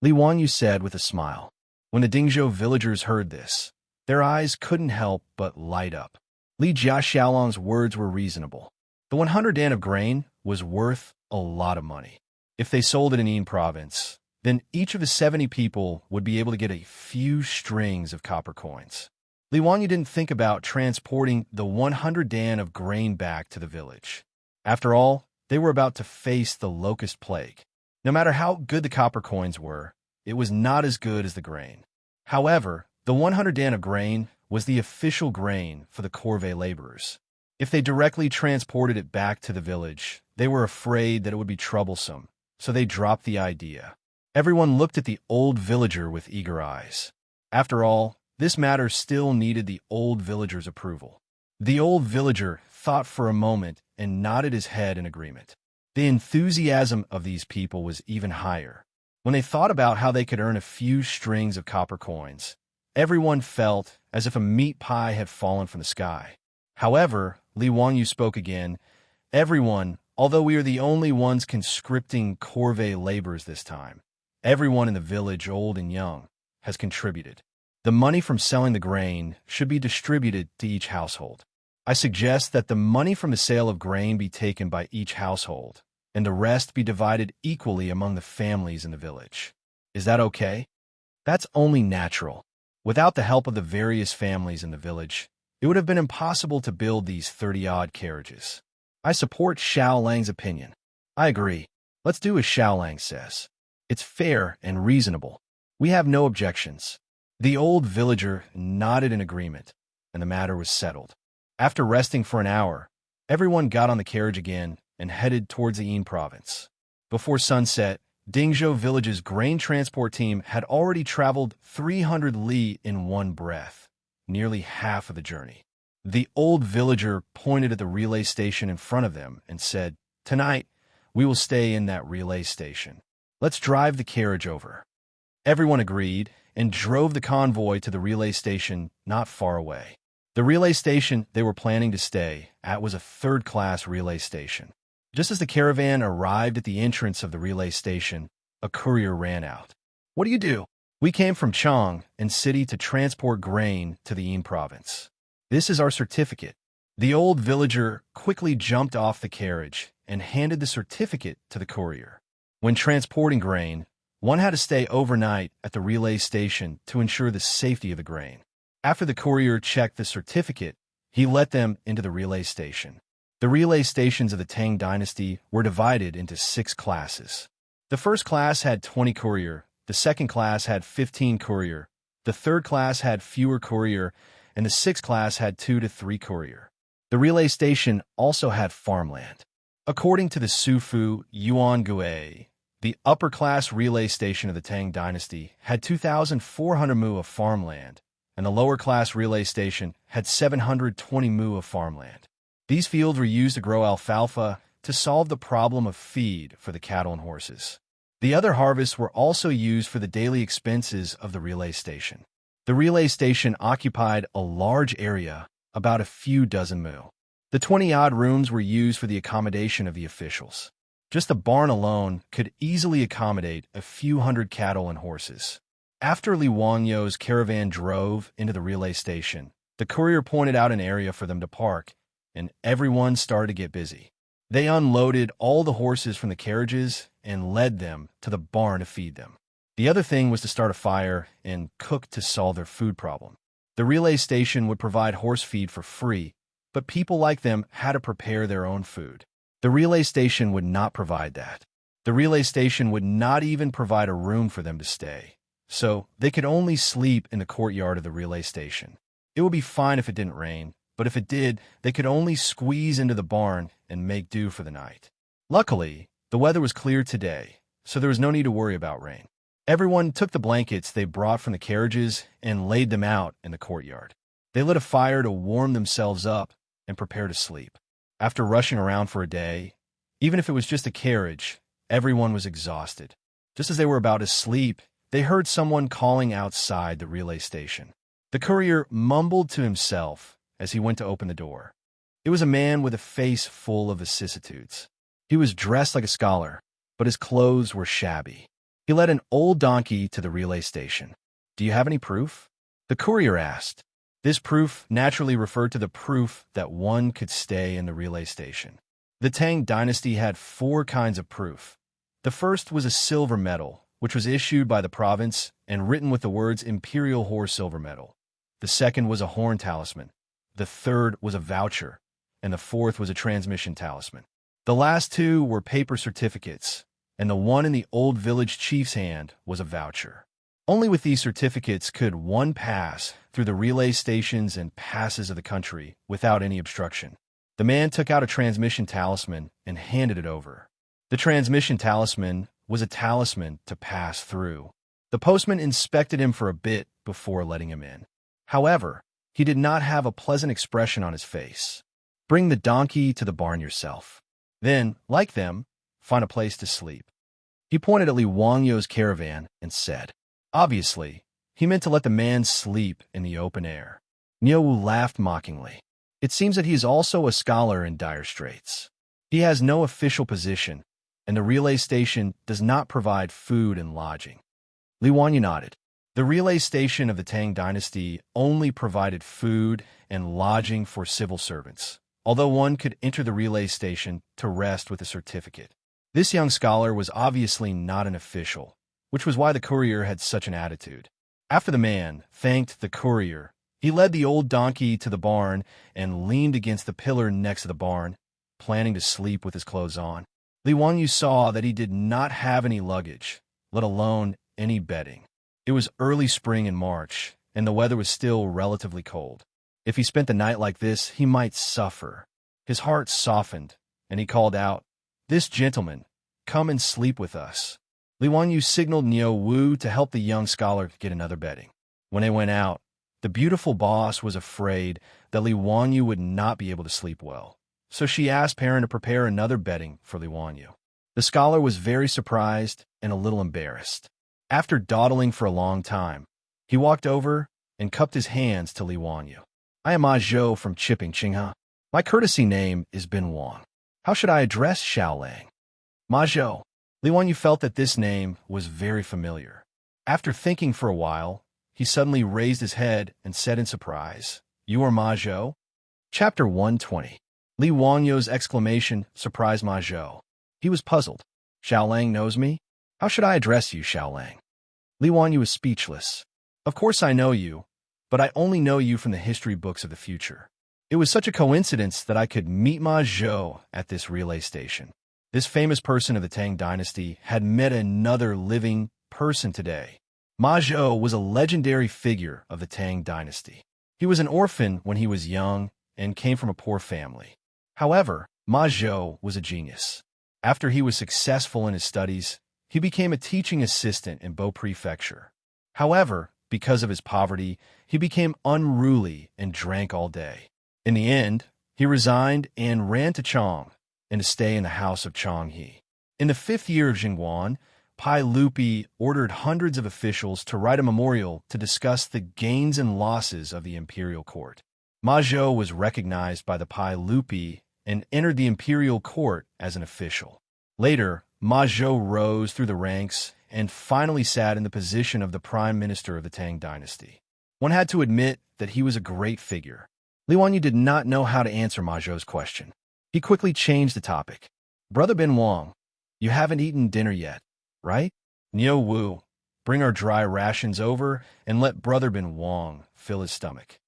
Li Wanyu said with a smile. When the Dingzhou villagers heard this, their eyes couldn't help but light up. Li Jiaxiaolong's words were reasonable. The 100 dan of grain was worth a lot of money. If they sold it in Yin province, then each of the 70 people would be able to get a few strings of copper coins. Li Wangyu didn't think about transporting the 100 dan of grain back to the village. After all, they were about to face the locust plague. No matter how good the copper coins were, it was not as good as the grain. However, the 100 dan of grain was the official grain for the corvée laborers. If they directly transported it back to the village, they were afraid that it would be troublesome, so they dropped the idea. Everyone looked at the old villager with eager eyes. After all, this matter still needed the old villager's approval. The old villager thought for a moment and nodded his head in agreement. The enthusiasm of these people was even higher. When they thought about how they could earn a few strings of copper coins, everyone felt as if a meat pie had fallen from the sky. However, Li Wangyu spoke again. Everyone, although we are the only ones conscripting corvée laborers this time, everyone in the village, old and young, has contributed. The money from selling the grain should be distributed to each household. I suggest that the money from the sale of grain be taken by each household, and the rest be divided equally among the families in the village. Is that okay? That's only natural. Without the help of the various families in the village, it would have been impossible to build these 30-odd carriages. I support Xiao Lang's opinion. I agree. Let's do as Xiao Lang says. It's fair and reasonable. We have no objections. The old villager nodded in agreement, and the matter was settled. After resting for an hour, everyone got on the carriage again and headed towards the Yin province. Before sunset, Dingzhou village's grain transport team had already traveled 300 li in one breath, nearly half of the journey. The old villager pointed at the relay station in front of them and said, "Tonight, we will stay in that relay station. Let's drive the carriage over." Everyone agreed and drove the convoy to the relay station not far away. The relay station they were planning to stay at was a third-class relay station. Just as the caravan arrived at the entrance of the relay station, a courier ran out. "What do you do?" "We came from Chang and city to transport grain to the Yin province. This is our certificate." The old villager quickly jumped off the carriage and handed the certificate to the courier. When transporting grain, one had to stay overnight at the relay station to ensure the safety of the grain. After the courier checked the certificate, he let them into the relay station. The relay stations of the Tang dynasty were divided into 6 classes. The first class had 20 courier, the second class had 15 courier, the third class had fewer courier, and the sixth class had 2 to 3 courier. The relay station also had farmland. According to the Sufu Yuan Gui, the upper-class relay station of the Tang dynasty had 2,400 mu of farmland, and the lower-class relay station had 720 mu of farmland. These fields were used to grow alfalfa to solve the problem of feed for the cattle and horses. The other harvests were also used for the daily expenses of the relay station. The relay station occupied a large area, about a few dozen mu. The 20-odd rooms were used for the accommodation of the officials. Just the barn alone could easily accommodate a few hundred cattle and horses. After Li Wangyu's caravan drove into the relay station, the courier pointed out an area for them to park, and everyone started to get busy. They unloaded all the horses from the carriages and led them to the barn to feed them. The other thing was to start a fire and cook to solve their food problem. The relay station would provide horse feed for free, but people like them had to prepare their own food. The relay station would not provide that. The relay station would not even provide a room for them to stay, so they could only sleep in the courtyard of the relay station. It would be fine if it didn't rain, but if it did, they could only squeeze into the barn and make do for the night. Luckily, the weather was clear today, so there was no need to worry about rain. Everyone took the blankets they brought from the carriages and laid them out in the courtyard. They lit a fire to warm themselves up and prepare to sleep. After rushing around for a day, even if it was just a carriage, everyone was exhausted. Just as they were about to sleep, they heard someone calling outside the relay station. The courier mumbled to himself as he went to open the door. It was a man with a face full of vicissitudes. He was dressed like a scholar, but his clothes were shabby. He led an old donkey to the relay station. "Do you have any proof?" the courier asked. This proof naturally referred to the proof that one could stay in the relay station. The Tang dynasty had 4 kinds of proof. The first was a silver medal, which was issued by the province and written with the words Imperial Horse Silver Medal. The second was a horn talisman. The third was a voucher, and the fourth was a transmission talisman. The last two were paper certificates, and the one in the old village chief's hand was a voucher. Only with these certificates could one pass through the relay stations and passes of the country without any obstruction. The man took out a transmission talisman and handed it over. The transmission talisman was a talisman to pass through. The postman inspected him for a bit before letting him in. However, he did not have a pleasant expression on his face. Bring the donkey to the barn yourself. Then, like them, find a place to sleep. He pointed at Li Wangyo's caravan and said, obviously, he meant to let the man sleep in the open air. Niu Wu laughed mockingly. It seems that he is also a scholar in dire straits. He has no official position, and the relay station does not provide food and lodging. Li Wangyu nodded. The relay station of the Tang dynasty only provided food and lodging for civil servants, although one could enter the relay station to rest with a certificate. This young scholar was obviously not an official, which was why the courier had such an attitude. After the man thanked the courier, he led the old donkey to the barn and leaned against the pillar next to the barn, planning to sleep with his clothes on. Li Wangyu saw that he did not have any luggage, let alone any bedding. It was early spring in March, and the weather was still relatively cold. If he spent the night like this, he might suffer. His heart softened, and he called out, "This gentleman, come and sleep with us." Li Wangyu signaled Niu Wu to help the young scholar get another bedding. When they went out, the beautiful boss was afraid that Li Wangyu would not be able to sleep well, so she asked Perrin to prepare another bedding for Li Wangyu. The scholar was very surprised and a little embarrassed. After dawdling for a long time, he walked over and cupped his hands to Li Wangyu. "I am Ma Zhou from Chipping Qinghe. My courtesy name is Bin Wang. How should I address Xiao Lang?" Ma Zhou. Li Wangyu felt that this name was very familiar. After thinking for a while, he suddenly raised his head and said in surprise, "You are Ma Zhou?" Chapter 120. Li Wangyu's exclamation surprised Ma Zhou. He was puzzled. "Xiao Lang knows me? How should I address you, Xiao Lang?" Li Wangyu was speechless. "Of course I know you, but I only know you from the history books of the future. It was such a coincidence that I could meet Ma Zhou at this relay station. This famous person of the Tang dynasty had met another living person today. Ma Zhou was a legendary figure of the Tang dynasty. He was an orphan when he was young and came from a poor family. However, Ma Zhou was a genius. After he was successful in his studies, he became a teaching assistant in Bo Prefecture. However, because of his poverty, he became unruly and drank all day. In the end, he resigned and ran to Chang and to stay in the house of Chang He. In the 5th year of Jingguan, Pai Lupi ordered hundreds of officials to write a memorial to discuss the gains and losses of the imperial court. Ma Zhou was recognized by the Pai Lupi and entered the imperial court as an official. Later, Ma Zhou rose through the ranks and finally sat in the position of the prime minister of the Tang dynasty. One had to admit that he was a great figure. Li Wangyu did not know how to answer Ma Zhou's question. He quickly changed the topic. "Brother Bin Wang, you haven't eaten dinner yet, right? Niu Wu, bring our dry rations over and let Brother Bin Wang fill his stomach."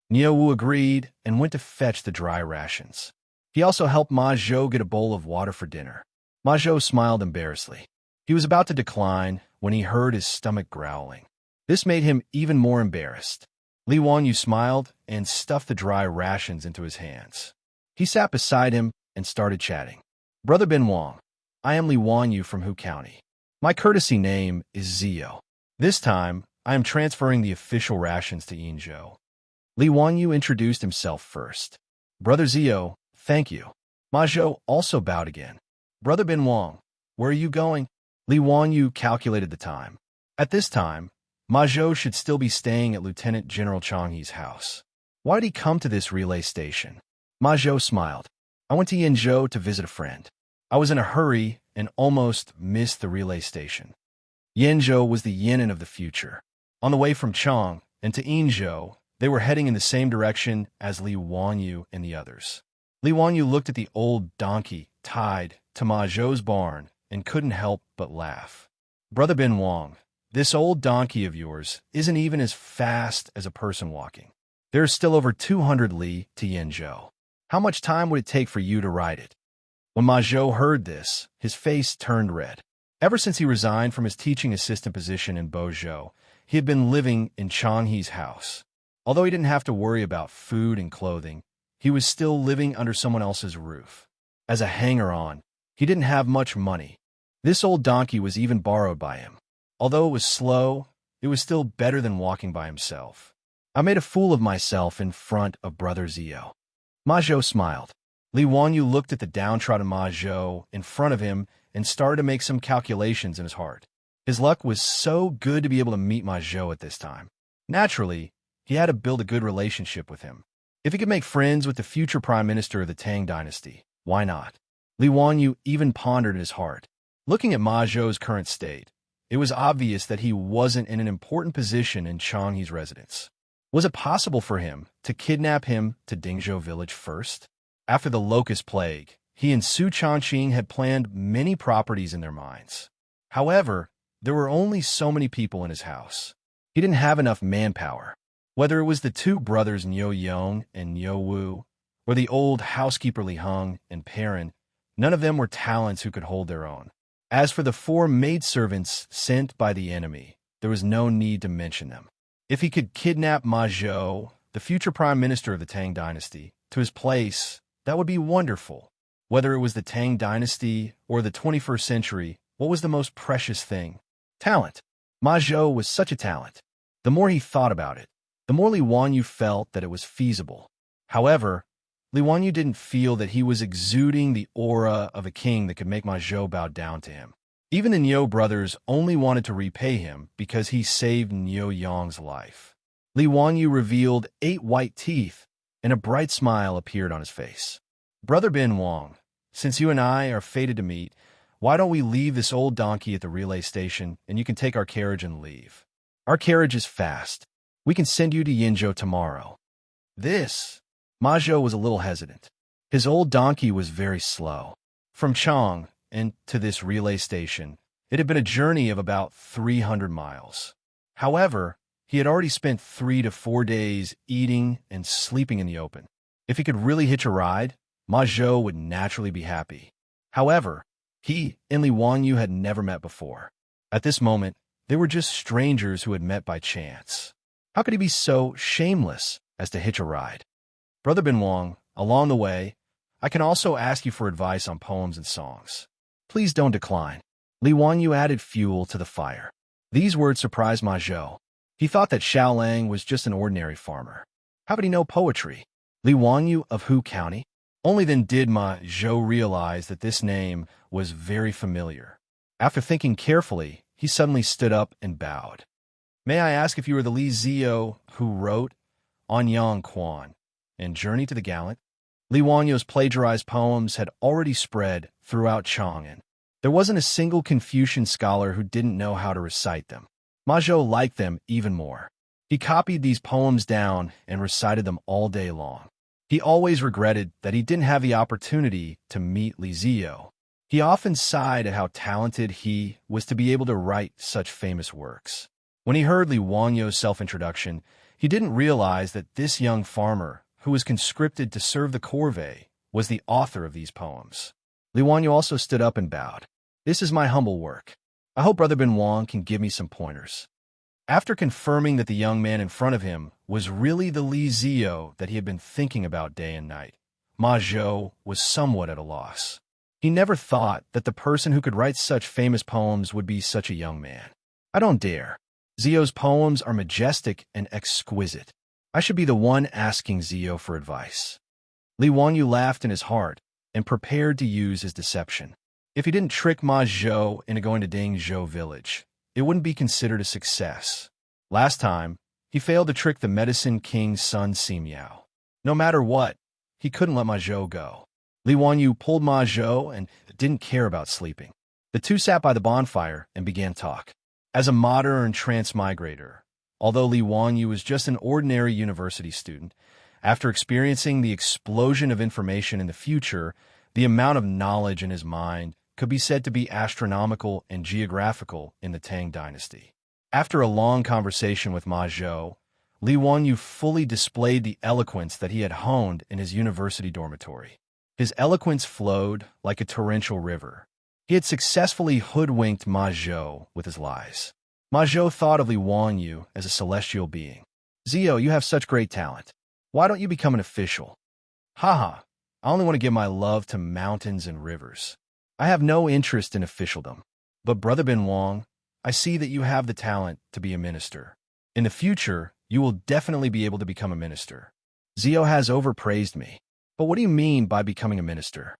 Niu Wu agreed and went to fetch the dry rations. He also helped Ma Zhou get a bowl of water for dinner. Ma Zhou smiled embarrassedly. He was about to decline when he heard his stomach growling. This made him even more embarrassed. Li Wangyu smiled and stuffed the dry rations into his hands. He sat beside him and started chatting. "Brother Bin Wang, I am Li Wangyu from Hu County. My courtesy name is Zio. This time, I am transferring the official rations to Yinzhou." Li Wangyu introduced himself first. "Brother Zio, thank you." Ma Zhou also bowed again. "Brother Bin Wang, where are you going?" Li Wangyu calculated the time. At this time, Ma Zhou should still be staying at Lieutenant General Chang He's house. Why did he come to this relay station? Ma Zhou smiled. "I went to Yinzhou to visit a friend. I was in a hurry and almost missed the relay station." Yinzhou was the Yan'an of the future. On the way from Chang and to Yinzhou, they were heading in the same direction as Li Wangyu and the others. Li Wangyu looked at the old donkey tied to Ma Zhou's barn and couldn't help but laugh. Brother Bin Wang, this old donkey of yours isn't even as fast as a person walking. There is still over 200 li to Yinzhou. How much time would it take for you to ride it? When Ma Zhou heard this, his face turned red. Ever since he resigned from his teaching assistant position in Bozhou, he had been living in Changhe's house. Although he didn't have to worry about food and clothing, he was still living under someone else's roof. As a hanger-on, he didn't have much money. This old donkey was even borrowed by him. Although it was slow, it was still better than walking by himself. I made a fool of myself in front of Brother Zio. Ma Zhou smiled. Li Wanyu looked at the downtrodden Ma Zhou in front of him and started to make some calculations in his heart. His luck was so good to be able to meet Ma Zhou at this time. Naturally, he had to build a good relationship with him. If he could make friends with the future prime minister of the Tang dynasty, why not? Li Wanyu even pondered in his heart. Looking at Ma Zhou's current state, it was obvious that he wasn't in an important position in Changhe's residence. Was it possible for him to kidnap him to Dingzhou village first? After the locust plague, he and Su Changqing had planned many properties in their minds. However, there were only so many people in his house. He didn't have enough manpower. Whether it was the two brothers Niu Yong and Niu Wu, or the old housekeeper Li Heng and Perrin, none of them were talents who could hold their own. As for the 4 maidservants sent by the enemy, there was no need to mention them. If he could kidnap Ma Zhou, the future prime minister of the Tang dynasty, to his place, that would be wonderful. Whether it was the Tang dynasty or the 21st century, what was the most precious thing? Talent. Ma Zhou was such a talent. The more he thought about it, the more Li Wanyu felt that it was feasible. However, Li Wanyu didn't feel that he was exuding the aura of a king that could make Ma Zhou bow down to him. Even the Niu brothers only wanted to repay him because he saved Niu Yong's life. Li Wanyu revealed 8 white teeth, and a bright smile appeared on his face. Brother Bin Wang, since you and I are fated to meet, why don't we leave this old donkey at the relay station and you can take our carriage and leave? Our carriage is fast. We can send you to Yinzhou tomorrow. Ma Zhou was a little hesitant. His old donkey was very slow. From Chang and to this relay station, it had been a journey of about 300 miles. However, he had already spent 3 to 4 days eating and sleeping in the open. If he could really hitch a ride, Ma Zhou would naturally be happy. However, he and Li Wanyu had never met before. At this moment, they were just strangers who had met by chance. How could he be so shameless as to hitch a ride? Brother Bin Wang, along the way, I can also ask you for advice on poems and songs. Please don't decline. Li Wanyu added fuel to the fire. These words surprised Ma Zhou. He thought that Xiao Lang was just an ordinary farmer. How could he know poetry? Li Wanyu of Hu County? Only then did Ma Zhou realize that this name was very familiar. After thinking carefully, he suddenly stood up and bowed. May I ask if you are the Li Zio who wrote Anyang Quan and Journey to the Gallant? Li Wanyu's plagiarized poems had already spread throughout Chang'an. There wasn't a single Confucian scholar who didn't know how to recite them. Ma Zhou liked them even more. He copied these poems down and recited them all day long. He always regretted that he didn't have the opportunity to meet Li Zio. He often sighed at how talented he was to be able to write such famous works. When he heard Li Wanyu's self-introduction, he didn't realize that this young farmer, who was conscripted to serve the corvée, was the author of these poems. Li Wanyu also stood up and bowed. This is my humble work. I hope Brother Bin Wang can give me some pointers. After confirming that the young man in front of him was really the Li Zio that he had been thinking about day and night, Ma Zhou was somewhat at a loss. He never thought that the person who could write such famous poems would be such a young man. I don't dare. Zio's poems are majestic and exquisite. I should be the one asking Zio for advice. Li Wanyu laughed in his heart and prepared to use his deception. If he didn't trick Ma Zhou into going to Dingzhou village, it wouldn't be considered a success. Last time, he failed to trick the medicine king's son Simiao. No matter what, he couldn't let Ma Zhou go. Li Wanyu pulled Ma Zhou and didn't care about sleeping. The two sat by the bonfire and began talk. As a modern transmigrator, although Li Wanyu was just an ordinary university student, after experiencing the explosion of information in the future, the amount of knowledge in his mind could be said to be astronomical and geographical in the Tang dynasty. After a long conversation with Ma Zhou, Li Wanyu fully displayed the eloquence that he had honed in his university dormitory. His eloquence flowed like a torrential river. He had successfully hoodwinked Ma Zhou with his lies. Ma Zhou thought of Li Wanyu as a celestial being. "Zio, you have such great talent. Why don't you become an official?" "Haha, I only want to give my love to mountains and rivers. I have no interest in officialdom. But Brother Bin Wang, I see that you have the talent to be a minister. In the future, you will definitely be able to become a minister." "Zio has overpraised me. But what do you mean by becoming a minister?"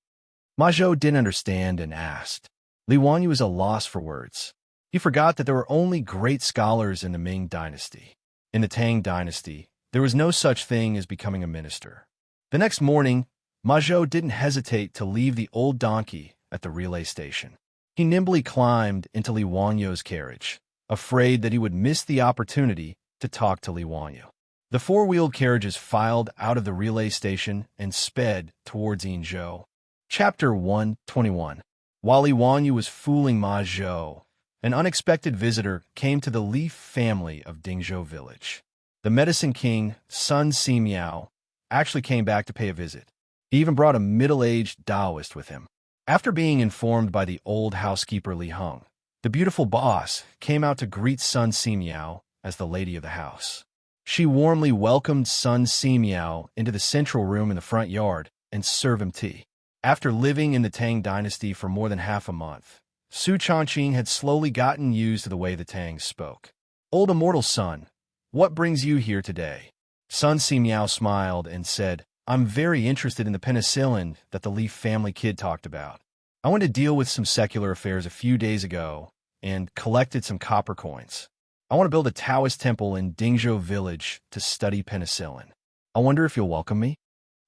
Ma Zhou didn't understand and asked. Li Wanyu was at a loss for words. He forgot that there were only great scholars in the Ming dynasty. In the Tang dynasty, there was no such thing as becoming a minister. The next morning, Ma Zhou didn't hesitate to leave the old donkey at the relay station. He nimbly climbed into Li Wanyu's carriage, afraid that he would miss the opportunity to talk to Li Wanyu. The four-wheeled carriages filed out of the relay station and sped towards Yinzhou. Chapter 121. While Li Wanyu was fooling Ma Zhou, an unexpected visitor came to the Li family of Dingzhou village. The medicine king, Sun Simiao, actually came back to pay a visit. He even brought a middle-aged Taoist with him. After being informed by the old housekeeper Li Heng, the beautiful boss came out to greet Sun Simiao as the lady of the house. She warmly welcomed Sun Simiao into the central room in the front yard and served him tea. After living in the Tang dynasty for more than half a month, Su Changqing had slowly gotten used to the way the Tangs spoke. "Old immortal son, what brings you here today?" Sun Simiao smiled and said, "I'm very interested in the penicillin that the Li family kid talked about. I went to deal with some secular affairs a few days ago and collected some copper coins. I want to build a Taoist temple in Dingzhou village to study penicillin. I wonder if you'll welcome me?"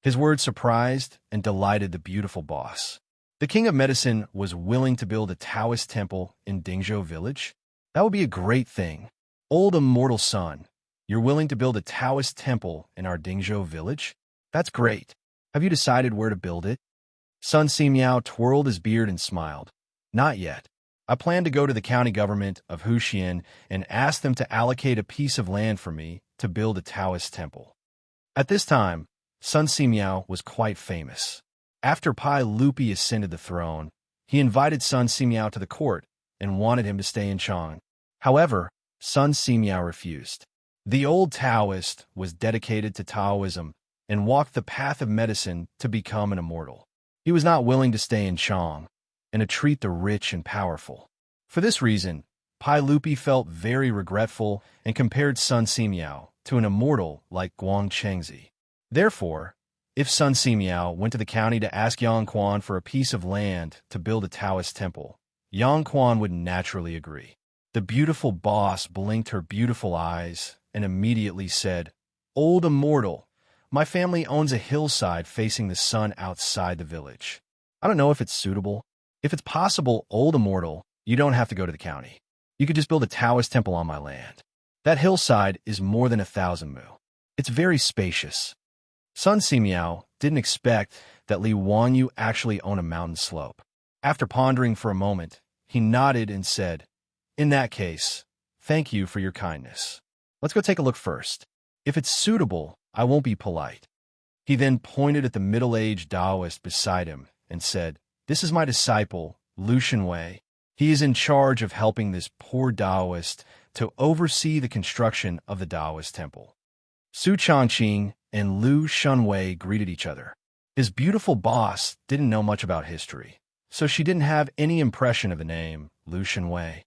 His words surprised and delighted the beautiful boss. The king of medicine was willing to build a Taoist temple in Dingzhou village? That would be a great thing. "Old immortal son, you're willing to build a Taoist temple in our Dingzhou village? That's great. Have you decided where to build it?" Sun Simiao twirled his beard and smiled. "Not yet. I plan to go to the county government of Huxian and ask them to allocate a piece of land for me to build a Taoist temple." At this time, Sun Simiao was quite famous. After Pai Lupi ascended the throne, he invited Sun Simiao to the court and wanted him to stay in Chang. However, Sun Simiao refused. The old Taoist was dedicated to Taoism and walked the path of medicine to become an immortal. He was not willing to stay in Chang and to treat the rich and powerful. For this reason, Pai Lupi felt very regretful and compared Sun Simiao to an immortal like Guang Chengzi. Therefore, if Sun Simiao went to the county to ask Yang Quan for a piece of land to build a Taoist temple, Yang Quan would naturally agree. The beautiful boss blinked her beautiful eyes and immediately said, "Old immortal, my family owns a hillside facing the sun outside the village. I don't know if it's suitable. If it's possible, old immortal, you don't have to go to the county. You could just build a Taoist temple on my land. That hillside is more than 1,000 mu. It's very spacious." Sun Simiao didn't expect that Li Wanyu actually owned a mountain slope. After pondering for a moment, he nodded and said, "In that case, thank you for your kindness. Let's go take a look first. If it's suitable, I won't be polite." He then pointed at the middle-aged Taoist beside him and said, "This is my disciple, Lu Shenwei. He is in charge of helping this poor Taoist to oversee the construction of the Taoist temple." Su Changqing and Lu Shenwei greeted each other. His beautiful boss didn't know much about history, so she didn't have any impression of the name Lu Shenwei.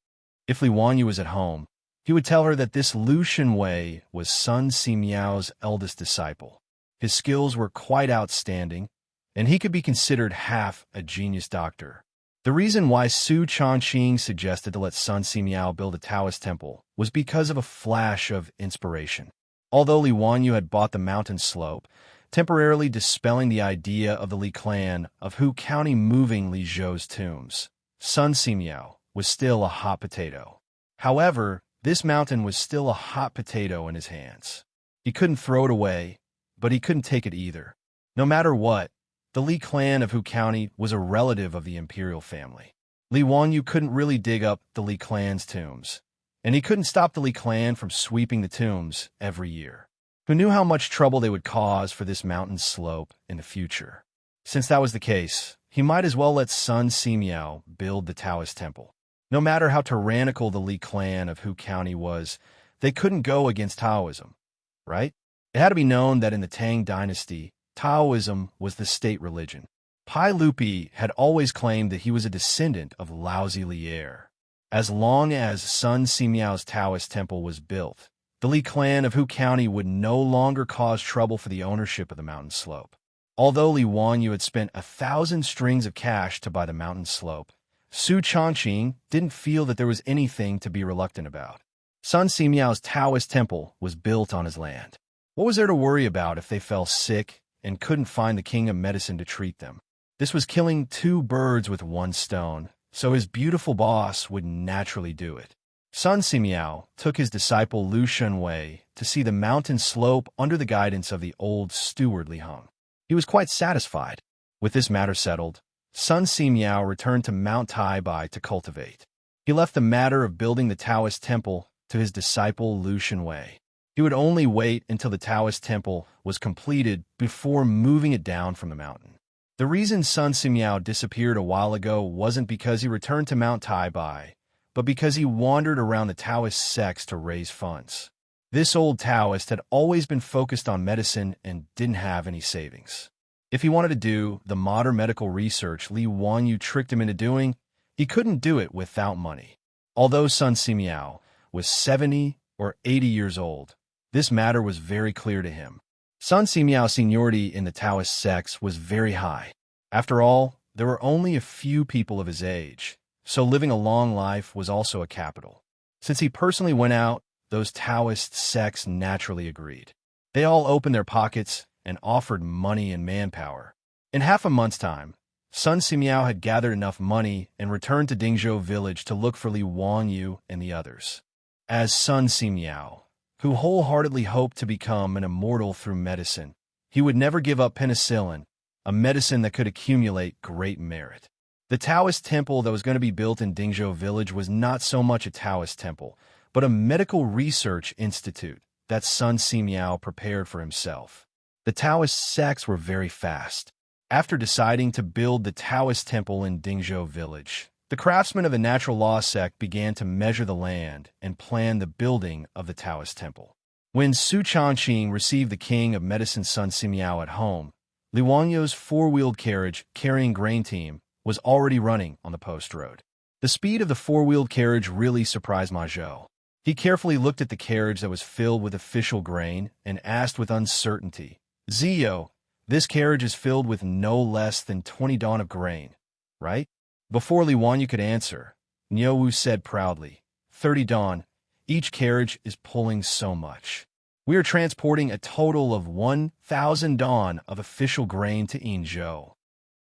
If Li Wanyu was at home, he would tell her that this Lu Shenwei was Sun Simiao's eldest disciple. His skills were quite outstanding, and he could be considered half a genius doctor. The reason why Su Changqing suggested to let Sun Simiao build a Taoist temple was because of a flash of inspiration. Although Li Wanyu had bought the mountain slope, temporarily dispelling the idea of the Li clan of Hu County moving Li Zhou's tombs, Sun Simiao was still a hot potato. However, this mountain was still a hot potato in his hands. He couldn't throw it away, but he couldn't take it either. No matter what, the Li clan of Hu County was a relative of the imperial family. Li Wanyu couldn't really dig up the Li clan's tombs, and he couldn't stop the Li clan from sweeping the tombs every year. Who knew how much trouble they would cause for this mountain slope in the future? Since that was the case, he might as well let Sun Simiao build the Taoist temple. No matter how tyrannical the Li clan of Hu County was, they couldn't go against Taoism, right? It had to be known that in the Tang dynasty, Taoism was the state religion. Pai Lupi had always claimed that he was a descendant of Laozi Lier. As long as Sun Simiao's Taoist temple was built, the Li clan of Hu County would no longer cause trouble for the ownership of the mountain slope. Although Li Wanyu had spent 1,000 strings of cash to buy the mountain slope, Su Changqing didn't feel that there was anything to be reluctant about. Sun Simiao's Taoist temple was built on his land. What was there to worry about if they fell sick and couldn't find the king of medicine to treat them? This was killing 2 birds with 1 stone, so his beautiful boss would naturally do it. Sun Simiao took his disciple Lu Shunwei to see the mountain slope under the guidance of the old steward Li Heng. He was quite satisfied. With this matter settled, Sun Simiao returned to Mount Taibai to cultivate. He left the matter of building the Taoist temple to his disciple Lu Shunwei. He would only wait until the Taoist temple was completed before moving it down from the mountain. The reason Sun Simiao disappeared a while ago wasn't because he returned to Mount Taibai, but because he wandered around the Taoist sects to raise funds. This old Taoist had always been focused on medicine and didn't have any savings. If he wanted to do the modern medical research Li Wanyu tricked him into doing, he couldn't do it without money. Although Sun Simiao was 70 or 80 years old, this matter was very clear to him. Sun Simiao's seniority in the Taoist sects was very high. After all, there were only a few people of his age, so living a long life was also a capital. Since he personally went out, those Taoist sects naturally agreed. They all opened their pockets and offered money and manpower. In half a month's time, Sun Simiao had gathered enough money and returned to Dingzhou village to look for Li Wanyu and the others. As Sun Simiao, who wholeheartedly hoped to become an immortal through medicine, he would never give up penicillin, a medicine that could accumulate great merit. The Taoist temple that was going to be built in Dingzhou village was not so much a Taoist temple, but a medical research institute that Sun Simiao prepared for himself. The Taoist sects were very fast. After deciding to build the Taoist temple in Dingzhou village, the craftsmen of the natural law sect began to measure the land and plan the building of the Taoist temple. When Su Changqing received the king of medicine Sun Simiao at home, Li Wanyu's 4-wheeled carriage carrying grain team was already running on the post road. The speed of the 4-wheeled carriage really surprised Ma Zhou. He carefully looked at the carriage that was filled with official grain and asked with uncertainty, "Zio, this carriage is filled with no less than 20 dawn of grain, right?" Before Li Wanyu could answer, Niu Wu said proudly, 30 dawn, each carriage is pulling so much. We are transporting a total of 1,000 dawn of official grain to Yinzhou.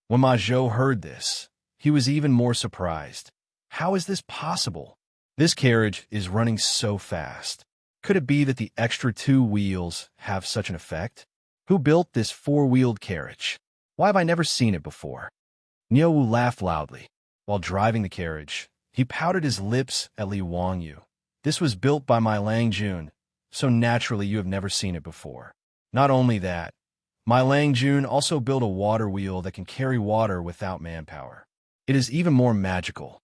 When Ma Zhou heard this, he was even more surprised. How is this possible? This carriage is running so fast. Could it be that the extra 2 wheels have such an effect? Who built this 4-wheeled carriage? Why have I never seen it before? Niu Wu laughed loudly. While driving the carriage, he pouted his lips at Li Wanyu. This was built by my Lang Jun, so naturally you have never seen it before. Not only that, my Lang Jun also built a water wheel that can carry water without manpower. It is even more magical.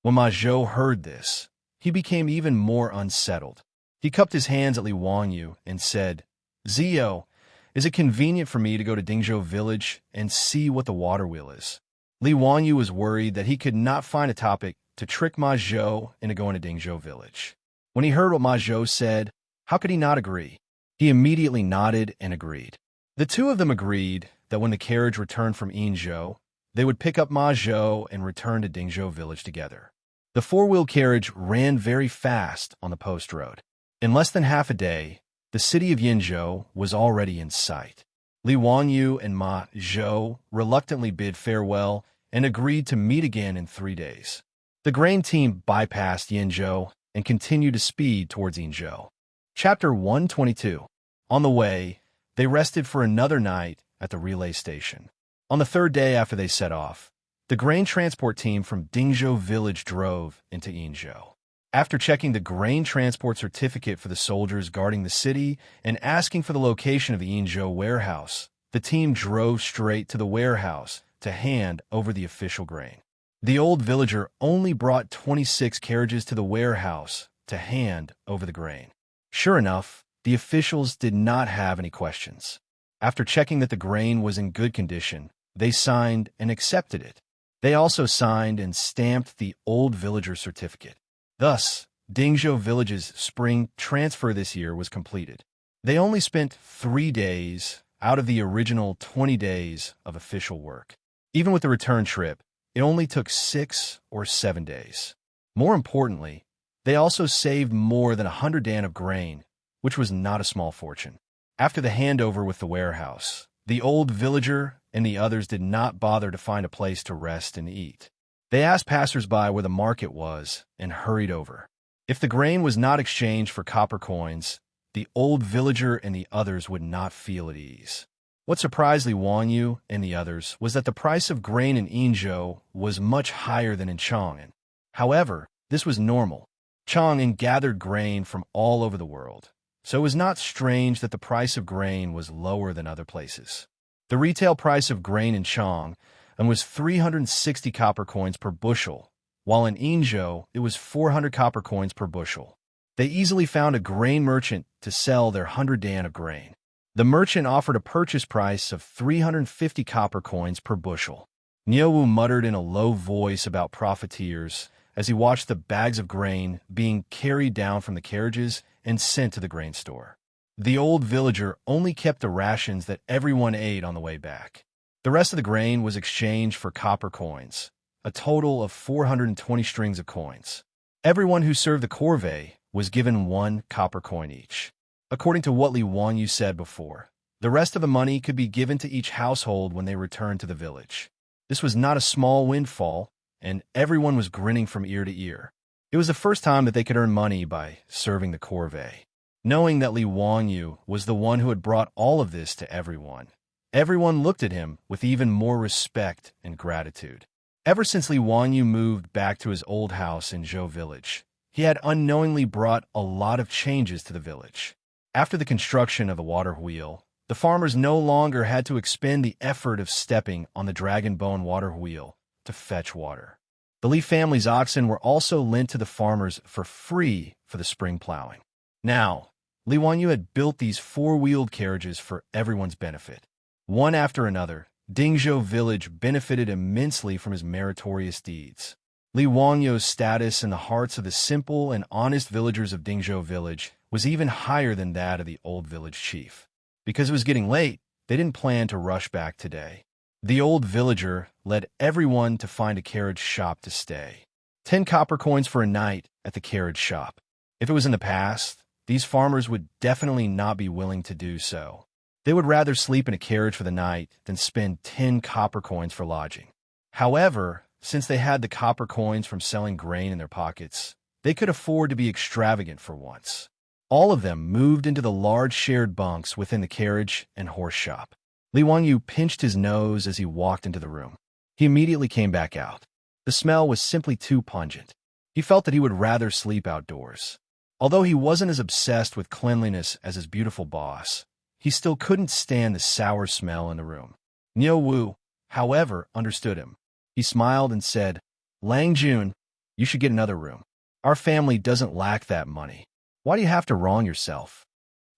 When Ma Zhou heard this, he became even more unsettled. He cupped his hands at Li Wanyu and said, "Zio, is it convenient for me to go to Dingzhou village and see what the water wheel is?" Li Wanyu was worried that he could not find a topic to trick Ma Zhou into going to Dingzhou village. When he heard what Ma Zhou said, how could he not agree? He immediately nodded and agreed. The two of them agreed that when the carriage returned from Yinzhou, they would pick up Ma Zhou and return to Dingzhou village together. The 4-wheel carriage ran very fast on the post road. In less than half a day, the city of Yinzhou was already in sight. Li Wanyu and Ma Zhou reluctantly bid farewell and agreed to meet again in 3 days. The grain team bypassed Yinzhou and continued to speed towards Yinzhou. Chapter 122. On the way, they rested for another night at the relay station. On the 3rd day after they set off, The grain transport team from Dingzhou village drove into Yinzhou. After checking the grain transport certificate for the soldiers guarding the city and asking for the location of the Yinzhou warehouse, the team drove straight to the warehouse to hand over the official grain. The old villager only brought 26 carriages to the warehouse to hand over the grain. Sure enough, the officials did not have any questions. After checking that the grain was in good condition, they signed and accepted it. They also signed and stamped the old villager certificate. Thus, Dingzhou Village's spring transfer this year was completed. They only spent 3 days out of the original 20 days of official work. Even with the return trip, it only took 6 or 7 days. More importantly, they also saved more than 100 dan of grain, which was not a small fortune. After the handover with the warehouse, the old villager and the others did not bother to find a place to rest and eat. They asked passers-by where the market was and hurried over. If the grain was not exchanged for copper coins, the old villager and the others would not feel at ease. What surprised Li Wanyu and the others was that the price of grain in Yinzhou was much higher than in Chang'an. However, this was normal. Chang'an gathered grain from all over the world, so it was not strange that the price of grain was lower than other places. The retail price of grain in Chang'an was 360 copper coins per bushel, while in Yinzhou it was 400 copper coins per bushel. They easily found a grain merchant to sell their 100 dan of grain. The merchant offered a purchase price of 350 copper coins per bushel. Niuwu muttered in a low voice about profiteers as he watched the bags of grain being carried down from the carriages and sent to the grain store. The old villager only kept the rations that everyone ate on the way back. The rest of the grain was exchanged for copper coins, a total of 420 strings of coins. Everyone who served the corvée was given 1 copper coin each. According to what Li Wanyu said before, the rest of the money could be given to each household when they returned to the village. This was not a small windfall, and everyone was grinning from ear to ear. It was the first time that they could earn money by serving the corvée. Knowing that Li Wanyu was the one who had brought all of this to everyone, everyone looked at him with even more respect and gratitude. Ever since Li Wanyu moved back to his old house in Zhou village, he had unknowingly brought a lot of changes to the village. After the construction of the water wheel, the farmers no longer had to expend the effort of stepping on the dragon bone water wheel to fetch water. The Li family's oxen were also lent to the farmers for free for the spring plowing. Now, Li Wanyu had built these 4-wheeled carriages for everyone's benefit. One after another, Dingzhou village benefited immensely from his meritorious deeds. Li Wanyu's status in the hearts of the simple and honest villagers of Dingzhou village was even higher than that of the old village chief. Because it was getting late, they didn't plan to rush back today. The old villager led everyone to find a carriage shop to stay. 10 copper coins for a night at the carriage shop. If it was in the past, these farmers would definitely not be willing to do so. They would rather sleep in a carriage for the night than spend 10 copper coins for lodging. However, since they had the copper coins from selling grain in their pockets, they could afford to be extravagant for once. All of them moved into the large shared bunks within the carriage and horse shop. Li Wanyu pinched his nose as he walked into the room. He immediately came back out. The smell was simply too pungent. He felt that he would rather sleep outdoors. Although he wasn't as obsessed with cleanliness as his beautiful boss, he still couldn't stand the sour smell in the room. Niuwu, however, understood him. He smiled and said, "Lang Jun, you should get another room. Our family doesn't lack that money. Why do you have to wrong yourself?"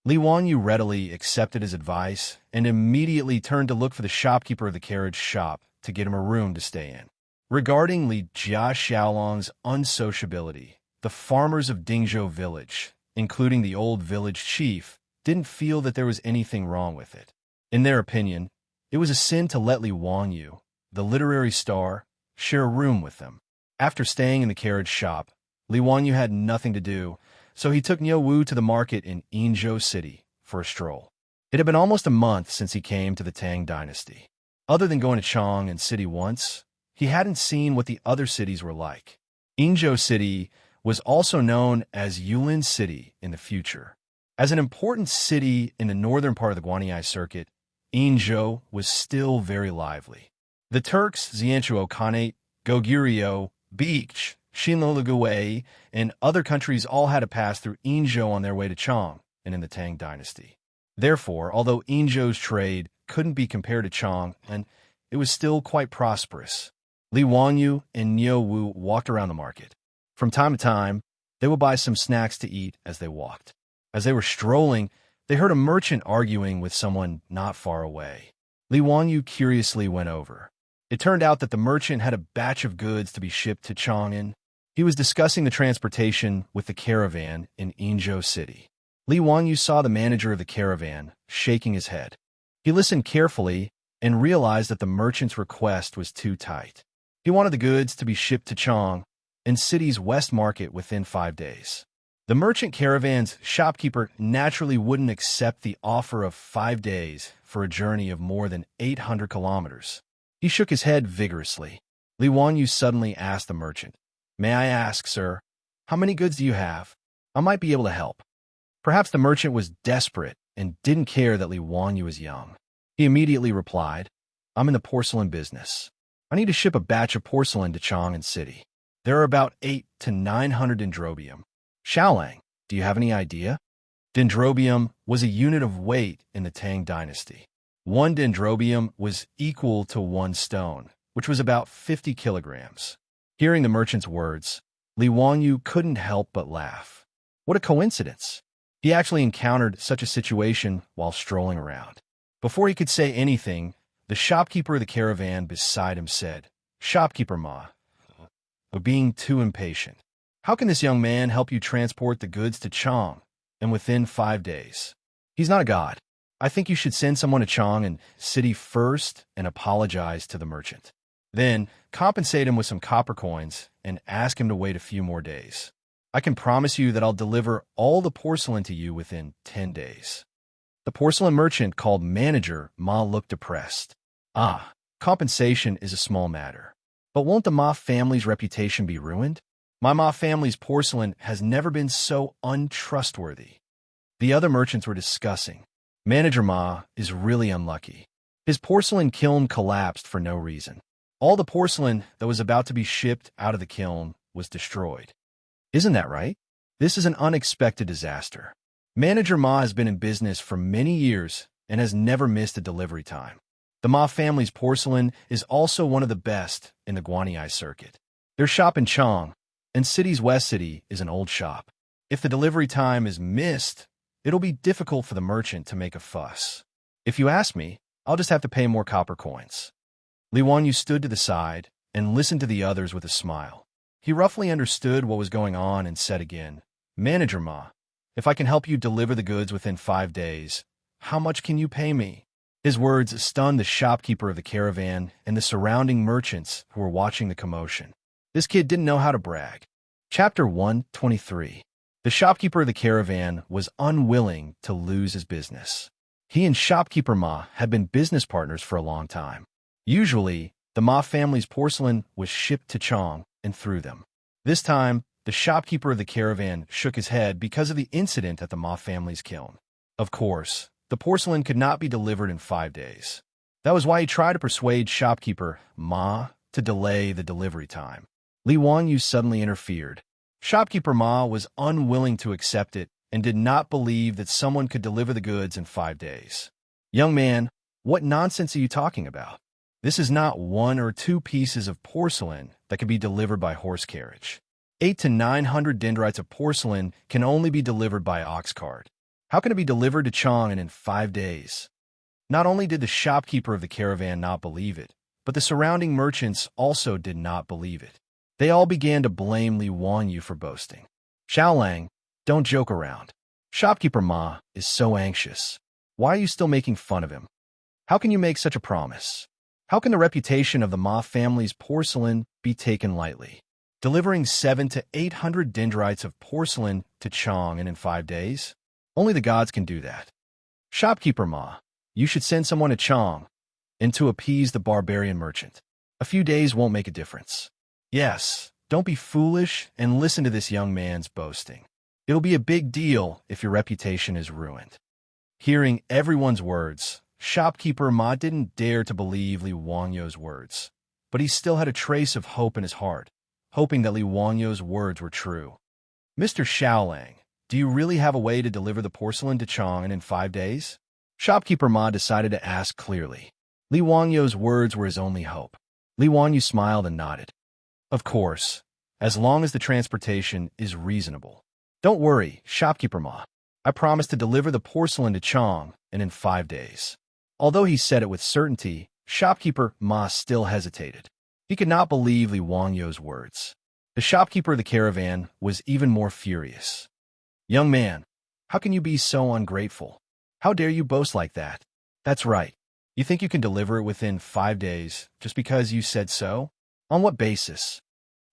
Li Wanyu readily accepted his advice and immediately turned to look for the shopkeeper of the carriage shop to get him a room to stay in. Regarding Li Jia Xiaolong's unsociability, the farmers of Dingzhou village, including the old village chief, didn't feel that there was anything wrong with it. In their opinion, it was a sin to let Li Wanyu, the literary star, share a room with them. After staying in the carriage shop, Li Wanyu had nothing to do, so he took Niuwu to the market in Yinzhou City for a stroll. It had been almost a month since he came to the Tang dynasty. Other than going to Chang'an City once, he hadn't seen what the other cities were like. Yinzhou City was also known as Yulin City in the future. As an important city in the northern part of the Guanyi circuit, Yinzhou was still very lively. The Turks, Xianchuo Khanate, Goguryeo, Beach, Xinliliguei, and other countries all had to pass through Yinzhou on their way to Chang and in the Tang dynasty. Therefore, although Yinzhou's trade couldn't be compared to Chang, and it was still quite prosperous, Li Wanyu and Niu Wu walked around the market. From time to time, they would buy some snacks to eat as they walked. As they were strolling, they heard a merchant arguing with someone not far away. Li Wanyu curiously went over. It turned out that the merchant had a batch of goods to be shipped to Chang'an. He was discussing the transportation with the caravan in Yinzhou City. Li Wanyu saw the manager of the caravan shaking his head. He listened carefully and realized that the merchant's request was too tight. He wanted the goods to be shipped to Chang and city's West Market within 5 days. The merchant caravan's shopkeeper naturally wouldn't accept the offer of 5 days for a journey of more than 800 kilometers. He shook his head vigorously. Li Wanyu suddenly asked the merchant, "May I ask, sir, how many goods do you have? I might be able to help." Perhaps the merchant was desperate and didn't care that Li Wanyu was young. He immediately replied, "I'm in the porcelain business. I need to ship a batch of porcelain to Chang'an City. There are about 800 to 900 dendrobium. Xiaolang, do you have any idea?" Dendrobium was a unit of weight in the Tang dynasty. 1 dendrobium was equal to 1 stone, which was about 50 kilograms. Hearing the merchant's words, Li Wanyu couldn't help but laugh. What a coincidence! He actually encountered such a situation while strolling around. Before he could say anything, the shopkeeper of the caravan beside him said, "Shopkeeper Ma, being too impatient. How can this young man help you transport the goods to Chang, and within 5 days? He's not a god. I think you should send someone to Chang'an City first and apologize to the merchant. Then compensate him with some copper coins and ask him to wait a few more days. I can promise you that I'll deliver all the porcelain to you within 10 days. The porcelain merchant called Manager Ma looked depressed. Compensation is a small matter. But won't the Ma family's reputation be ruined? My Ma family's porcelain has never been so untrustworthy." The other merchants were discussing. Manager Ma is really unlucky. His porcelain kiln collapsed for no reason. All the porcelain that was about to be shipped out of the kiln was destroyed. Isn't that right? This is an unexpected disaster. Manager Ma has been in business for many years and has never missed a delivery time. The Ma family's porcelain is also one of the best in the Guanyi circuit. Their shop in Chang and city's West City is an old shop. If the delivery time is missed, it'll be difficult for the merchant to make a fuss. If you ask me, I'll just have to pay more copper coins." Li Wanyu stood to the side and listened to the others with a smile. He roughly understood what was going on and said again, "Manager Ma, if I can help you deliver the goods within 5 days, how much can you pay me?" His words stunned the shopkeeper of the caravan and the surrounding merchants who were watching the commotion. This kid didn't know how to brag. Chapter 123. The shopkeeper of the caravan was unwilling to lose his business. He and shopkeeper Ma had been business partners for a long time. Usually, the Ma family's porcelain was shipped to Chang and through them. This time, the shopkeeper of the caravan shook his head because of the incident at the Ma family's kiln. Of course, the porcelain could not be delivered in 5 days. That was why he tried to persuade shopkeeper Ma to delay the delivery time. Li Wanyu suddenly interfered. Shopkeeper Ma was unwilling to accept it and did not believe that someone could deliver the goods in 5 days. "Young man, what nonsense are you talking about? This is not 1 or 2 pieces of porcelain that can be delivered by horse carriage. 800 to 900 dendrites of porcelain can only be delivered by ox cart. How can it be delivered to Chang'an in 5 days?" Not only did the shopkeeper of the caravan not believe it, but the surrounding merchants also did not believe it. They all began to blame Li Wanyu for boasting. "Xiaolang, don't joke around. Shopkeeper Ma is so anxious. Why are you still making fun of him? How can you make such a promise? How can the reputation of the Ma family's porcelain be taken lightly? Delivering 700 to 800 dendrites of porcelain to Chang'an in 5 days? Only the gods can do that. Shopkeeper Ma, you should send someone to Chang and to appease the barbarian merchant. A few days won't make a difference. Yes, don't be foolish and listen to this young man's boasting. It'll be a big deal if your reputation is ruined." Hearing everyone's words, shopkeeper Ma didn't dare to believe Li Wangyo's words, but he still had a trace of hope in his heart, hoping that Li Wangyo's words were true. Mr. Xiaolang, do you really have a way to deliver the porcelain to Chang'an in 5 days? Shopkeeper Ma decided to ask clearly. Li Wangyo's words were his only hope. Li Wangyu smiled and nodded. Of course, as long as the transportation is reasonable. Don't worry, Shopkeeper Ma. I promise to deliver the porcelain to Chang'an in 5 days. Although he said it with certainty, Shopkeeper Ma still hesitated. He could not believe Li Wangyo's words. The shopkeeper of the caravan was even more furious. Young man, how can you be so ungrateful? How dare you boast like that? That's right. You think you can deliver it within 5 days just because you said so? On what basis?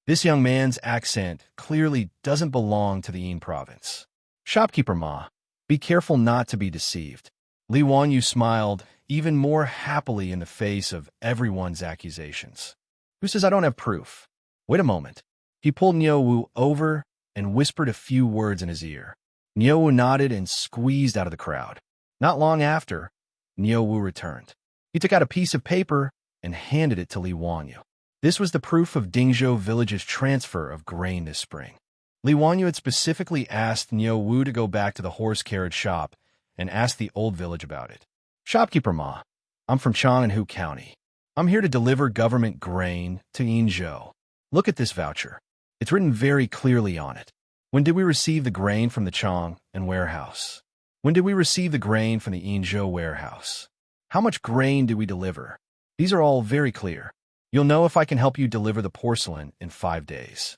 This young man's accent clearly doesn't belong to the Yin province. Shopkeeper Ma, be careful not to be deceived. Li Wangyu smiled even more happily in the face of everyone's accusations. Who says I don't have proof? Wait a moment. He pulled Niu Wu over and whispered a few words in his ear. Niu Wu nodded and squeezed out of the crowd. Not long after, Niu Wu returned. He took out a piece of paper and handed it to Li Wangyu. This was the proof of Dingzhou village's transfer of grain this spring. Li Wangyu had specifically asked Niu Wu to go back to the horse carriage shop and ask the old village about it. Shopkeeper Ma, I'm from Chang'an County. I'm here to deliver government grain to Yinzhou. Look at this voucher. It's written very clearly on it. When did we receive the grain from the Chang'an warehouse? When did we receive the grain from the Yinzhou warehouse? How much grain did we deliver? These are all very clear. You'll know if I can help you deliver the porcelain in 5 days.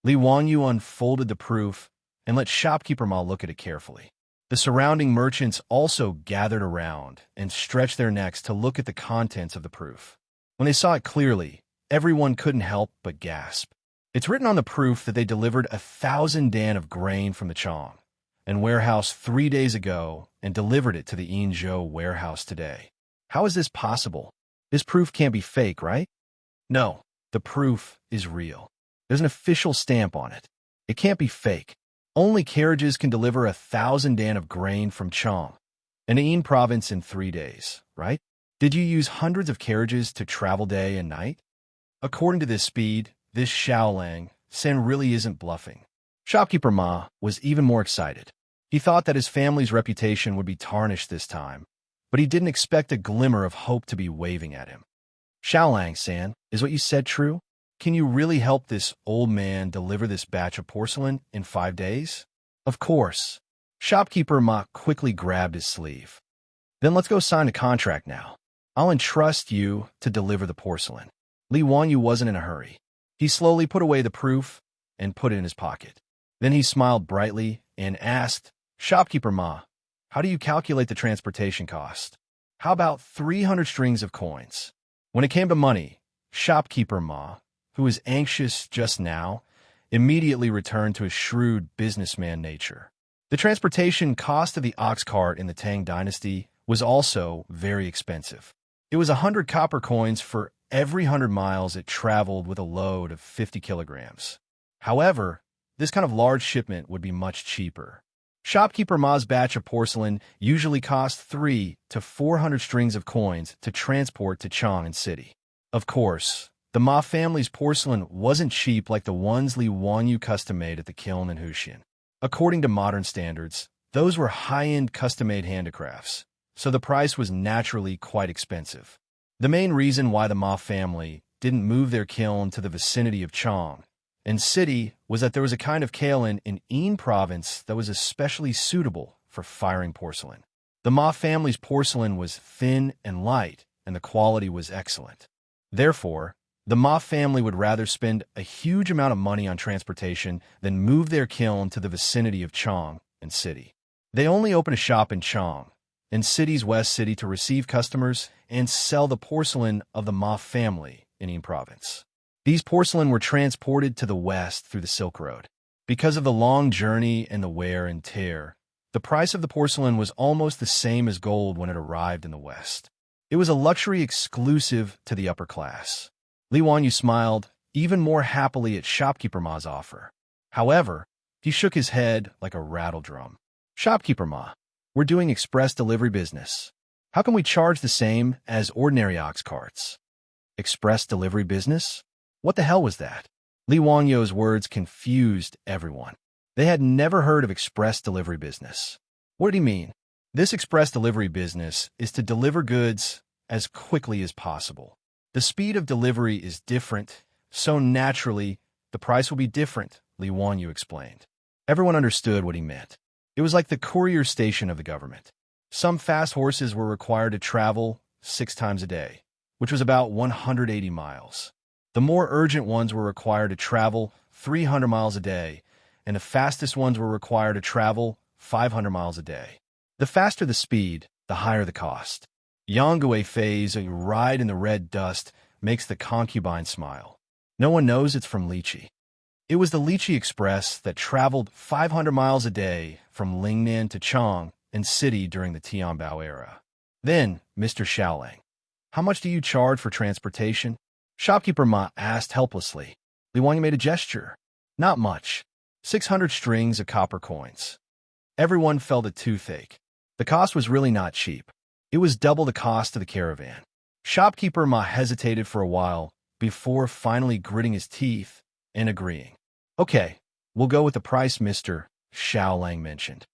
Li Wangyu unfolded the proof and let Shopkeeper Ma look at it carefully. The surrounding merchants also gathered around and stretched their necks to look at the contents of the proof. When they saw it clearly, everyone couldn't help but gasp. It's written on the proof that they delivered 1,000 dan of grain from the Chang'an warehouse 3 days ago and delivered it to the Yinzhou warehouse today. How is this possible? This proof can't be fake, right? No, the proof is real. There's an official stamp on it. It can't be fake. Only carriages can deliver 1,000 dan of grain from Chang'an, an Yin province, in 3 days, right? Did you use hundreds of carriages to travel day and night? According to this speed, this Xiaolang Sen really isn't bluffing. Shopkeeper Ma was even more excited. He thought that his family's reputation would be tarnished this time, but he didn't expect a glimmer of hope to be waving at him. Xiaolang San, is what you said true? Can you really help this old man deliver this batch of porcelain in 5 days? Of course. Shopkeeper Ma quickly grabbed his sleeve. Then let's go sign a contract now. I'll entrust you to deliver the porcelain. Li Wangyu wasn't in a hurry. He slowly put away the proof and put it in his pocket. Then he smiled brightly and asked, Shopkeeper Ma, how do you calculate the transportation cost? How about 300 strings of coins? When it came to money, Shopkeeper Ma, who was anxious just now, immediately returned to his shrewd businessman nature. The transportation cost of the ox cart in the Tang dynasty was also very expensive. It was 100 copper coins for every 100 miles it traveled with a load of 50 kilograms. However, this kind of large shipment would be much cheaper. Shopkeeper Ma's batch of porcelain usually cost 300 to 400 strings of coins to transport to Chang'an City. Of course, the Ma family's porcelain wasn't cheap like the ones Li Wangyu custom-made at the kiln in Huxian. According to modern standards, those were high-end custom-made handicrafts, so the price was naturally quite expensive. The main reason why the Ma family didn't move their kiln to the vicinity of Chang'an City was that there was a kind of kiln in Yin province that was especially suitable for firing porcelain. The Ma family's porcelain was thin and light, and the quality was excellent. Therefore, the Ma family would rather spend a huge amount of money on transportation than move their kiln to the vicinity of Chang'an City. They only opened a shop in Chang'an City's West City to receive customers and sell the porcelain of the Ma family in Yin province. These porcelain were transported to the west through the Silk Road. Because of the long journey and the wear and tear, the price of the porcelain was almost the same as gold when it arrived in the west. It was a luxury exclusive to the upper class. Li Wangyu smiled even more happily at Shopkeeper Ma's offer. However, he shook his head like a rattle drum. Shopkeeper Ma, we're doing express delivery business. How can we charge the same as ordinary ox carts? Express delivery business? What the hell was that? Li Wangyo's words confused everyone. They had never heard of express delivery business. What did he mean? This express delivery business is to deliver goods as quickly as possible. The speed of delivery is different, so naturally, the price will be different, Li Wangyu explained. Everyone understood what he meant. It was like the courier station of the government. Some fast horses were required to travel 6 times a day, which was about 180 miles. The more urgent ones were required to travel 300 miles a day, and the fastest ones were required to travel 500 miles a day. The faster the speed, the higher the cost. Yonggui Fei's A Ride in the Red Dust makes the concubine smile. No one knows it's from Lychee. It was the Lychee Express that traveled 500 miles a day from Lingnan to Chang and City during the Tianbao era. Then, Mr. Xiaolang, how much do you charge for transportation? Shopkeeper Ma asked helplessly. Li Wangyu made a gesture. Not much. 600 strings of copper coins. Everyone felt a toothache. The cost was really not cheap. It was double the cost of the caravan. Shopkeeper Ma hesitated for a while before finally gritting his teeth and agreeing. Okay, we'll go with the price Mr. Xiaolang mentioned.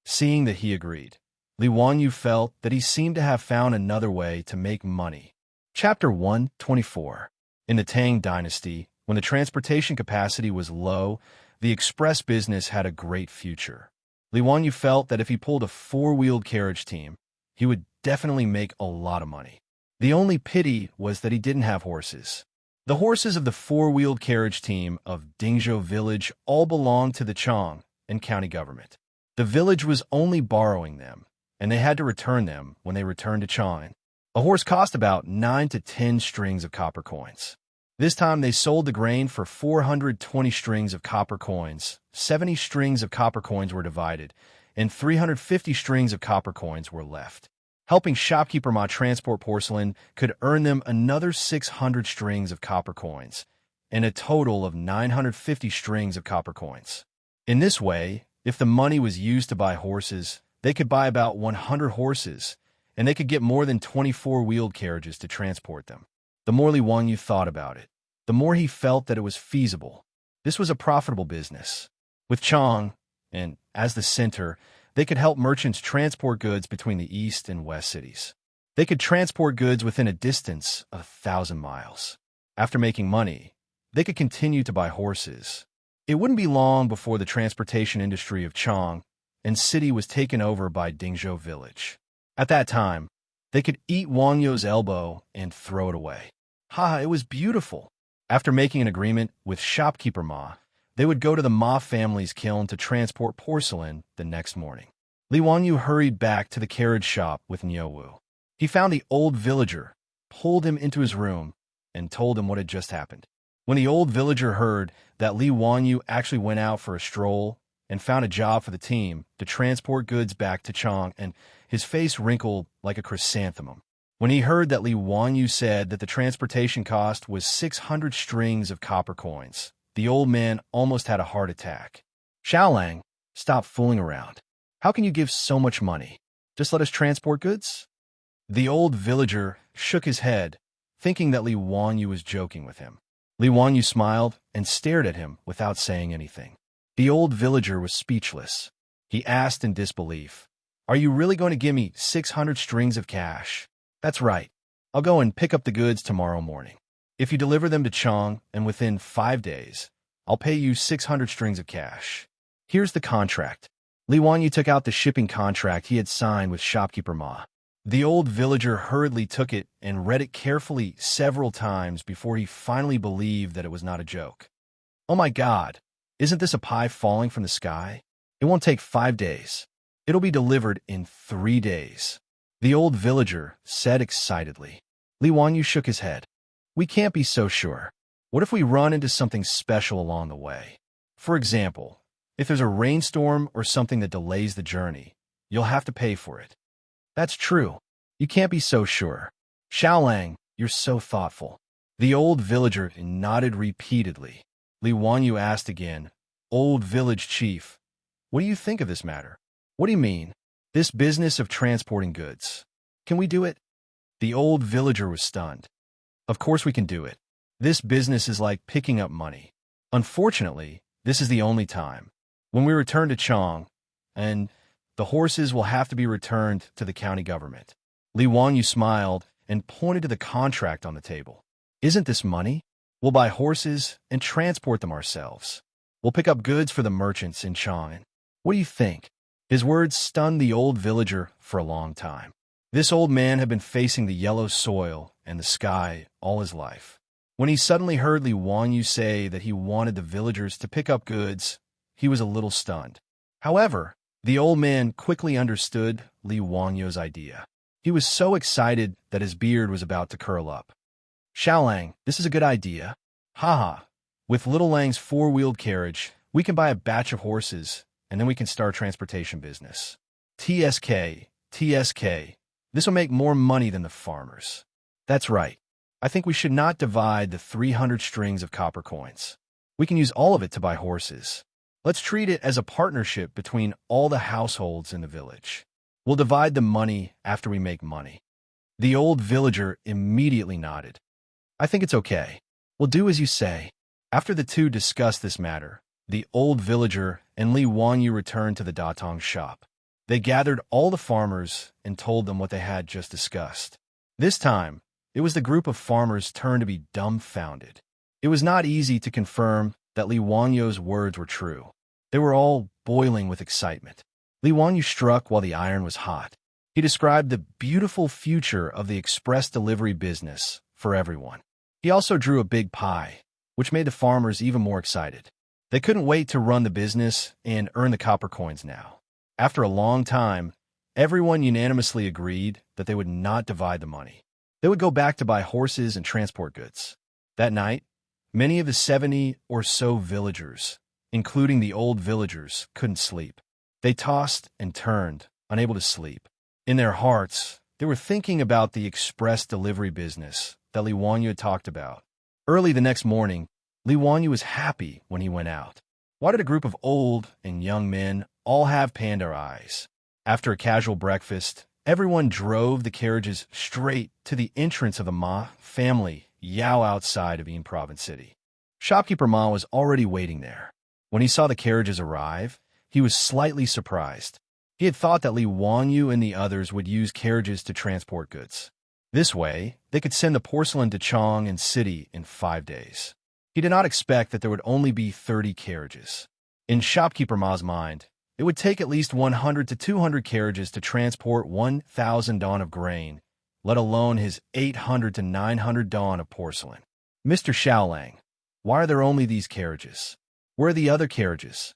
Seeing that he agreed, Li Wangyu felt that he seemed to have found another way to make money. Chapter 124. In the Tang dynasty, when the transportation capacity was low, the express business had a great future. Li Wangyu felt that if he pulled a 4-wheeled carriage team, he would definitely make a lot of money. The only pity was that he didn't have horses. The horses of the 4-wheeled carriage team of Dingzhou village all belonged to the Chang and county government. The village was only borrowing them, and they had to return them when they returned to Chang. A horse cost about 9 to 10 strings of copper coins. This time they sold the grain for 420 strings of copper coins, 70 strings of copper coins were divided, and 350 strings of copper coins were left. Helping Shopkeeper Ma transport porcelain could earn them another 600 strings of copper coins, and a total of 950 strings of copper coins. In this way, if the money was used to buy horses, they could buy about 100 horses, and they could get more than 24-wheeled carriages to transport them. The more Li Wangyu thought about it, the more he felt that it was feasible. This was a profitable business. With Chang, and as the center, they could help merchants transport goods between the east and west cities. They could transport goods within a distance of 1,000 miles. After making money, they could continue to buy horses. It wouldn't be long before the transportation industry of Chang and City was taken over by Dingzhou village. At that time, they could eat Wangyou's elbow and throw it away. It was beautiful. After making an agreement with Shopkeeper Ma, they would go to the Ma family's kiln to transport porcelain the next morning. Li Wangyu hurried back to the carriage shop with Niuwu. He found the old villager, pulled him into his room, and told him what had just happened. When the old villager heard that Li Wangyu actually went out for a stroll and found a job for the team to transport goods back to Chang, and his face wrinkled like a chrysanthemum. When he heard that Li Wangyu said that the transportation cost was 600 strings of copper coins, the old man almost had a heart attack. Xiaolang, stop fooling around. How can you give so much money? Just let us transport goods? The old villager shook his head, thinking that Li Wangyu was joking with him. Li Wangyu smiled and stared at him without saying anything. The old villager was speechless. He asked in disbelief, "Are you really going to give me 600 strings of cash?" "That's right. I'll go and pick up the goods tomorrow morning. If you deliver them to Chang and within 5 days, I'll pay you 600 strings of cash. Here's the contract." Li Wangyu took out the shipping contract he had signed with Shopkeeper Ma. The old villager hurriedly took it and read it carefully several times before he finally believed that it was not a joke. "Oh my God, isn't this a pie falling from the sky? It won't take 5 days. It'll be delivered in 3 days." The old villager said excitedly. Li Wangyu shook his head. "We can't be so sure. What if we run into something special along the way? For example, if there's a rainstorm or something that delays the journey, you'll have to pay for it." "That's true. You can't be so sure. Xiaolang, you're so thoughtful." The old villager nodded repeatedly. Li Wangyu asked again, "Old village chief, what do you think of this matter?" "What do you mean?" "This business of transporting goods. Can we do it? The old villager was stunned. Of course we can do it. This business is like picking up money. Unfortunately, this is the only time. When we return to Chang, and the horses will have to be returned to the county government. Li Wanyu smiled and pointed to the contract on the table. Isn't this money? We'll buy horses and transport them ourselves. We'll pick up goods for the merchants in Chang. What do you think? His words stunned the old villager for a long time. This old man had been facing the yellow soil and the sky all his life. When he suddenly heard Li Wanyu say that he wanted the villagers to pick up goods, he was a little stunned. However, the old man quickly understood Li Wanyu's idea. He was so excited that his beard was about to curl up. Xiaolang, this is a good idea. Haha. With Little Lang's four-wheeled carriage, we can buy a batch of horses, and then we can start transportation business. TSK. This will make more money than the farmers. That's right. I think we should not divide the 300 strings of copper coins. We can use all of it to buy horses. Let's treat it as a partnership between all the households in the village. We'll divide the money after we make money. The old villager immediately nodded. I think it's okay. We'll do as you say. After the two discussed this matter, the old villager and Li Wanyu returned to the Datong shop. They gathered all the farmers and told them what they had just discussed. This time, it was the group of farmers' turn to be dumbfounded. It was not easy to confirm that Li Wanyu's words were true. They were all boiling with excitement. Li Wanyu struck while the iron was hot. He described the beautiful future of the express delivery business for everyone. He also drew a big pie, which made the farmers even more excited. They couldn't wait to run the business and earn the copper coins now. After a long time, everyone unanimously agreed that they would not divide the money. They would go back to buy horses and transport goods. That night, many of the 70 or so villagers, including the old villagers, couldn't sleep. They tossed and turned, unable to sleep. In their hearts, they were thinking about the express delivery business that Li Wanyu had talked about. Early the next morning, Li Wanyu was happy when he went out. Why did a group of old and young men all have panda eyes? After a casual breakfast, everyone drove the carriages straight to the entrance of the Ma family Yao outside of Yin Province City. Shopkeeper Ma was already waiting there. When he saw the carriages arrive, he was slightly surprised. He had thought that Li Wanyu and the others would use carriages to transport goods. This way, they could send the porcelain to Chang and City in 5 days. He did not expect that there would only be 30 carriages. In Shopkeeper Ma's mind, it would take at least 100 to 200 carriages to transport 1,000 don of grain, let alone his 800 to 900 don of porcelain. Mr. Xiaolang, why are there only these carriages? Where are the other carriages?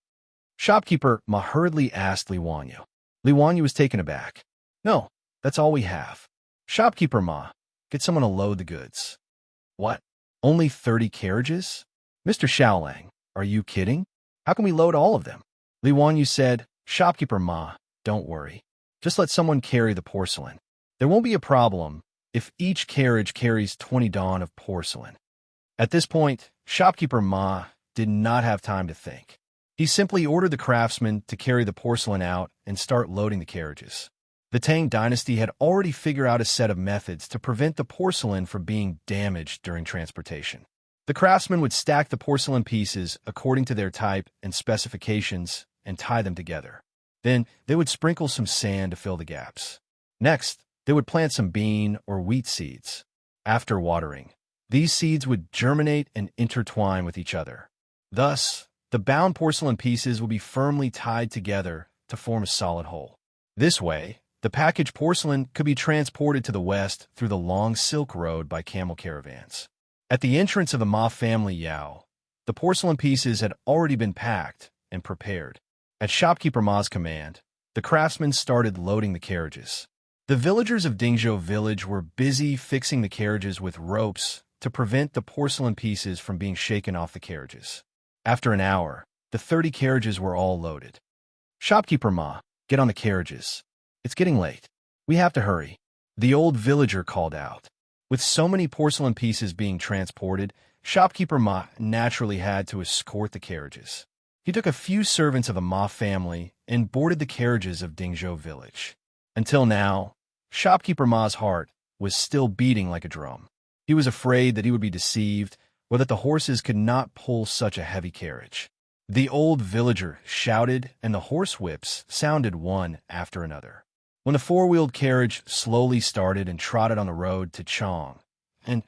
Shopkeeper Ma hurriedly asked Li Wanyu. Li Wanyu was taken aback. No, that's all we have. Shopkeeper Ma, get someone to load the goods. What? Only 30 carriages? Mr. Xiaolang, are you kidding? How can we load all of them? Li Wanyu said, Shopkeeper Ma, don't worry. Just let someone carry the porcelain. There won't be a problem if each carriage carries 20 don of porcelain. At this point, Shopkeeper Ma did not have time to think. He simply ordered the craftsmen to carry the porcelain out and start loading the carriages. The Tang dynasty had already figured out a set of methods to prevent the porcelain from being damaged during transportation. The craftsmen would stack the porcelain pieces according to their type and specifications and tie them together. Then they would sprinkle some sand to fill the gaps. Next, they would plant some bean or wheat seeds. After watering, these seeds would germinate and intertwine with each other. Thus, the bound porcelain pieces would be firmly tied together to form a solid whole. This way, the packaged porcelain could be transported to the west through the long Silk Road by camel caravans. At the entrance of the Ma family Yao, the porcelain pieces had already been packed and prepared. At Shopkeeper Ma's command, the craftsmen started loading the carriages. The villagers of Dingzhou village were busy fixing the carriages with ropes to prevent the porcelain pieces from being shaken off the carriages. After an hour, the 30 carriages were all loaded. Shopkeeper Ma, get on the carriages. It's getting late. We have to hurry. The old villager called out. With so many porcelain pieces being transported, Shopkeeper Ma naturally had to escort the carriages. He took a few servants of the Ma family and boarded the carriages of Dingzhou village. Until now, Shopkeeper Ma's heart was still beating like a drum. He was afraid that he would be deceived, or that the horses could not pull such a heavy carriage. The old villager shouted, and the horse whips sounded one after another. When the four-wheeled carriage slowly started and trotted on the road to Chang, and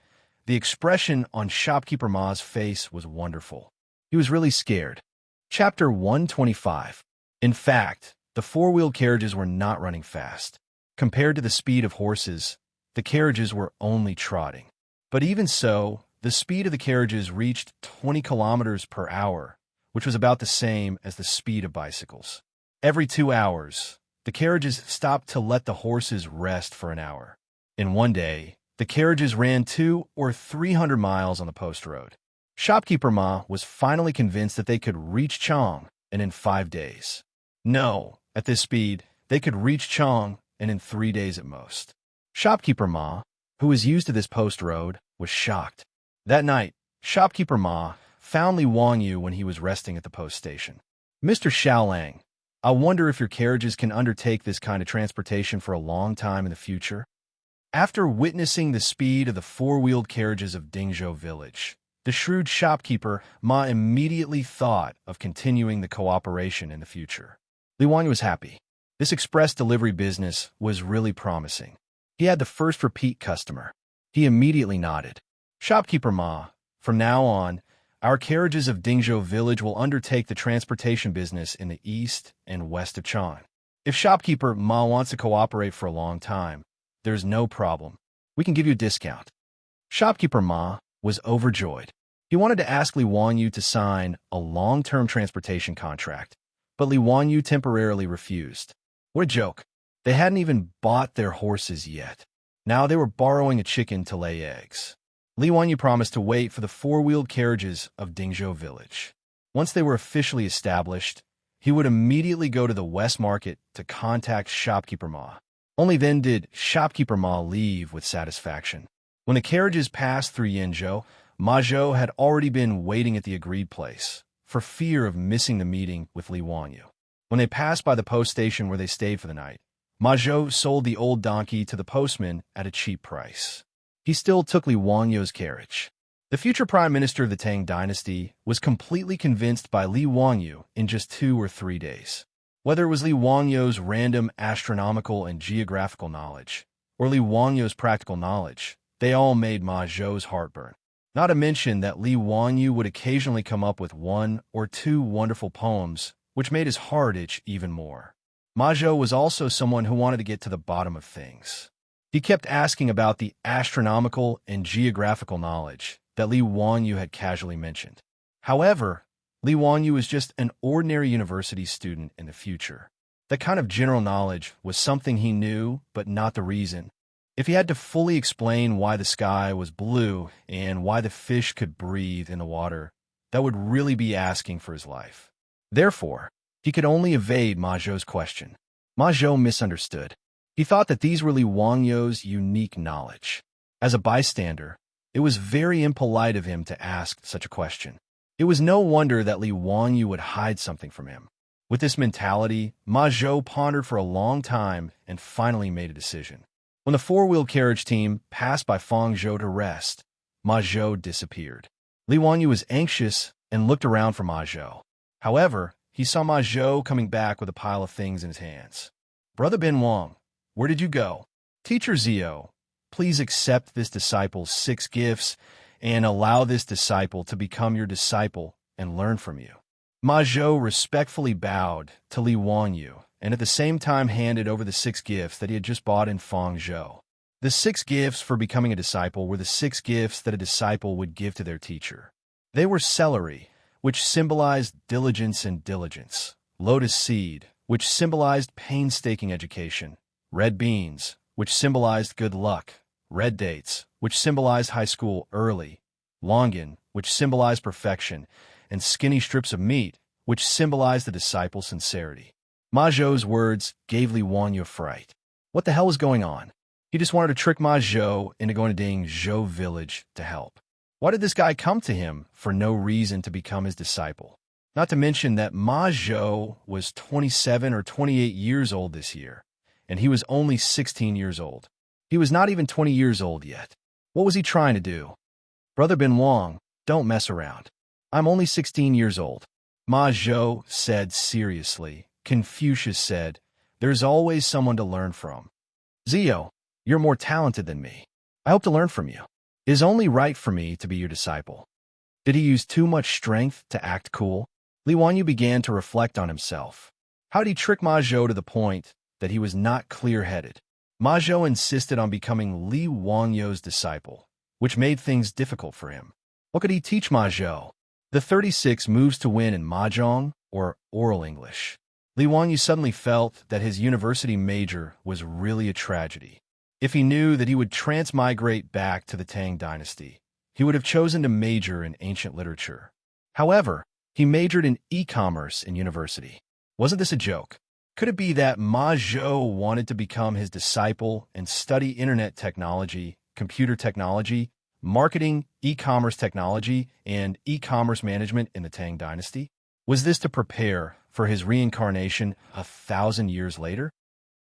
the expression on Shopkeeper Ma's face was wonderful. He was really scared. Chapter 125. In fact, the four-wheeled carriages were not running fast. Compared to the speed of horses, the carriages were only trotting. But even so, the speed of the carriages reached 20 kilometers per hour, which was about the same as the speed of bicycles. Every 2 hours, the carriages stopped to let the horses rest for an hour. In one day, the carriages ran 200 or 300 miles on the post road. Shopkeeper Ma was finally convinced that they could reach Chang, and in 5 days. No, at this speed, they could reach Chang, and in 3 days at most. Shopkeeper Ma, who was used to this post road, was shocked. That night, Shopkeeper Ma found Li Wangyu when he was resting at the post station. Mr. Xiaolang, I wonder if your carriages can undertake this kind of transportation for a long time in the future? After witnessing the speed of the four-wheeled carriages of Dingzhou village, the shrewd shopkeeper Ma immediately thought of continuing the cooperation in the future. Li Wangyu was happy. This express delivery business was really promising. He had the first repeat customer. He immediately nodded. Shopkeeper Ma, from now on, our carriages of Dingzhou village will undertake the transportation business in the east and west of Chang. If Shopkeeper Ma wants to cooperate for a long time, there's no problem. We can give you a discount. Shopkeeper Ma was overjoyed. He wanted to ask Li Wangyu to sign a long-term transportation contract, but Li Wangyu temporarily refused. What a joke. They hadn't even bought their horses yet. Now they were borrowing a chicken to lay eggs. Li Wangyu promised to wait for the four-wheeled carriages of Dingzhou village. Once they were officially established, he would immediately go to the West Market to contact Shopkeeper Ma. Only then did Shopkeeper Ma leave with satisfaction. When the carriages passed through Yenzhou, Ma Zhou had already been waiting at the agreed place, for fear of missing the meeting with Li Wangyu. When they passed by the post station where they stayed for the night, Ma Zhou sold the old donkey to the postman at a cheap price. He still took Li Wangyu's carriage. The future prime minister of the Tang dynasty was completely convinced by Li Wangyu in just 2 or 3 days. Whether it was Li Wangyu's random astronomical and geographical knowledge, or Li Wangyu's practical knowledge, they all made Ma Zhou's heart burn. Not to mention that Li Wangyu would occasionally come up with 1 or 2 wonderful poems, which made his heart itch even more. Ma Zhou was also someone who wanted to get to the bottom of things. He kept asking about the astronomical and geographical knowledge that Li Wangyu had casually mentioned. However, Li Wangyu was just an ordinary university student in the future. That kind of general knowledge was something he knew, but not the reason. If he had to fully explain why the sky was blue and why the fish could breathe in the water, that would really be asking for his life. Therefore, he could only evade Ma Zhou's question. Ma Zhou misunderstood. He thought that these were Li Wangyu's unique knowledge. As a bystander, it was very impolite of him to ask such a question. It was no wonder that Li Wangyu would hide something from him. With this mentality, Ma Zhou pondered for a long time and finally made a decision. When the four-wheel carriage team passed by Fangzhou to rest, Ma Zhou disappeared. Li Wangyu was anxious and looked around for Ma Zhou. However, he saw Ma Zhou coming back with a pile of things in his hands. Brother Ben Wang, where did you go? Teacher Zio, please accept this disciple's 6 gifts and allow this disciple to become your disciple and learn from you. Ma Zhou respectfully bowed to Li Wangyu and at the same time handed over the 6 gifts that he had just bought in Fangzhou. The 6 gifts for becoming a disciple were the 6 gifts that a disciple would give to their teacher. They were celery, which symbolized diligence and diligence, lotus seed, which symbolized painstaking education, red beans, which symbolized good luck, red dates, which symbolized high school early, longan, which symbolized perfection, and skinny strips of meat, which symbolized the disciple's sincerity. Ma Zhou's words gave Li Wangyu a fright. What the hell was going on? He just wanted to trick Ma Zhou into going to Dingzhou village to help. Why did this guy come to him for no reason to become his disciple? Not to mention that Ma Zhou was 27 or 28 years old this year, and he was only 16 years old. He was not even 20 years old yet. What was he trying to do? Brother Ben Wong, don't mess around. I'm only 16 years old. Ma Zhou said seriously. Confucius said, there's always someone to learn from. Zio, you're more talented than me. I hope to learn from you. It is only right for me to be your disciple. Did he use too much strength to act cool? Li Wanyu began to reflect on himself. How did he trick Ma Zhou to the point that he was not clear-headed? Ma Zhou insisted on becoming Li Wangyou's disciple, which made things difficult for him. What could he teach Ma Zhou? The 36 moves to win in Mahjong, or oral English. Li Wanyu suddenly felt that his university major was really a tragedy. If he knew that he would transmigrate back to the Tang dynasty, he would have chosen to major in ancient literature. However, he majored in e-commerce in university. Wasn't this a joke? Could it be that Ma Zhou wanted to become his disciple and study internet technology, computer technology, marketing, e-commerce technology, and e-commerce management in the Tang dynasty? Was this to prepare for his reincarnation 1,000 years later?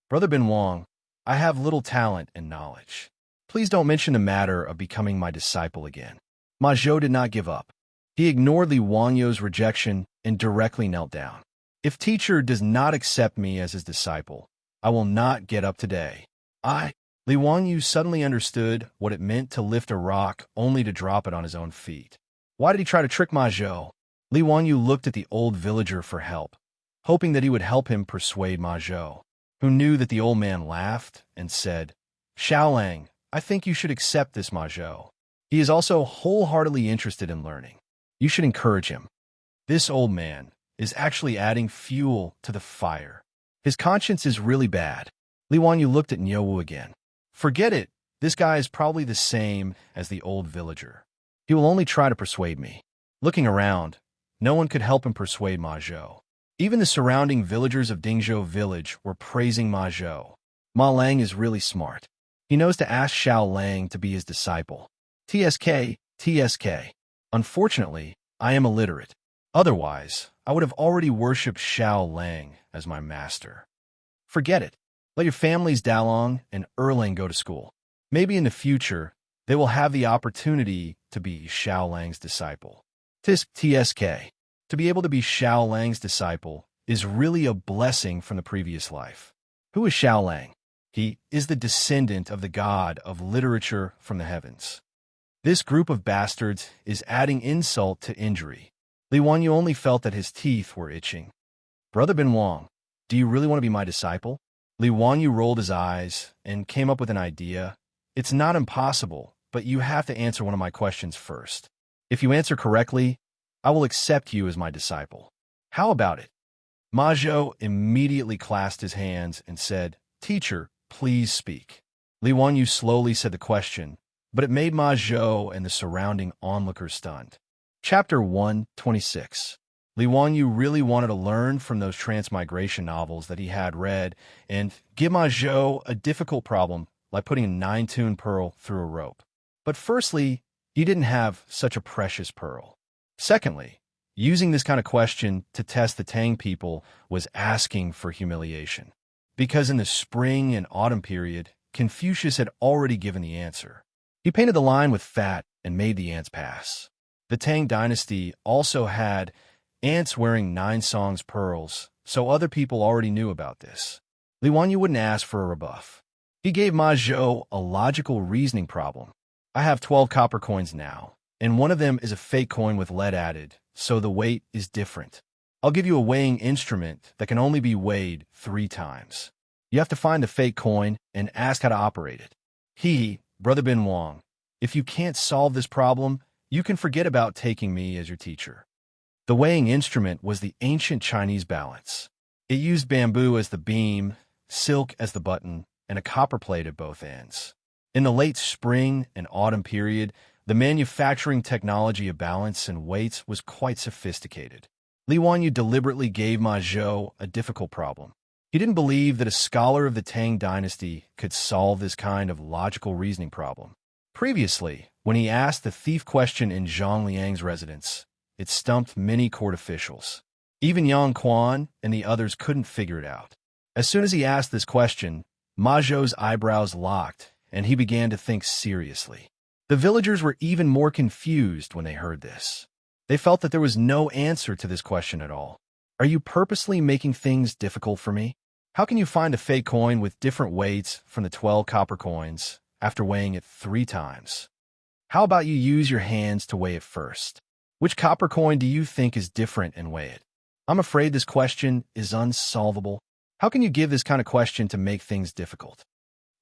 Brother Ben Wong, I have little talent and knowledge. Please don't mention the matter of becoming my disciple again. Ma Zhou did not give up. He ignored Li Wangyou's rejection and directly knelt down. If teacher does not accept me as his disciple, I will not get up today. Li Wangyu suddenly understood what it meant to lift a rock only to drop it on his own feet. Why did he try to trick Ma Zhou? Li Wanyu looked at the old villager for help, hoping that he would help him persuade Ma Zhou, who knew that the old man laughed and said, Xiaolang, I think you should accept this Ma Zhou. He is also wholeheartedly interested in learning. You should encourage him. This old man is actually adding fuel to the fire. His conscience is really bad. Li Wanyu looked at Nyowu again. Forget it. This guy is probably the same as the old villager. He will only try to persuade me. Looking around, no one could help him persuade Ma Zhou. Even the surrounding villagers of Dingzhou village were praising Ma Zhou. Ma Lang is really smart. He knows to ask Xiao Lang to be his disciple. TSK. Unfortunately, I am illiterate. Otherwise, I would have already worshipped Xiao Lang as my master. Forget it. Let your families Dalong and Erlang go to school. Maybe in the future, they will have the opportunity to be Xiao Lang's disciple. TSK. To be able to be Xiao Lang's disciple is really a blessing from the previous life. Who is Xiao Lang? He is the descendant of the god of literature from the heavens. This group of bastards is adding insult to injury. Li Wanyu only felt that his teeth were itching. Brother Ben Wong, do you really want to be my disciple? Li Wanyu rolled his eyes and came up with an idea. It's not impossible, but you have to answer one of my questions first. If you answer correctly, I will accept you as my disciple. How about it? Ma Zhou immediately clasped his hands and said, Teacher, please speak. Li Wanyu slowly said the question, but it made Ma Zhou and the surrounding onlookers stunned. Chapter 126. Li Wanyu really wanted to learn from those transmigration novels that he had read and give Ma Zhou a difficult problem like putting a 9-tune pearl through a rope. But firstly, he didn't have such a precious pearl. Secondly, using this kind of question to test the Tang people was asking for humiliation. Because in the spring and autumn period, Confucius had already given the answer. He painted the line with fat and made the ants pass. The Tang dynasty also had ants wearing 9 songs pearls, so other people already knew about this. Li Wanyu wouldn't ask for a rebuff. He gave Ma Zhou a logical reasoning problem. I have 12 copper coins now, and one of them is a fake coin with lead added, so the weight is different. I'll give you a weighing instrument that can only be weighed 3 times. You have to find the fake coin and ask how to operate it. Brother Ben Wong, if you can't solve this problem, you can forget about taking me as your teacher. The weighing instrument was the ancient Chinese balance. It used bamboo as the beam, silk as the button, and a copper plate at both ends. In the late spring and autumn period, the manufacturing technology of balance and weights was quite sophisticated. Li Wanyu deliberately gave Ma Zhou a difficult problem. He didn't believe that a scholar of the Tang dynasty could solve this kind of logical reasoning problem. Previously, when he asked the thief question in Zhang Liang's residence, it stumped many court officials. Even Yang Quan and the others couldn't figure it out. As soon as he asked this question, Ma Zhou's eyebrows locked, and he began to think seriously. The villagers were even more confused when they heard this. They felt that there was no answer to this question at all. Are you purposely making things difficult for me? How can you find a fake coin with different weights from the 12 copper coins after weighing it 3 times? How about you use your hands to weigh it first? Which copper coin do you think is different and weigh it? I'm afraid this question is unsolvable. How can you give this kind of question to make things difficult?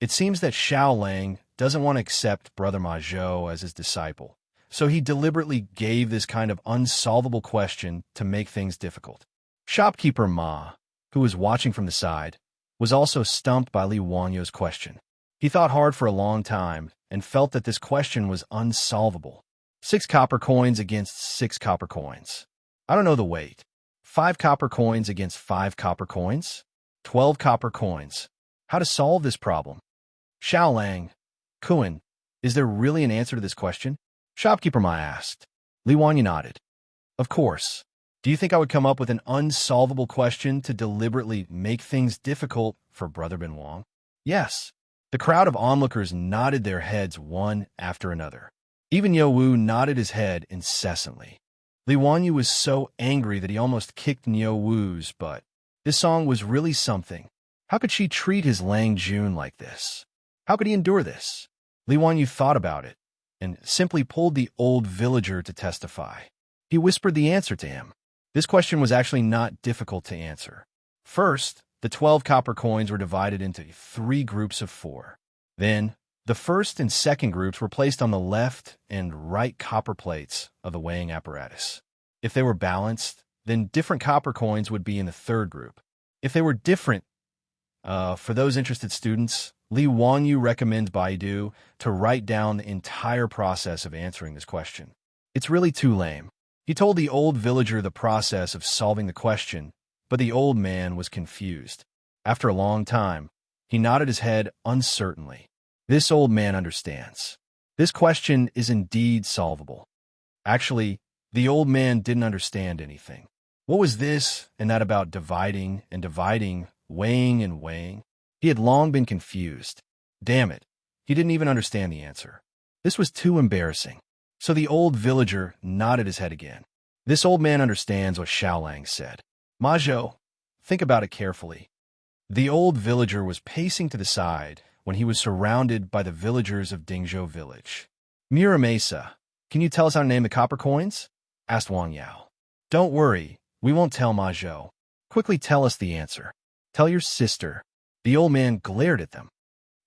It seems that Xiaolang doesn't want to accept Brother Ma Zhou as his disciple, so he deliberately gave this kind of unsolvable question to make things difficult. Shopkeeper Ma, who was watching from the side, was also stumped by Li Wangyou's question. He thought hard for a long time and felt that this question was unsolvable. 6 copper coins against 6 copper coins. I don't know the weight. 5 copper coins against 5 copper coins? 12 copper coins. How to solve this problem? Xiaolang, Kuan, is there really an answer to this question? Shopkeeper Ma asked. Li Wanyu nodded. Of course. Do you think I would come up with an unsolvable question to deliberately make things difficult for Brother Ben Wang? Yes. The crowd of onlookers nodded their heads one after another. Even Yo Wu nodded his head incessantly. Li Wanyu was so angry that he almost kicked Yo Wu's butt. This song was really something. How could she treat his Lang Jun like this? How could he endure this? Li Wanyu thought about it and simply pulled the old villager to testify. He whispered the answer to him. This question was actually not difficult to answer. First, the 12 copper coins were divided into 3 groups of 4. Then, the first and second groups were placed on the left and right copper plates of the weighing apparatus. If they were balanced, then different copper coins would be in the third group. If they were different, for those interested students, Li Wanyu recommends Baidu to write down the entire process of answering this question. It's really too lame. He told the old villager the process of solving the question, but the old man was confused. After a long time, he nodded his head uncertainly. This old man understands. This question is indeed solvable. Actually, the old man didn't understand anything. What was this and that about dividing and dividing, weighing and weighing? He had long been confused. Damn it, he didn't even understand the answer. This was too embarrassing. So the old villager nodded his head again. This old man understands what Xiaolang said. Ma Zhou, think about it carefully. The old villager was pacing to the side when he was surrounded by the villagers of Dingzhou village. Muramesa, can you tell us how to name the copper coins? Asked Wang Yao. Don't worry, we won't tell Ma Zhou. Quickly tell us the answer. Tell your sister. The old man glared at them.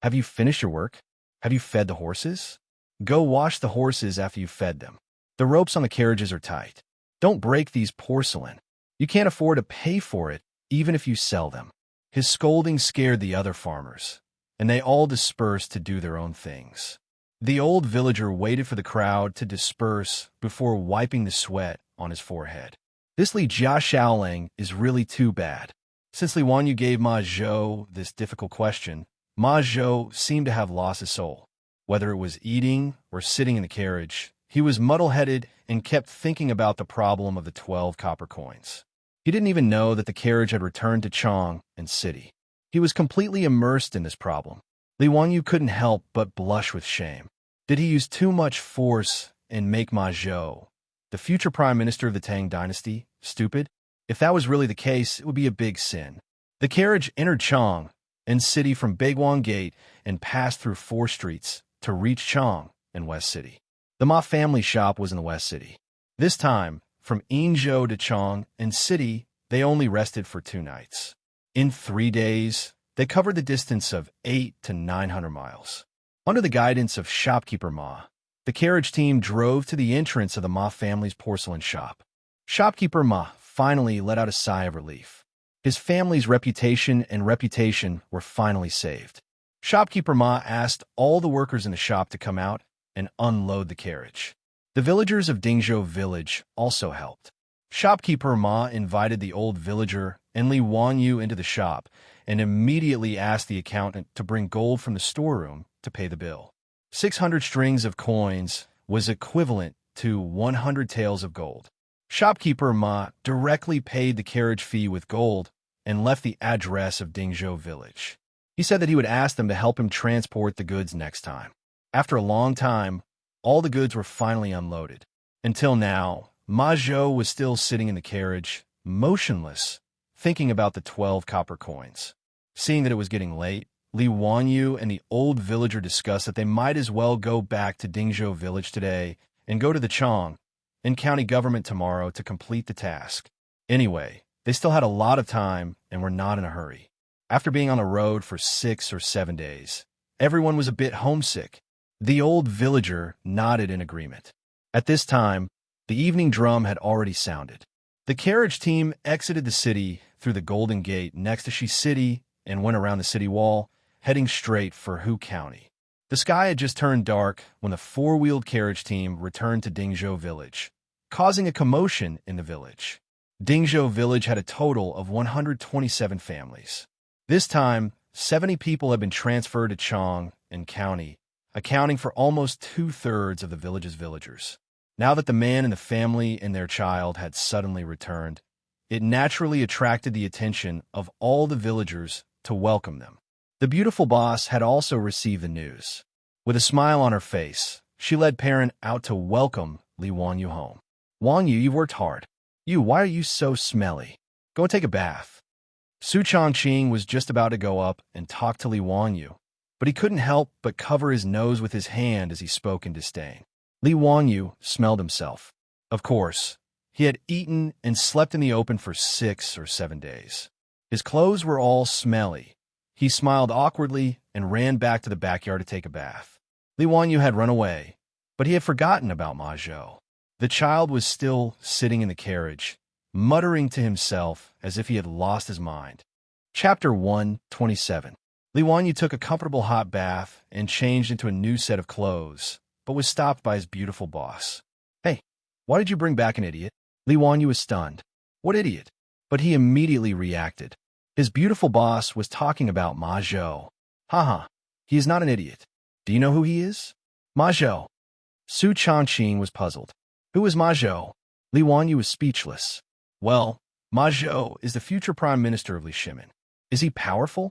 Have you finished your work? Have you fed the horses? Go wash the horses after you've fed them. The ropes on the carriages are tight. Don't break these porcelain. You can't afford to pay for it, even if you sell them. His scolding scared the other farmers, and they all dispersed to do their own things. The old villager waited for the crowd to disperse before wiping the sweat on his forehead. This Li Jia Xiaolang is really too bad. Since Li Wanyu gave Ma Zhou this difficult question, Ma Zhou seemed to have lost his soul. Whether it was eating or sitting in the carriage, he was muddle-headed and kept thinking about the problem of the 12 copper coins. He didn't even know that the carriage had returned to Chang and city. He was completely immersed in this problem. Li Wanyu couldn't help but blush with shame. Did he use too much force and make Ma Zhou, the future prime minister of the Tang dynasty, stupid? If that was really the case, it would be a big sin. The carriage entered Chang and city from Beiguang Gate and passed through 4 streets to reach Chang and West City. The Ma family shop was in the West City. This time, from Yinzhou to Chang and city, they only rested for 2 nights. In 3 days, they covered the distance of 800 to 900 miles. Under the guidance of shopkeeper Ma, the carriage team drove to the entrance of the Ma family's porcelain shop. Shopkeeper Ma finally let out a sigh of relief. His family's reputation were finally saved. Shopkeeper Ma asked all the workers in the shop to come out and unload the carriage. The villagers of Dingzhou village also helped. Shopkeeper Ma invited the old villager and Li Wanyu into the shop and immediately asked the accountant to bring gold from the storeroom to pay the bill. 600 strings of coins was equivalent to 100 taels of gold. Shopkeeper Ma directly paid the carriage fee with gold and left the address of Dingzhou village. He said that he would ask them to help him transport the goods next time. After a long time, all the goods were finally unloaded. Until now, Ma Zhou was still sitting in the carriage, motionless, thinking about the 12 copper coins. Seeing that it was getting late, Li Wanyu and the old villager discussed that they might as well go back to Dingzhou village today and go to the Chang and county government tomorrow to complete the task. Anyway, they still had a lot of time and were not in a hurry. After being on the road for 6 or 7 days, everyone was a bit homesick. The old villager nodded in agreement. At this time, the evening drum had already sounded. The carriage team exited the city through the Golden Gate next to Shi City and went around the city wall, heading straight for Hu County. The sky had just turned dark when the four-wheeled carriage team returned to Dingzhou village, causing a commotion in the village. Dingzhou village had a total of 127 families. This time, 70 people had been transferred to Chang and County, accounting for almost 2/3 of the village's villagers. Now that the man and the family and their child had suddenly returned, it naturally attracted the attention of all the villagers to welcome them. The beautiful boss had also received the news. With a smile on her face, she led Perrin out to welcome Li Wanyu home. "Wanyu, you've worked hard. Why are you so smelly? Go and take a bath." Su Changqing was just about to go up and talk to Li Wanyu, but he couldn't help but cover his nose with his hand as he spoke in disdain. Li Wanyu smelled himself. Of course, he had eaten and slept in the open for 6 or 7 days. His clothes were all smelly. He smiled awkwardly and ran back to the backyard to take a bath. Li Wanyu had run away, but he had forgotten about Ma Zhou. The child was still sitting in the carriage, muttering to himself as if he had lost his mind. Chapter 127. Li Wanyu took a comfortable hot bath and changed into a new set of clothes, but was stopped by his beautiful boss. "Hey, why did you bring back an idiot?" Li Wanyu was stunned. "What idiot?" But he immediately reacted. His beautiful boss was talking about Ma Zhou. "Haha, he is not an idiot. Do you know who he is?" "Ma Zhou." Su Changqing was puzzled. "Who is Ma Zhou?" Li Wanyu was speechless. "Well, Ma Zhou is the future prime minister of Li Shimin. Is he powerful?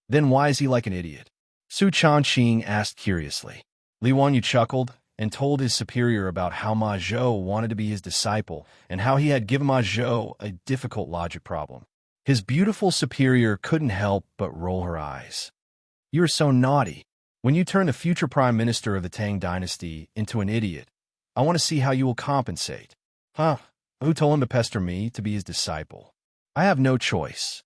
Then why is he like an idiot?" Su Changqing asked curiously. Li Wanyu chuckled and told his superior about how Ma Zhou wanted to be his disciple and how he had given Ma Zhou a difficult logic problem. His beautiful superior couldn't help but roll her eyes. "You are so naughty. When you turn the future prime minister of the Tang dynasty into an idiot, I want to see how you will compensate." "Huh? Who told him to pester me to be his disciple? I have no choice."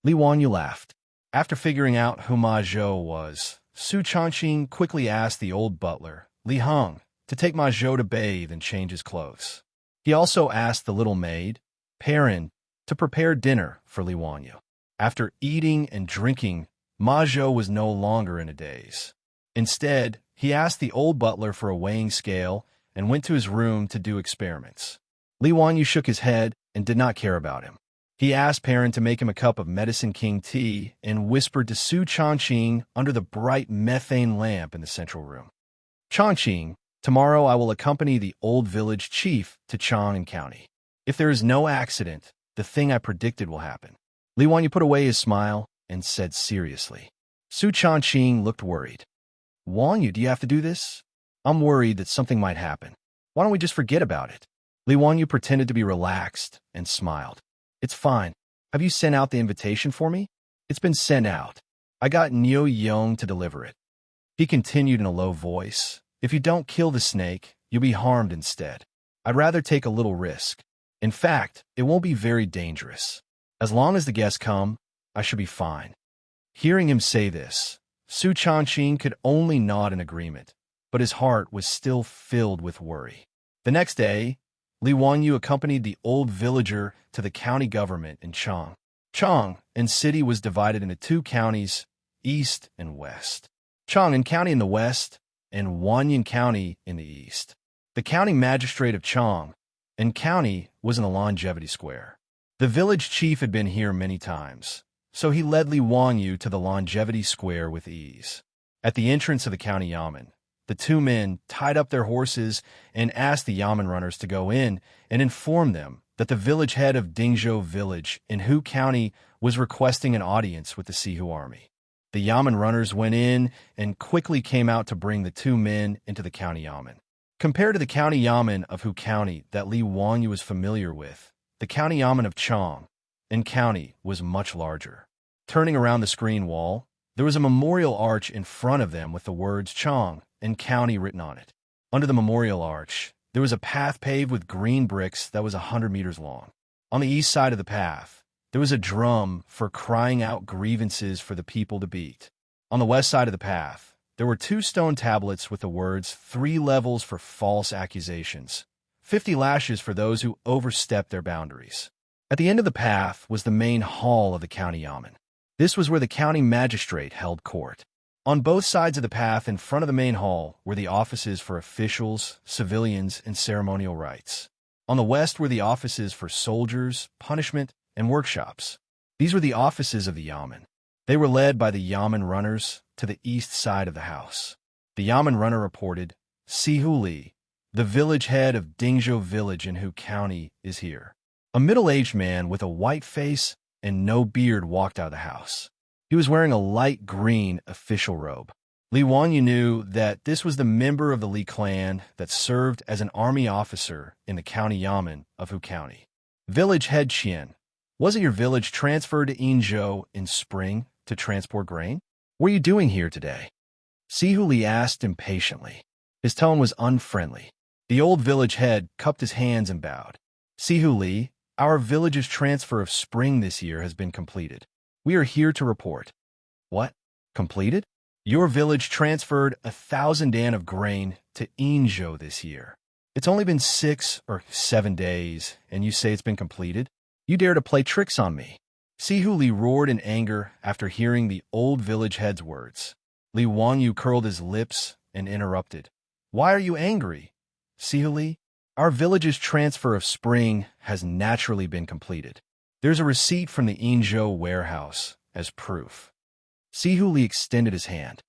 Li Wanyu laughed. After figuring out who Ma Zhou was, Su Changqing quickly asked the old butler, Li Heng, to take Ma Zhou to bathe and change his clothes. He also asked the little maid, Perrin, to prepare dinner for Li Wanyu. After eating and drinking, Ma Zhou was no longer in a daze. Instead, he asked the old butler for a weighing scale and went to his room to do experiments. Li Wanyu shook his head and did not care about him. He asked Perrin to make him a cup of Medicine King tea and whispered to Su Changqing under the bright methane lamp in the central room. "Changqing, tomorrow I will accompany the old village chief to Chang and County. If there is no accident, the thing I predicted will happen." Li Wanyu put away his smile and said seriously. Su Changqing looked worried. "Wanyu, do you have to do this? I'm worried that something might happen. Why don't we just forget about it?" Li Wanyu pretended to be relaxed and smiled. "It's fine. Have you sent out the invitation for me?" "It's been sent out. I got Niu Yong to deliver it." He continued in a low voice. "If you don't kill the snake, you'll be harmed instead. I'd rather take a little risk. In fact, it won't be very dangerous. As long as the guests come, I should be fine." Hearing him say this, Su Changqing could only nod in agreement, but his heart was still filled with worry. The next day, Li Wanyu accompanied the old villager to the county government in Chang. Chang and city was divided into 2 counties, east and west. Chang and County in the west, and Wanyan County in the east. The county magistrate of Chang and County was in the Longevity Square. The village chief had been here many times, so he led Li Wanyu to the Longevity Square with ease. At the entrance of the county yamen, the 2 men tied up their horses and asked the yamen runners to go in and inform them that the village head of Dingzhou village in Hu County was requesting an audience with the Sihu army. The Yamen runners went in and quickly came out to bring the two men into the county Yamen. Compared to the county Yamen of Hu County that Li Wangyu was familiar with, the county Yamen of Chang and County was much larger. Turning around the screen wall, there was a memorial arch in front of them with the words Chang and County written on it. Under the memorial arch, there was a path paved with green bricks that was 100 meters long. On the east side of the path, there was a drum for crying out grievances for the people to beat. On the west side of the path, there were 2 stone tablets with the words 3 levels for false accusations, 50 lashes for those who overstepped their boundaries. At the end of the path was the main hall of the county Yamen. This was where the county magistrate held court. On both sides of the path in front of the main hall were the offices for officials, civilians, and ceremonial rites. On the west were the offices for soldiers, punishment, and workshops. These were the offices of the Yamen. They were led by the Yamen runners to the east side of the house. The Yamen runner reported, Sihu Li, the village head of Dingzhou village in Hu County, is here. A middle-aged man with a white face and no beard walked out of the house. He was wearing a light green official robe. Li Wangyu knew that this was the member of the Li clan that served as an army officer in the county Yamen of Hu County. Village head Qian, wasn't your village transferred to Yinzhou in spring to transport grain? What are you doing here today? Sihu Li asked impatiently. His tone was unfriendly. The old village head cupped his hands and bowed. Sihu Li, our village's transfer of spring this year has been completed. We are here to report. What? Completed? Your village transferred 1,000 dan of grain to Yinzhou this year. It's only been 6 or 7 days, and you say it's been completed? You dare to play tricks on me. Sihu Li roared in anger after hearing the old village head's words. Li Wangyu curled his lips and interrupted. Why are you angry? Sihu Li, our village's transfer of spring has naturally been completed. There's a receipt from the Yinzhou warehouse as proof. Sihu Li extended his hand.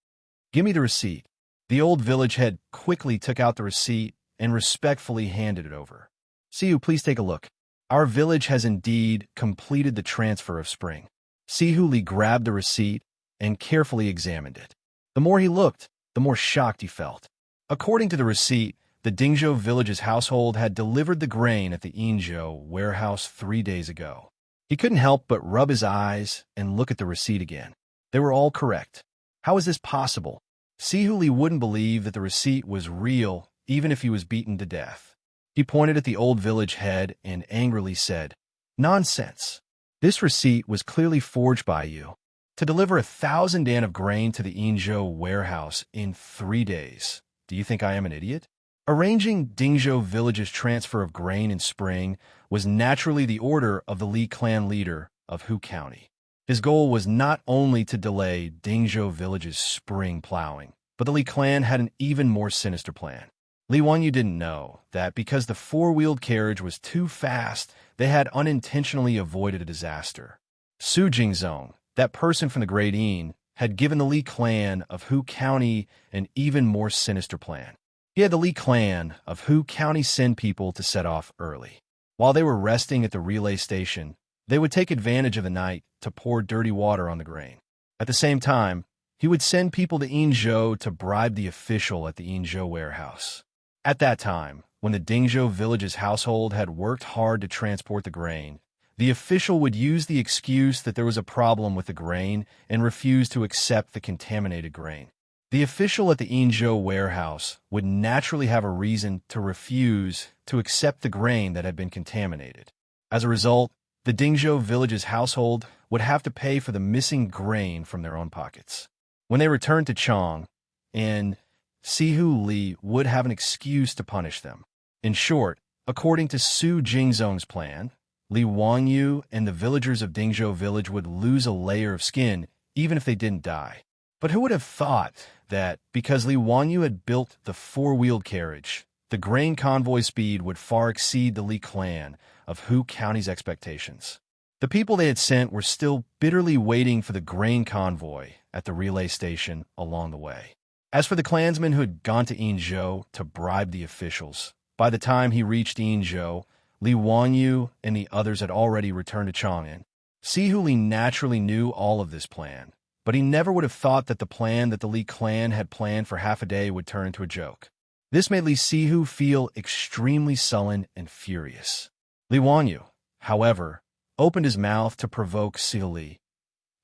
Give me the receipt. The old village head quickly took out the receipt and respectfully handed it over. Sihu, please take a look. Our village has indeed completed the transfer of spring. Sihu Li grabbed the receipt and carefully examined it. The more he looked, the more shocked he felt. According to the receipt, the Dingzhou village's household had delivered the grain at the Yinzhou warehouse 3 days ago. He couldn't help but rub his eyes and look at the receipt again. They were all correct. How is this possible? Sihu Li wouldn't believe that the receipt was real even if he was beaten to death. He pointed at the old village head and angrily said, Nonsense. This receipt was clearly forged by you. To deliver 1,000 dan of grain to the Yinzhou warehouse in 3 days. Do you think I am an idiot? Arranging Dingzhou village's transfer of grain in spring was naturally the order of the Li clan leader of Hu County. His goal was not only to delay Dingzhou village's spring plowing, but the Li clan had an even more sinister plan. Li Wangyu didn't know that because the 4-wheeled carriage was too fast, they had unintentionally avoided a disaster. Su Jingzong, that person from the Great Yin, had given the Li clan of Hu County an even more sinister plan. He had the Li clan of Hu County send people to set off early. While they were resting at the relay station, they would take advantage of the night to pour dirty water on the grain. At the same time, he would send people to Yinzhou to bribe the official at the Yinzhou warehouse. At that time, when the Dingzhou village's household had worked hard to transport the grain, the official would use the excuse that there was a problem with the grain and refuse to accept the contaminated grain. The official at the Yinzhou warehouse would naturally have a reason to refuse to accept the grain that had been contaminated. As a result, the Dingzhou village's household would have to pay for the missing grain from their own pockets. When they returned to Chang, and Sihu Li would have an excuse to punish them. In short, according to Su Jingzong's plan, Li Wangyu and the villagers of Dingzhou village would lose a layer of skin even if they didn't die. But who would have thought that because Li Wangyu had built the 4-wheeled carriage, the grain convoy speed would far exceed the Li clan of Hu County's expectations. The people they had sent were still bitterly waiting for the grain convoy at the relay station along the way. As for the clansman who had gone to Yinzhou to bribe the officials, by the time he reached Yinzhou, Li Wangyu and the others had already returned to Chang'an. Sihu Li naturally knew all of this plan, but he never would have thought that the plan that the Li clan had planned for half a day would turn into a joke. This made Li Sihu feel extremely sullen and furious. Li Wanyu, however, opened his mouth to provoke Sihu Li.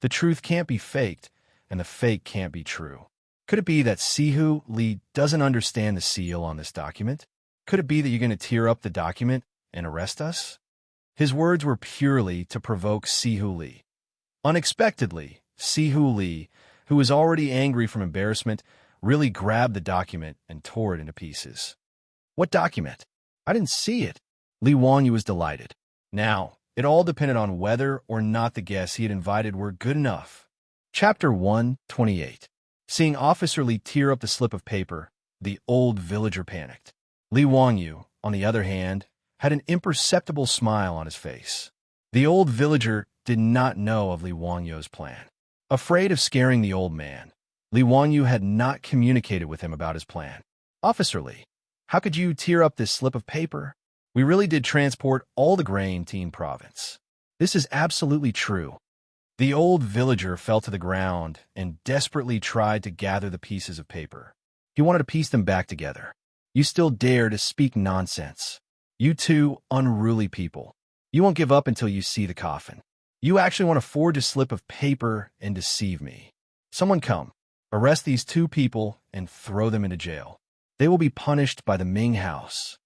The truth can't be faked, and the fake can't be true. Could it be that Sihu Li doesn't understand the seal on this document? Could it be that you're going to tear up the document and arrest us? His words were purely to provoke Sihu Li. Unexpectedly, Sihu Li, who was already angry from embarrassment, really grabbed the document and tore it into pieces. What document? I didn't see it. Li Wanyu was delighted. Now, it all depended on whether or not the guests he had invited were good enough. Chapter 128. Seeing Officer Li tear up the slip of paper, the old villager panicked. Li Wanyu, on the other hand, had an imperceptible smile on his face. The old villager did not know of Li Wanyu's plan. Afraid of scaring the old man, Li Wanyu had not communicated with him about his plan. Officer Li, how could you tear up this slip of paper? We really did transport all the grain to Yin province. This is absolutely true. The old villager fell to the ground and desperately tried to gather the pieces of paper. He wanted to piece them back together. You still dare to speak nonsense. You two unruly people. You won't give up until you see the coffin. You actually want to forge a slip of paper and deceive me. Someone come. Arrest these two people and throw them into jail. They will be punished by the Ming House.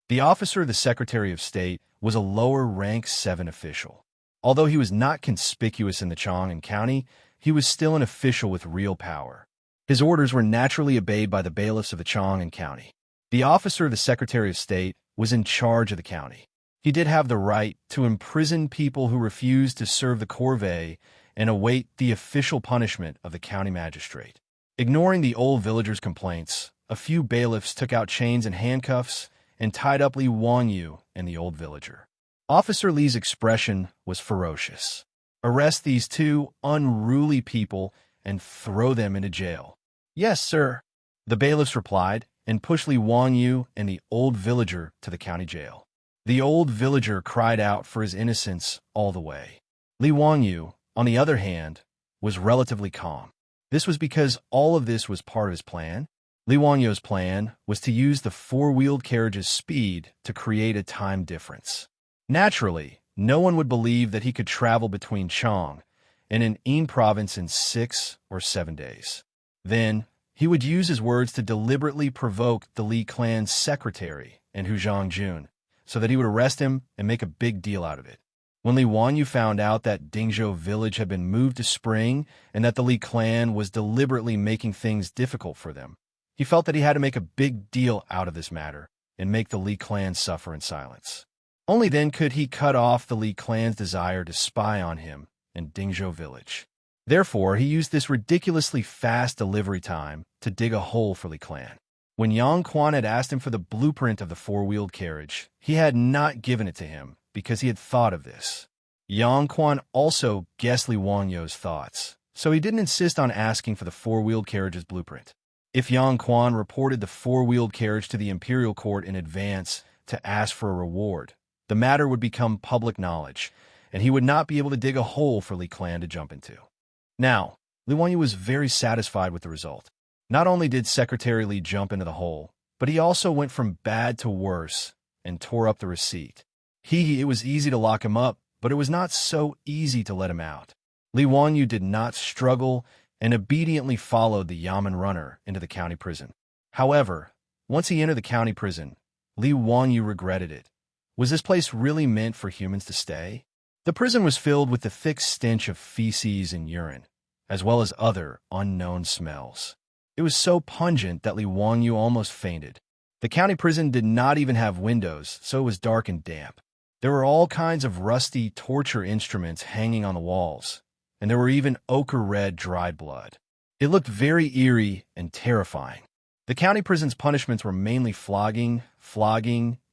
The officer of the Secretary of State was a lower rank 7 official. Although he was not conspicuous in the Chang'an County, he was still an official with real power. His orders were naturally obeyed by the bailiffs of the Chang'an County. The officer of the Secretary of State was in charge of the county. He did have the right to imprison people who refused to serve the corvée and await the official punishment of the county magistrate. Ignoring the old villager's complaints, a few bailiffs took out chains and handcuffs and tied up Li Wanyu and the old villager. Officer Li's expression was ferocious. Arrest these two unruly people and throw them into jail. Yes, sir, the bailiffs replied, and pushed Li Wanyu and the old villager to the county jail. The old villager cried out for his innocence all the way. Li Wanyu, on the other hand, was relatively calm. This was because all of this was part of his plan. Li Wanyu's plan was to use the four-wheeled carriage's speed to create a time difference. Naturally, no one would believe that he could travel between Chang and an Yin province in 6 or 7 days. Then, he would use his words to deliberately provoke the Li clan's secretary and Hu Zhongjun, so that he would arrest him and make a big deal out of it. When Li Wanyu found out that Dingzhou village had been moved to spring and that the Li clan was deliberately making things difficult for them, he felt that he had to make a big deal out of this matter and make the Li clan suffer in silence. Only then could he cut off the Li clan's desire to spy on him in Dingzhou village. Therefore, he used this ridiculously fast delivery time to dig a hole for Li clan. When Yang Quan had asked him for the blueprint of the four-wheeled carriage, he had not given it to him because he had thought of this. Yang Quan also guessed Li Wanyu's thoughts, so he didn't insist on asking for the four-wheeled carriage's blueprint. If Yang Quan reported the four-wheeled carriage to the imperial court in advance to ask for a reward, the matter would become public knowledge, and he would not be able to dig a hole for Li clan to jump into. Now, Li Wanyu was very satisfied with the result. Not only did Secretary Li jump into the hole, but he also went from bad to worse and tore up the receipt. It was easy to lock him up, but it was not so easy to let him out. Li Wanyu did not struggle and obediently followed the Yamen runner into the county prison. However, once he entered the county prison, Li Wanyu regretted it. Was this place really meant for humans to stay? The prison was filled with the thick stench of feces and urine, as well as other unknown smells. It was so pungent that Li Wanyu almost fainted. The county prison did not even have windows, so it was dark and damp. There were all kinds of rusty torture instruments hanging on the walls, and there were even ochre-red dried blood. It looked very eerie and terrifying. The county prison's punishments were mainly flogging,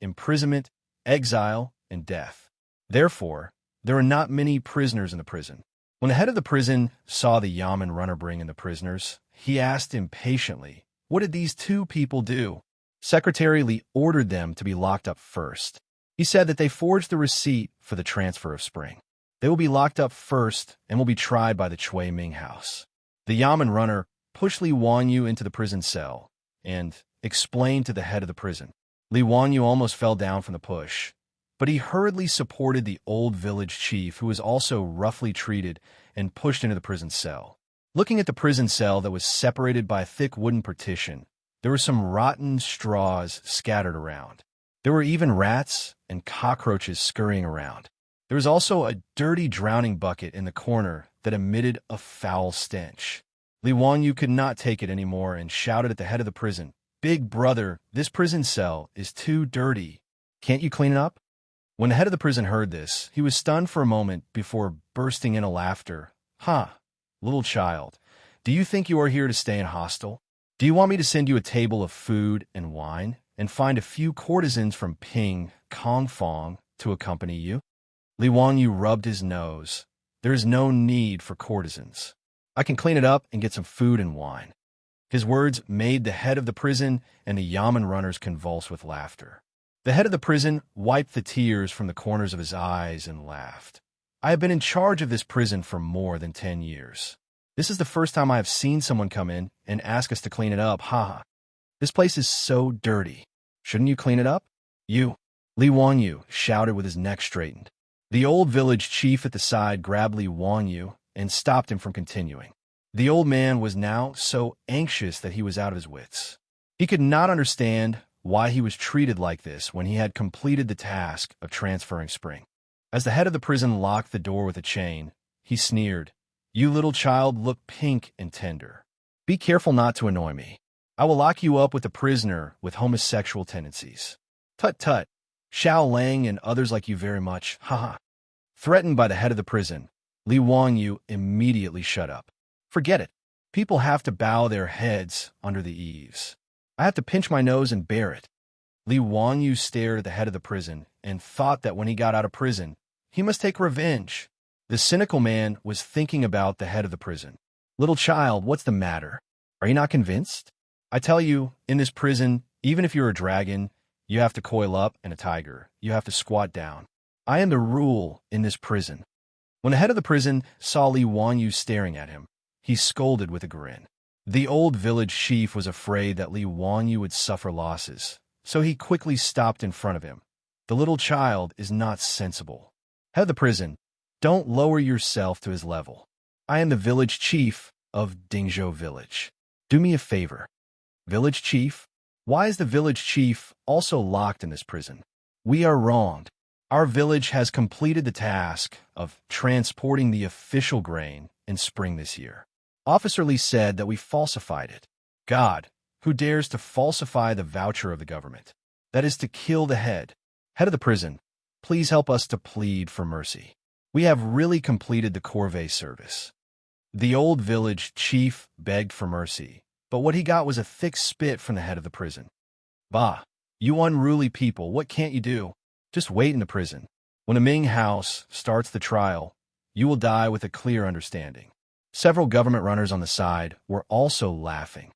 imprisonment, exile, and death. Therefore, there were not many prisoners in the prison. When the head of the prison saw the Yamen runner bring in the prisoners, he asked impatiently, "What did these two people do?" Secretary Li ordered them to be locked up first. He said that they forged the receipt for the transfer of spring. They will be locked up first and will be tried by the Chui Ming house. The Yamen runner pushed Li Wanyu into the prison cell and explained to the head of the prison. Li Wanyu almost fell down from the push, but he hurriedly supported the old village chief, who was also roughly treated and pushed into the prison cell. Looking at the prison cell that was separated by a thick wooden partition, there were some rotten straws scattered around. There were even rats and cockroaches scurrying around. There was also a dirty drowning bucket in the corner that emitted a foul stench. Li Wanyu could not take it anymore and shouted at the head of the prison, "Big brother, this prison cell is too dirty. Can't you clean it up?" When the head of the prison heard this, he was stunned for a moment before bursting into laughter. Little child, do you think you are here to stay in hostel? Do you want me to send you a table of food and wine and find a few courtesans from Ping, Kongfong to accompany you?" Li Wanyu rubbed his nose. "There is no need for courtesans. I can clean it up and get some food and wine." His words made the head of the prison and the Yamen runners convulse with laughter. The head of the prison wiped the tears from the corners of his eyes and laughed. "I have been in charge of this prison for more than 10 years. This is the first time I have seen someone come in and ask us to clean it up. This place is so dirty. Shouldn't you clean it up?" "You!" Li Wanyu shouted with his neck straightened. The old village chief at the side grabbed Li Wanyu and stopped him from continuing. The old man was now so anxious that he was out of his wits. He could not understand why he was treated like this when he had completed the task of transferring Spring. As the head of the prison locked the door with a chain, he sneered, "You little child look pink and tender. Be careful not to annoy me. I will lock you up with a prisoner with homosexual tendencies. Tut tut, Xiao Lang and others like you very much, Threatened by the head of the prison, Li Wanyu immediately shut up. "Forget it. People have to bow their heads under the eaves. I have to pinch my nose and bear it." Li Wanyu stared at the head of the prison and thought that when he got out of prison, he must take revenge. The cynical man was thinking about the head of the prison. "Little child, what's the matter? Are you not convinced? I tell you, in this prison, even if you're a dragon, you have to coil up, and a tiger, you have to squat down. I am the rule in this prison." When the head of the prison saw Li Wanyu staring at him, he scolded with a grin. The old village chief was afraid that Li Wanyu would suffer losses, so he quickly stopped in front of him. "The little child is not sensible. Head of the prison, don't lower yourself to his level. I am the village chief of Dingzhou village. Do me a favor." "Village chief? Why is the village chief also locked in this prison?" "We are wronged. Our village has completed the task of transporting the official grain in spring this year. Officer Lee said that we falsified it. God, who dares to falsify the voucher of the government? That is to kill the head. Head of the prison, please help us to plead for mercy. We have really completed the corvée service." The old village chief begged for mercy, but what he got was a thick spit from the head of the prison. "Bah, you unruly people, what can't you do? Just wait in the prison. When the Ming house starts the trial, you will die with a clear understanding." Several government runners on the side were also laughing.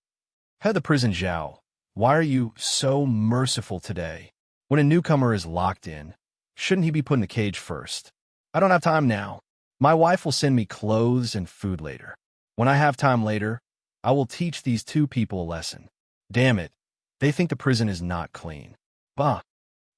"Head of the prison, Zhao, why are you so merciful today? When a newcomer is locked in, shouldn't he be put in the cage first?" "I don't have time now. My wife will send me clothes and food later. When I have time later, I will teach these two people a lesson. Damn it, they think the prison is not clean. Bah."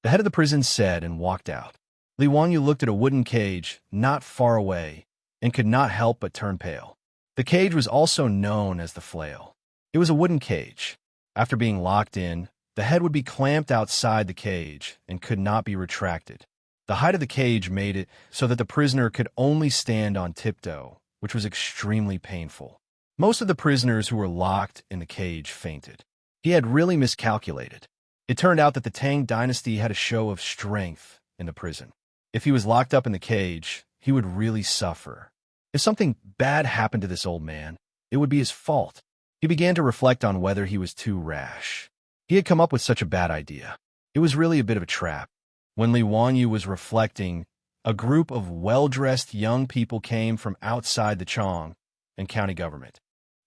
The head of the prison said and walked out. Li Wanyu looked at a wooden cage not far away and could not help but turn pale. The cage was also known as the flail. It was a wooden cage. After being locked in, the head would be clamped outside the cage and could not be retracted. The height of the cage made it so that the prisoner could only stand on tiptoe, which was extremely painful. Most of the prisoners who were locked in the cage fainted. He had really miscalculated. It turned out that the Tang dynasty had a show of strength in the prison. If he was locked up in the cage, he would really suffer. If something bad happened to this old man, it would be his fault. He began to reflect on whether he was too rash. He had come up with such a bad idea. It was really a bit of a trap. When Li Wanyu was reflecting, a group of well-dressed young people came from outside the Chong and county government.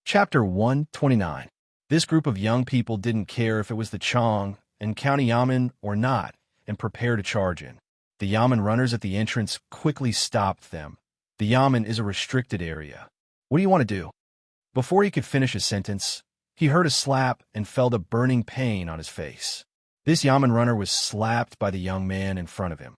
Chapter 129. This group of young people didn't care if it was the Chong and County Yamen or not, and prepared to charge in. The yamen runners at the entrance quickly stopped them. The yamen is a restricted area. What do you want to do? Before he could finish his sentence, he heard a slap and felt a burning pain on his face. This yamen runner was slapped by the young man in front of him.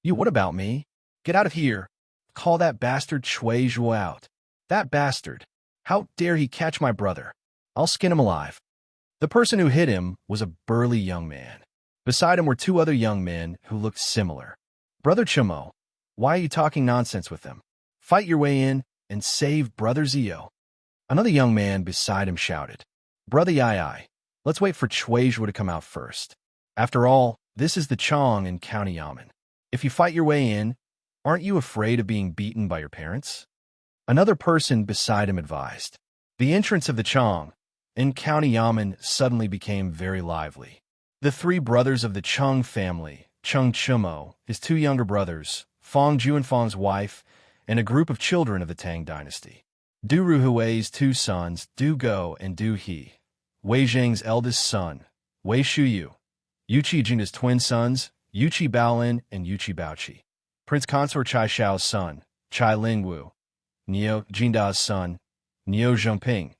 You, what about me? Get out of here. Call that bastard Shui Zhuo out. That bastard. How dare he catch my brother? I'll skin him alive. The person who hit him was a burly young man. Beside him were two other young men who looked similar. Brother Chimo, why are you talking nonsense with them? Fight your way in and save Brother Zio. Another young man beside him shouted. Brother Yai, let's wait for Shui Zhuo to come out first. After all, this is the Chang and County Yamen. If you fight your way in, aren't you afraid of being beaten by your parents? Another person beside him advised. The entrance of the Chang and County Yamen suddenly became very lively. The three brothers of the Cheng family, Cheng Chimo, his two younger brothers, Fang Juanfang's wife, and a group of children of the Tang dynasty. Du Ruhui's two sons, Du Go and Du He, Wei Zheng's eldest son, Wei Shuyu, Yuqi Jingda's twin sons, Yuqi Baolin and Yuqi Baoqi, Prince Consort Chai Xiao's son, Chai Lingwu, Niu Jinda's son, Niu Zhongping.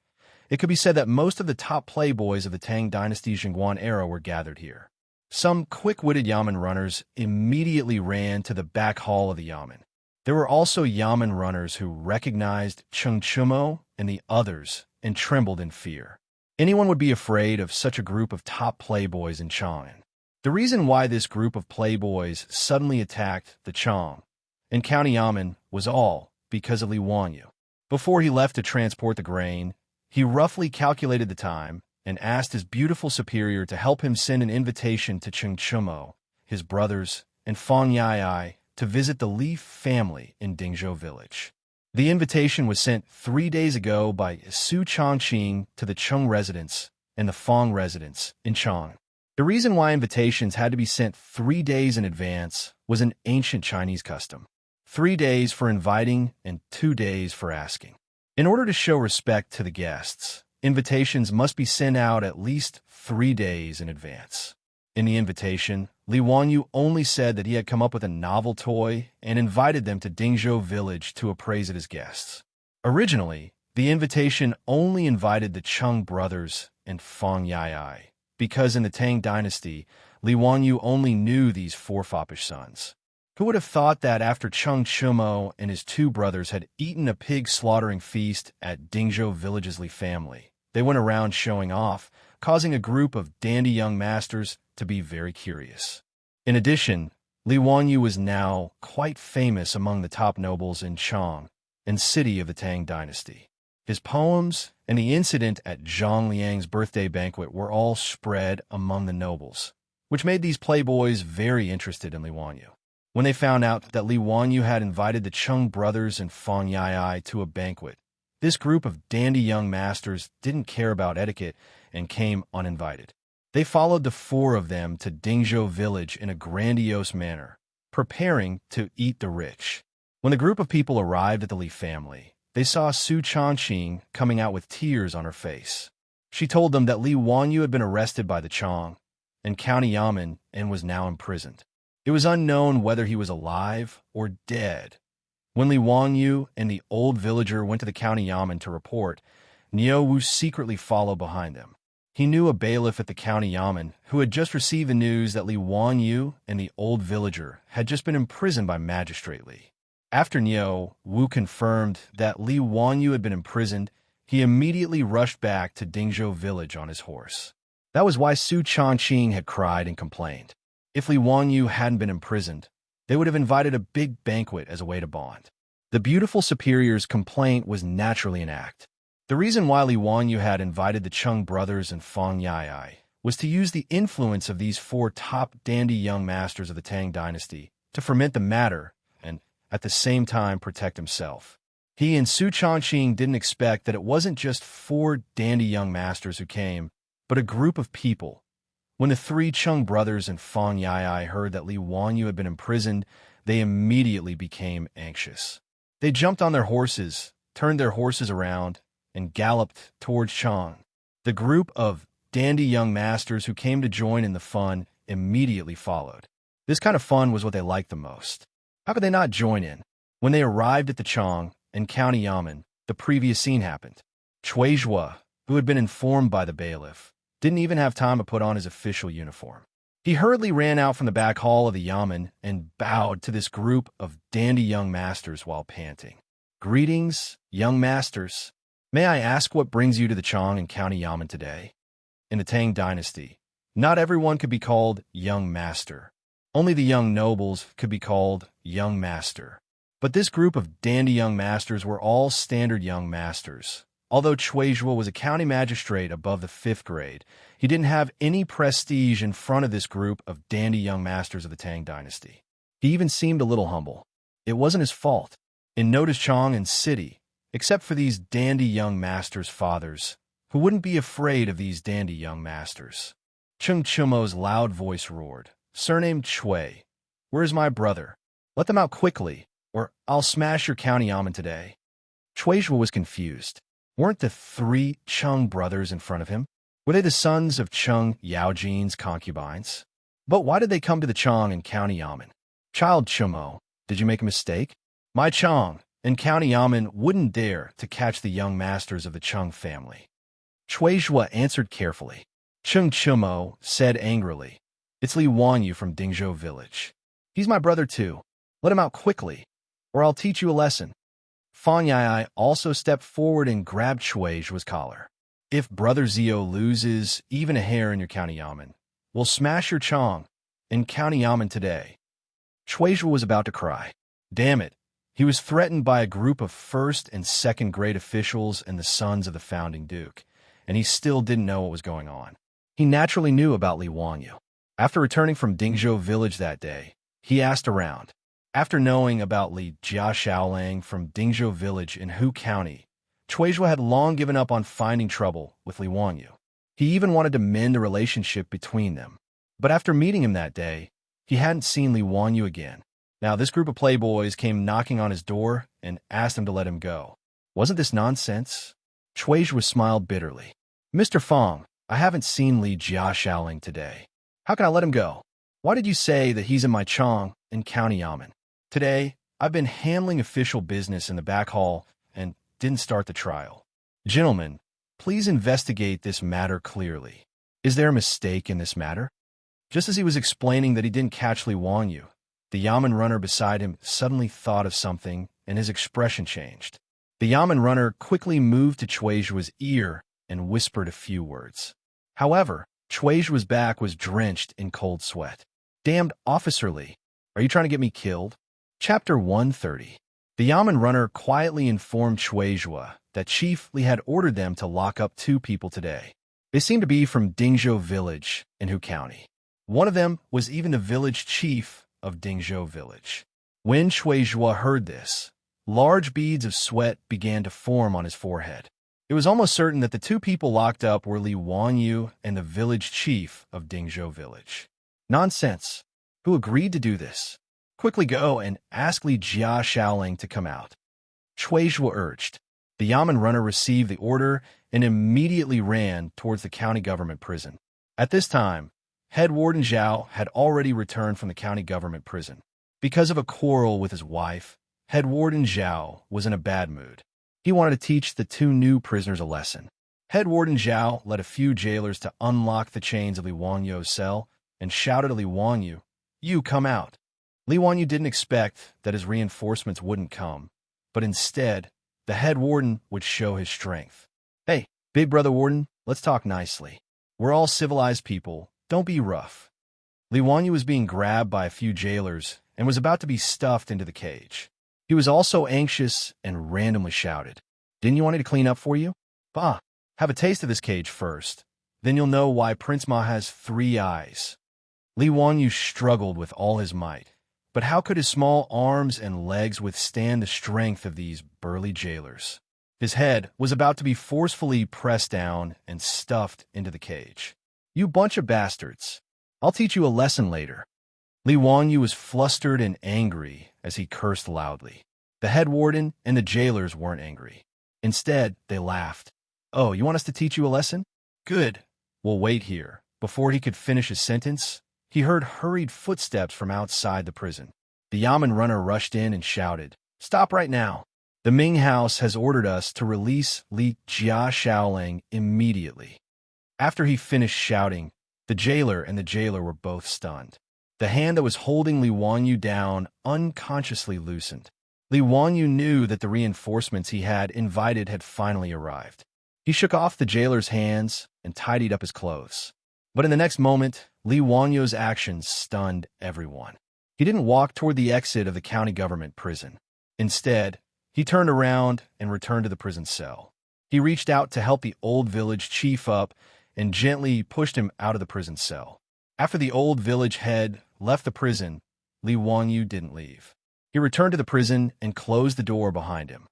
It could be said that most of the top playboys of the Tang Dynasty's Jingguan era were gathered here. Some quick-witted yamen runners immediately ran to the back hall of the yamen. There were also yamen runners who recognized Cheng Chumo and the others and trembled in fear. Anyone would be afraid of such a group of top playboys in Chang'an. The reason why this group of playboys suddenly attacked the Chang and County Yamen was all because of Li Wanyu. Before he left to transport the grain, he roughly calculated the time and asked his beautiful superior to help him send an invitation to Cheng Chumo, his brothers, and Fang Yai to visit the Li family in Dingzhou village. The invitation was sent 3 days ago by Su Changqing to the Cheng residence and the Fang residence in Chang. The reason why invitations had to be sent 3 days in advance was an ancient Chinese custom. 3 days for inviting and 2 days for asking. In order to show respect to the guests, invitations must be sent out at least 3 days in advance. In the invitation, Li Wanyu only said that he had come up with a novel toy and invited them to Dingzhou village to appraise it as guests. Originally, the invitation only invited the Cheng brothers and Fang Yai, because in the Tang dynasty, Li Wanyu only knew these four foppish sons. Who would have thought that after Cheng Chumo and his two brothers had eaten a pig slaughtering feast at Dingzhou village's Li family, they went around showing off, causing a group of dandy young masters to be very curious. In addition, Li Wanyu was now quite famous among the top nobles in Chang and city of the Tang dynasty. His poems and the incident at Zhang Liang's birthday banquet were all spread among the nobles, which made these playboys very interested in Li Wanyu. When they found out that Li Wanyu had invited the Cheng brothers and Fang Yai to a banquet, this group of dandy young masters didn't care about etiquette and came uninvited. They followed the four of them to Dingzhou village in a grandiose manner, preparing to eat the rich. When the group of people arrived at the Li family, they saw Su Changqing coming out with tears on her face. She told them that Li Wanyu had been arrested by the Chang and County Yamen and was now imprisoned. It was unknown whether he was alive or dead. When Li Wanyu and the old villager went to the County Yamen to report, Niu Wu secretly followed behind them. He knew a bailiff at the County Yamen who had just received the news that Li Wanyu and the old villager had just been imprisoned by Magistrate Li. After Niu Wu confirmed that Li Wanyu had been imprisoned, he immediately rushed back to Dingzhou village on his horse. That was why Su Changqing had cried and complained. If Li Wanyu hadn't been imprisoned, they would have invited a big banquet as a way to bond. The beautiful superior's complaint was naturally an act. The reason why Li Wanyu had invited the Cheng brothers and Fang Yai was to use the influence of these four top dandy young masters of the Tang dynasty to ferment the matter and, at the same time, protect himself. He and Su Changqing didn't expect that it wasn't just four dandy young masters who came, but a group of people. When the three Cheng brothers and Fang Yai heard that Li Wanyu had been imprisoned, they immediately became anxious. They jumped on their horses, turned their horses around, and galloped towards Chang. The group of dandy young masters who came to join in the fun immediately followed. This kind of fun was what they liked the most. How could they not join in? When they arrived at the Chang and County Yamen, the previous scene happened. Cui Zhua, who had been informed by the bailiff, didn't even have time to put on his official uniform. He hurriedly ran out from the back hall of the Yamen and bowed to this group of dandy young masters while panting. Greetings, young masters. May I ask what brings you to the Chang and County Yamen today? In the Tang dynasty, not everyone could be called young master. Only the young nobles could be called young master. But this group of dandy young masters were all standard young masters. Although Cui Zhua was a county magistrate above the 5th grade, he didn't have any prestige in front of this group of dandy young masters of the Tang dynasty. He even seemed a little humble. It wasn't his fault. In Notice Chang and City, except for these dandy young masters' fathers, who wouldn't be afraid of these dandy young masters. Chung Chumo's loud voice roared, "Surnamed Cui, where's my brother? Let them out quickly, or I'll smash your county yamen today." Cui Zhua was confused. Weren't the 3 Chung brothers in front of him? Were they the sons of Chung Yaojin's concubines? But why did they come to the Chang and County Yamen? Child Chumo, did you make a mistake? My Chang and County Yamen wouldn't dare to catch the young masters of the Chung family. Cui Zhua answered carefully. Chung Chumo said angrily, "It's Li Wanyu from Dingzhou village. He's my brother too. Let him out quickly, or I'll teach you a lesson." Fan Yai also stepped forward and grabbed Cui Zhua's collar. "If Brother Zio loses even a hair in your county yamen, we'll smash your Chang in county yamen today." Cui Zhua was about to cry. Damn it, he was threatened by a group of 1st and 2nd grade officials and the sons of the founding duke, and he still didn't know what was going on. He naturally knew about Li Wanyu. After returning from Dingzhou village that day, he asked around. After knowing about Li Jia Xiaolang from Dingzhou village in Hu County, Cui Zhua had long given up on finding trouble with Li Wanyu. He even wanted to mend the relationship between them. But after meeting him that day, he hadn't seen Li Wanyu again. Now this group of playboys came knocking on his door and asked him to let him go. Wasn't this nonsense? Cui Zhua smiled bitterly. "Mr. Fong, I haven't seen Li Jia Xiaolang today. How can I let him go? Why did you say that he's in my Chang and County Yamen? Today, I've been handling official business in the back hall and didn't start the trial. Gentlemen, please investigate this matter clearly. Is there a mistake in this matter?" Just as he was explaining that he didn't catch Li Wanyu, the Yamen runner beside him suddenly thought of something and his expression changed. The Yamen runner quickly moved to Cui Zhua's ear and whispered a few words. However, Cui Zhua's back was drenched in cold sweat. "Damned Officer Li, are you trying to get me killed?" Chapter 130. The Yamen runner quietly informed Cui Zhua that Chief Li had ordered them to lock up 2 people today. They seemed to be from Dingzhou village in Hu County. One of them was even the village chief of Dingzhou village. When Cui Zhua heard this, large beads of sweat began to form on his forehead. It was almost certain that the 2 people locked up were Li Wanyu and the village chief of Dingzhou village. Nonsense. Who agreed to do this? Quickly go and ask Li Jia Xiaolang to come out. Cui Zhua urged. The Yamen runner received the order and immediately ran towards the county government prison. At this time, Head Warden Zhao had already returned from the county government prison. Because of a quarrel with his wife, Head Warden Zhao was in a bad mood. He wanted to teach the 2 new prisoners a lesson. Head Warden Zhao led a few jailers to unlock the chains of Li Wanyu's cell and shouted to Li Wanyu, "You come out." Li Wanyu didn't expect that his reinforcements wouldn't come, but instead, the head warden would show his strength. "Hey, big brother warden, let's talk nicely. We're all civilized people, don't be rough." Li Wanyu was being grabbed by a few jailers and was about to be stuffed into the cage. He was also anxious and randomly shouted, "Didn't you want me to clean up for you? Bah, have a taste of this cage first. Then you'll know why Prince Ma has 3 eyes." Li Wanyu struggled with all his might. But how could his small arms and legs withstand the strength of these burly jailers? His head was about to be forcefully pressed down and stuffed into the cage. "You bunch of bastards. I'll teach you a lesson later." Li Wanyu was flustered and angry as he cursed loudly. The head warden and the jailers weren't angry. Instead, they laughed. "Oh, you want us to teach you a lesson? Good. We'll wait here." Before he could finish his sentence, he heard hurried footsteps from outside the prison. The Yamen runner rushed in and shouted, "Stop right now! The Ming House has ordered us to release Li Jia Shaoling immediately." After he finished shouting, the jailer and the jailer were both stunned. The hand that was holding Li Wanyu down unconsciously loosened. Li Wanyu knew that the reinforcements he had invited had finally arrived. He shook off the jailer's hands and tidied up his clothes. But in the next moment, Li Wanyu's actions stunned everyone. He didn't walk toward the exit of the county government prison. Instead, he turned around and returned to the prison cell. He reached out to help the old village chief up and gently pushed him out of the prison cell. After the old village head left the prison, Li Wanyu didn't leave. He returned to the prison and closed the door behind him.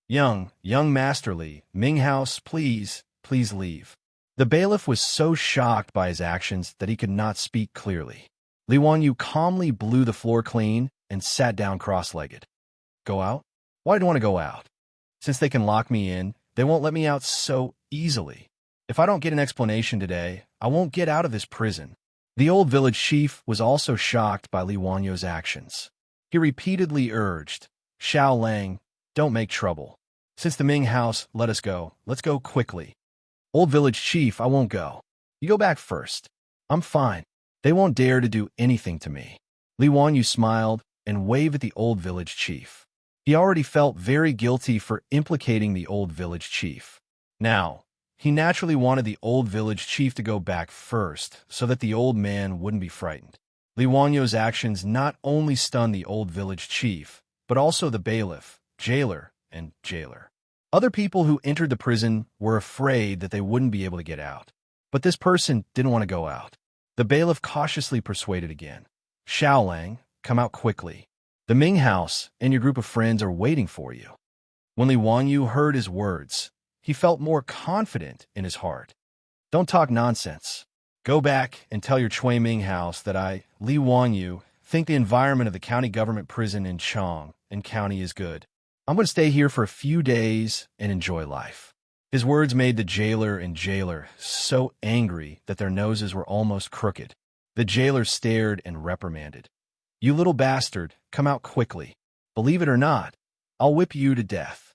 Young Master Li, Ming House, please leave." The bailiff was so shocked by his actions that he could not speak clearly. Li Wanyu calmly blew the floor clean and sat down cross-legged. "Go out? Why do you want to go out? Since they can lock me in, they won't let me out so easily. If I don't get an explanation today, I won't get out of this prison." The old village chief was also shocked by Li Wanyu's actions. He repeatedly urged, "Xiao Lang, don't make trouble. Since the Ming House let us go, let's go quickly." "Old village chief, I won't go. You go back first. I'm fine. They won't dare to do anything to me." Li Wanyu smiled and waved at the old village chief. He already felt very guilty for implicating the old village chief. Now, he naturally wanted the old village chief to go back first so that the old man wouldn't be frightened. Li Wanyu's actions not only stunned the old village chief, but also the bailiff, jailer, and jailer. Other people who entered the prison were afraid that they wouldn't be able to get out. But this person didn't want to go out. The bailiff cautiously persuaded again. "Xiao Lang, come out quickly. The Ming House and your group of friends are waiting for you." When Li Wanyu heard his words, he felt more confident in his heart. "Don't talk nonsense. Go back and tell your Chui Ming House that I, Li Wanyu, think the environment of the county government prison in Chang and County is good. I'm going to stay here for a few days and enjoy life." His words made the jailer and jailer so angry that their noses were almost crooked. The jailer stared and reprimanded. "You little bastard, come out quickly. Believe it or not, I'll whip you to death."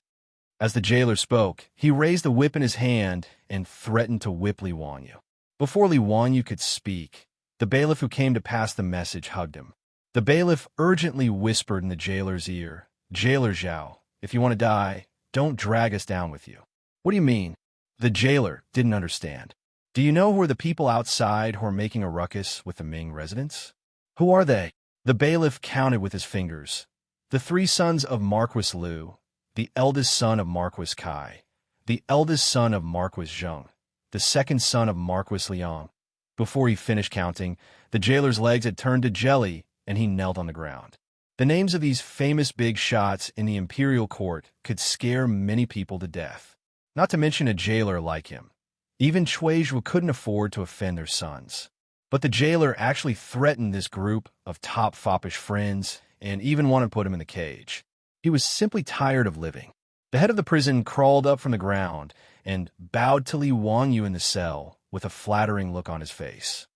As the jailer spoke, he raised the whip in his hand and threatened to whip Li Wanyu. Before Li Wanyu could speak, the bailiff who came to pass the message hugged him. The bailiff urgently whispered in the jailer's ear, "Jailer Zhao, if you want to die, don't drag us down with you." "What do you mean?" The jailer didn't understand. "Do you know who are the people outside who are making a ruckus with the Ming residents?" "Who are they?" The bailiff counted with his fingers. "The 3 sons of Marquis Liu, the eldest son of Marquis Kai, the eldest son of Marquis Zheng, the second son of Marquis Liang." Before he finished counting, the jailer's legs had turned to jelly and he knelt on the ground. The names of these famous big shots in the imperial court could scare many people to death, not to mention a jailer like him. Even Chuizhu couldn't afford to offend their sons. But the jailer actually threatened this group of top foppish friends and even wanted to put him in the cage. He was simply tired of living. The head of the prison crawled up from the ground and bowed to Li Wanyu in the cell with a flattering look on his face.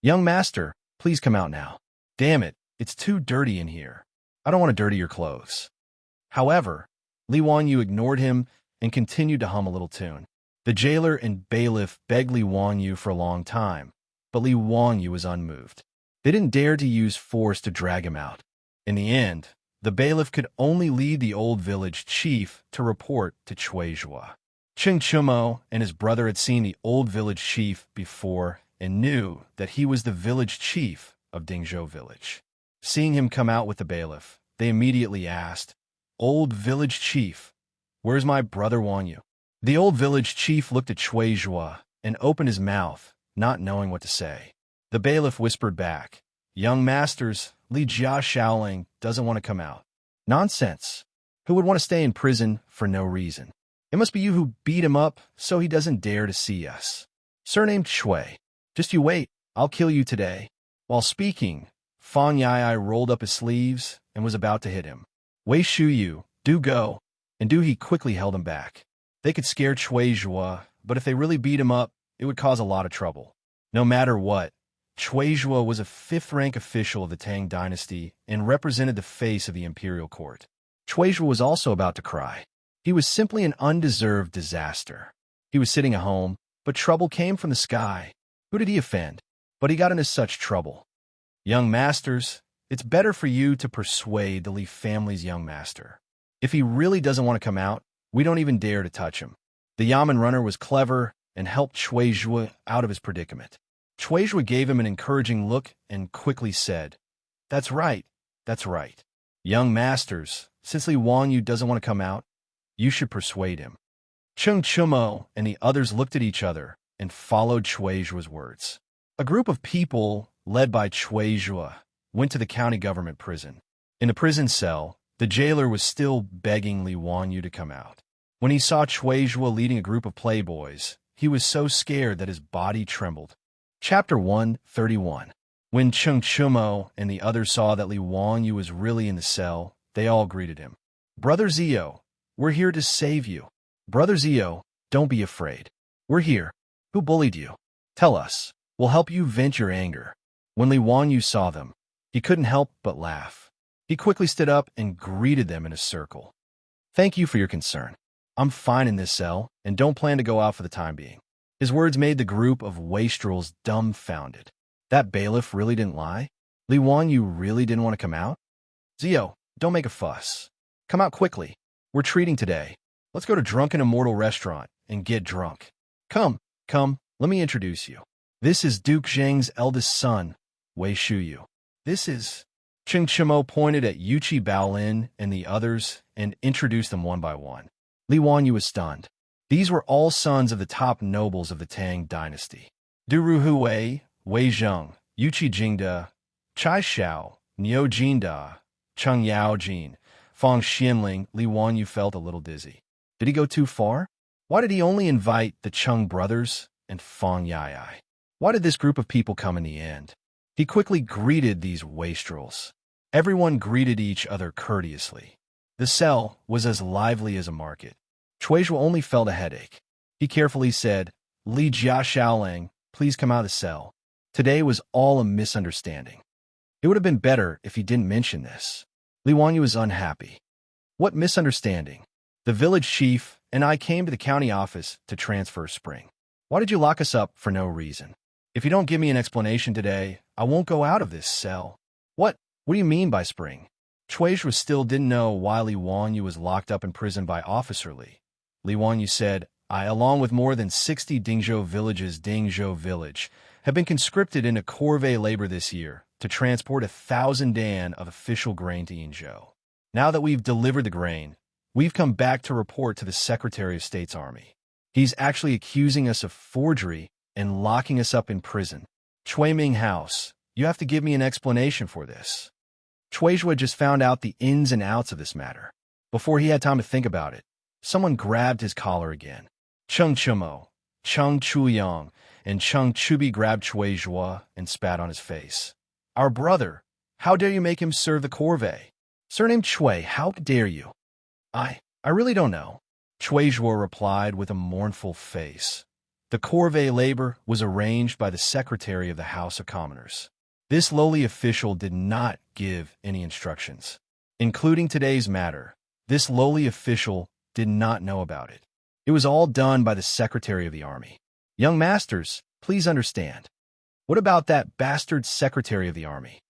"Young master, please come out now. Damn it, it's too dirty in here. I don't want to dirty your clothes." However, Li Wanyu ignored him and continued to hum a little tune. The jailer and bailiff begged Li Wanyu for a long time, but Li Wanyu was unmoved. They didn't dare to use force to drag him out. In the end, the bailiff could only lead the old village chief to report to Chuizhu. Cheng Chumo and his brother had seen the old village chief before and knew that he was the village chief of Dingzhou village. Seeing him come out with the bailiff, they immediately asked, "Old village chief, where's my brother Wanyu?" The old village chief looked at Chuizhu and opened his mouth, not knowing what to say. The bailiff whispered back, "Young masters, Li Jia Shaoling doesn't want to come out." "Nonsense. Who would want to stay in prison for no reason? It must be you who beat him up so he doesn't dare to see us. Surnamed Chui. Just you wait, I'll kill you today." While speaking, Fan Yai rolled up his sleeves and was about to hit him. "Wei Shuyu, do go." And he quickly held him back. They could scare Chuizhu, but if they really beat him up, it would cause a lot of trouble. No matter what, Chuizhua was a fifth-rank official of the Tang dynasty and represented the face of the imperial court. Chuizhua was also about to cry. He was simply an undeserved disaster. He was sitting at home, but trouble came from the sky. Who did he offend? But he got into such trouble. Young masters, it's better for you to persuade the Li family's young master. If he really doesn't want to come out, we don't even dare to touch him. The Yamen runner was clever and helped Chuizhua out of his predicament. Chuizhua gave him an encouraging look and quickly said, "That's right, that's right. Young masters, since Li Wangyu doesn't want to come out, you should persuade him." Cheng Chumo and the others looked at each other and followed Chuizhua's words. A group of people, led by Chuizhua, went to the county government prison. In the prison cell, the jailer was still begging Li Wangyu to come out. When he saw Chuizhua leading a group of playboys, he was so scared that his body trembled. Chapter 131. When Cheng Chumo and the others saw that Li Wangyu was really in the cell, they all greeted him. "Brother Zio, we're here to save you." "Brother Zio, don't be afraid. We're here. Who bullied you? Tell us. We'll help you vent your anger." When Li Wangyu saw them, he couldn't help but laugh. He quickly stood up and greeted them in a circle. "Thank you for your concern. I'm fine in this cell and don't plan to go out for the time being." His words made the group of wastrels dumbfounded. That bailiff really didn't lie? Li Wangyu really didn't want to come out? "Zio, don't make a fuss. Come out quickly. We're treating today. Let's go to Drunken Immortal Restaurant and get drunk. Come, let me introduce you. This is Duke Zheng's eldest son, Wei Shuyu. This is..." Cheng Chimo pointed at Yuchi Baolin and the others and introduced them one by one. Li Wangyu was stunned. These were all sons of the top nobles of the Tang dynasty. Du Ruhui, Wei Zheng, Yuchi Jingda, Chai Xiao, Niu Jinda, Cheng Yaojin, Fang Xianling. Li Wangyu felt a little dizzy. Did he go too far? Why did he only invite the Cheng brothers and Fang Yai? Why did this group of people come in the end? He quickly greeted these wastrels. Everyone greeted each other courteously. The cell was as lively as a market. Chuizhua only felt a headache. He carefully said, "Li Jia Xiaolang, please come out of the cell. Today was all a misunderstanding." It would have been better if he didn't mention this. Li Wangyu was unhappy. "What misunderstanding? The village chief and I came to the county office to transfer Spring. Why did you lock us up for no reason? If you don't give me an explanation today, I won't go out of this cell." What do you mean by Spring?" Chuizhua still didn't know why Li Wangyu was locked up in prison by Officer Li. Li Wangyu said, "I, along with more than 60 Dingzhou villages, Dingzhou village, have been conscripted into corvée labor this year to transport 1,000 dan of official grain to Yinzhou. Now that we've delivered the grain, we've come back to report to the Secretary of State's army. He's actually accusing us of forgery and locking us up in prison. Chui Ming House, you have to give me an explanation for this." Chuizhua just found out the ins and outs of this matter. Before he had time to think about it, someone grabbed his collar again. Cheng Chumo, Cheng Chuyang, and Cheng Chubi grabbed Chuizhua and spat on his face. "Our brother, how dare you make him serve the corvée? Surname Chui, how dare you?" I really don't know," Chuizhua replied with a mournful face. The corvée labor was arranged by the Secretary of the House of Commoners. This lowly official did not give any instructions. Including today's matter, this lowly official did not know about it. It was all done by the Secretary of the Army. "Young masters, please understand. What about that bastard Secretary of the Army?"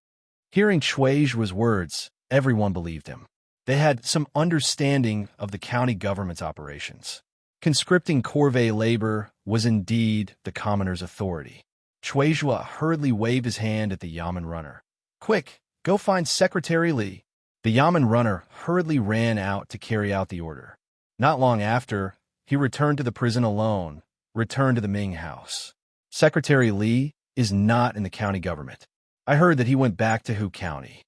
Hearing Chuizhua's words, everyone believed him. They had some understanding of the county government's operations. Conscripting corvée labor was indeed the commoner's authority. Chuizhua hurriedly waved his hand at the Yamen runner. "Quick, go find Secretary Li." The Yamen runner hurriedly ran out to carry out the order. Not long after, he returned to the prison alone, returned to the Ming house. "Secretary Li is not in the county government. I heard that he went back to Hu County."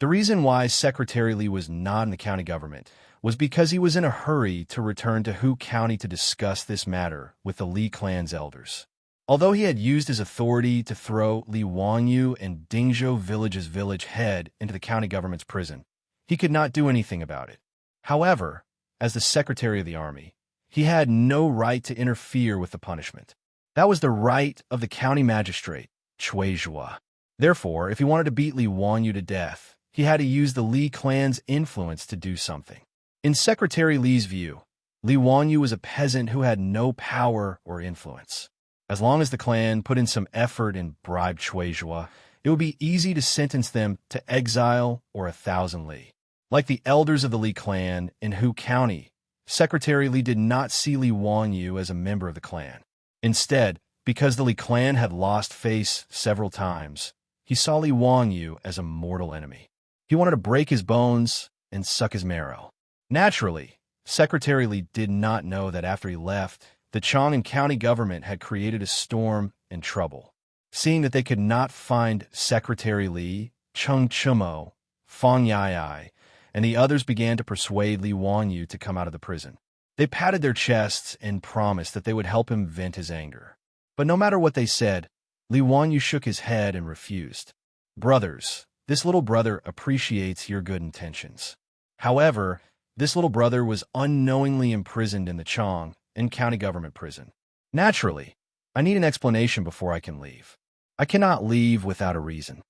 The reason why Secretary Li was not in the county government was because he was in a hurry to return to Hu County to discuss this matter with the Li clan's elders. Although he had used his authority to throw Li Wangyu and Dingzhou village's village head into the county government's prison, he could not do anything about it. However, as the Secretary of the Army, he had no right to interfere with the punishment. That was the right of the county magistrate, Chuizhua. Therefore, if he wanted to beat Li Wanyu to death, he had to use the Li clan's influence to do something. In Secretary Li's view, Li Wanyu was a peasant who had no power or influence. As long as the clan put in some effort and bribed Chuizhua, it would be easy to sentence them to exile or 1,000 li. Like the elders of the Li clan in Hu County, Secretary Li did not see Li Wanyu as a member of the clan. Instead, because the Li clan had lost face several times, he saw Li Wanyu as a mortal enemy. He wanted to break his bones and suck his marrow. Naturally, Secretary Li did not know that after he left, the Chang and county government had created a storm and trouble. Seeing that they could not find Secretary Li, Cheng Chumo, Fang Yai, and the others began to persuade Li Wanyu to come out of the prison. They patted their chests and promised that they would help him vent his anger. But no matter what they said, Li Wanyu shook his head and refused. Brothers, this little brother appreciates your good intentions. However, this little brother was unknowingly imprisoned in the Chang and county government prison. Naturally, I need an explanation before I can leave. I cannot leave without a reason.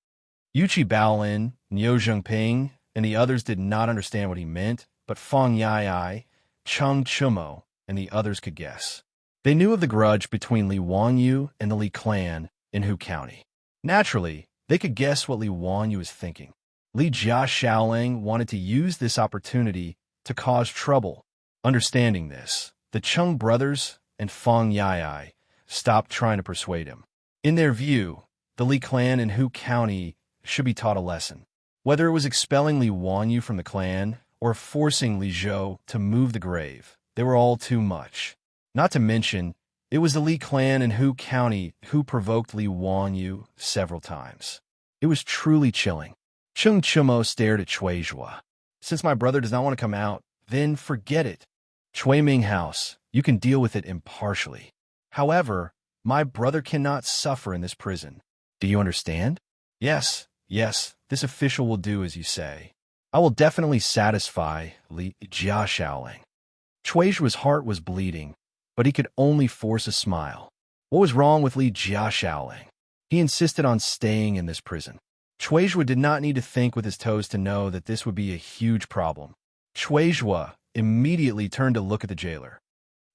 Yuchi Baolin, Niu Zhengping, and the others did not understand what he meant, but Fang Yai, Cheng Chumo, and the others could guess. They knew of the grudge between Li Wanyu and the Li clan in Hu County. Naturally, they could guess what Li Wanyu was thinking. Li Jia Shaoling wanted to use this opportunity to cause trouble. Understanding this, the Cheng brothers and Fang Yai stopped trying to persuade him. In their view, the Li clan in Hu County should be taught a lesson. Whether it was expelling Li Wanyu from the clan or forcing Li Zhou to move the grave, they were all too much. Not to mention, it was the Li clan in Hu County who provoked Li Wanyu several times. It was truly chilling. Cheng Chumo stared at Chuizhua. Since my brother does not want to come out, then forget it. Chui Ming House, you can deal with it impartially. However, my brother cannot suffer in this prison. Do you understand? Yes, this official will do as you say. I will definitely satisfy Li Jia Shaoling. Chuizhua's heart was bleeding, but he could only force a smile. What was wrong with Li Jia Shaoling? He insisted on staying in this prison. Chuizhua did not need to think with his toes to know that this would be a huge problem. Chuizhua immediately turned to look at the jailer.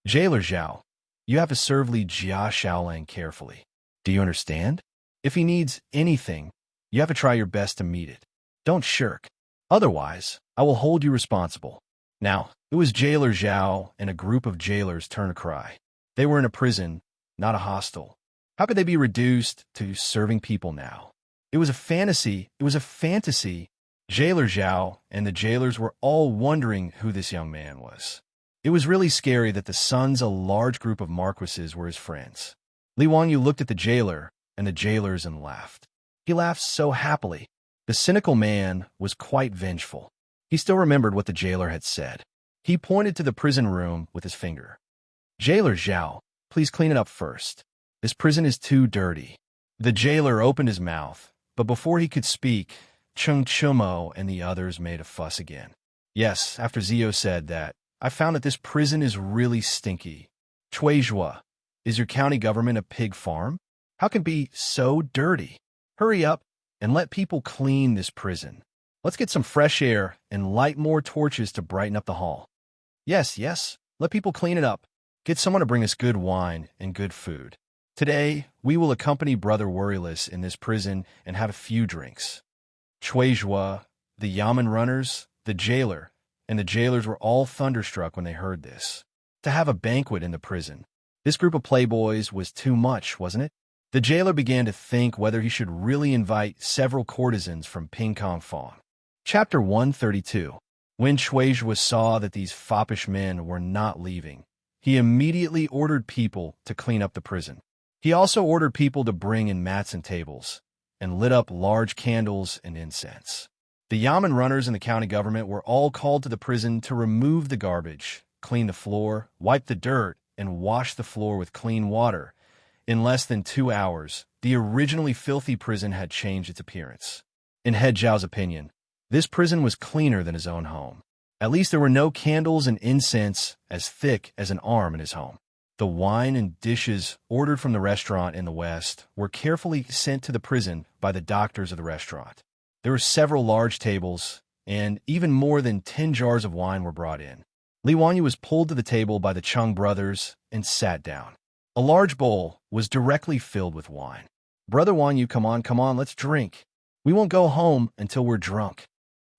Jailer Zhao, you have to serve Li Jia Shaoling carefully. Do you understand? If he needs anything, you have to try your best to meet it. Don't shirk. Otherwise, I will hold you responsible. Now, it was Jailer Zhao and a group of jailers turn to cry. They were in a prison, not a hostel. How could they be reduced to serving people now? It was a fantasy. Jailer Zhao and the jailers were all wondering who this young man was. It was really scary that the sons of a large group of marquises were his friends. Li Wanyu looked at the jailer and the jailers and laughed. He laughed so happily. The cynical man was quite vengeful. He still remembered what the jailer had said. He pointed to the prison room with his finger. Jailer Zhao, please clean it up first. This prison is too dirty. The jailer opened his mouth, but before he could speak, Cheng Chumo and the others made a fuss again. Yes, after Zio said that, I found that this prison is really stinky. Chuizhua, is your county government a pig farm? How can it be so dirty? Hurry up and let people clean this prison. Let's get some fresh air and light more torches to brighten up the hall. Yes, let people clean it up. Get someone to bring us good wine and good food. Today, we will accompany Brother Worryless in this prison and have a few drinks. Chuizhua, the Yamen runners, the jailer, and the jailers were all thunderstruck when they heard this. To have a banquet in the prison. This group of playboys was too much, wasn't it? The jailer began to think whether he should really invite several courtesans from Ping Kong Fong. Chapter 132. When Chuizhua saw that these foppish men were not leaving, he immediately ordered people to clean up the prison. He also ordered people to bring in mats and tables, and lit up large candles and incense. The Yamen runners and the county government were all called to the prison to remove the garbage, clean the floor, wipe the dirt, and wash the floor with clean water. In less than 2 hours, the originally filthy prison had changed its appearance. In He Zhao's opinion, this prison was cleaner than his own home. At least there were no candles and incense as thick as an arm in his home. The wine and dishes ordered from the restaurant in the west were carefully sent to the prison by the doctors of the restaurant. There were several large tables, and even more than 10 jars of wine were brought in. Li Wanyu was pulled to the table by the Chung brothers and sat down. A large bowl was directly filled with wine. "Brother Wanyu, come on, let's drink. We won't go home until we're drunk."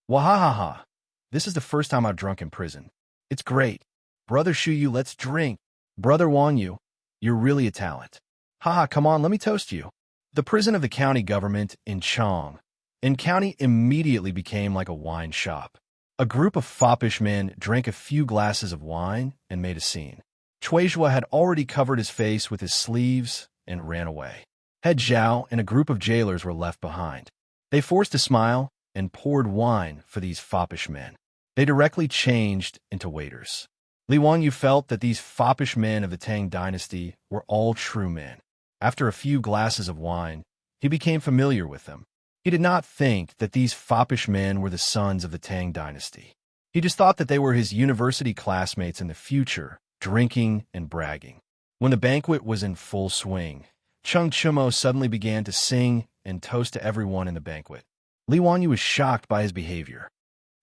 "Wahahaha. This is the first time I've drunk in prison. It's great. Brother Shuyu, let's drink. Brother Wanyu, you're really a talent. Haha, come on, let me toast you." The prison of the county government in Chang and county immediately became like a wine shop. A group of foppish men drank a few glasses of wine and made a scene. Chuizhua had already covered his face with his sleeves and ran away. Head Zhao and a group of jailers were left behind. They forced a smile and poured wine for these foppish men. They directly changed into waiters. Li Wanyu felt that these foppish men of the Tang dynasty were all true men. After a few glasses of wine, he became familiar with them. He did not think that these foppish men were the sons of the Tang dynasty. He just thought that they were his university classmates in the future, drinking and bragging. When the banquet was in full swing, Chung Chumo suddenly began to sing and toast to everyone in the banquet. Li Wanyu was shocked by his behavior.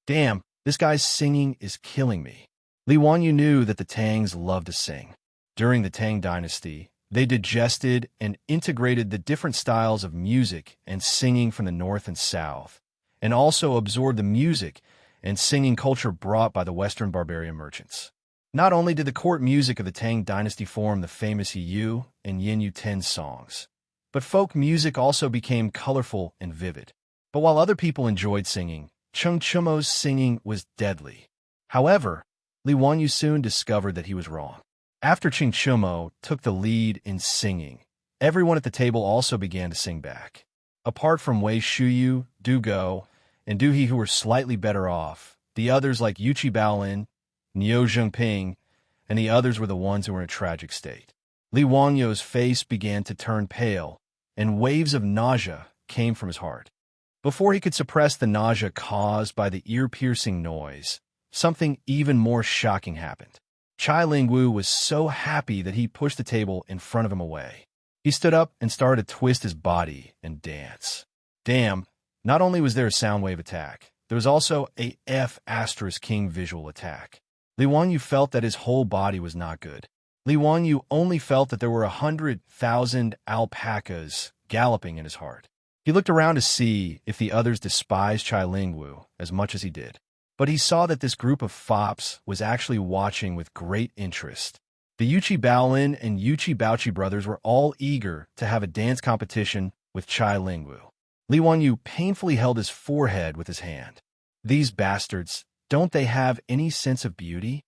"Damn, this guy's singing is killing me." Li Wanyu knew that the Tangs loved to sing. During the Tang dynasty, they digested and integrated the different styles of music and singing from the north and south, and also absorbed the music and singing culture brought by the Western barbarian merchants. Not only did the court music of the Tang dynasty form the famous Yu and Yin Ten songs, but folk music also became colorful and vivid. But while other people enjoyed singing, Chung Chumo's singing was deadly. However, Li Wanyu soon discovered that he was wrong. After Chung Chumo took the lead in singing, everyone at the table also began to sing back. Apart from Wei Shuyu, Du Go, and Du He, who were slightly better off, the others like Yuchi Baolin, Niu Zhengping, and the others were the ones who were in a tragic state. Li Wanyu's face began to turn pale, and waves of nausea came from his heart. Before he could suppress the nausea caused by the ear-piercing noise, something even more shocking happened. Chai Lingwu was so happy that he pushed the table in front of him away. He stood up and started to twist his body and dance. Damn, not only was there a sound wave attack, there was also a F*King visual attack. Li Wanyu felt that his whole body was not good. Li Wanyu only felt that there were 100,000 alpacas galloping in his heart. He looked around to see if the others despised Chai Lingwu as much as he did. But he saw that this group of fops was actually watching with great interest. The Yuchi Baolin and Yuchi Baochi brothers were all eager to have a dance competition with Chai Lingwu. Li Wanyu painfully held his forehead with his hand. These bastards, don't they have any sense of beauty?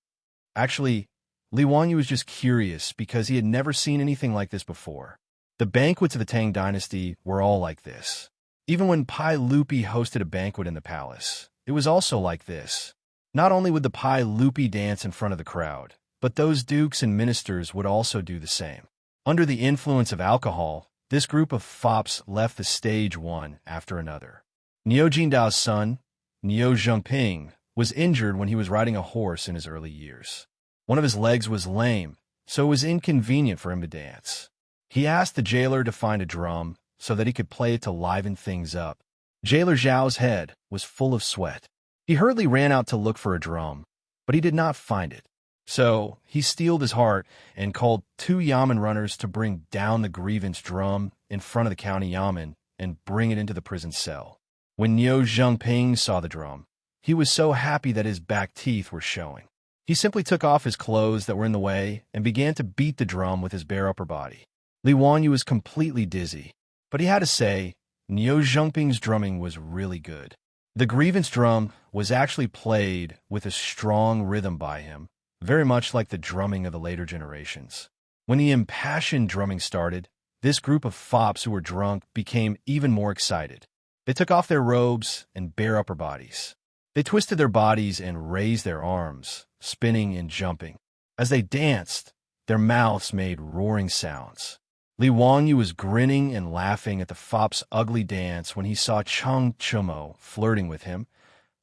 Actually, Li Wanyu was just curious because he had never seen anything like this before. The banquets of the Tang dynasty were all like this. Even when Pai Lupi hosted a banquet in the palace, it was also like this. Not only would the Pai Lupi dance in front of the crowd, but those dukes and ministers would also do the same. Under the influence of alcohol, this group of fops left the stage one after another. Niu Jindao's son, Niu Zhengping, was injured when he was riding a horse in his early years. One of his legs was lame, so it was inconvenient for him to dance. He asked the jailer to find a drum so that he could play it to liven things up. Jailer Zhao's head was full of sweat. He hurriedly ran out to look for a drum, but he did not find it. So he steeled his heart and called 2 yamen runners to bring down the grievance drum in front of the county yamen and bring it into the prison cell. When Niu Zhengping saw the drum, he was so happy that his back teeth were showing. He simply took off his clothes that were in the way and began to beat the drum with his bare upper body. Li Wanyu was completely dizzy, but he had to say, Niu Zhengping's drumming was really good. The grievance drum was actually played with a strong rhythm by him, very much like the drumming of the later generations. When the impassioned drumming started, this group of fops who were drunk became even more excited. They took off their robes and bare upper bodies. They twisted their bodies and raised their arms, spinning and jumping. As they danced, their mouths made roaring sounds. Li Wanyu was grinning and laughing at the fop's ugly dance when he saw Chung Chumo flirting with him.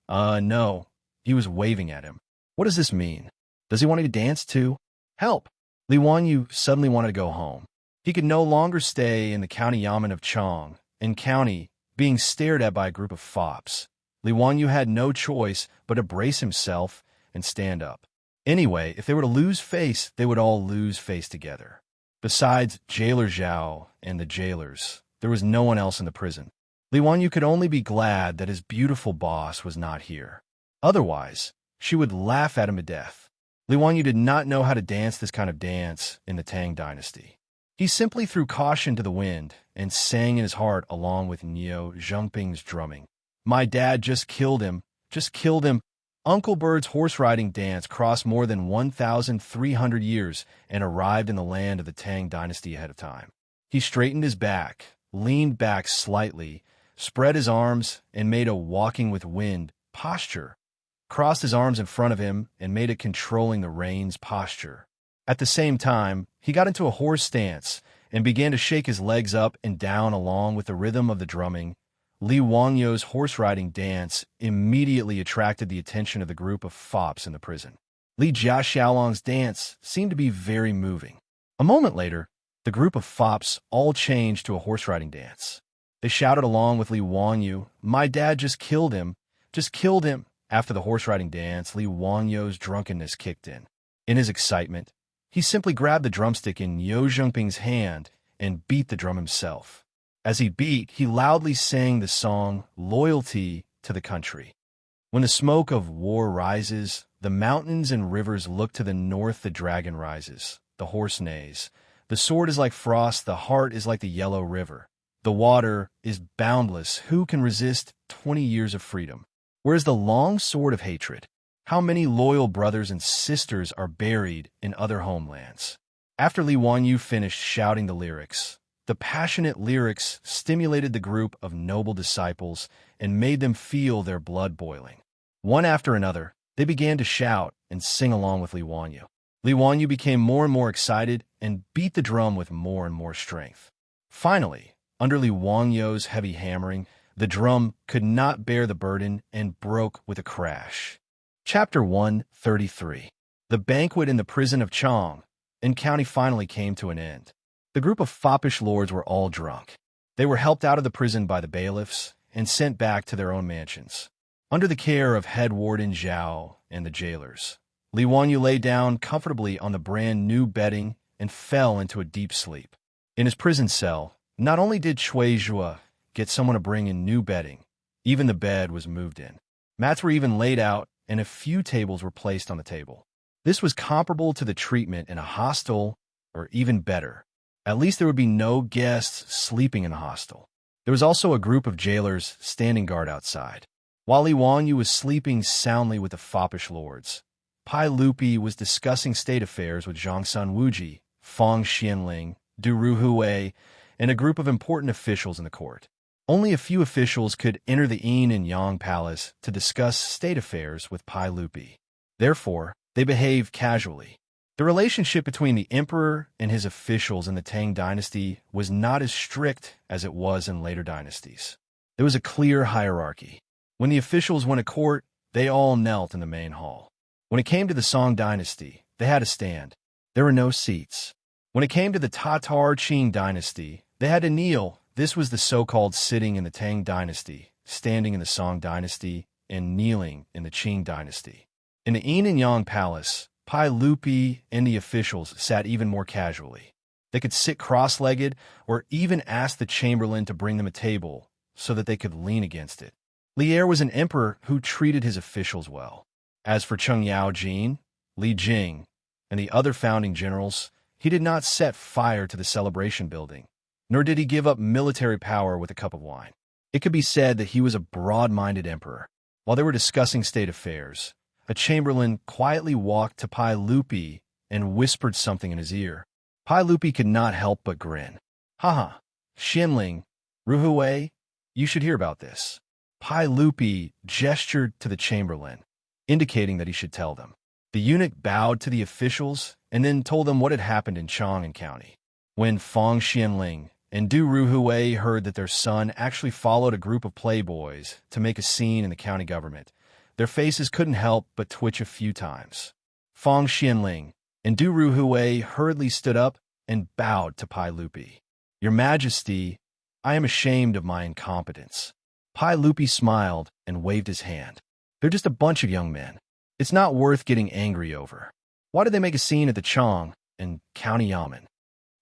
No, he was waving at him. What does this mean? Does he want me to dance too? Help! Li Wanyu suddenly wanted to go home. He could no longer stay in the county yamen of Chang, in county, being stared at by a group of fops. Li Wanyu had no choice but to brace himself and stand up. Anyway, if they were to lose face, they would all lose face together. Besides Jailer Zhao and the jailers, there was no one else in the prison. Li Wanyu could only be glad that his beautiful boss was not here. Otherwise, she would laugh at him to death. Li Wanyu did not know how to dance this kind of dance in the Tang dynasty. He simply threw caution to the wind and sang in his heart along with Niu Zhengping's drumming. My dad just killed him, just killed him. Uncle Bird's horse-riding dance crossed more than 1,300 years and arrived in the land of the Tang dynasty ahead of time. He straightened his back, leaned back slightly, spread his arms, and made a walking with wind posture, crossed his arms in front of him, and made a controlling the reins posture. At the same time, he got into a horse stance and began to shake his legs up and down along with the rhythm of the drumming. Li Wangyu's horse-riding dance immediately attracted the attention of the group of fops in the prison. Li Jiaxiaolong's dance seemed to be very moving. A moment later, the group of fops all changed to a horse-riding dance. They shouted along with Li Wangyu, my dad just killed him, just killed him. After the horse-riding dance, Li Wangyu's drunkenness kicked in. In his excitement, he simply grabbed the drumstick in Niu Zhengping's hand and beat the drum himself. As he beat, he loudly sang the song, Loyalty to the Country. When the smoke of war rises, the mountains and rivers look to the north, the dragon rises, the horse neighs. The sword is like frost, the heart is like the yellow river. The water is boundless, who can resist 20 years of freedom? Where is the long sword of hatred? How many loyal brothers and sisters are buried in other homelands? After Li Wanyu finished shouting the lyrics, the passionate lyrics stimulated the group of noble disciples and made them feel their blood boiling. One after another, they began to shout and sing along with Li Wanyu. Li Wanyu became more and more excited and beat the drum with more and more strength. Finally, under Li Wangyu's heavy hammering, the drum could not bear the burden and broke with a crash. Chapter 133. The banquet in the prison of Chang in county finally came to an end. The group of foppish lords were all drunk. They were helped out of the prison by the bailiffs and sent back to their own mansions. Under the care of head warden Zhao and the jailers, Li Wanyu lay down comfortably on the brand new bedding and fell into a deep sleep. In his prison cell, not only did Cui Zhua get someone to bring in new bedding, even the bed was moved in. Mats were even laid out and a few tables were placed on the table. This was comparable to the treatment in a hostel, or even better. At least there would be no guests sleeping in the hostel. There was also a group of jailers standing guard outside. While Li Wanyu was sleeping soundly with the foppish lords, Pai Lupi was discussing state affairs with Zhangsun Wuji, Fang Xianling, Du Ruhui, and a group of important officials in the court. Only a few officials could enter the Yin and Yang Palace to discuss state affairs with Pai Lupi. Therefore, they behaved casually. The relationship between the emperor and his officials in the Tang dynasty was not as strict as it was in later dynasties. There was a clear hierarchy. When the officials went to court, they all knelt in the main hall. When it came to the Song dynasty, they had to stand. There were no seats. When it came to the Tatar Qing dynasty, they had to kneel. This was the so-called sitting in the Tang dynasty, standing in the Song dynasty, and kneeling in the Qing dynasty. In the Yin and Yang Palace, Pai Lupi and the officials sat even more casually. They could sit cross-legged or even ask the chamberlain to bring them a table so that they could lean against it. Li Er was an emperor who treated his officials well. As for Cheng Yaojin, Li Jing, and the other founding generals, he did not set fire to the celebration building, nor did he give up military power with a cup of wine. It could be said that he was a broad-minded emperor. While they were discussing state affairs, a chamberlain quietly walked to Pai Lupi and whispered something in his ear. Pai Lupi could not help but grin. Haha, Xianling, Ruhui, you should hear about this. Pai Lupi gestured to the chamberlain, indicating that he should tell them. The eunuch bowed to the officials and then told them what had happened in Chang'an County. When Fang Xianling and Du Ruhui heard that their son actually followed a group of playboys to make a scene in the county government, their faces couldn't help but twitch a few times. Fang Xianling, and Du Ruhui hurriedly stood up and bowed to Pai Lupi. "Your Majesty, I am ashamed of my incompetence." Pai Lupi smiled and waved his hand. "They're just a bunch of young men. It's not worth getting angry over. Why did they make a scene at the Chang and County Yamen?"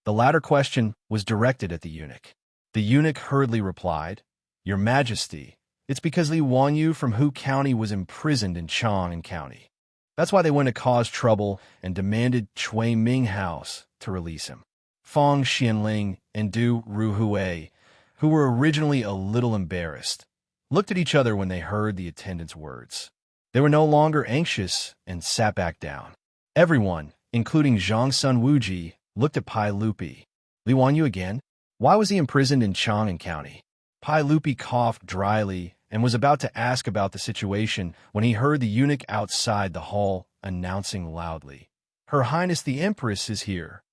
The latter question was directed at the eunuch. The eunuch hurriedly replied, "Your Majesty, it's because Li Wanyu from Hu County was imprisoned in Chang and County. That's why they went to cause trouble and demanded Chui Ming House to release him." Fong Xianling and Du Ruhui, who were originally a little embarrassed, looked at each other when they heard the attendant's words. They were no longer anxious and sat back down. Everyone, including Zhang Sun Wuji, looked at Pai Lupi. "Li Wanyu again? Why was he imprisoned in Chang'an County?" Pai Lupi coughed dryly and was about to ask about the situation when he heard the eunuch outside the hall announcing loudly, "Her Highness the Empress is here."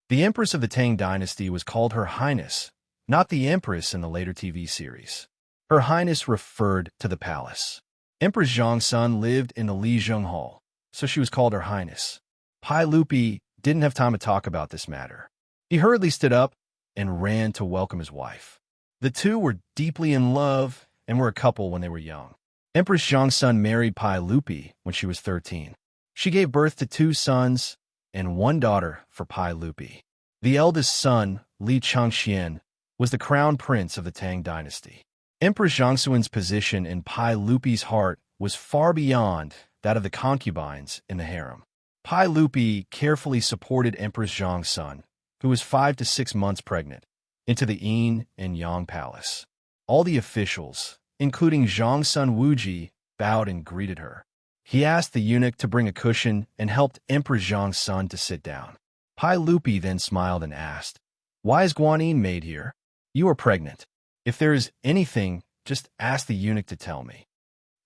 The Empress of the Tang dynasty was called Her Highness, not the Empress in the later TV series. Her Highness referred to the palace. Empress Zhongsun lived in the Lijiang Hall, so she was called Her Highness. Pai Lupi didn't have time to talk about this matter. He hurriedly stood up and ran to welcome his wife. The two were deeply in love and were a couple when they were young. Empress Zhongsun married Pai Lupi when she was 13. She gave birth to 2 sons and 1 daughter for Pai Lupi. The eldest son, Li Changxian, was the crown prince of the Tang dynasty. Empress Zhongsun's position in Pai Lupi's heart was far beyond that of the concubines in the harem. Pai Lupi carefully supported Empress Zhongsun, who was 5 to 6 months pregnant, into the Yin and Yang palace. All the officials, including Zhongsun Wuji, bowed and greeted her. He asked the eunuch to bring a cushion and helped Empress Zhongsun to sit down. Pai Lupi then smiled and asked, "Why is Guanyin made here? You are pregnant. If there is anything, just ask the eunuch to tell me."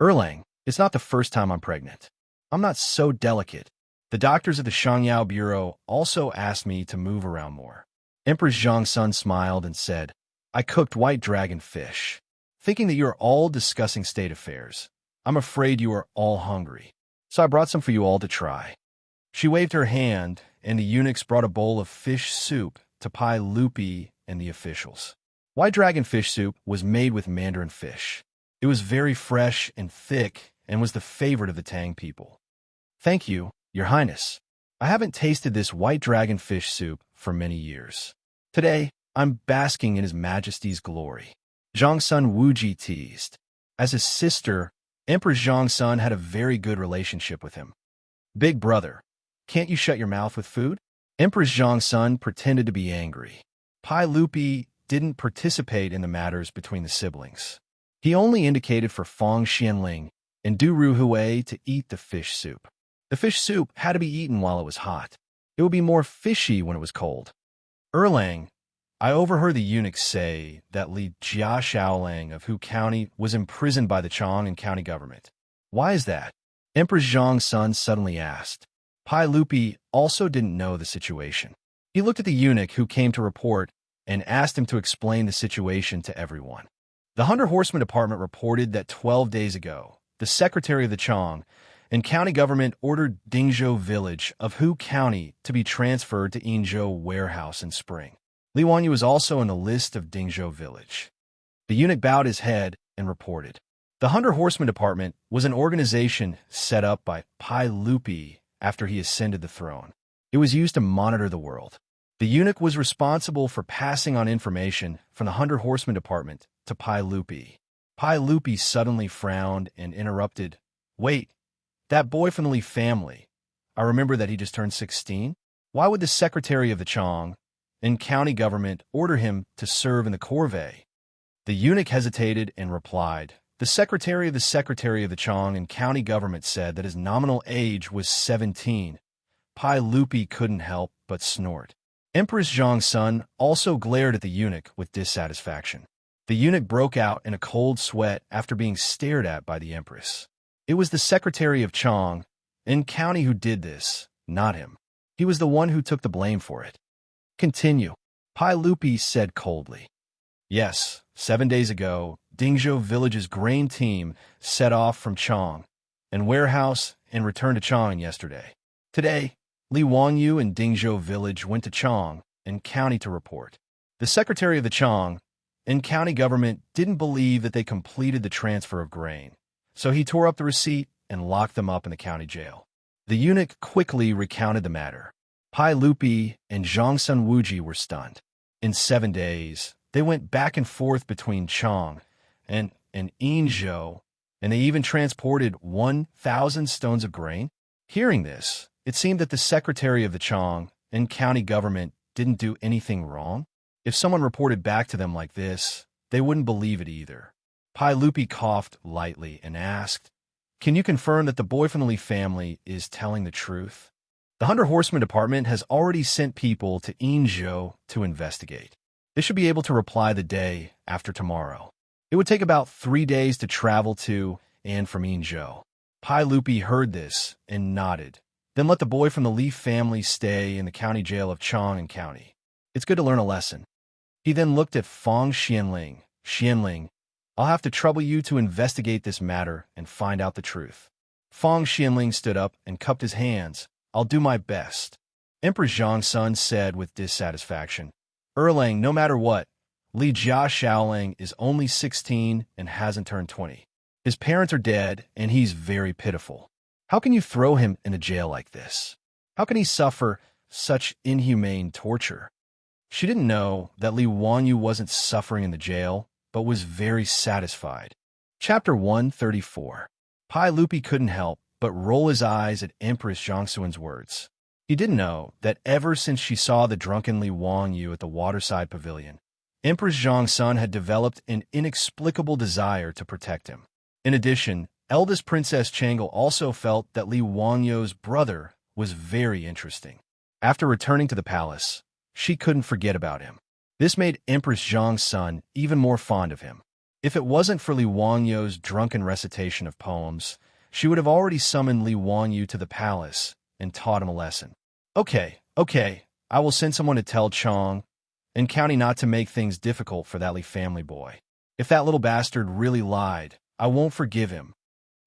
"Erlang, it's not the first time I'm pregnant. I'm not so delicate. The doctors at the Shangyao Bureau also asked me to move around more." Empress Zhongsun smiled and said, "I cooked white dragon fish. Thinking that you are all discussing state affairs, I'm afraid you are all hungry, so I brought some for you all to try." She waved her hand, and the eunuchs brought a bowl of fish soup to Pai Lupi and the officials. White dragon fish soup was made with mandarin fish. It was very fresh and thick and was the favorite of the Tang people. "Thank you, Your Highness. I haven't tasted this white dragon fish soup for many years. Today, I'm basking in His Majesty's glory." Zhongsun Wuji teased. As his sister, Empress Zhongsun had a very good relationship with him. "Big brother, can't you shut your mouth with food?" Empress Zhongsun pretended to be angry. Pai Lupi didn't participate in the matters between the siblings. He only indicated for Fong Xianling and Du Ruhui to eat the fish soup. The fish soup had to be eaten while it was hot. It would be more fishy when it was cold. "Erlang, I overheard the eunuch say that Li Jia Shaolang of Hu County was imprisoned by the Chang and county government. Why is that?" Empress Zhongsun suddenly asked. Pai Lupi also didn't know the situation. He looked at the eunuch who came to report and asked him to explain the situation to everyone. The Hunter Horseman Department reported that 12 days ago, the Secretary of the Chang and county government ordered Dingzhou village of Hu County to be transferred to Yinzhou warehouse in spring. Li Wanyu was also on the list of Dingzhou village. The eunuch bowed his head and reported. The Hunter Horseman Department was an organization set up by Pai Lupi after he ascended the throne. It was used to monitor the world. The eunuch was responsible for passing on information from the Hunter Horseman Department to Pai Lupi. Pai Lupi suddenly frowned and interrupted, "Wait, that boy from the Li family. I remember that he just turned 16. Why would the Secretary of the Chang and county government order him to serve in the corvée?" The eunuch hesitated and replied, "The Secretary of the Chang and county government said that his nominal age was 17. Pai Lupi couldn't help but snort. Empress Zhongsun also glared at the eunuch with dissatisfaction. The eunuch broke out in a cold sweat after being stared at by the empress. It was the Secretary of Chang and county who did this, not him. He was the one who took the blame for it. "Continue," Pai Lupi said coldly. "Yes, 7 days ago, Dingzhou village's grain team set off from Chang and warehouse and returned to Chang yesterday. Today, Li Wangyu and Dingzhou village went to Chang and county to report. The secretary of the Chang and county government didn't believe that they completed the transfer of grain, so he tore up the receipt and locked them up in the county jail. The eunuch quickly recounted the matter. Pai Lupi and Zhang Sun Wuji were stunned. In 7 days, they went back and forth between Chang and Yinzhou, and they even transported 1,000 stones of grain. Hearing this, it seemed that the secretary of the Chang and county government didn't do anything wrong. If someone reported back to them like this, they wouldn't believe it either. Pai Lupi coughed lightly and asked, "Can you confirm that the boy from the Li family is telling the truth?" The 100 Horsemen Department has already sent people to Yinzhou to investigate. They should be able to reply the day after tomorrow. It would take about 3 days to travel to and from Yinzhou. Pai Lupi heard this and nodded. Then let the boy from the Li family stay in the county jail of Chang and County. It's good to learn a lesson. He then looked at Fang Xianling. "Xianling, I'll have to trouble you to investigate this matter and find out the truth." Fang Xianling stood up and cupped his hands. "I'll do my best." Emperor Zhangsun said with dissatisfaction, "Erlang, no matter what, Li Jia Shaoling is only 16 and hasn't turned 20. His parents are dead, and he's very pitiful. How can you throw him in a jail like this? How can he suffer such inhumane torture?" She didn't know that Li Wangyu wasn't suffering in the jail, but was very satisfied. Chapter 134. Pai Lupi couldn't help but roll his eyes at Empress Zhangsun's words. He didn't know that ever since she saw the drunken Li Wangyu at the waterside pavilion, Empress Zhangsun had developed an inexplicable desire to protect him. In addition, eldest Princess Changle also felt that Li Wangyu's brother was very interesting. After returning to the palace, she couldn't forget about him. This made Empress Zhangsun even more fond of him. If it wasn't for Li Wangyu's drunken recitation of poems, she would have already summoned Li Wangyu to the palace and taught him a lesson. Okay, I will send someone to tell Chang and County not to make things difficult for that Li family boy. If that little bastard really lied, I won't forgive him."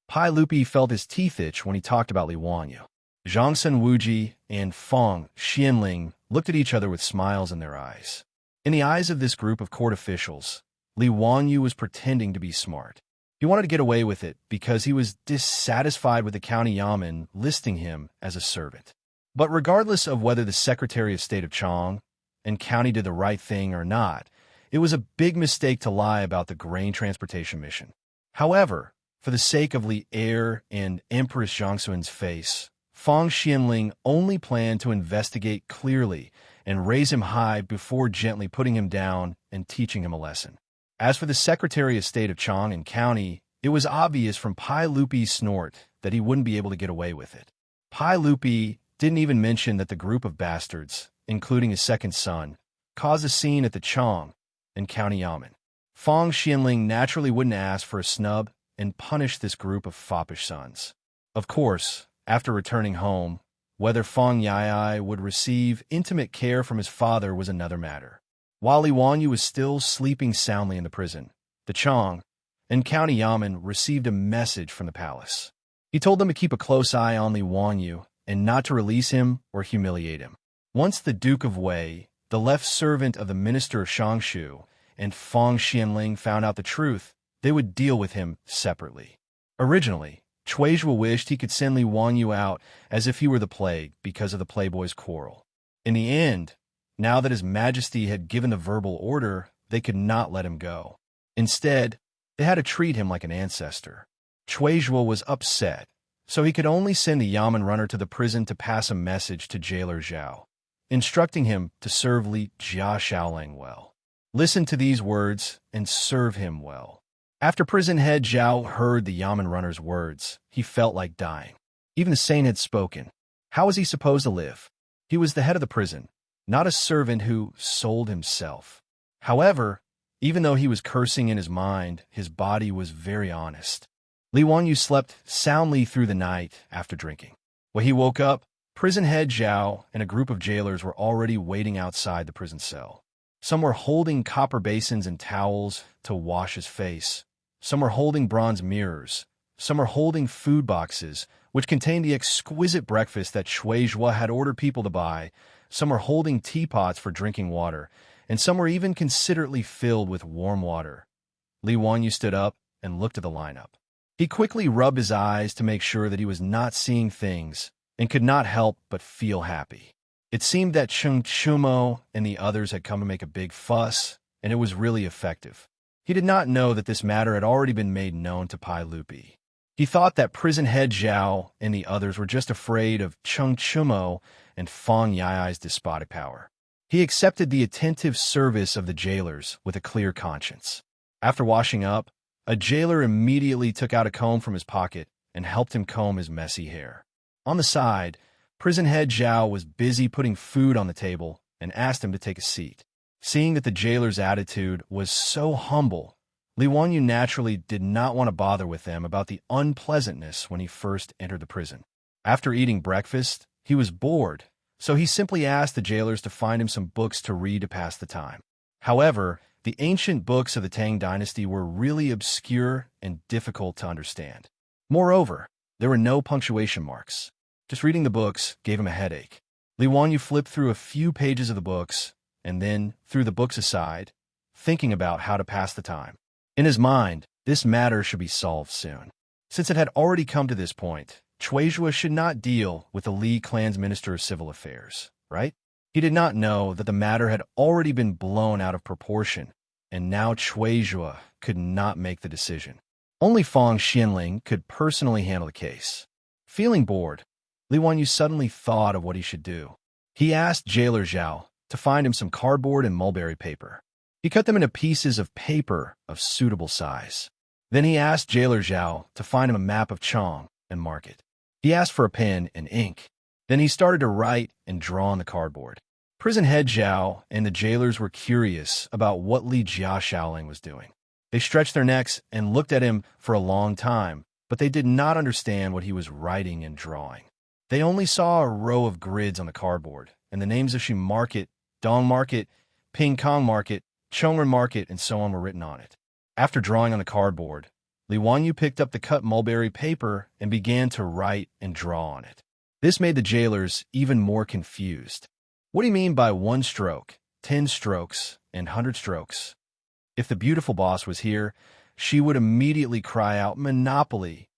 Pai Lupi felt his teeth itch when he talked about Li Wangyu. Zhang Sun Wuji and Fang Xianling looked at each other with smiles in their eyes. In the eyes of this group of court officials, Li Wangyu was pretending to be smart. He wanted to get away with it because he was dissatisfied with the county yamen listing him as a servant. But regardless of whether the Secretary of State of Chang and county did the right thing or not, it was a big mistake to lie about the grain transportation mission. However, for the sake of Li Er and Empress Zhangsun's face, Fang Xianling only planned to investigate clearly and raise him high before gently putting him down and teaching him a lesson. As for the Secretary of State of Chang and County, it was obvious from Pai Lupi's snort that he wouldn't be able to get away with it. Pai Lupi didn't even mention that the group of bastards, including his second son, caused a scene at the Chang and County Yamen. Fang Xianling naturally wouldn't ask for a snub and punish this group of foppish sons. Of course, after returning home, whether Fang Yai would receive intimate care from his father was another matter. While Li Wangyu was still sleeping soundly in the prison, the Chang and County Yamen received a message from the palace. He told them to keep a close eye on Li Wangyu and not to release him or humiliate him. Once the Duke of Wei, the left servant of the Minister of Shangshu, and Fang Xianling found out the truth, they would deal with him separately. Originally, Chuizhua wished he could send Li Wangyu out as if he were the plague because of the playboy's quarrel. In the end, now that His Majesty had given the verbal order, they could not let him go. Instead, they had to treat him like an ancestor. Chuizhua was upset, so he could only send the Yamen runner to the prison to pass a message to jailer Zhao, instructing him to serve Li Jia Shaoling well. Listen to these words and serve him well. After prison head Zhao heard the Yamen runner's words, he felt like dying. Even the saint had spoken. How was he supposed to live? He was the head of the prison, not a servant who sold himself. However, even though he was cursing in his mind, his body was very honest. Li Wangyu slept soundly through the night after drinking. When he woke up, prison head Zhao and a group of jailers were already waiting outside the prison cell. Some were holding copper basins and towels to wash his face. Some were holding bronze mirrors. Some were holding food boxes which contained the exquisite breakfast that Shui Zhuo had ordered people to buy. Some were holding teapots for drinking water, and some were even considerately filled with warm water. Li Wanyu stood up and looked at the lineup. He quickly rubbed his eyes to make sure that he was not seeing things, and could not help but feel happy. It seemed that Cheng Chumo and the others had come to make a big fuss, and it was really effective. He did not know that this matter had already been made known to Pai Lupi. He thought that prison head Zhao and the others were just afraid of Cheng Chumo and Fang Yai's despotic power. He accepted the attentive service of the jailers with a clear conscience. After washing up, a jailer immediately took out a comb from his pocket and helped him comb his messy hair. On the side, prison head Zhao was busy putting food on the table and asked him to take a seat. Seeing that the jailer's attitude was so humble, Li Wanyu naturally did not want to bother with them about the unpleasantness when he first entered the prison. After eating breakfast, he was bored, so he simply asked the jailers to find him some books to read to pass the time. However, the ancient books of the Tang dynasty were really obscure and difficult to understand. Moreover, there were no punctuation marks. Just reading the books gave him a headache. Li Wanyu flipped through a few pages of the books and then threw the books aside, thinking about how to pass the time. In his mind, this matter should be solved soon. Since it had already come to this point, Shui Zhuo should not deal with the Li clan's Minister of Civil Affairs, right? He did not know that the matter had already been blown out of proportion, and now Shui Zhuo could not make the decision. Only Fang Xinling could personally handle the case. Feeling bored, Li Wanyu suddenly thought of what he should do. He asked Jailer Zhao to find him some cardboard and mulberry paper. He cut them into pieces of paper of suitable size. Then he asked Jailer Zhao to find him a map of Chang and mark it. He asked for a pen and ink. Then he started to write and draw on the cardboard. Prison head Zhao and the jailers were curious about what Li Jia Shaoling was doing. They stretched their necks and looked at him for a long time, but they did not understand what he was writing and drawing. They only saw a row of grids on the cardboard, and the names of Shi Market, Dong Market, Ping Kong Market, Chongren Market, and so on were written on it. After drawing on the cardboard, Li Wanyu picked up the cut mulberry paper and began to write and draw on it. This made the jailers even more confused. What do you mean by 1 stroke, 10 strokes, and 100 strokes? If the beautiful boss was here, she would immediately cry out, Monopoly.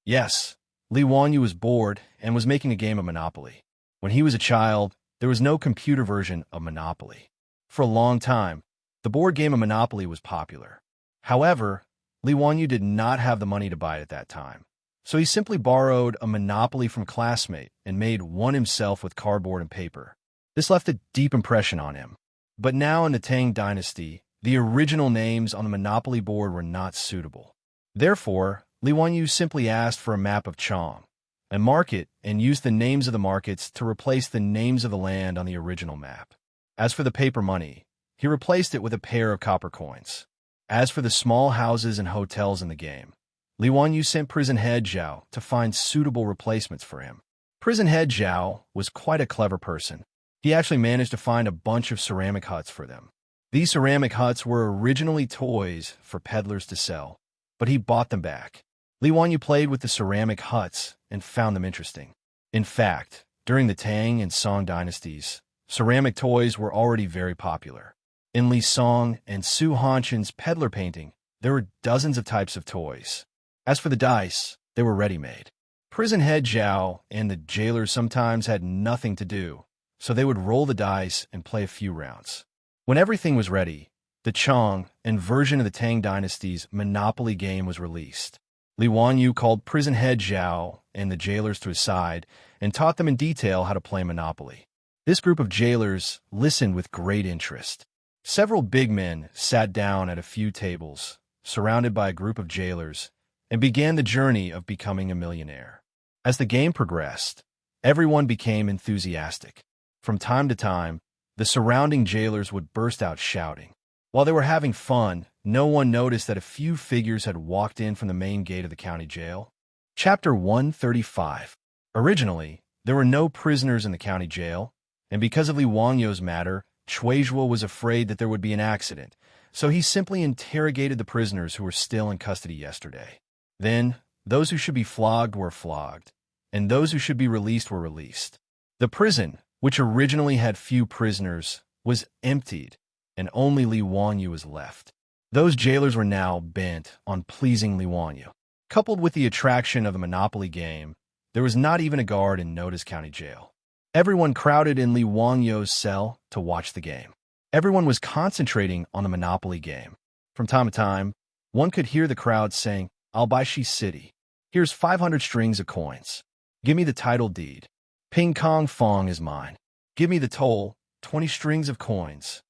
Yes, Li Wanyu was bored and was making a game of Monopoly. When he was a child, there was no computer version of Monopoly. For a long time, the board game of Monopoly was popular. However, Li Wanyu did not have the money to buy it at that time, so he simply borrowed a Monopoly from a classmate and made one himself with cardboard and paper. This left a deep impression on him. But now in the Tang dynasty, the original names on the Monopoly board were not suitable. Therefore, Li Wanyu simply asked for a map of Chang, a market, and used the names of the markets to replace the names of the land on the original map. As for the paper money, he replaced it with a pair of copper coins. As for the small houses and hotels in the game, Li Wanyu sent prison head Zhao to find suitable replacements for him. Prison head Zhao was quite a clever person. He actually managed to find a bunch of ceramic huts for them. These ceramic huts were originally toys for peddlers to sell, but he bought them back. Li Wanyu played with the ceramic huts and found them interesting. In fact, during the Tang and Song dynasties, ceramic toys were already very popular. In Li Song and Su Hanshin's peddler painting, there were dozens of types of toys. As for the dice, they were ready-made. Prison head Zhao and the jailers sometimes had nothing to do, so they would roll the dice and play a few rounds. When everything was ready, the Chang and version of the Tang dynasty's Monopoly game was released. Li Wanyu called prison head Zhao and the jailers to his side and taught them in detail how to play Monopoly. This group of jailers listened with great interest. Several big men sat down at a few tables, surrounded by a group of jailers, and began the journey of becoming a millionaire. As the game progressed, everyone became enthusiastic. From time to time, the surrounding jailers would burst out shouting. While they were having fun, no one noticed that a few figures had walked in from the main gate of the county jail. Chapter 135. Originally, there were no prisoners in the county jail, and because of Li Wangyu's matter, Shui Zhuo was afraid that there would be an accident, so he simply interrogated the prisoners who were still in custody yesterday. Then, those who should be flogged were flogged, and those who should be released were released. The prison, which originally had few prisoners, was emptied, and only Li Wanyu was left. Those jailers were now bent on pleasing Li Wanyu. Coupled with the attraction of the Monopoly game, there was not even a guard in Noda's County Jail. Everyone crowded in Li Wangyu's cell to watch the game. Everyone was concentrating on the Monopoly game. From time to time, one could hear the crowd saying, "I'll buy Shi City. Here's 500 strings of coins. Give me the title deed. Ping Kong Fong is mine. Give me the toll, 20 strings of coins."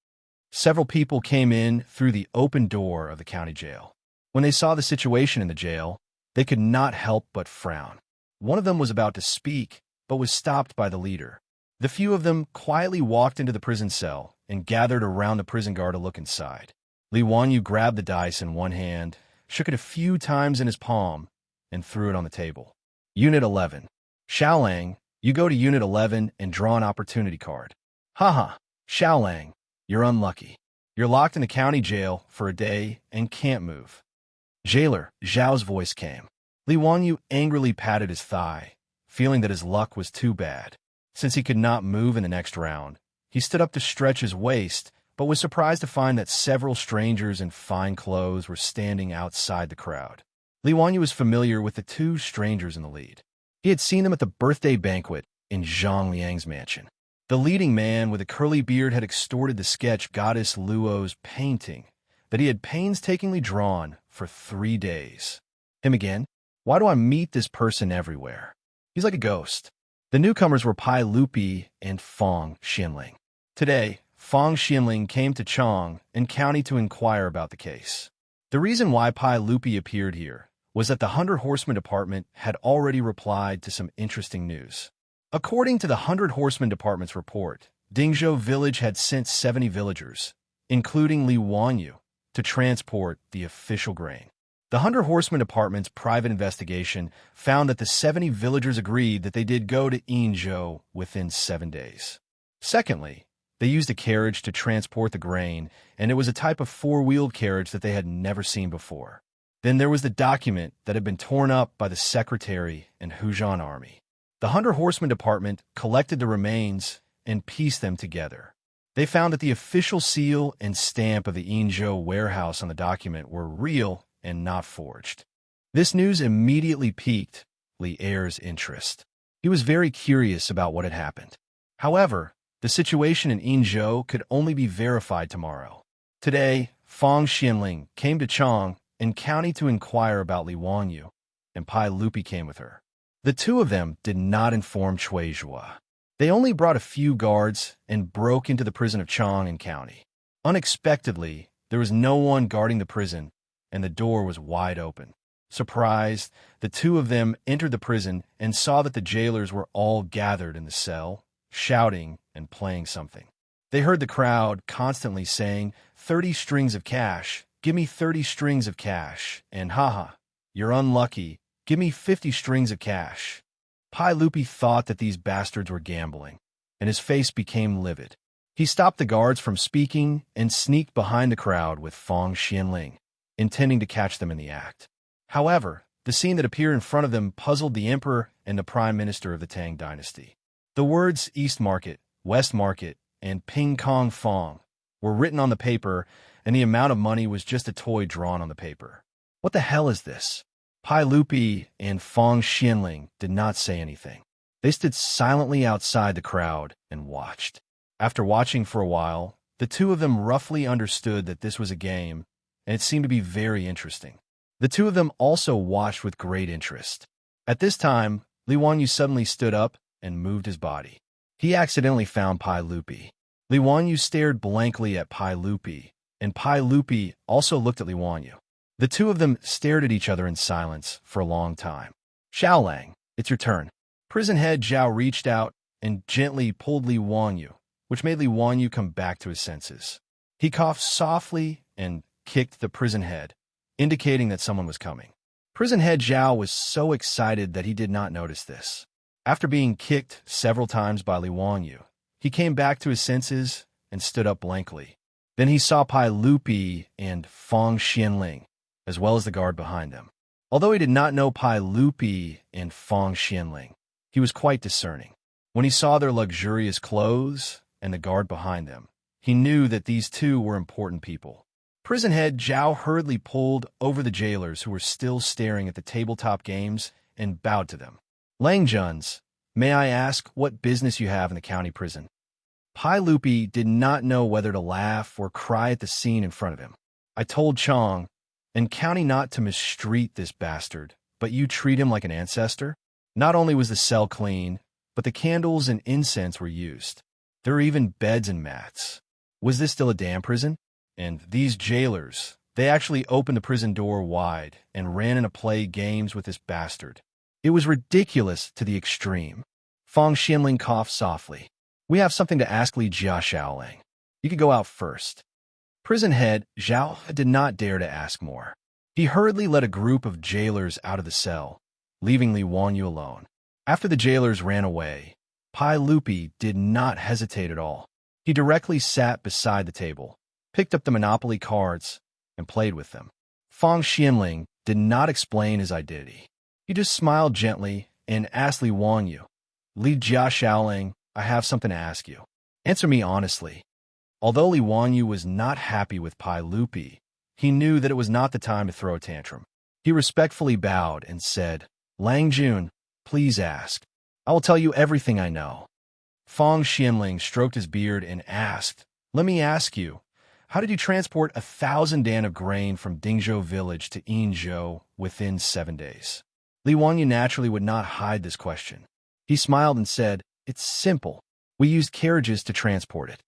Several people came in through the open door of the county jail. When they saw the situation in the jail, they could not help but frown. One of them was about to speak, but was stopped by the leader. The few of them quietly walked into the prison cell and gathered around the prison guard to look inside. Li Wanyu grabbed the dice in one hand, shook it a few times in his palm, and threw it on the table. Unit 11. Xiaolang, you go to Unit 11 and draw an opportunity card. Haha, Xiaolang, you're unlucky. You're locked in the county jail for a day and can't move. Jailer, Zhao's voice came. Li Wanyu angrily patted his thigh, feeling that his luck was too bad. Since he could not move in the next round, he stood up to stretch his waist, but was surprised to find that several strangers in fine clothes were standing outside the crowd. Li Wanyu was familiar with the two strangers in the lead. He had seen them at the birthday banquet in Zhang Liang's mansion. The leading man with a curly beard had extorted the sketch Goddess Luo's painting that he had painstakingly drawn for 3 days. Him again? Why do I meet this person everywhere? He's like a ghost. The newcomers were Pai Lupi and Fong Xianling. Today, Fong Xianling came to Chang and County to inquire about the case. The reason why Pai Lupi appeared here was that the 100 Horsemen Department had already replied to some interesting news. According to the 100 Horsemen Department's report, Dingzhou Village had sent 70 villagers, including Li Wanyu, to transport the official grain. The 100 Horsemen Department's private investigation found that the 70 villagers agreed that they did go to Yinzhou within 7 days. Secondly, they used a carriage to transport the grain, and it was a type of four-wheeled carriage that they had never seen before. Then there was the document that had been torn up by the Secretary and Hujan Army. The 100 Horsemen Department collected the remains and pieced them together. They found that the official seal and stamp of the Yinzhou warehouse on the document were real and not forged. This news immediately piqued Li Er's interest. He was very curious about what had happened. However, the situation in Yinzhou could only be verified tomorrow. Today, Fong Xianling came to Chang and County to inquire about Li Wanyu, and Pai Lupi came with her. The two of them did not inform Cui Zhua. They only brought a few guards and broke into the prison of Chang and County. Unexpectedly, there was no one guarding the prison, and the door was wide open. Surprised, the two of them entered the prison and saw that the jailers were all gathered in the cell, shouting and playing something. They heard the crowd constantly saying, 30 strings of cash, give me 30 strings of cash, and haha, you're unlucky, give me 50 strings of cash. Pai Lupi thought that these bastards were gambling, and his face became livid. He stopped the guards from speaking and sneaked behind the crowd with Fong Xianling, intending to catch them in the act. However, the scene that appeared in front of them puzzled the emperor and the prime minister of the Tang dynasty. The words East Market, West Market, and Ping Kong Fong were written on the paper, and the amount of money was just a toy drawn on the paper. What the hell is this? Pai Lupi and Fong Xianling did not say anything. They stood silently outside the crowd and watched. After watching for a while, the two of them roughly understood that this was a game, and it seemed to be very interesting. The two of them also watched with great interest. At this time, Li Wanyu suddenly stood up and moved his body. He accidentally found Pai Lupi. Li Wanyu stared blankly at Pai Lupi, and Pai Lupi also looked at Li Wanyu. The two of them stared at each other in silence for a long time. Xiaolang, it's your turn. Prison head Zhao reached out and gently pulled Li Wanyu, which made Li Wanyu come back to his senses. He coughed softly and kicked the prison head, indicating that someone was coming. Prison head Zhao was so excited that he did not notice this. After being kicked several times by Li Wanyu, he came back to his senses and stood up blankly. Then he saw Pai Lupi and Fong Xianling, as well as the guard behind them. Although he did not know Pai Lupi and Fong Xianling, He was quite discerning. When he saw their luxurious clothes and the guard behind them, he knew that these two were important people. Prison head Zhao hurriedly pulled over the jailers who were still staring at the tabletop games and bowed to them. Lang Juns, may I ask what business you have in the county prison? Pai Lupi did not know whether to laugh or cry at the scene in front of him. I told Chong, and county not to mistreat this bastard, but you treat him like an ancestor? Not only was the cell clean, but the candles and incense were used. There were even beds and mats. Was this still a damn prison? And these jailers, they actually opened the prison door wide and ran in to play games with this bastard. It was ridiculous to the extreme. Fong Xianling coughed softly. We have something to ask Li Jia Xiaoling. You could go out first. Prison head Zhao did not dare to ask more. He hurriedly led a group of jailers out of the cell, leaving Li Wangyu alone. After the jailers ran away, Pai Lupi did not hesitate at all. He directly sat beside the table, picked up the Monopoly cards, and played with them. Fong Xianling did not explain his identity. He just smiled gently and asked Li Wangyu, Li Jia Xiaoling, I have something to ask you. Answer me honestly. Although Li Wangyu was not happy with Pai Lupi, he knew that it was not the time to throw a tantrum. He respectfully bowed and said, Lang Jun, please ask. I will tell you everything I know. Fong Xianling stroked his beard and asked, Let me ask you, how did you transport 1,000 dan of grain from Dingzhou village to Yinzhou within 7 days? Li Wangyu naturally would not hide this question. He smiled and said, It's simple. We used carriages to transport it.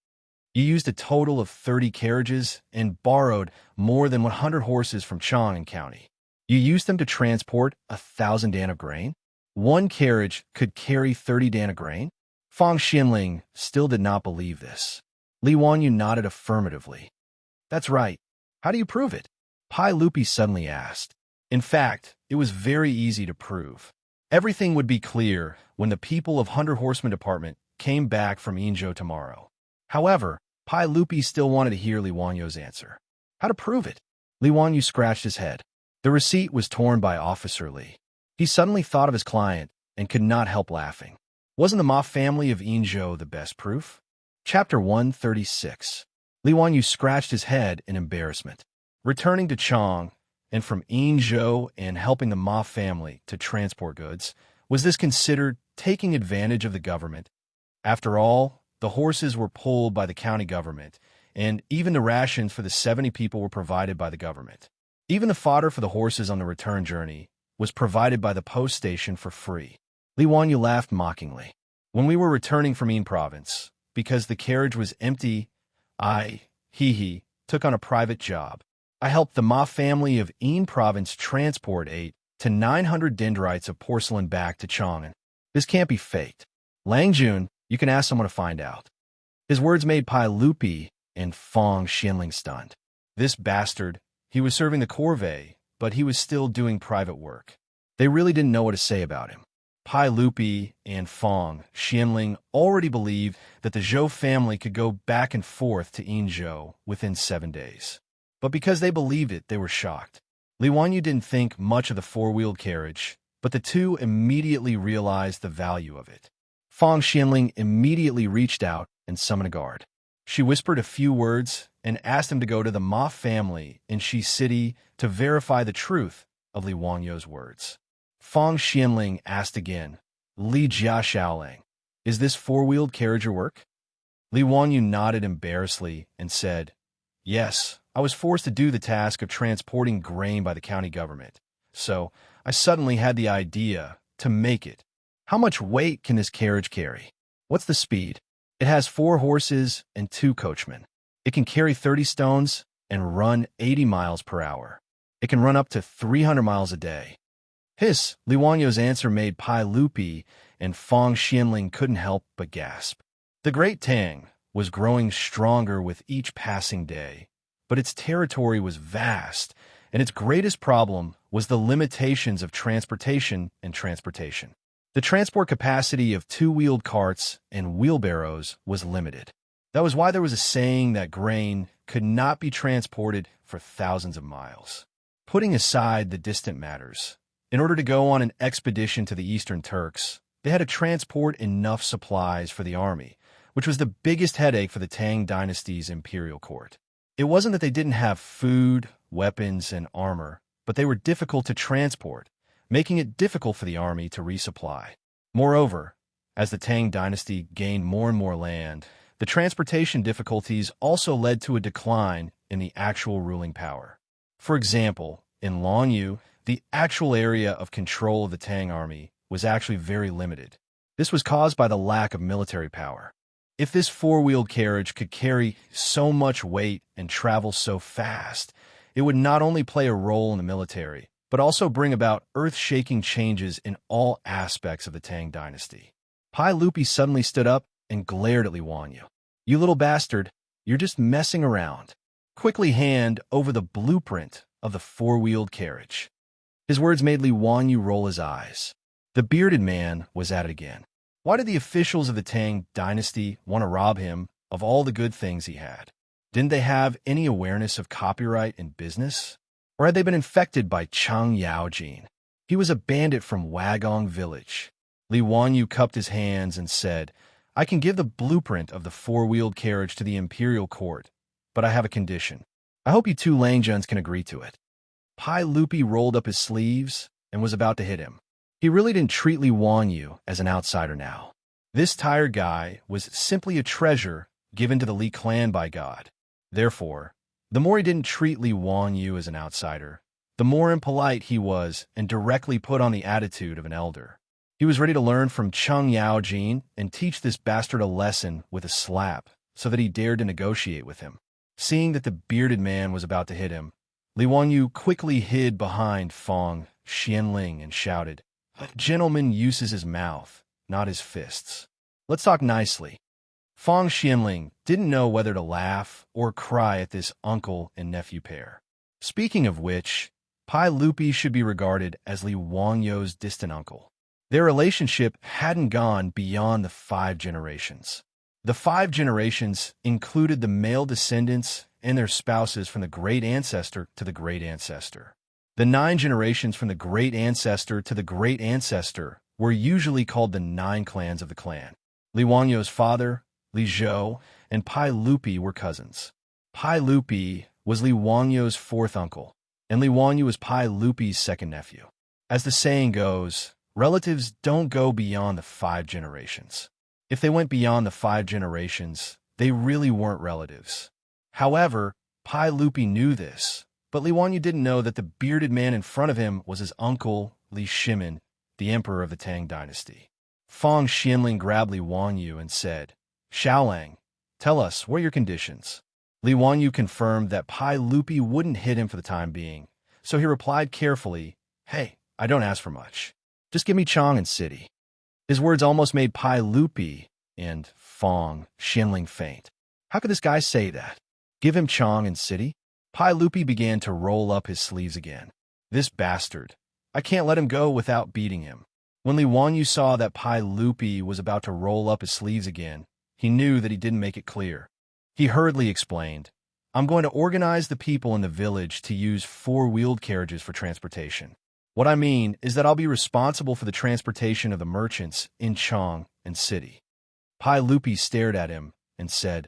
You used a total of 30 carriages and borrowed more than 100 horses from Chang County. You used them to transport 1,000 dan of grain? One carriage could carry 30 dan of grain? Fong Xianling still did not believe this. Li Wangyu nodded affirmatively. That's right. How do you prove it? Pai Lupi suddenly asked. In fact, it was very easy to prove. Everything would be clear when the people of 100 Horsemen Department came back from Yinzhou tomorrow. However, Pai Lupi still wanted to hear Li Wangyu's answer. How to prove it? Li Wangyu scratched his head. The receipt was torn by Officer Li. He suddenly thought of his client and could not help laughing. Wasn't the Ma family of Yinzhou the best proof? Chapter 136. Li Wangyu scratched his head in embarrassment. Returning to Chang, and from Yinzhou and helping the Ma family to transport goods, was this considered taking advantage of the government? After all, the horses were pulled by the county government, and even the rations for the 70 people were provided by the government. Even the fodder for the horses on the return journey was provided by the post station for free. Li Wangyu laughed mockingly. When we were returning from Yin province, because the carriage was empty, I, took on a private job. I helped the Ma family of Yin province transport 8 to 900 dendrites of porcelain back to Chang'an. This can't be faked. Lang Jun, you can ask someone to find out. His words made Pai Lupi and Fong Xianling stunned. This bastard, he was serving the corvée, but he was still doing private work. They really didn't know what to say about him. Pai Lupi and Fong Xianling already believed that the Zhou family could go back and forth to Yinzhou within 7 days. But because they believed it, they were shocked. Li Wangyu didn't think much of the four-wheeled carriage, but the two immediately realized the value of it. Fong Xianling immediately reached out and summoned a guard. She whispered a few words and asked him to go to the Ma family in Shi City to verify the truth of Li Wangyu's words. Fong Xianling asked again, Li Jia Xiaoling, is this four-wheeled carriage your work? Li Wangyu nodded embarrassedly and said, Yes, I was forced to do the task of transporting grain by the county government, so I suddenly had the idea to make it. How much weight can this carriage carry? What's the speed? It has 4 horses and 2 coachmen. It can carry 30 stones and run 80 miles per hour. It can run up to 300 miles a day. Li Wangyu's answer made Pai Lupi and Fong Xianling couldn't help but gasp. The great Tang was growing stronger with each passing day, but its territory was vast, and its greatest problem was the limitations of transportation and transportation. The transport capacity of 2-wheeled carts and wheelbarrows was limited. That was why there was a saying that grain could not be transported for thousands of miles. Putting aside the distant matters, in order to go on an expedition to the Eastern Turks, They had to transport enough supplies for the army, which was the biggest headache for the Tang dynasty's imperial court. It wasn't that they didn't have food, weapons, and armor, but they were difficult to transport, making it difficult for the army to resupply. Moreover, as the Tang dynasty gained more and more land, the transportation difficulties also led to a decline in the actual ruling power. For example, in Longyu, the actual area of control of the Tang army was actually very limited. This was caused by the lack of military power. If this four-wheeled carriage could carry so much weight and travel so fast, it would not only play a role in the military, but also bring about earth-shaking changes in all aspects of the Tang dynasty. Pai Lupi suddenly stood up and glared at Li Wanyu. "You little bastard, you're just messing around. Quickly hand over the blueprint of the four-wheeled carriage." His words made Li Wanyu roll his eyes. The bearded man was at it again. Why did the officials of the Tang dynasty want to rob him of all the good things he had? Didn't they have any awareness of copyright in business? Or had they been infected by Chang Yaojin? He was a bandit from Wagong village. Li Wanyu cupped his hands and said, "I can give the blueprint of the four-wheeled carriage to the imperial court, but I have a condition. I hope you two Langjuns can agree to it." Pai Lupi rolled up his sleeves and was about to hit him. He really didn't treat Li Wanyu as an outsider now. This tired guy was simply a treasure given to the Li clan by God. Therefore, the more he didn't treat Li Wanyu as an outsider, the more impolite he was and directly put on the attitude of an elder. He was ready to learn from Cheng Yaojin and teach this bastard a lesson with a slap so that he dared to negotiate with him. Seeing that the bearded man was about to hit him, Li Wanyu quickly hid behind Fong Xianling and shouted, "A gentleman uses his mouth, not his fists. Let's talk nicely." Fong Xianling didn't know whether to laugh or cry at this uncle and nephew pair. Speaking of which, Pai Lupi should be regarded as Li Wangyu's distant uncle. Their relationship hadn't gone beyond the 5 generations. The 5 generations included the male descendants and their spouses from the great ancestor to the great ancestor. The 9 generations from the great ancestor to the great ancestor were usually called the 9 clans of the clan. Li Wangyu's father, Li Zhou, and Pai Lupi were cousins. Pai Lupi was Li Wangyu's 4th uncle, and Li Wanyu was Pai Lupi's 2nd nephew. As the saying goes, relatives don't go beyond the 5 generations. If they went beyond the 5 generations, they really weren't relatives. However, Pai Lupi knew this, but Li Wanyu didn't know that the bearded man in front of him was his uncle, Li Shimin, the emperor of the Tang dynasty. Fong Xianling grabbed Li Wanyu and said, "Xiaolang, tell us, what are your conditions?" Li Wanyu confirmed that Pai Lupi wouldn't hit him for the time being, so he replied carefully, "Hey, I don't ask for much. Just give me Chang and City." His words almost made Pai Lupi and Fong Xianling faint. How could this guy say that? Give him Chang and City? Pai Lupi began to roll up his sleeves again. This bastard. I can't let him go without beating him. When Li Wanyu saw that Pai Lupi was about to roll up his sleeves again, he knew that he didn't make it clear. He hurriedly explained, "I'm going to organize the people in the village to use 4-wheeled carriages for transportation. What I mean is that I'll be responsible for the transportation of the merchants in Chang and City." Pai Lupi stared at him and said,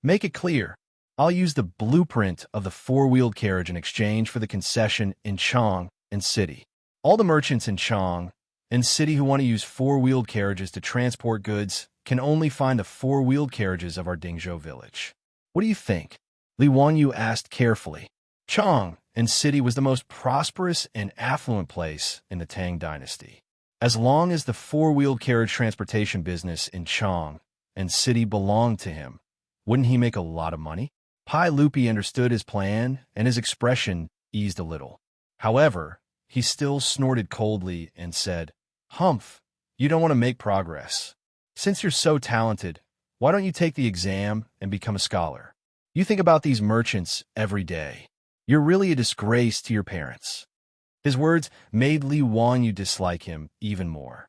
"Make it clear. I'll use the blueprint of the 4-wheeled carriage in exchange for the concession in Chang and City. All the merchants in Chang and City who want to use 4-wheeled carriages to transport goods can only find the 4-wheeled carriages of our Dingzhou village. What do you think?" Li Wanyu asked carefully. Chang and City was the most prosperous and affluent place in the Tang dynasty. As long as the 4-wheeled carriage transportation business in Chang and City belonged to him, wouldn't he make a lot of money? Pai Lupi understood his plan, and his expression eased a little. However, he still snorted coldly and said, "Humph, you don't want to make progress. Since you're so talented, why don't you take the exam and become a scholar? You think about these merchants every day. You're really a disgrace to your parents." His words made Li Wanyu dislike him even more.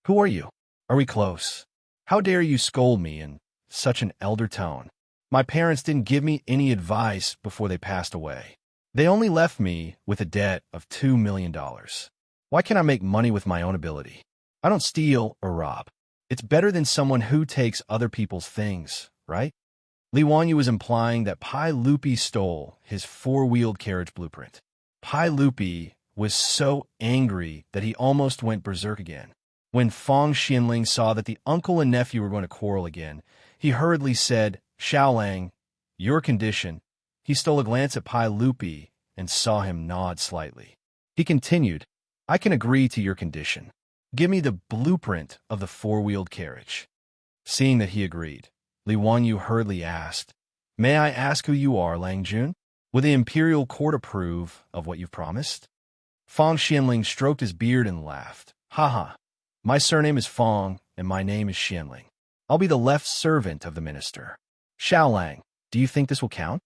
"Who are you? Are we close? How dare you scold me in such an elder tone? My parents didn't give me any advice before they passed away. They only left me with a debt of $2 million. Why can't I make money with my own ability? I don't steal or rob. It's better than someone who takes other people's things, right? Li Wanyu was implying that Pai Lupi stole his four-wheeled carriage blueprint. Pai Lupi was so angry that he almost went berserk again. When Fong Xianling saw that the uncle and nephew were going to quarrel again, he hurriedly said, Xiaolang, your condition. He stole a glance at Pai Lupi and saw him nod slightly. He continued, I can agree to your condition. Give me the blueprint of the four-wheeled carriage. Seeing that he agreed, Li Wanyu hurriedly asked, May I ask who you are, Lang Jun? Will the imperial court approve of what you've promised? Fong Xianling stroked his beard and laughed. Ha. My surname is Fong, and my name is Xianling. I'll be the left servant of the minister. Xiaolang, do you think this will count?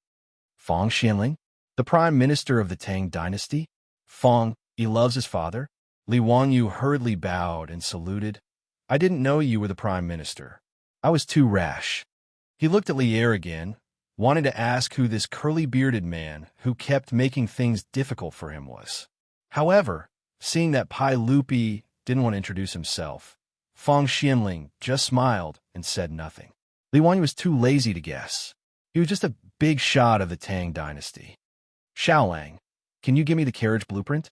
Fong Xianling, the prime minister of the Tang dynasty? Fong, he loves his father? Li Wanyu hurriedly bowed and saluted. I didn't know you were the prime minister. I was too rash. He looked at Lier again, wanting to ask who this curly-bearded man who kept making things difficult for him was. However, seeing that Pai Lupi didn't want to introduce himself, Fong Xianling just smiled and said nothing. Li Wanyu was too lazy to guess. He was just a big shot of the Tang dynasty. Xiaolang, can you give me the carriage blueprint?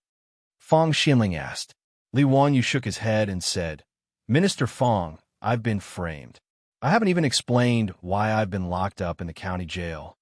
Fong Xianling asked. Li Wanyu shook his head and said, Minister Fong, I've been framed. I haven't even explained why I've been locked up in the county jail.